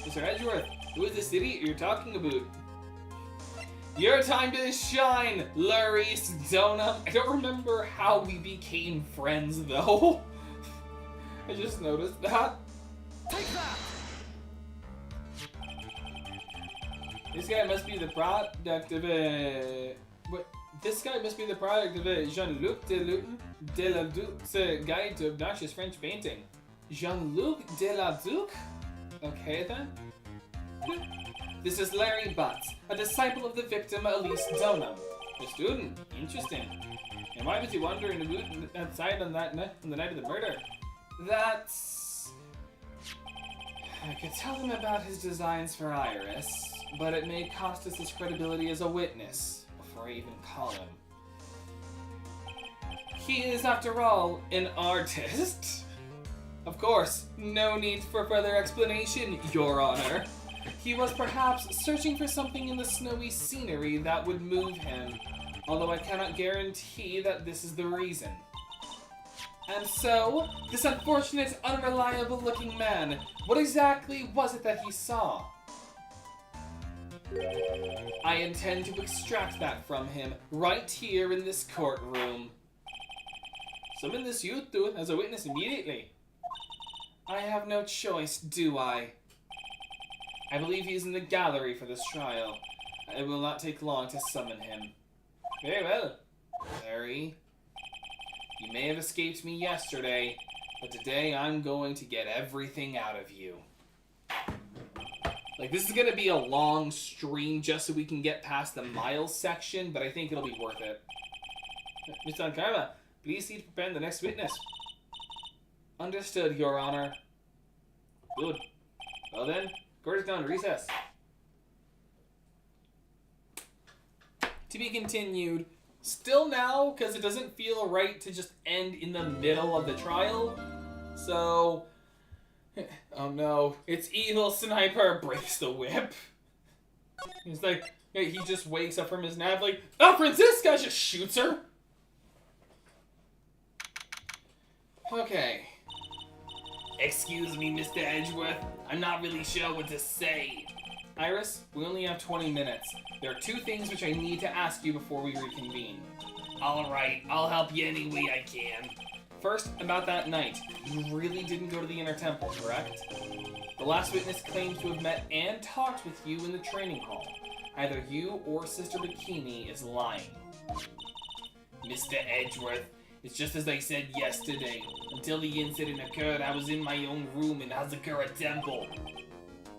Mr. Edgeworth, who is this idiot you're talking about? Your time to shine, Larry Sedona. I don't remember how we became friends, though. I just noticed that. Take that! This guy must be the product of a... This guy must be the product of a Jean-Luc Deladuc's Guide to Obnoxious French Painting. Jean-Luc Deladuc? Okay, then. This is Larry Butts, a disciple of the victim Elise Donham. A student. Interesting. And why was he wandering outside on the night of the murder? That's... I could tell him about his designs for Iris, but it may cost us his credibility as a witness before I even call him. He is, after all, an artist. Of course, no need for further explanation, Your Honor. He was perhaps searching for something in the snowy scenery that would move him, although I cannot guarantee that this is the reason. And so, this unfortunate, unreliable-looking man, what exactly was it that he saw? I intend to extract that from him, right here in this courtroom. Summon this youth to as a witness immediately. I have no choice, do I? I believe he is in the gallery for this trial. It will not take long to summon him. Very well, Larry. You may have escaped me yesterday, but today I'm going to get everything out of you. Like, this is going to be a long stream just so we can get past the Miles section, but I think it'll be worth it. Mr. Ankarma, please see to prepare the next witness. Understood, Your Honor. Good. Well then, court is down, recess. To be continued. Still now, because it doesn't feel right to just end in the middle of the trial. So, oh no, it's evil sniper breaks the whip. He's like, he just wakes up from his nap like, oh, Francisca just shoots her. Okay. Excuse me, Mr. Edgeworth. I'm not really sure what to say. Iris, we only have 20 minutes. There are two things which I need to ask you before we reconvene. Alright, I'll help you any way I can. First, about that night. You really didn't go to the Inner Temple, correct? The last witness claims to have met and talked with you in the training hall. Either you or Sister Bikini is lying. Mr. Edgeworth, it's just as I said yesterday. Until the incident occurred, I was in my own room in Hazakura Temple.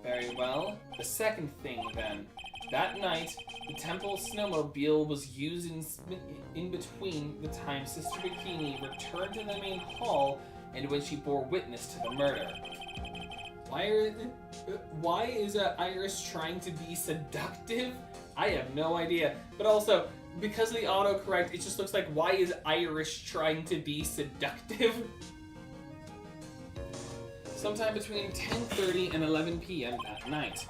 Very well. The second thing, then. That night, the temple snowmobile was used in between the time Sister Bikini returned to the main hall and when she bore witness to the murder. Why is Iris trying to be seductive? I have no idea. But also, because of the autocorrect, it just looks like, why is Irish trying to be seductive? Sometime between 10:30 and 11 p.m. that night,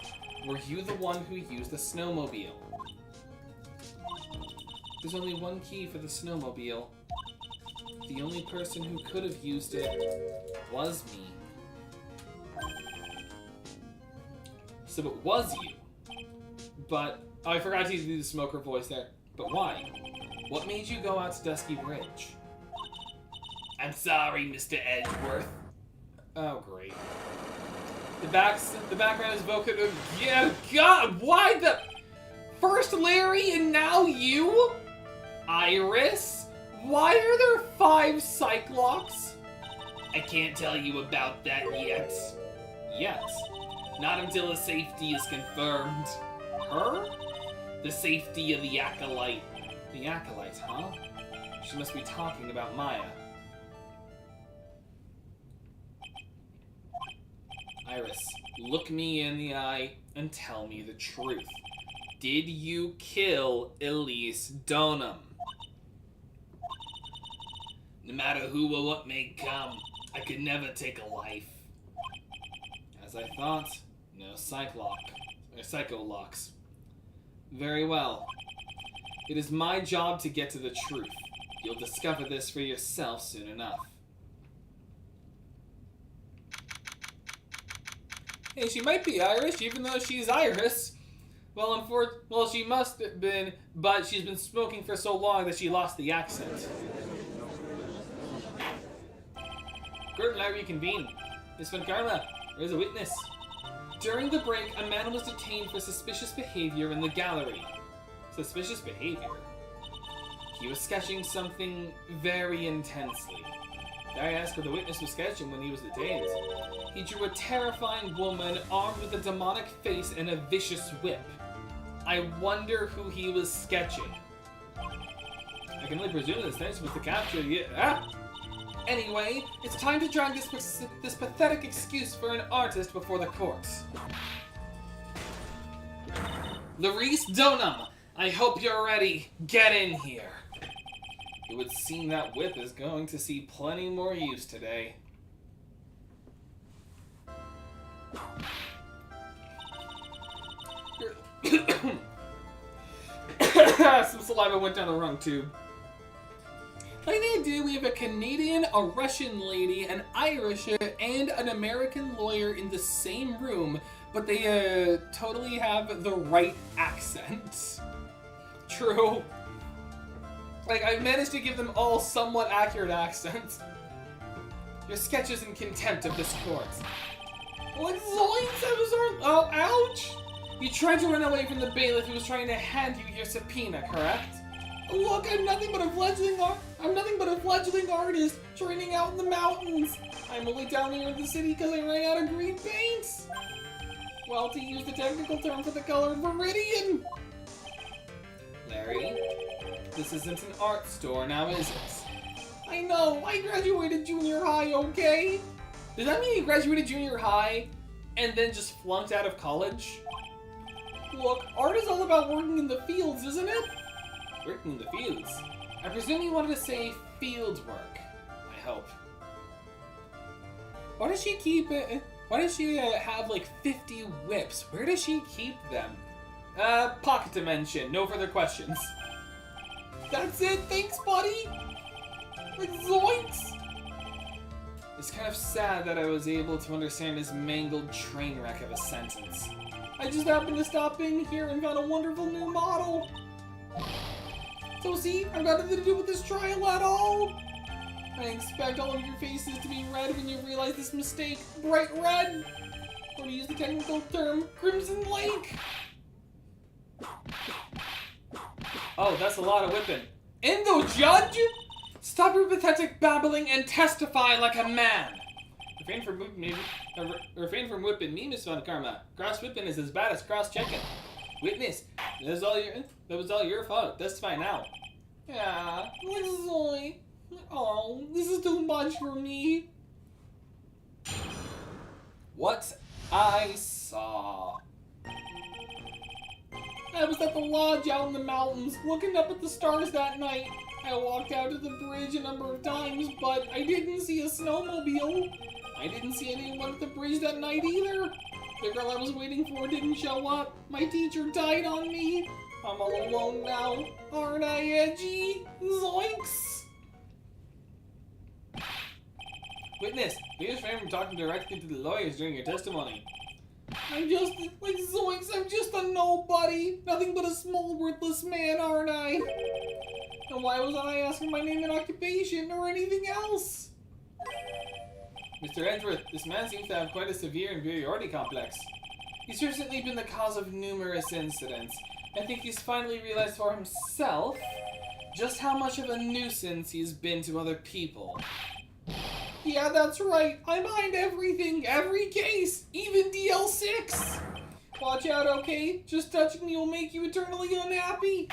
were you the one who used the snowmobile? There's only one key for the snowmobile. The only person who could have used it was me. So it was you. But, oh, I forgot to do the smoker voice there. But why? What made you go out to Dusky Bridge? I'm sorry, Mr. Edgeworth. Oh, great. The background is vocal. Yeah, God, why the... First Larry and now you? Iris? Why are there 5 Cyclops? I can't tell you about that yet. Yet? Not until the safety is confirmed. Her? The safety of the Acolyte. The Acolyte, huh? She must be talking about Maya. Iris, look me in the eye and tell me the truth. Did you kill Elise Donham? No matter who or what may come, I could never take a life. As I thought, no psycho-locks. Very well. It is my job to get to the truth. You'll discover this for yourself soon enough. Hey, she might be Irish, even though she's Iris. Well, she must have been, but she's been smoking for so long that she lost the accent. Gert and I reconvene. Miss Von Karma, where's a witness? During the break, a man was detained for suspicious behavior in the gallery. Suspicious behavior? He was sketching something very intensely. I asked what the witness was sketching when he was detained. He drew a terrifying woman armed with a demonic face and a vicious whip. I wonder who he was sketching. I can only presume this next was to capture you. Anyway, it's time to drag this pathetic excuse for an artist before the courts. Larice Donham, I hope you're ready. Get in here. It would seem that whip is going to see plenty more use today. Some saliva went down the wrong tube. Like they do, we have a Canadian, a Russian lady, an Irish, and an American lawyer in the same room, but they totally have the right accent. True. Like, I've managed to give them all somewhat accurate accents. Your sketch is in contempt of this court. Like, zoinks! Oh, ouch! You tried to run away from the bailiff who was trying to hand you your subpoena, correct? Look, I'm nothing but a fledgling artist training out in the mountains. I'm only down here in the city because I ran out of green paints. Well, to use the technical term for the color viridian. Larry, this isn't an art store now, is it? I know, I graduated junior high, okay? Does that mean you graduated junior high and then just flunked out of college? Look, art is all about working in the fields, isn't it? Working in the fields? I presume you wanted to say field work. I hope. Why does she keep it? Why does she have like 50 whips? Where does she keep them? Pocket dimension. No further questions. That's it. Thanks, buddy. Like, zoinks. It's kind of sad that I was able to understand his mangled train wreck of a sentence. I just happened to stop in here and found a wonderful new model. So see, I've got nothing to do with this trial at all. I expect all of your faces to be red when you realize this mistake. Bright red. Or to use the technical term, Crimson Lake. Oh, that's a lot of whipping. Endo Judge? Stop your pathetic babbling and testify like a man. Refrain from whipping me, Miss Von Karma. Cross whipping is as bad as cross checking. Witness, that was all your fault. Testify now. Yeah, Zoe. Oh, this is too much for me. What I saw. I was at the lodge out in the mountains, looking up at the stars that night. I walked out to the bridge a number of times, but I didn't see a snowmobile. I didn't see anyone at the bridge that night either. The girl I was waiting for didn't show up. My teacher died on me. I'm all alone now. Aren't I edgy? Zoinks! Witness, please refrain from talking directly to the lawyers during your testimony. I'm just, like, zoinks, I'm just a nobody. Nothing but a small, worthless man, aren't I? And why wasn't I asking my name and occupation or anything else? Mr. Edgeworth, this man seems to have quite a severe inferiority complex. He's certainly been the cause of numerous incidents. I think he's finally realized for himself just how much of a nuisance he's been to other people. Yeah, that's right. I'm behind everything, every case, even DL6. Watch out, okay? Just touching me will make you eternally unhappy.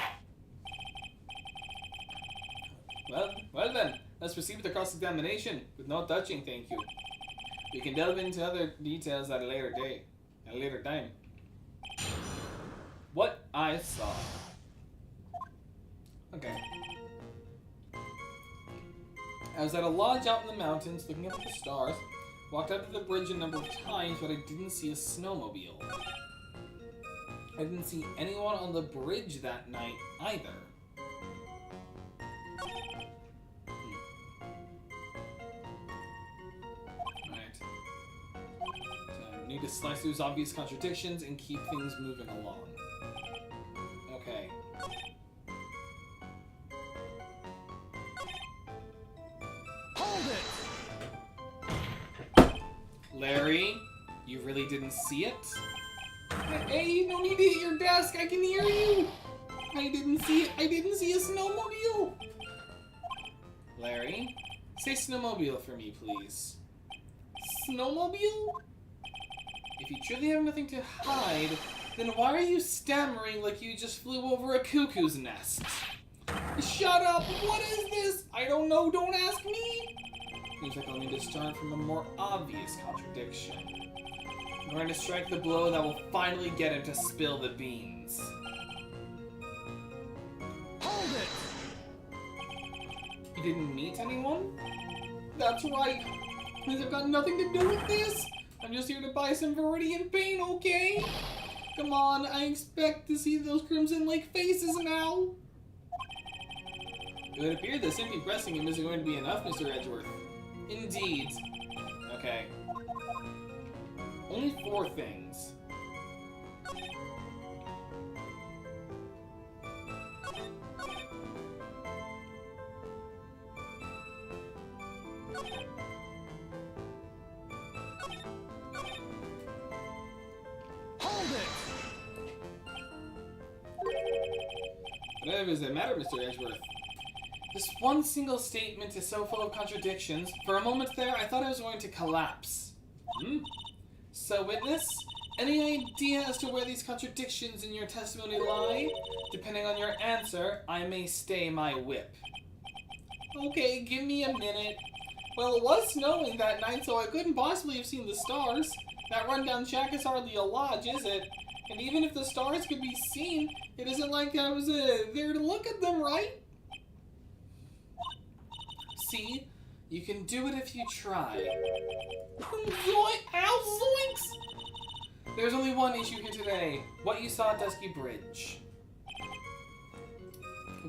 Well then, let's proceed with the cross-examination, with no touching, thank you. We can delve into other details at a later time. What I saw. Okay. I was at a lodge out in the mountains, looking up at the stars. Walked up to the bridge a number of times, but I didn't see a snowmobile. I didn't see anyone on the bridge that night either. Alright. So, need to slice through obvious contradictions and keep things moving along. Okay. Hold it! Larry, you really didn't see it? Hey, no need to hit your desk. I can hear you. I didn't see it. I didn't see a snowmobile. Larry, say snowmobile for me, please. Snowmobile? If you truly have nothing to hide, then why are you stammering like you just flew over a cuckoo's nest? Shut up. What is this? I don't know. Don't ask me. Seems like I'll need to start from a more obvious contradiction. I'm going to strike the blow that will finally get him to spill the beans. Hold it! You didn't meet anyone? That's right. These have got nothing to do with this. I'm just here to buy some Viridian paint, okay? Come on, I expect to see those Crimson Lake faces now. It would appear that simply pressing him isn't going to be enough, Mr. Edgeworth. Indeed. Okay. Only 4 things. Hold it! Whatever does it matter, Mr. Edgeworth? This one single statement is so full of contradictions. For a moment there, I thought I was going to collapse. So, witness, any idea as to where these contradictions in your testimony lie? Depending on your answer, I may stay my whip. Okay, give me a minute. Well, it was snowing that night, so I couldn't possibly have seen the stars. That rundown shack is hardly a lodge, is it? And even if the stars could be seen, it isn't like I was there to look at them, right? See? You can do it if you try. Ow, zoinks! There's only one issue here today. What you saw at Dusky Bridge.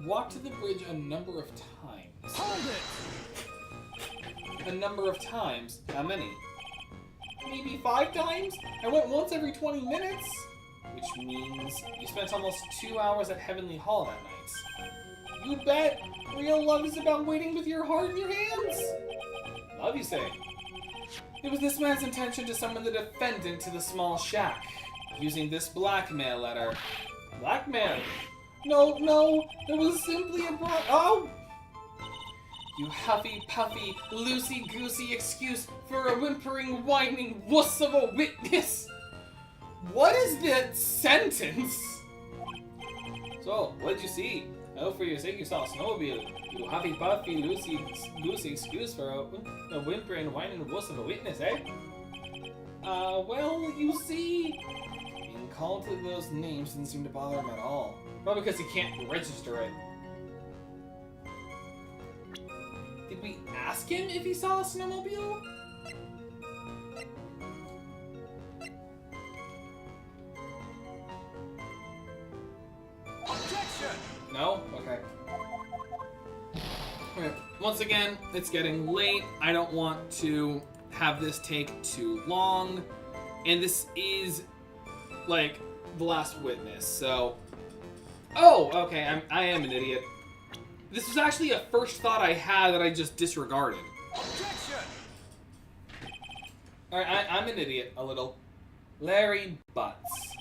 Walk to the bridge a number of times. Hold it! A number of times? How many? Maybe 5 times? I went once every 20 minutes. Which means you spent almost 2 hours at Heavenly Hall that night. You bet. Real love is about waiting with your heart in your hands. Love, you say? It was this man's intention to summon the defendant to the small shack, using this blackmail letter. Blackmail? No, it was simply a oh! You huffy-puffy, loosey-goosey excuse for a whimpering, whining wuss of a witness! What is that sentence? So, what did you see? Oh, for your sake, you saw a snowmobile. You huffy-puffy, loosey-goosey excuse for a whimpering, whining wuss of a witness, eh? Well, you see... In called those names didn't seem to bother him at all. Probably because he can't register it. Did we ask him if he saw a snowmobile? Objection! No? Okay. Okay. Once again, it's getting late. I don't want to have this take too long. And this is, like, the last witness, so... Oh, okay, I am an idiot. This was actually a first thought I had that I just disregarded. Objection! Alright, I'm an idiot, a little. Larry Butts.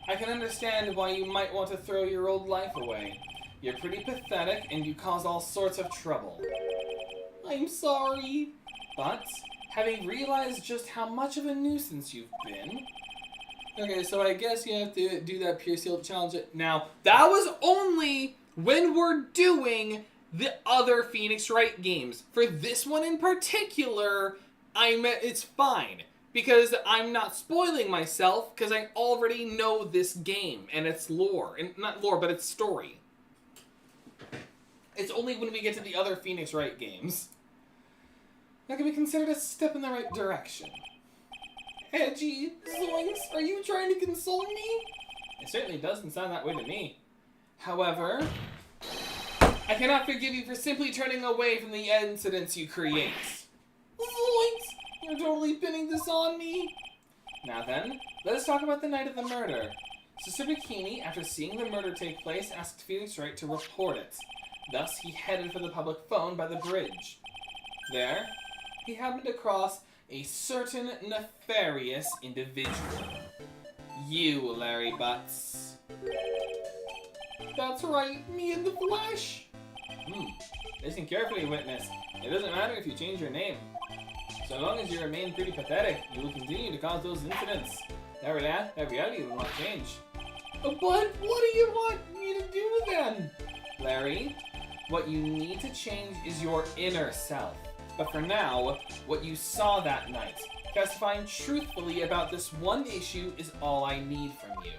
I can understand why you might want to throw your old life away. You're pretty pathetic, and you cause all sorts of trouble. I'm sorry. Butts, having realized just how much of a nuisance you've been... Okay, so I guess you have to do that Pure Seal challenge. Now, that was only when we're doing the other Phoenix Wright games. For this one in particular, it's fine. Because I'm not spoiling myself, because I already know this game and its lore. And not lore, but its story. It's only when we get to the other Phoenix Wright games. That can be considered a step in the right direction. Edgy, Zoinks, are you trying to console me? It certainly doesn't sound that way to me. However, I cannot forgive you for simply turning away from the incidents you create. Zoinks, you're totally pinning this on me. Now then, let us talk about the night of the murder. Sister Bikini, after seeing the murder take place, asked Phoenix Wright to report it. Thus, he headed for the public phone by the bridge. There, he happened across a certain nefarious individual. You, Larry Butts. That's right, me in the flesh. Listen carefully, witness. It doesn't matter if you change your name. So long as you remain pretty pathetic, you will continue to cause those incidents. That reality will not change. But what do you want me to do then? Larry, what you need to change is your inner self. But for now, what you saw that night, testifying truthfully about this one issue is all I need from you.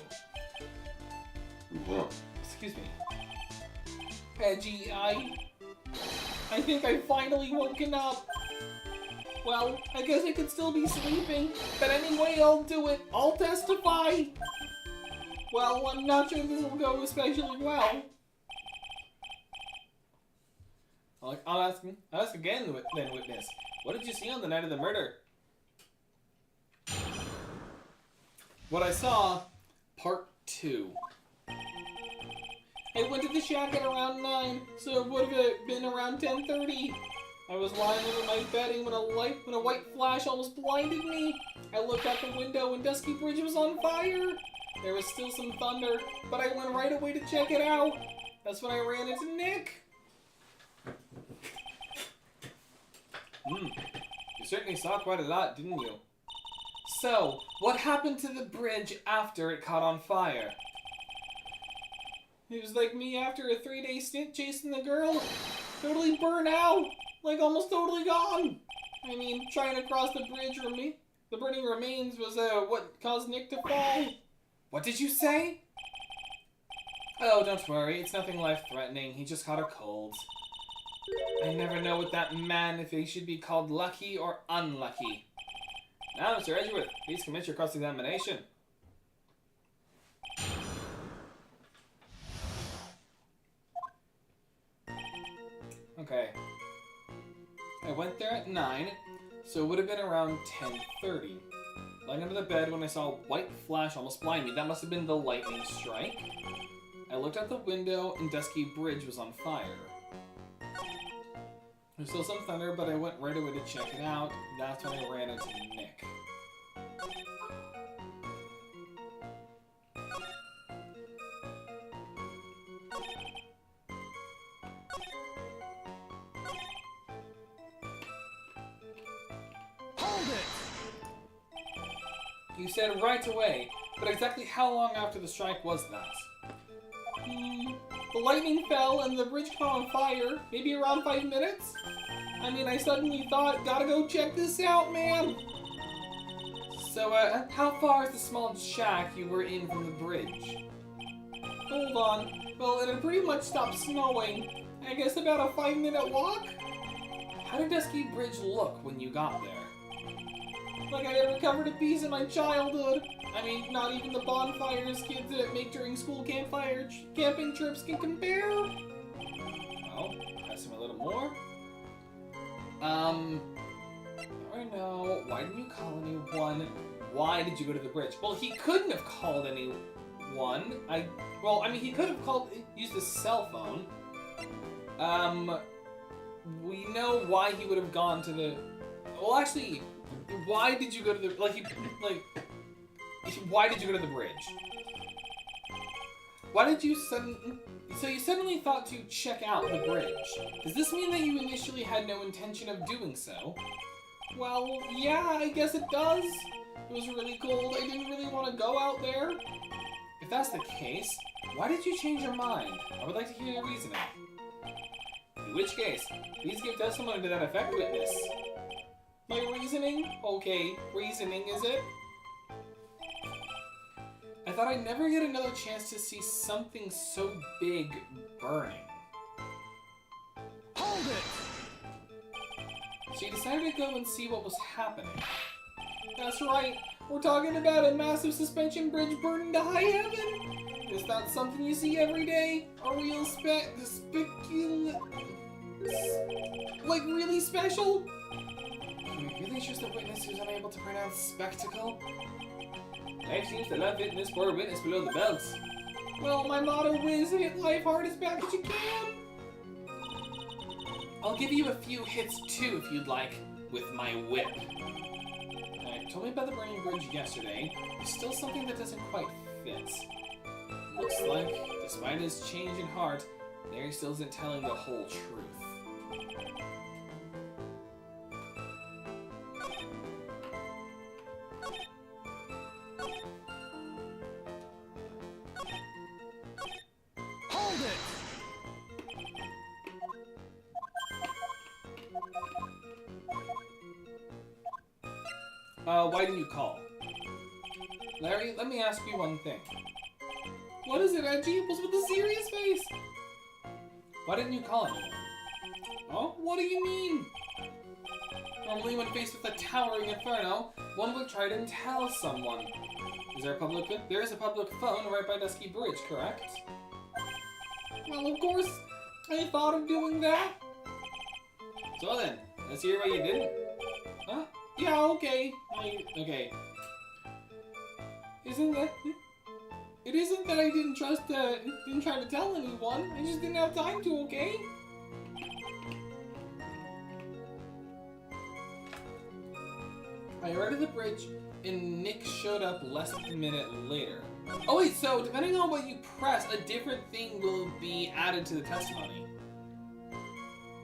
Excuse me. Edgy, I think I've finally woken up. Well, I guess I could still be sleeping, but anyway, I'll do it. I'll testify. Well, I'm not sure this will go especially well. I'll ask again, then, witness. What did you see on the night of the murder? What I saw, part 2. I went to the shack at around 9, so it would have been around 10:30. I was lying under my bedding when a white flash almost blinded me. I looked out the window and Dusky Bridge was on fire. There was still some thunder, but I went right away to check it out. That's when I ran into Nick. You certainly saw quite a lot, didn't you? So, what happened to the bridge after it caught on fire? It was like me after a 3-day stint chasing the girl. Totally burnt out. Like almost totally gone. I mean, trying to cross the bridge from me. The burning remains was what caused Nick to fall. What did you say? Oh, don't worry. It's nothing life-threatening. He just caught a cold. I never know with that man if he should be called lucky or unlucky. Now, Mr. Edgeworth, please commit your cross-examination. Okay. I went there at 9, so it would have been around 10:30. Lying under the bed when I saw a white flash almost blind me. That must have been the lightning strike. I looked out the window and Dusky Bridge was on fire. There's still some thunder, but I went right away to check it out. That's when I ran into Nick. Hold it! You said right away, but exactly how long after the strike was that? The lightning fell and the bridge caught on fire. Maybe around 5 minutes? I mean, I suddenly thought, gotta go check this out, man. So, how far is the small shack you were in from the bridge? Hold on. Well, it had pretty much stopped snowing. I guess about a 5-minute walk? How did Dusky Bridge look when you got there? Like I had recovered a piece of my childhood. I mean, not even the bonfires kids make during school camping trips can compare. Well, ask him a little more. I don't know. Why didn't you call anyone? Why did you go to the bridge? Well, he couldn't have called anyone. He could have used his cell phone. We know why he would have gone to the. Well, actually, why did you go to the why did you go to the bridge? Why did you suddenly thought to check out the bridge? Does this mean that you initially had no intention of doing so? Well, yeah, I guess it does. It was really cold. I didn't really want to go out there. If that's the case, why did you change your mind? I would like to hear your reasoning. In which case, please give testimony to that effect, witness. My reasoning? Okay, reasoning, is it? I thought I'd never get another chance to see something so big burning. Hold it! So you decided to go and see what was happening. That's right. We're talking about a massive suspension bridge burning to high heaven. Is that something you see every day? A real like really special? Can we really trust a witness who's unable to pronounce spectacle? Life seems to love witness for a witness below the belt. Well, my motto is hit life hard as back as you can. I'll give you a few hits too if you'd like, with my whip. Told me about the burning bridge yesterday. There's still something that doesn't quite fit. Looks like, despite his change in heart, Larry still isn't telling the whole truth. Hold it! Why didn't you call? Larry, let me ask you one thing. What is it, Edgy? Was with a serious face. Why didn't you call anyone? Oh, what do you mean? Normally when faced with a towering inferno, one would try to tell someone. There is a public phone right by Dusky Bridge, correct? Well, of course, I thought of doing that. So then, let's hear why you didn't. Huh? Yeah, okay. Okay. It isn't that I didn't try to tell anyone. I just didn't have time to, okay? I arrived at the bridge, and Nick showed up less than a minute later. Oh wait, so depending on what you press, a different thing will be added to the testimony.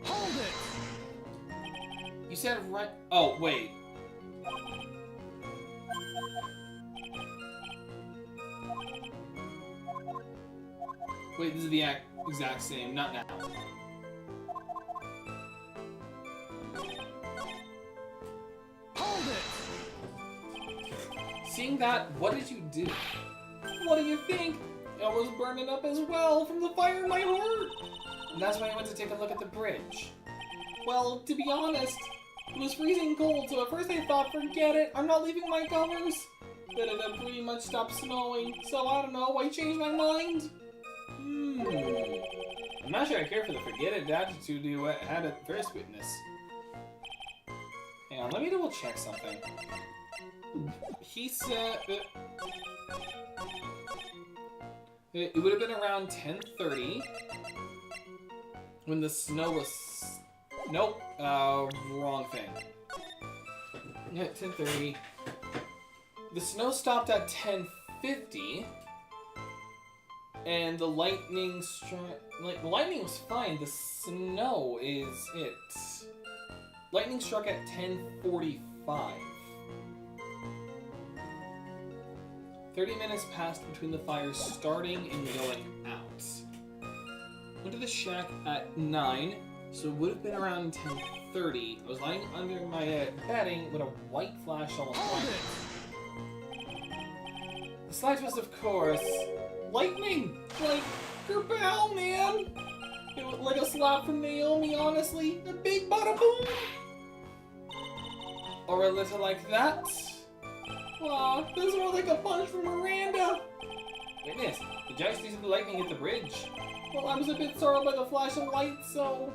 Hold it! You said right. Oh wait. Wait, this is the exact same. Not now. Hold it! Seeing that, what did you do? What do you think? I was burning up as well from the fire in my heart. And that's why I went to take a look at the bridge. Well, to be honest, it was freezing cold, so at first I thought, forget it, I'm not leaving my covers. But it had pretty much stopped snowing, so I don't know, I changed my mind. I'm not sure I care for the forget it attitude you had at first, witness. Hang on, let me double check something. He said it would have been around 10:30 when the snow was. Nope, wrong thing. Yeah, 10:30. The snow stopped at 10:50. And the lightning the lightning was fine. The snow is it. Lightning struck at 10:45. 30 minutes passed between the fires starting and going out. Went to the shack at 9, so it would have been around 10:30. I was lying under my bedding when a white flash almost Hold blinded it! me. Slight was, of course, lightning. Like, kerpow, man. It was like a slap from Naomi, honestly. A big bada boom. Or a little like that. Aw, this is more like a punch from Miranda. Witness, did you actually see the lightning hit the bridge? Well, I was a bit startled by the flash of light, so...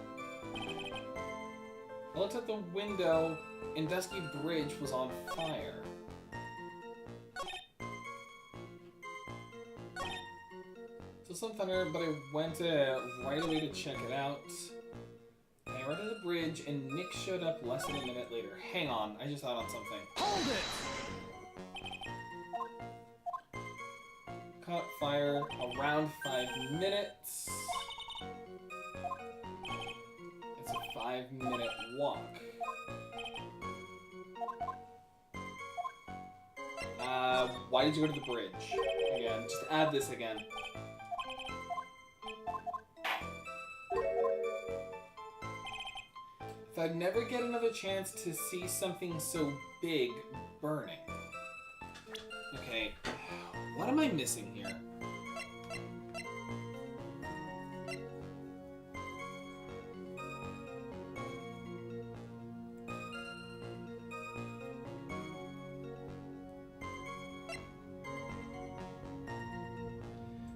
I looked at the window, and Dusky Bridge was on fire. So some thunder, but I went right away to check it out. And I ran to the bridge, and Nick showed up less than a minute later. Hang on, I just thought on something. Hold it! Caught fire around 5 minutes. It's a 5-minute walk. Why did you go to the bridge? Again, just add this again. If I'd never get another chance to see something so big burning. Okay, what am I missing here?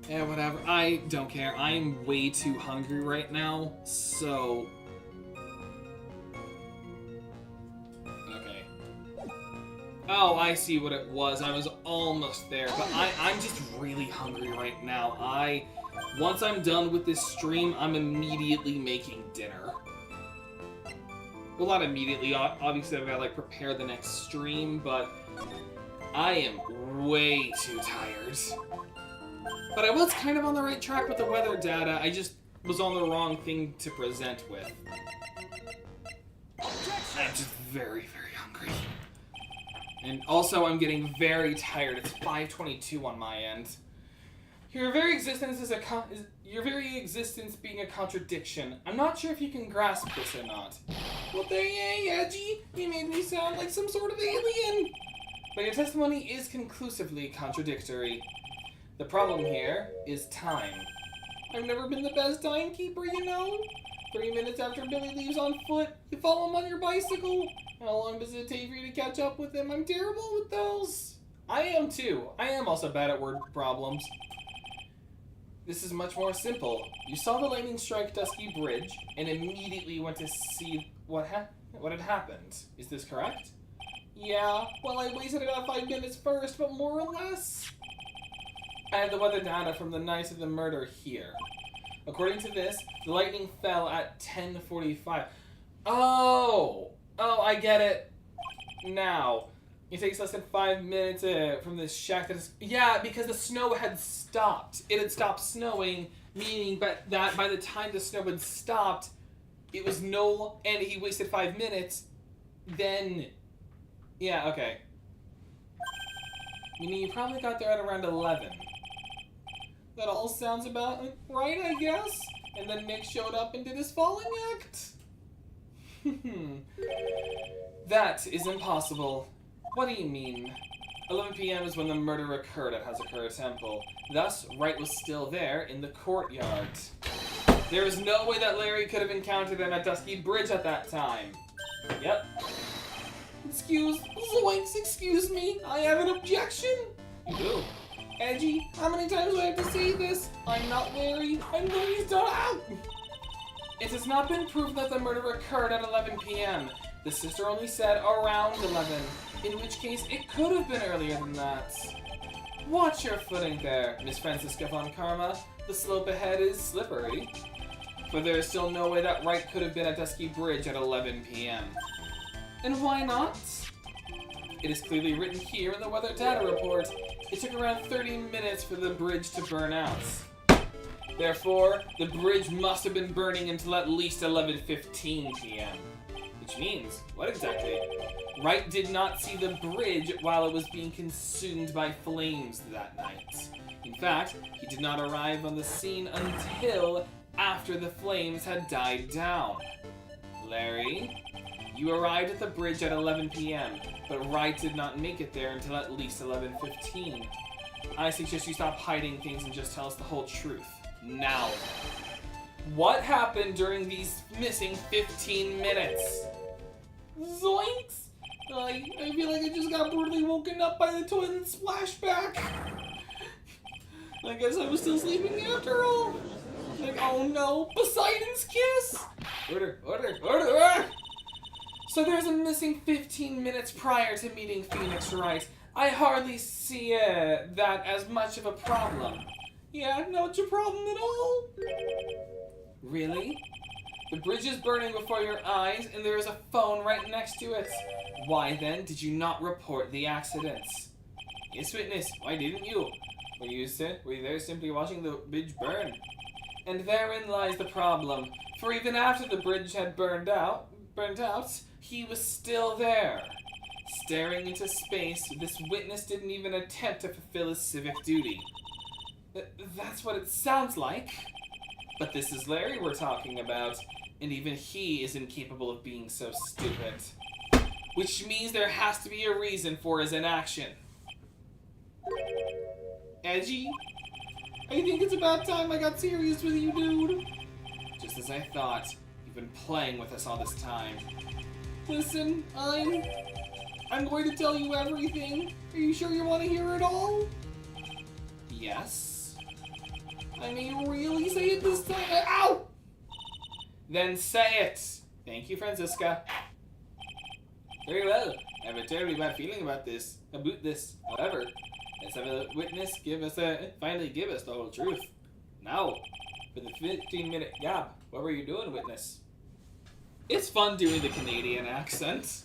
Yeah, whatever. I don't care. I'm way too hungry right now, so... Okay. Oh, I see what it was. I was almost there, but I'm just really hungry right now. Once I'm done with this stream, I'm immediately making dinner. Well, not immediately. Obviously, I've got to, like, prepare the next stream, but I am way too tired. But I was kind of on the right track with the weather data. I just was on the wrong thing to present with. I'm just very, very hungry. And also, I'm getting very tired. It's 5:22 on my end. Your very existence is your very existence being a contradiction. I'm not sure if you can grasp this or not. Well, dang, Edgy, you made me sound like some sort of alien. But your testimony is conclusively contradictory. The problem here is time. I've never been the best timekeeper, you know? 3 minutes after Billy leaves on foot, you follow him on your bicycle. How long does it take for you to catch up with him? I'm terrible with those. I am too. I am also bad at word problems. This is much more simple. You saw the lightning strike Dusky Bridge and immediately went to see what had happened. Is this correct? Yeah, well, I wasted about 5 minutes first, but more or less. I have the weather data from the night of the murder here. According to this, the lightning fell at 10:45. Oh, I get it now. It takes less than 5 minutes from this shack that is... Yeah, because the snow had stopped. It had stopped snowing, meaning that by the time the snow had stopped, it was no... And he wasted 5 minutes, then... Yeah, okay. Meaning you probably got there at around 11. That all sounds about right, I guess? And then Nick showed up and did his falling act? That is impossible. What do you mean? 11 p.m. is when the murder occurred at Hazakura Temple. Thus, Wright was still there in the courtyard. There is no way that Larry could have encountered him at Dusky Bridge at that time. Yep. Excuse me, I have an objection. You do? Edgy, how many times do I have to say this? I'm not Larry, I'm going to die. It has not been proven that the murder occurred at 11 p.m. The sister only said around 11, in which case it could have been earlier than that. Watch your footing there, Miss Francisca von Karma. The slope ahead is slippery. But there is still no way that Wright could have been at Dusky Bridge at 11 p.m. And why not? It is clearly written here in the weather data report. It took around 30 minutes for the bridge to burn out. Therefore, the bridge must have been burning until at least 11:15 p.m. Which means, what exactly? Wright did not see the bridge while it was being consumed by flames that night. In fact, he did not arrive on the scene until after the flames had died down. Larry, you arrived at the bridge at 11 p.m., but Wright did not make it there until at least 11:15. I suggest you stop hiding things and just tell us the whole truth. Now. What happened during these missing 15 minutes? Zoinks! I feel like I just got brutally woken up by the toilet splashback. I guess I was still sleeping after all. Like, oh no, Poseidon's kiss! Order. Ah! So there's a missing 15 minutes prior to meeting Phoenix Wright. I hardly see that as much of a problem. Yeah, not your problem at all. Really? The bridge is burning before your eyes, and there is a phone right next to it. Why then did you not report the accidents? Yes, witness. Why didn't you? Were you there simply watching the bridge burn? And therein lies the problem. For even after the bridge had burnt out, he was still there. Staring into space, this witness didn't even attempt to fulfill his civic duty. That's what it sounds like. But this is Larry we're talking about, and even he is incapable of being so stupid. Which means there has to be a reason for his inaction. Edgy? I think it's about time I got serious with you, dude. Just as I thought. You've been playing with us all this time. Listen, I'm going to tell you everything. Are you sure you want to hear it all? Yes? I may really say it this time. Ow! Then say it! Thank you, Francisca. Very well. I have a terribly bad feeling about this. However, let's have a witness finally give us the whole truth. Now, for the 15-minute gap, what were you doing, witness? It's fun doing the Canadian accent.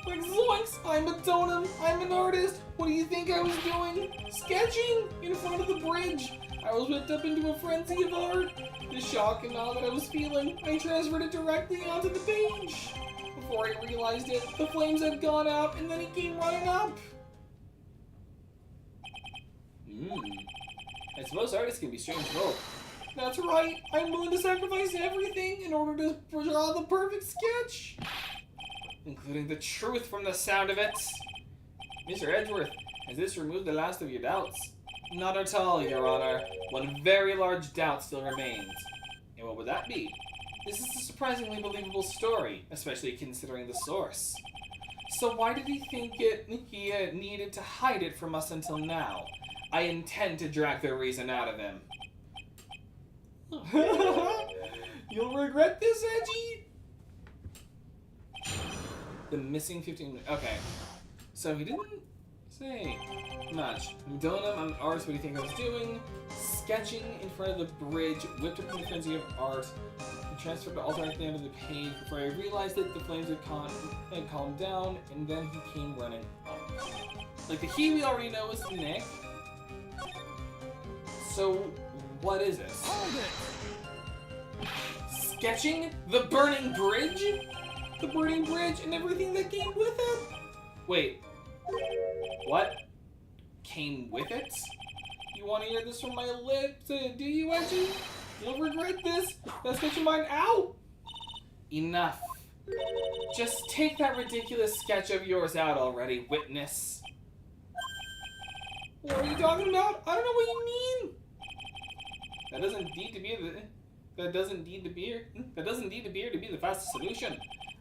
Like zoinks! I'm a totem. I'm an artist. What do you think I was doing? Sketching in front of the bridge. I was whipped up into a frenzy of art. The shock and awe that I was feeling, I transferred it directly onto the page. Before I realized it, the flames had gone out, and then he came running up. I suppose artists can be strange folk. That's right. I'm willing to sacrifice everything in order to draw the perfect sketch. Including the truth from the sound of it. Mr. Edgeworth, has this removed the last of your doubts? Not at all, Your Honor. One very large doubt still remains. And what would that be? This is a surprisingly believable story, especially considering the source. So why did he think he needed to hide it from us until now? I intend to drag the reason out of him. You'll regret this, Edgy? The missing 15 minutes. Okay. So he didn't say much. I'm doing him on art. What do you think I was doing? Sketching in front of the bridge, whipped up in the frenzy of art, and transferred to alter at the end of the page before I realized that the flames had calmed down, and then he came running up. Like the he we already know is Nick. So what is this? Hold it! Sketching the burning bridge? The burning bridge and everything that came with it? Wait. What? Came with it? You want to hear this from my lips, do you, Edgy? You'll regret this. Let's get your mind out. Enough. Just take that ridiculous sketch of yours out already, witness. What are you talking about? I don't know what you mean. That doesn't need to be the fastest solution.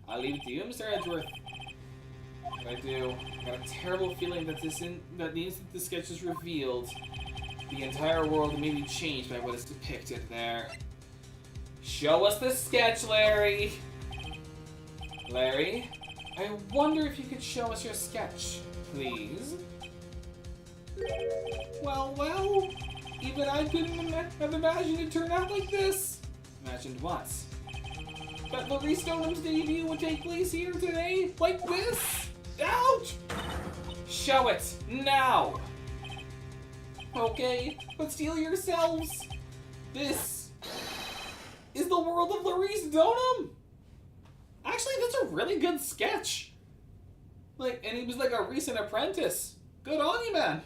I'll leave it to you, Mr. Edgeworth. But I do. I got a terrible feeling that the instant the sketch is revealed, the entire world may be changed by what is depicted there. Show us the sketch, Larry! Larry, I wonder if you could show us your sketch, please? Well, even I couldn't have imagined it turned out like this. Imagined what? That Maurice Stonham's debut would take place here today, like this. Ouch! Show it, now! Okay, but steel yourselves. This is the world of Maurice Stoneham. Actually, that's a really good sketch. And he was like a recent apprentice. Good on you, man.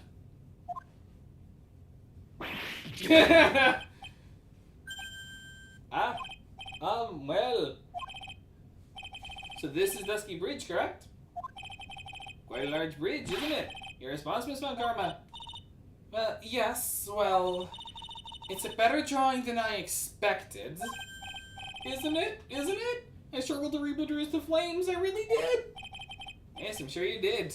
Well. So this is Dusky Bridge, correct? Quite a large bridge, isn't it? Your response, Miss Von Karma? Yes, well, it's a better drawing than I expected. Isn't it? Isn't it? I struggled to reproduce the flames, I really did. Yes, I'm sure you did.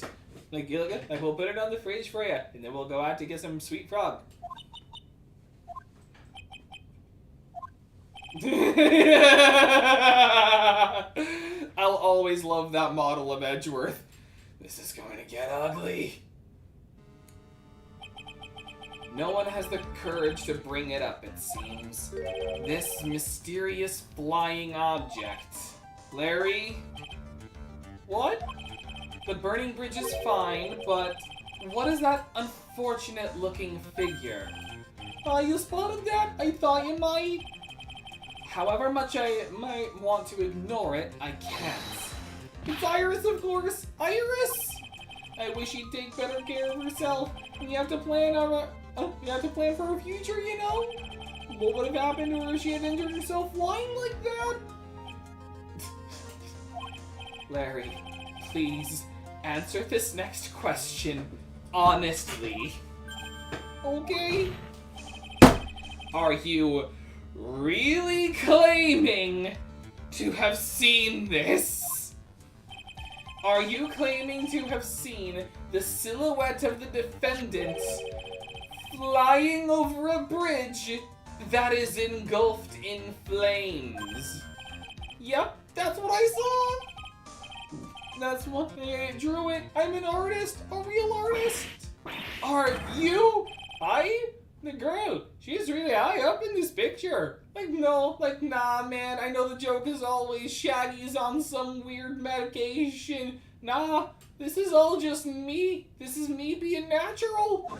Like, we'll put it on the fridge for you, and then we'll go out to get some sweet frog. I'll always love that model of Edgeworth. This is going to get ugly. No one has the courage to bring it up, it seems. This mysterious flying object. Larry? What? The burning bridge is fine, but what is that unfortunate looking figure? You spotted that? I thought you might. However much I might want to ignore it, I can't. It's Iris, of course. Iris! I wish she'd take better care of herself. And you have to plan for her future, you know? What would have happened to her if she had injured herself flying like that? Larry, please answer this next question honestly. Okay. Are you really claiming to have seen this? Are you claiming to have seen the silhouette of the defendant flying over a bridge that is engulfed in flames? Yep, that's what I saw. That's what I drew it. I'm an artist, a real artist. Are you? The girl, she's really high up in this picture. Nah, man, I know the joke is always Shaggy's on some weird medication. Nah, this is all just me. This is me being natural.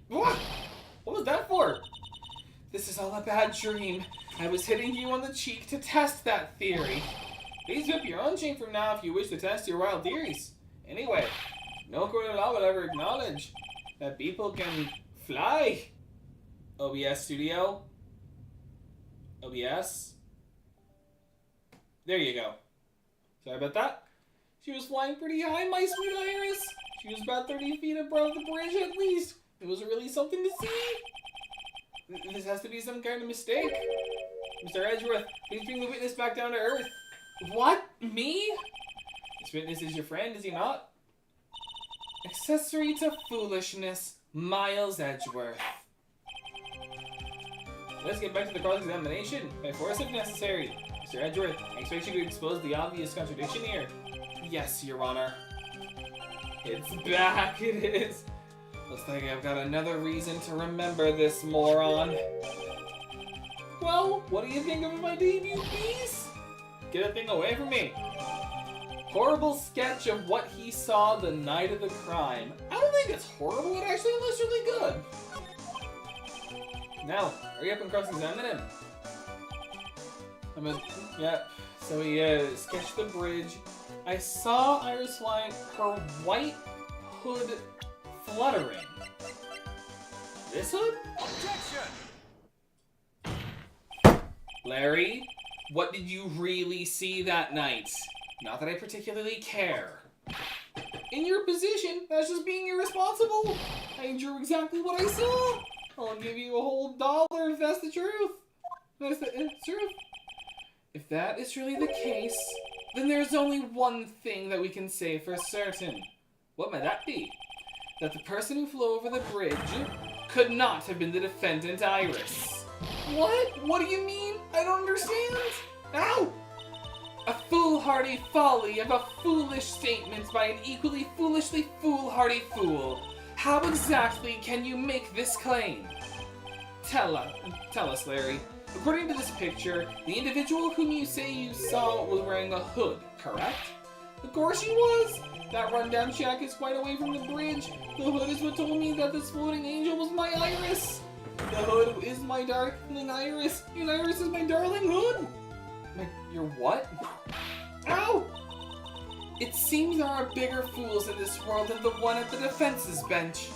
What? What was that for? This is all a bad dream. I was hitting you on the cheek to test that theory. Please whip your own chain from now if you wish to test your wild theories. Anyway, no court of law will ever acknowledge that people can fly. OBS Studio. OBS. There you go. Sorry about that. She was flying pretty high, my sweet Iris. She was about 30 feet above the bridge at least. It was really something to see. This has to be some kind of mistake. Mr. Edgeworth, please bring the witness back down to earth. What? Me? This witness is your friend, is he not? Accessory to foolishness, Miles Edgeworth. Let's get back to the cross-examination, by force if necessary. Mr. Edgeworth, I expect you to expose the obvious contradiction here. Yes, Your Honor. It's back, it is. Looks like I've got another reason to remember this moron. Well, what do you think of my debut piece? Get a thing away from me. Horrible sketch of what he saw the night of the crime. I don't think it's horrible, it actually looks really good. Now, hurry up and cross-examine him. Yeah, so he sketched the bridge. I saw Iris flying, her white hood fluttering. This hood? Objection! Larry, what did you really see that night? Not that I particularly care. In your position, that's just being irresponsible. I drew exactly what I saw. I'll give you a whole $1 if that's the truth. That's the truth. If that is really the case, then there's only one thing that we can say for certain. What might that be? That the person who flew over the bridge could not have been the defendant Iris. What? What do you mean? I don't understand. Ow! A foolhardy folly of a foolish statement by an equally foolishly foolhardy fool. How exactly can you make this claim? Tell us, Larry. According to this picture, the individual whom you say you saw was wearing a hood, correct? Of course he was. That rundown shack is quite away from the bridge. The hood is what told me that this floating angel was my Iris. The hood is my darling Iris, and Iris is my darling hood. Your what? Ow! It seems there are bigger fools in this world than the one at the defense's bench.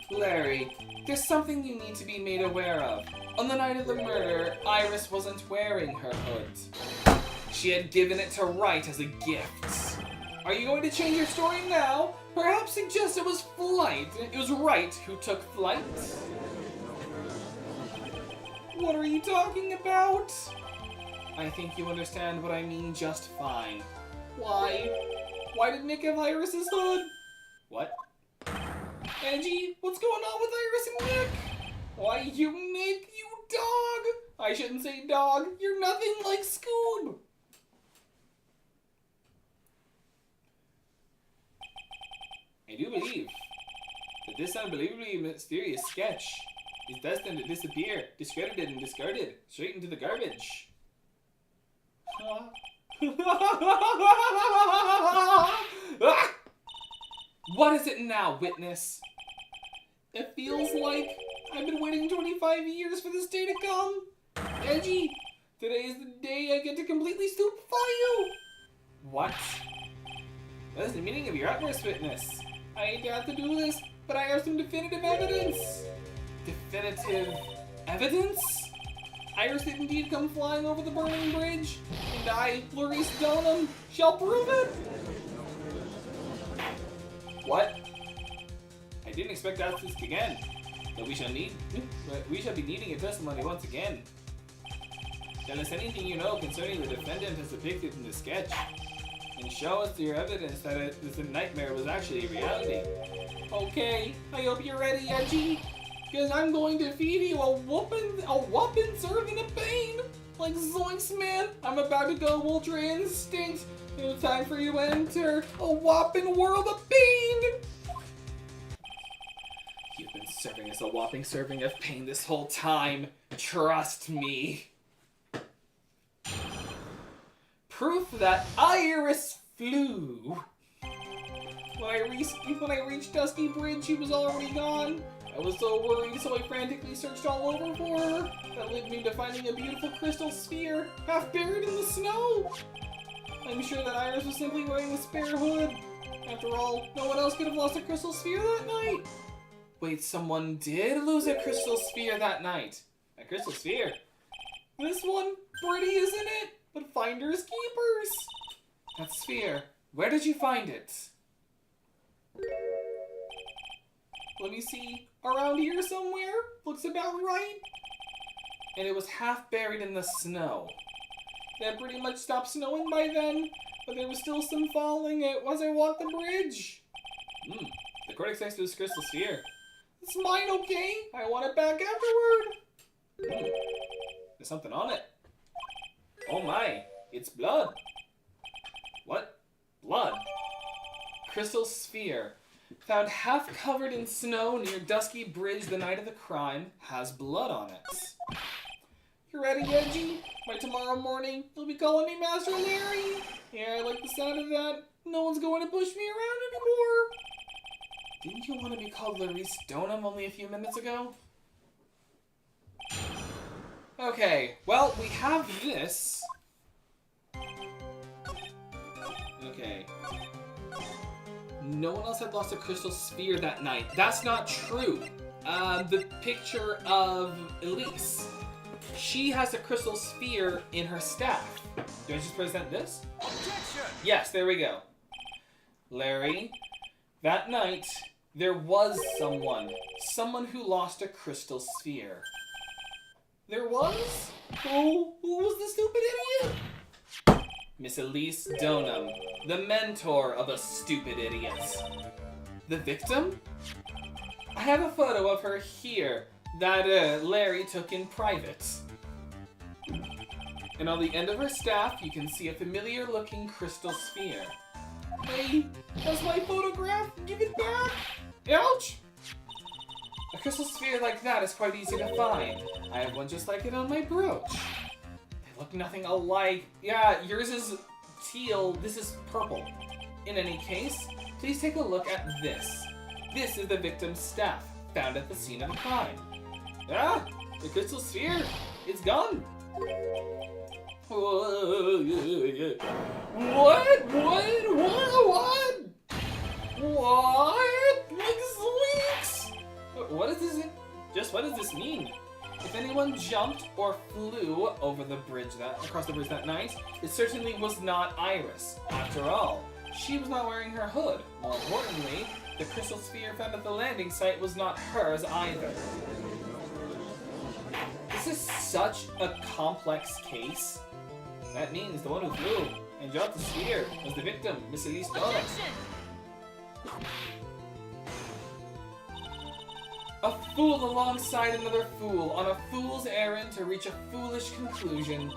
Larry, there's something you need to be made aware of. On the night of the murder, Iris wasn't wearing her hood. She had given it to Wright as a gift. Are you going to change your story now? Perhaps suggest it was flight. It was Wright who took flight? What are you talking about? I think you understand what I mean just fine. Why? Why did Nick have Iris's hood? What? Angie, what's going on with Iris and Nick? Why, you Nick, you dog! I shouldn't say dog. You're nothing like Scoob. I do believe that this unbelievably mysterious sketch is destined to disappear, discredited and discarded, straight into the garbage. What is it now, witness? It feels like I've been waiting 25 years for this day to come. Edgy, today is the day I get to completely stupefy you. What? What is the meaning of your outburst, witness? I hate to have to do this, but I have some definitive evidence. Definitive evidence? Iris did indeed come flying over the burning bridge, and I, Clarice Donham, shall prove it. What? I didn't expect to ask this again, but we shall be needing a testimony once again. Tell us anything you know concerning the defendant as depicted in the sketch, and show us your evidence that the nightmare was actually a reality. Okay, I hope you're ready, Edgy, because I'm going to feed you a whopping serving of pain. Like zoinks, man, I'm about to go ultra instinct. It's time for you to enter a whopping world of pain. You've been serving us a whopping serving of pain this whole time. Trust me. Proof that Iris flew. When I reached Dusty Bridge, she was already gone. I was so worried, so I frantically searched all over for her. That led me to finding a beautiful crystal sphere, half buried in the snow. I'm sure that Iris was simply wearing a spare hood. After all, no one else could have lost a crystal sphere that night. Wait, someone did lose a crystal sphere that night? A crystal sphere? This one? Pretty, isn't it? But finders keepers. That sphere, where did you find it? Let me see. Around here somewhere? Looks about right. And it was half buried in the snow. That pretty much stopped snowing by then, but there was still some falling as I walked the bridge. The cortex next to this crystal sphere. It's mine, okay? I want it back afterward. There's something on it. Oh my, it's blood. What? Blood? Crystal sphere. Found half covered in snow near Dusky Bridge the night of the crime, has blood on it. You ready, Edgy? By tomorrow morning, you'll be calling me Master Larry. Yeah, I like the sound of that. No one's going to push me around anymore. Didn't you want to be called Clarice Donham only a few minutes ago? Okay, well, we have this. Okay. No one else had lost a crystal sphere that night. That's not true. The picture of Elise. She has a crystal sphere in her staff. Do I just present this? Objection! Yes, there we go. Larry, that night, there was someone who lost a crystal sphere. There was? Who was the stupid idiot? Miss Elise Donham, the mentor of a stupid idiot. The victim? I have a photo of her here that Larry took in private. And on the end of her staff, you can see a familiar-looking crystal sphere. Hey, that's my photograph. Give it back. Ouch! A crystal sphere like that is quite easy to find. I have one just like it on my brooch. They look nothing alike. Yeah, yours is teal, this is purple. In any case, please take a look at this. This is the victim's staff, found at the scene of the crime. Ah, the crystal sphere, it's gone. What? Like sweets? What is this? Just what does this mean? If anyone jumped or flew over the bridge across the bridge that night, it certainly was not Iris. After all, she was not wearing her hood. More importantly, the crystal sphere found at the landing site was not hers either. This is such a complex case. That means the one who flew and dropped the sphere was the victim, Miss Elise Dolan. A fool alongside another fool on a fool's errand to reach a foolish conclusion.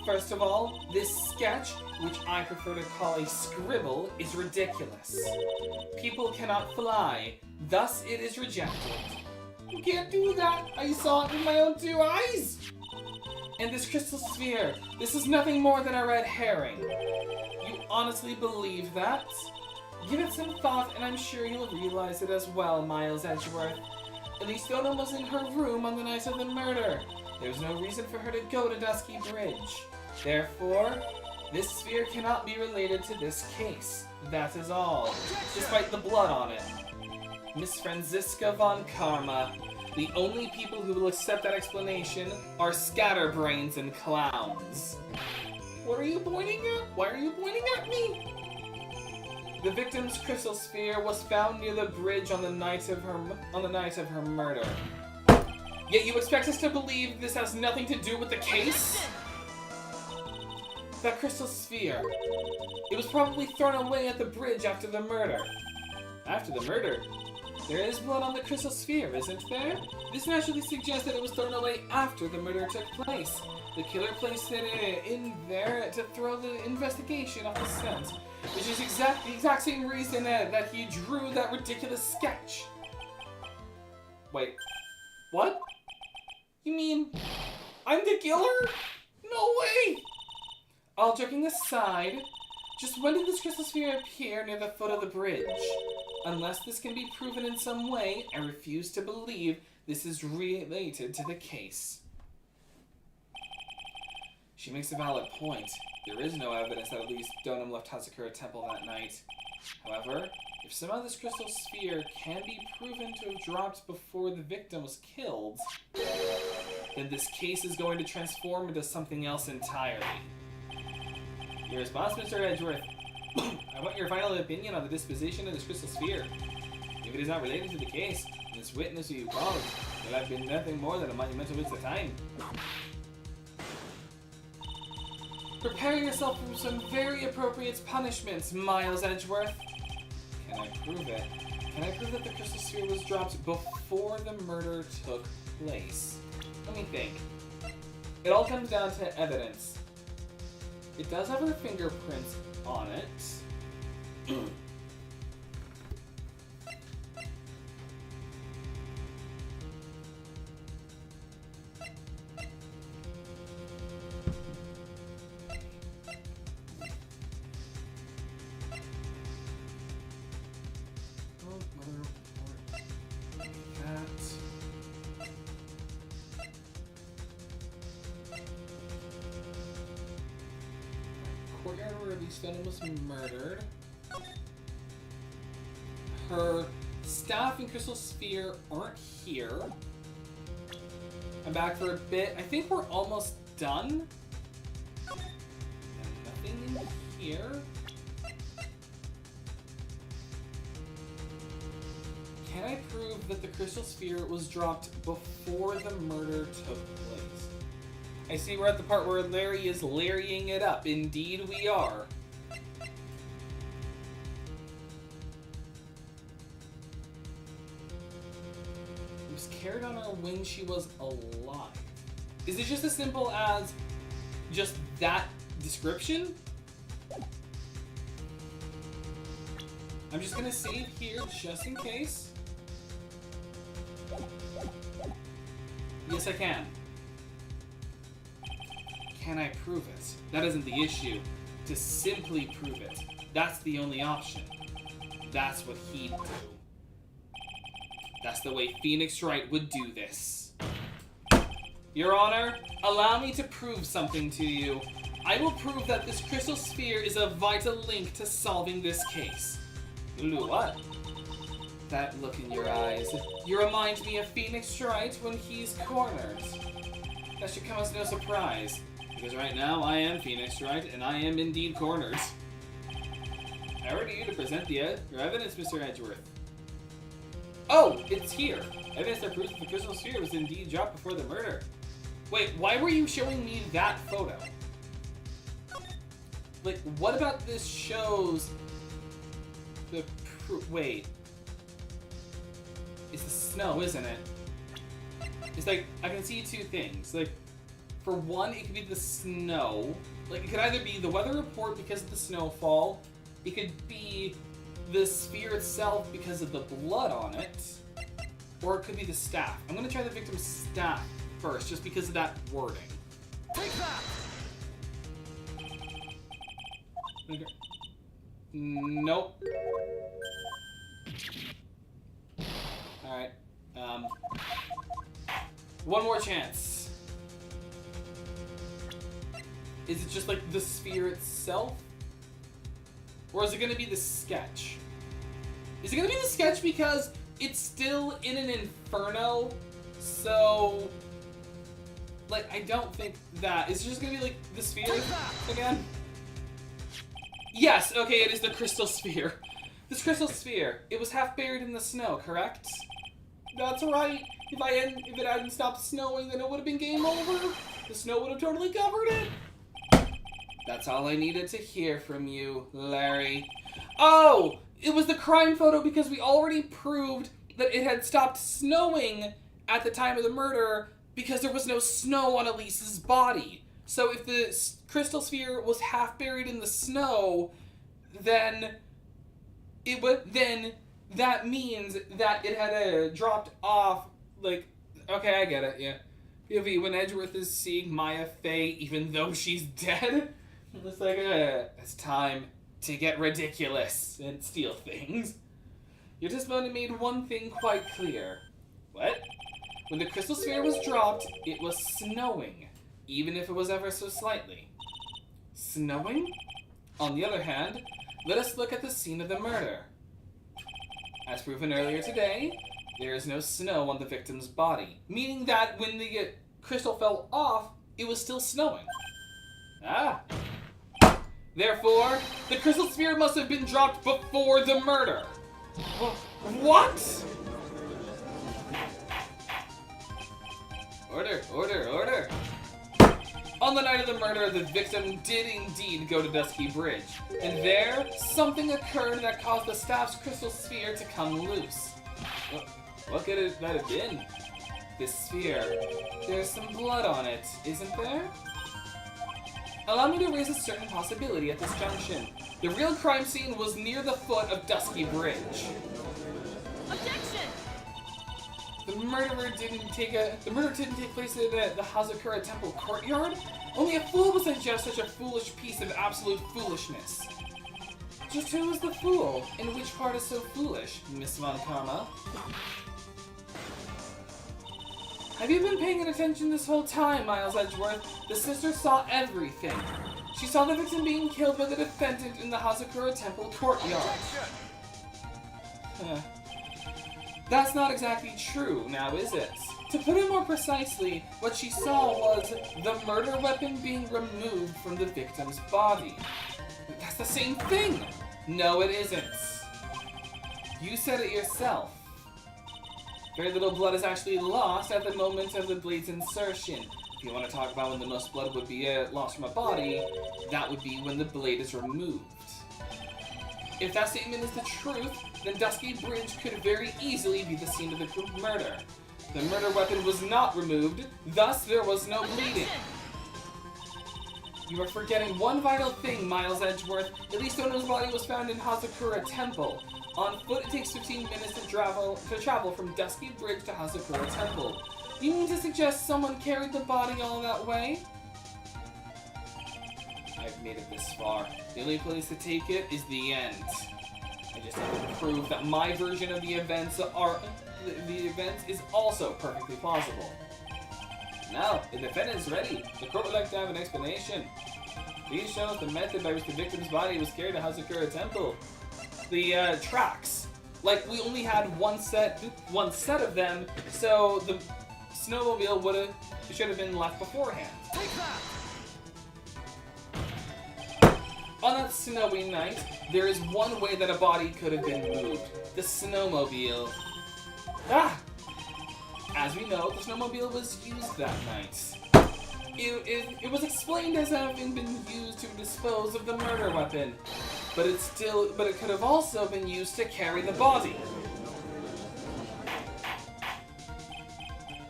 First of all, this sketch, which I prefer to call a scribble, is ridiculous. People cannot fly, thus it is rejected. You can't do that! I saw it with my own 2 eyes! And this crystal sphere, this is nothing more than a red herring. You honestly believe that? Give it some thought and I'm sure you'll realize it as well, Miles Edgeworth. Elise Dolan was in her room on the night of the murder. There's no reason for her to go to Dusky Bridge. Therefore, this sphere cannot be related to this case. That is all, despite the blood on it. Miss Franziska von Karma. The only people who will accept that explanation are scatterbrains and clowns. What are you pointing at? Why are you pointing at me? The victim's crystal sphere was found near the bridge on the night of her murder. Yet you expect us to believe this has nothing to do with the case? That crystal sphere. It was probably thrown away at the bridge after the murder. After the murder? There is blood on the crystal sphere, isn't there? This naturally suggests that it was thrown away after the murder took place. The killer placed it in there to throw the investigation off the scent, which is the exact same reason that he drew that ridiculous sketch. Wait, what? You mean I'm the killer? No way! All joking aside, just when did this crystal sphere appear near the foot of the bridge? Unless this can be proven in some way, I refuse to believe this is related to the case. She makes a valid point. There is no evidence that Elise Dolan left Hazakura Temple that night. However, if somehow this crystal sphere can be proven to have dropped before the victim was killed, then this case is going to transform into something else entirely. Your response, Mr. Edgeworth. I want your final opinion on the disposition of this crystal sphere. If it is not related to the case, then this witness who you called will have been nothing more than a monumental waste of time. Prepare yourself for some very appropriate punishments, Miles Edgeworth. Can I prove it? Can I prove that the crystal sphere was dropped before the murder took place? Let me think. It all comes down to evidence. It does have her fingerprints on it. Courtyard where Elise Dolan was murdered. Her staff and crystal sphere aren't here. I'm back for a bit. I think we're almost done. And nothing in here. Can I prove that the crystal sphere was dropped before the murder took place? I see we're at the part where Larry is Larrying it up. Indeed we are. It was carried on her when she was alive. Is it just as simple as just that description? I'm just gonna save here just in case. Yes, I can. Can I prove it? That isn't the issue. To simply prove it. That's the only option. That's what he'd do. That's the way Phoenix Wright would do this. Your Honor, allow me to prove something to you. I will prove that this crystal sphere is a vital link to solving this case. You'll do what? that look in your eyes. You remind me of Phoenix Wright when he's cornered. That should come as no surprise, because right now I am Phoenix Wright, and I am indeed cornered. I order you to present your evidence, Mr. Edgeworth. Oh, it's here. Evidence that proves that the crystal sphere was indeed dropped before the murder. Wait, why were you showing me that photo? Like, what about this shows the wait. It's the snow, isn't it? It's like, I can see two things. Like, for one, it could be the snow. Like, it could either be the weather report because of the snowfall. It could be the sphere itself because of the blood on it. Or it could be the staff. I'm gonna try the victim's staff first, just because of that wording. Take that! Okay. Nope. Alright. One more chance. Is it just like the sphere itself? Or is it gonna be the sketch? Is it gonna be the sketch because it's still in an inferno? So, like, I don't think that. Is it just gonna be like the sphere again? Yes, okay, it is the crystal sphere. This crystal sphere, it was half buried in the snow, correct? That's right. If it hadn't stopped snowing, then it would have been game over. The snow would have totally covered it. That's all I needed to hear from you, Larry. Oh, it was the crime photo because we already proved that it had stopped snowing at the time of the murder because there was no snow on Elise's body. So if the crystal sphere was half buried in the snow, then that means that it had dropped off. Like, okay, I get it. Yeah, POV when Edgeworth is seeing Maya Fey, even though she's dead, it's like it's time to get ridiculous and steal things. Your testimony made one thing quite clear. What? When the crystal sphere was dropped, it was snowing. Even if it was ever so slightly. Snowing? On the other hand, let us look at the scene of the murder. As proven earlier today, there is no snow on the victim's body, meaning that when the crystal fell off, it was still snowing. Ah. Therefore, the crystal sphere must have been dropped before the murder. What? Order, order, order. On the night of the murder, the victim did indeed go to Dusky Bridge, and there, something occurred that caused the staff's crystal sphere to come loose. What could that have been? This sphere. There's some blood on it, isn't there? Allow me to raise a certain possibility at this junction. The real crime scene was near the foot of Dusky Bridge. Objection! The murder didn't take place in the Hazakura Temple courtyard? Only a fool would suggest such a foolish piece of absolute foolishness. Just who is the fool? And which part is so foolish, Miss Von Karma? Have you been paying attention this whole time, Miles Edgeworth? The sister saw everything. She saw the victim being killed by the defendant in the Hazakura Temple courtyard. That's not exactly true, now is it? To put it more precisely, what she saw was the murder weapon being removed from the victim's body. That's the same thing! No, it isn't. You said it yourself. Very little blood is actually lost at the moment of the blade's insertion. If you want to talk about when the most blood would be lost from a body, that would be when the blade is removed. If that statement is the truth, then Dusky Bridge could very easily be the scene of the murder. The murder weapon was not removed, thus there was no bleeding. You are forgetting one vital thing, Miles Edgeworth. Elise Ono's body was found in Hazakura Temple. On foot, it takes 15 minutes to travel from Dusky Bridge to Hazakura Temple. You mean to suggest someone carried the body all that way? I've made it this far. The only place to take it is the end. I just have to prove that my version of the events is also perfectly plausible. Now, the defendant is ready. The court would like to have an explanation. Please show us the method by which the victim's body was carried to Hazakura Temple. The tracks. Like, we only had one set of them, so the snowmobile should have been left beforehand. Take that! On that snowy night, there is one way that a body could have been moved. The snowmobile. As we know, the snowmobile was used that night. It was explained as having been used to dispose of the murder weapon, but it could have also been used to carry the body.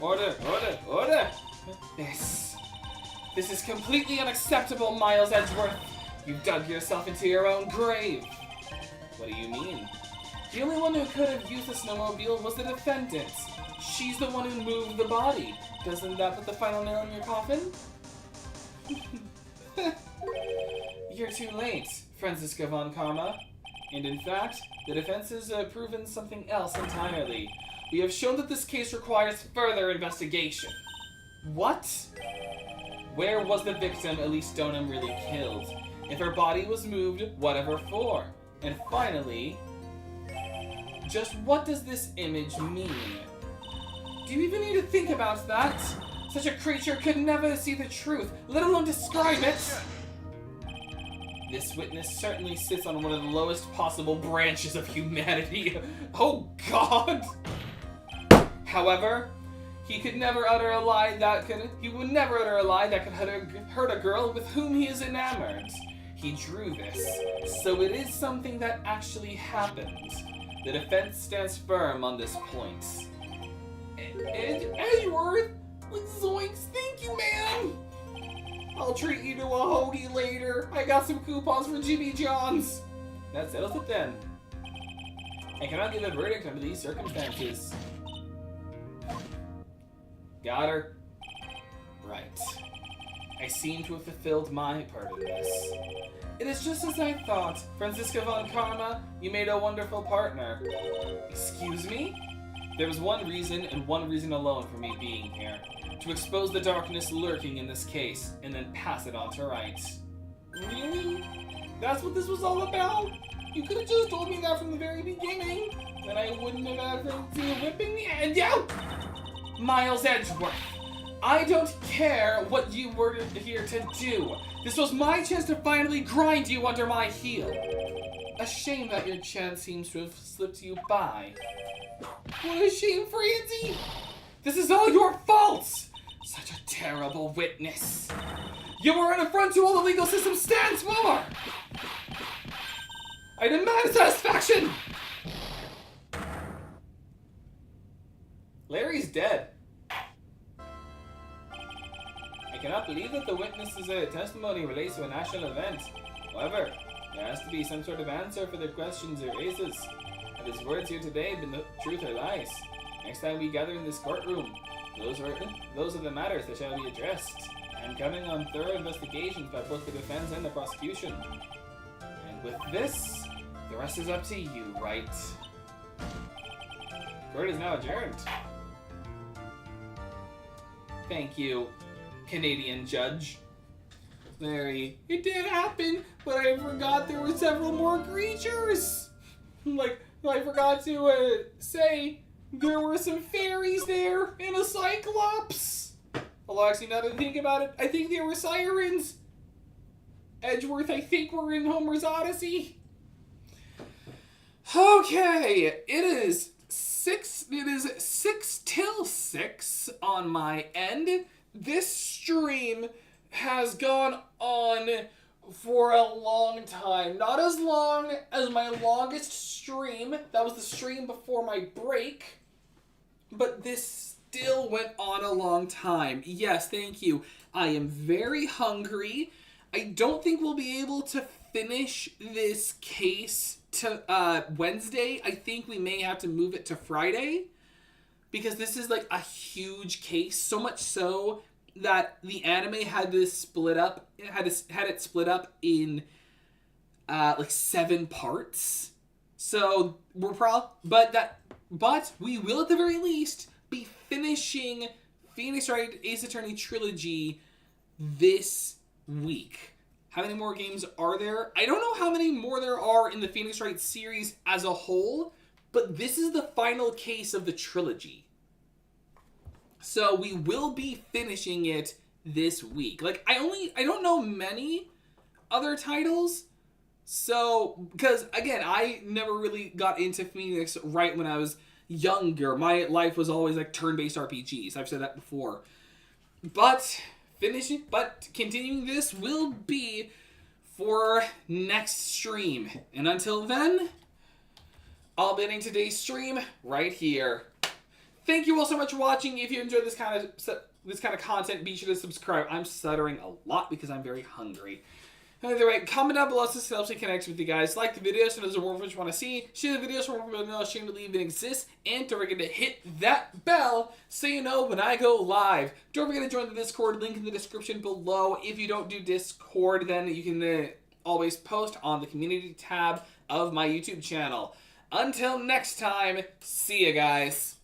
Order, order, order! This is completely unacceptable, Miles Edgeworth. You've dug yourself into your own grave. What do you mean? The only one who could have used the snowmobile was the defendant. She's the one who moved the body. Doesn't that put the final nail in your coffin? You're too late, Franziska von Karma. And in fact, the defense has proven something else entirely. We have shown that this case requires further investigation. What? Where was the victim Elise Stoneham really killed? If her body was moved, whatever for? And finally, just what does this image mean? Do you even need to think about that? Such a creature could never see the truth, let alone describe it! This witness certainly sits on one of the lowest possible branches of humanity. Oh God! However, he would never utter a lie that could hurt a girl with whom he is enamored. He drew this, so it is something that actually happened. The defense stands firm on this point. Edgeworth? Zoinks, thank you, man! I'll treat you to a hoagie later. I got some coupons for Jimmy John's. That settles it then. I cannot give a verdict under these circumstances. Got her? Right. I seem to have fulfilled my part of this. It is just as I thought. Franziska von Karma, you made a wonderful partner. Excuse me? There was one reason, and one reason alone, for me being here. To expose the darkness lurking in this case, and then pass it on to Wright. Really? That's what this was all about? You could have just told me that from the very beginning. Then I wouldn't have had Francine whipping me and out! Miles Edgeworth, I don't care what you were here to do. This was my chance to finally grind you under my heel. A shame that your chance seems to have slipped you by. What a shame, Francie! This is all your fault! Such a terrible witness. You are an affront to all the legal system stands for! I demand satisfaction! Larry's dead. I cannot believe that the witness's testimony relates to a national event. However, there has to be some sort of answer for the questions it raises. Have his words here today been the truth or lies? Next time we gather in this courtroom, those are the matters that shall be addressed. I am counting on thorough investigations by both the defense and the prosecution. And with this, the rest is up to you, Wright. Court is now adjourned. Thank you, Canadian judge. Larry, it did happen, but I forgot there were several more creatures. Like, I forgot to say there were some fairies there and a cyclops. Although, actually, now that I think about it, I think they were sirens. Edgeworth, I think we're in Homer's Odyssey. Okay, it is 6 till 6 on my end. This stream has gone on for a long time. Not as long as my longest stream. That was the stream before my break. But this still went on a long time. Yes, thank you. I am very hungry. I don't think we'll be able to finish this case to Wednesday. I think we may have to move it to Friday. Because this is like a huge case. So much so that the anime had this split up. It had it split up in like 7 parts. So we're but we will at the very least be finishing Phoenix Wright Ace Attorney Trilogy this week. How many more games are there? I don't know how many more there are in the Phoenix Wright series as a whole, But this is the final case of the trilogy. So we will be finishing it this week. Like, I don't know many other titles. So, because, again, I never really got into Phoenix right when I was younger. My life was always, like, turn-based RPGs. I've said that before. But continuing this will be for next stream. And until then, I'll be ending today's stream right here. Thank you all so much for watching. If you enjoyed this kind of content, be sure to subscribe. I'm stuttering a lot because I'm very hungry. Either way, comment down below so this helps me connect with you guys. Like the video so there's more of what you want to see. Share the videos so more people know ashamed to leave it exists. And don't forget to hit that bell so you know when I go live. Don't forget to join the Discord, link in the description below. If you don't do Discord, then you can always post on the community tab of my YouTube channel. Until next time, see ya guys.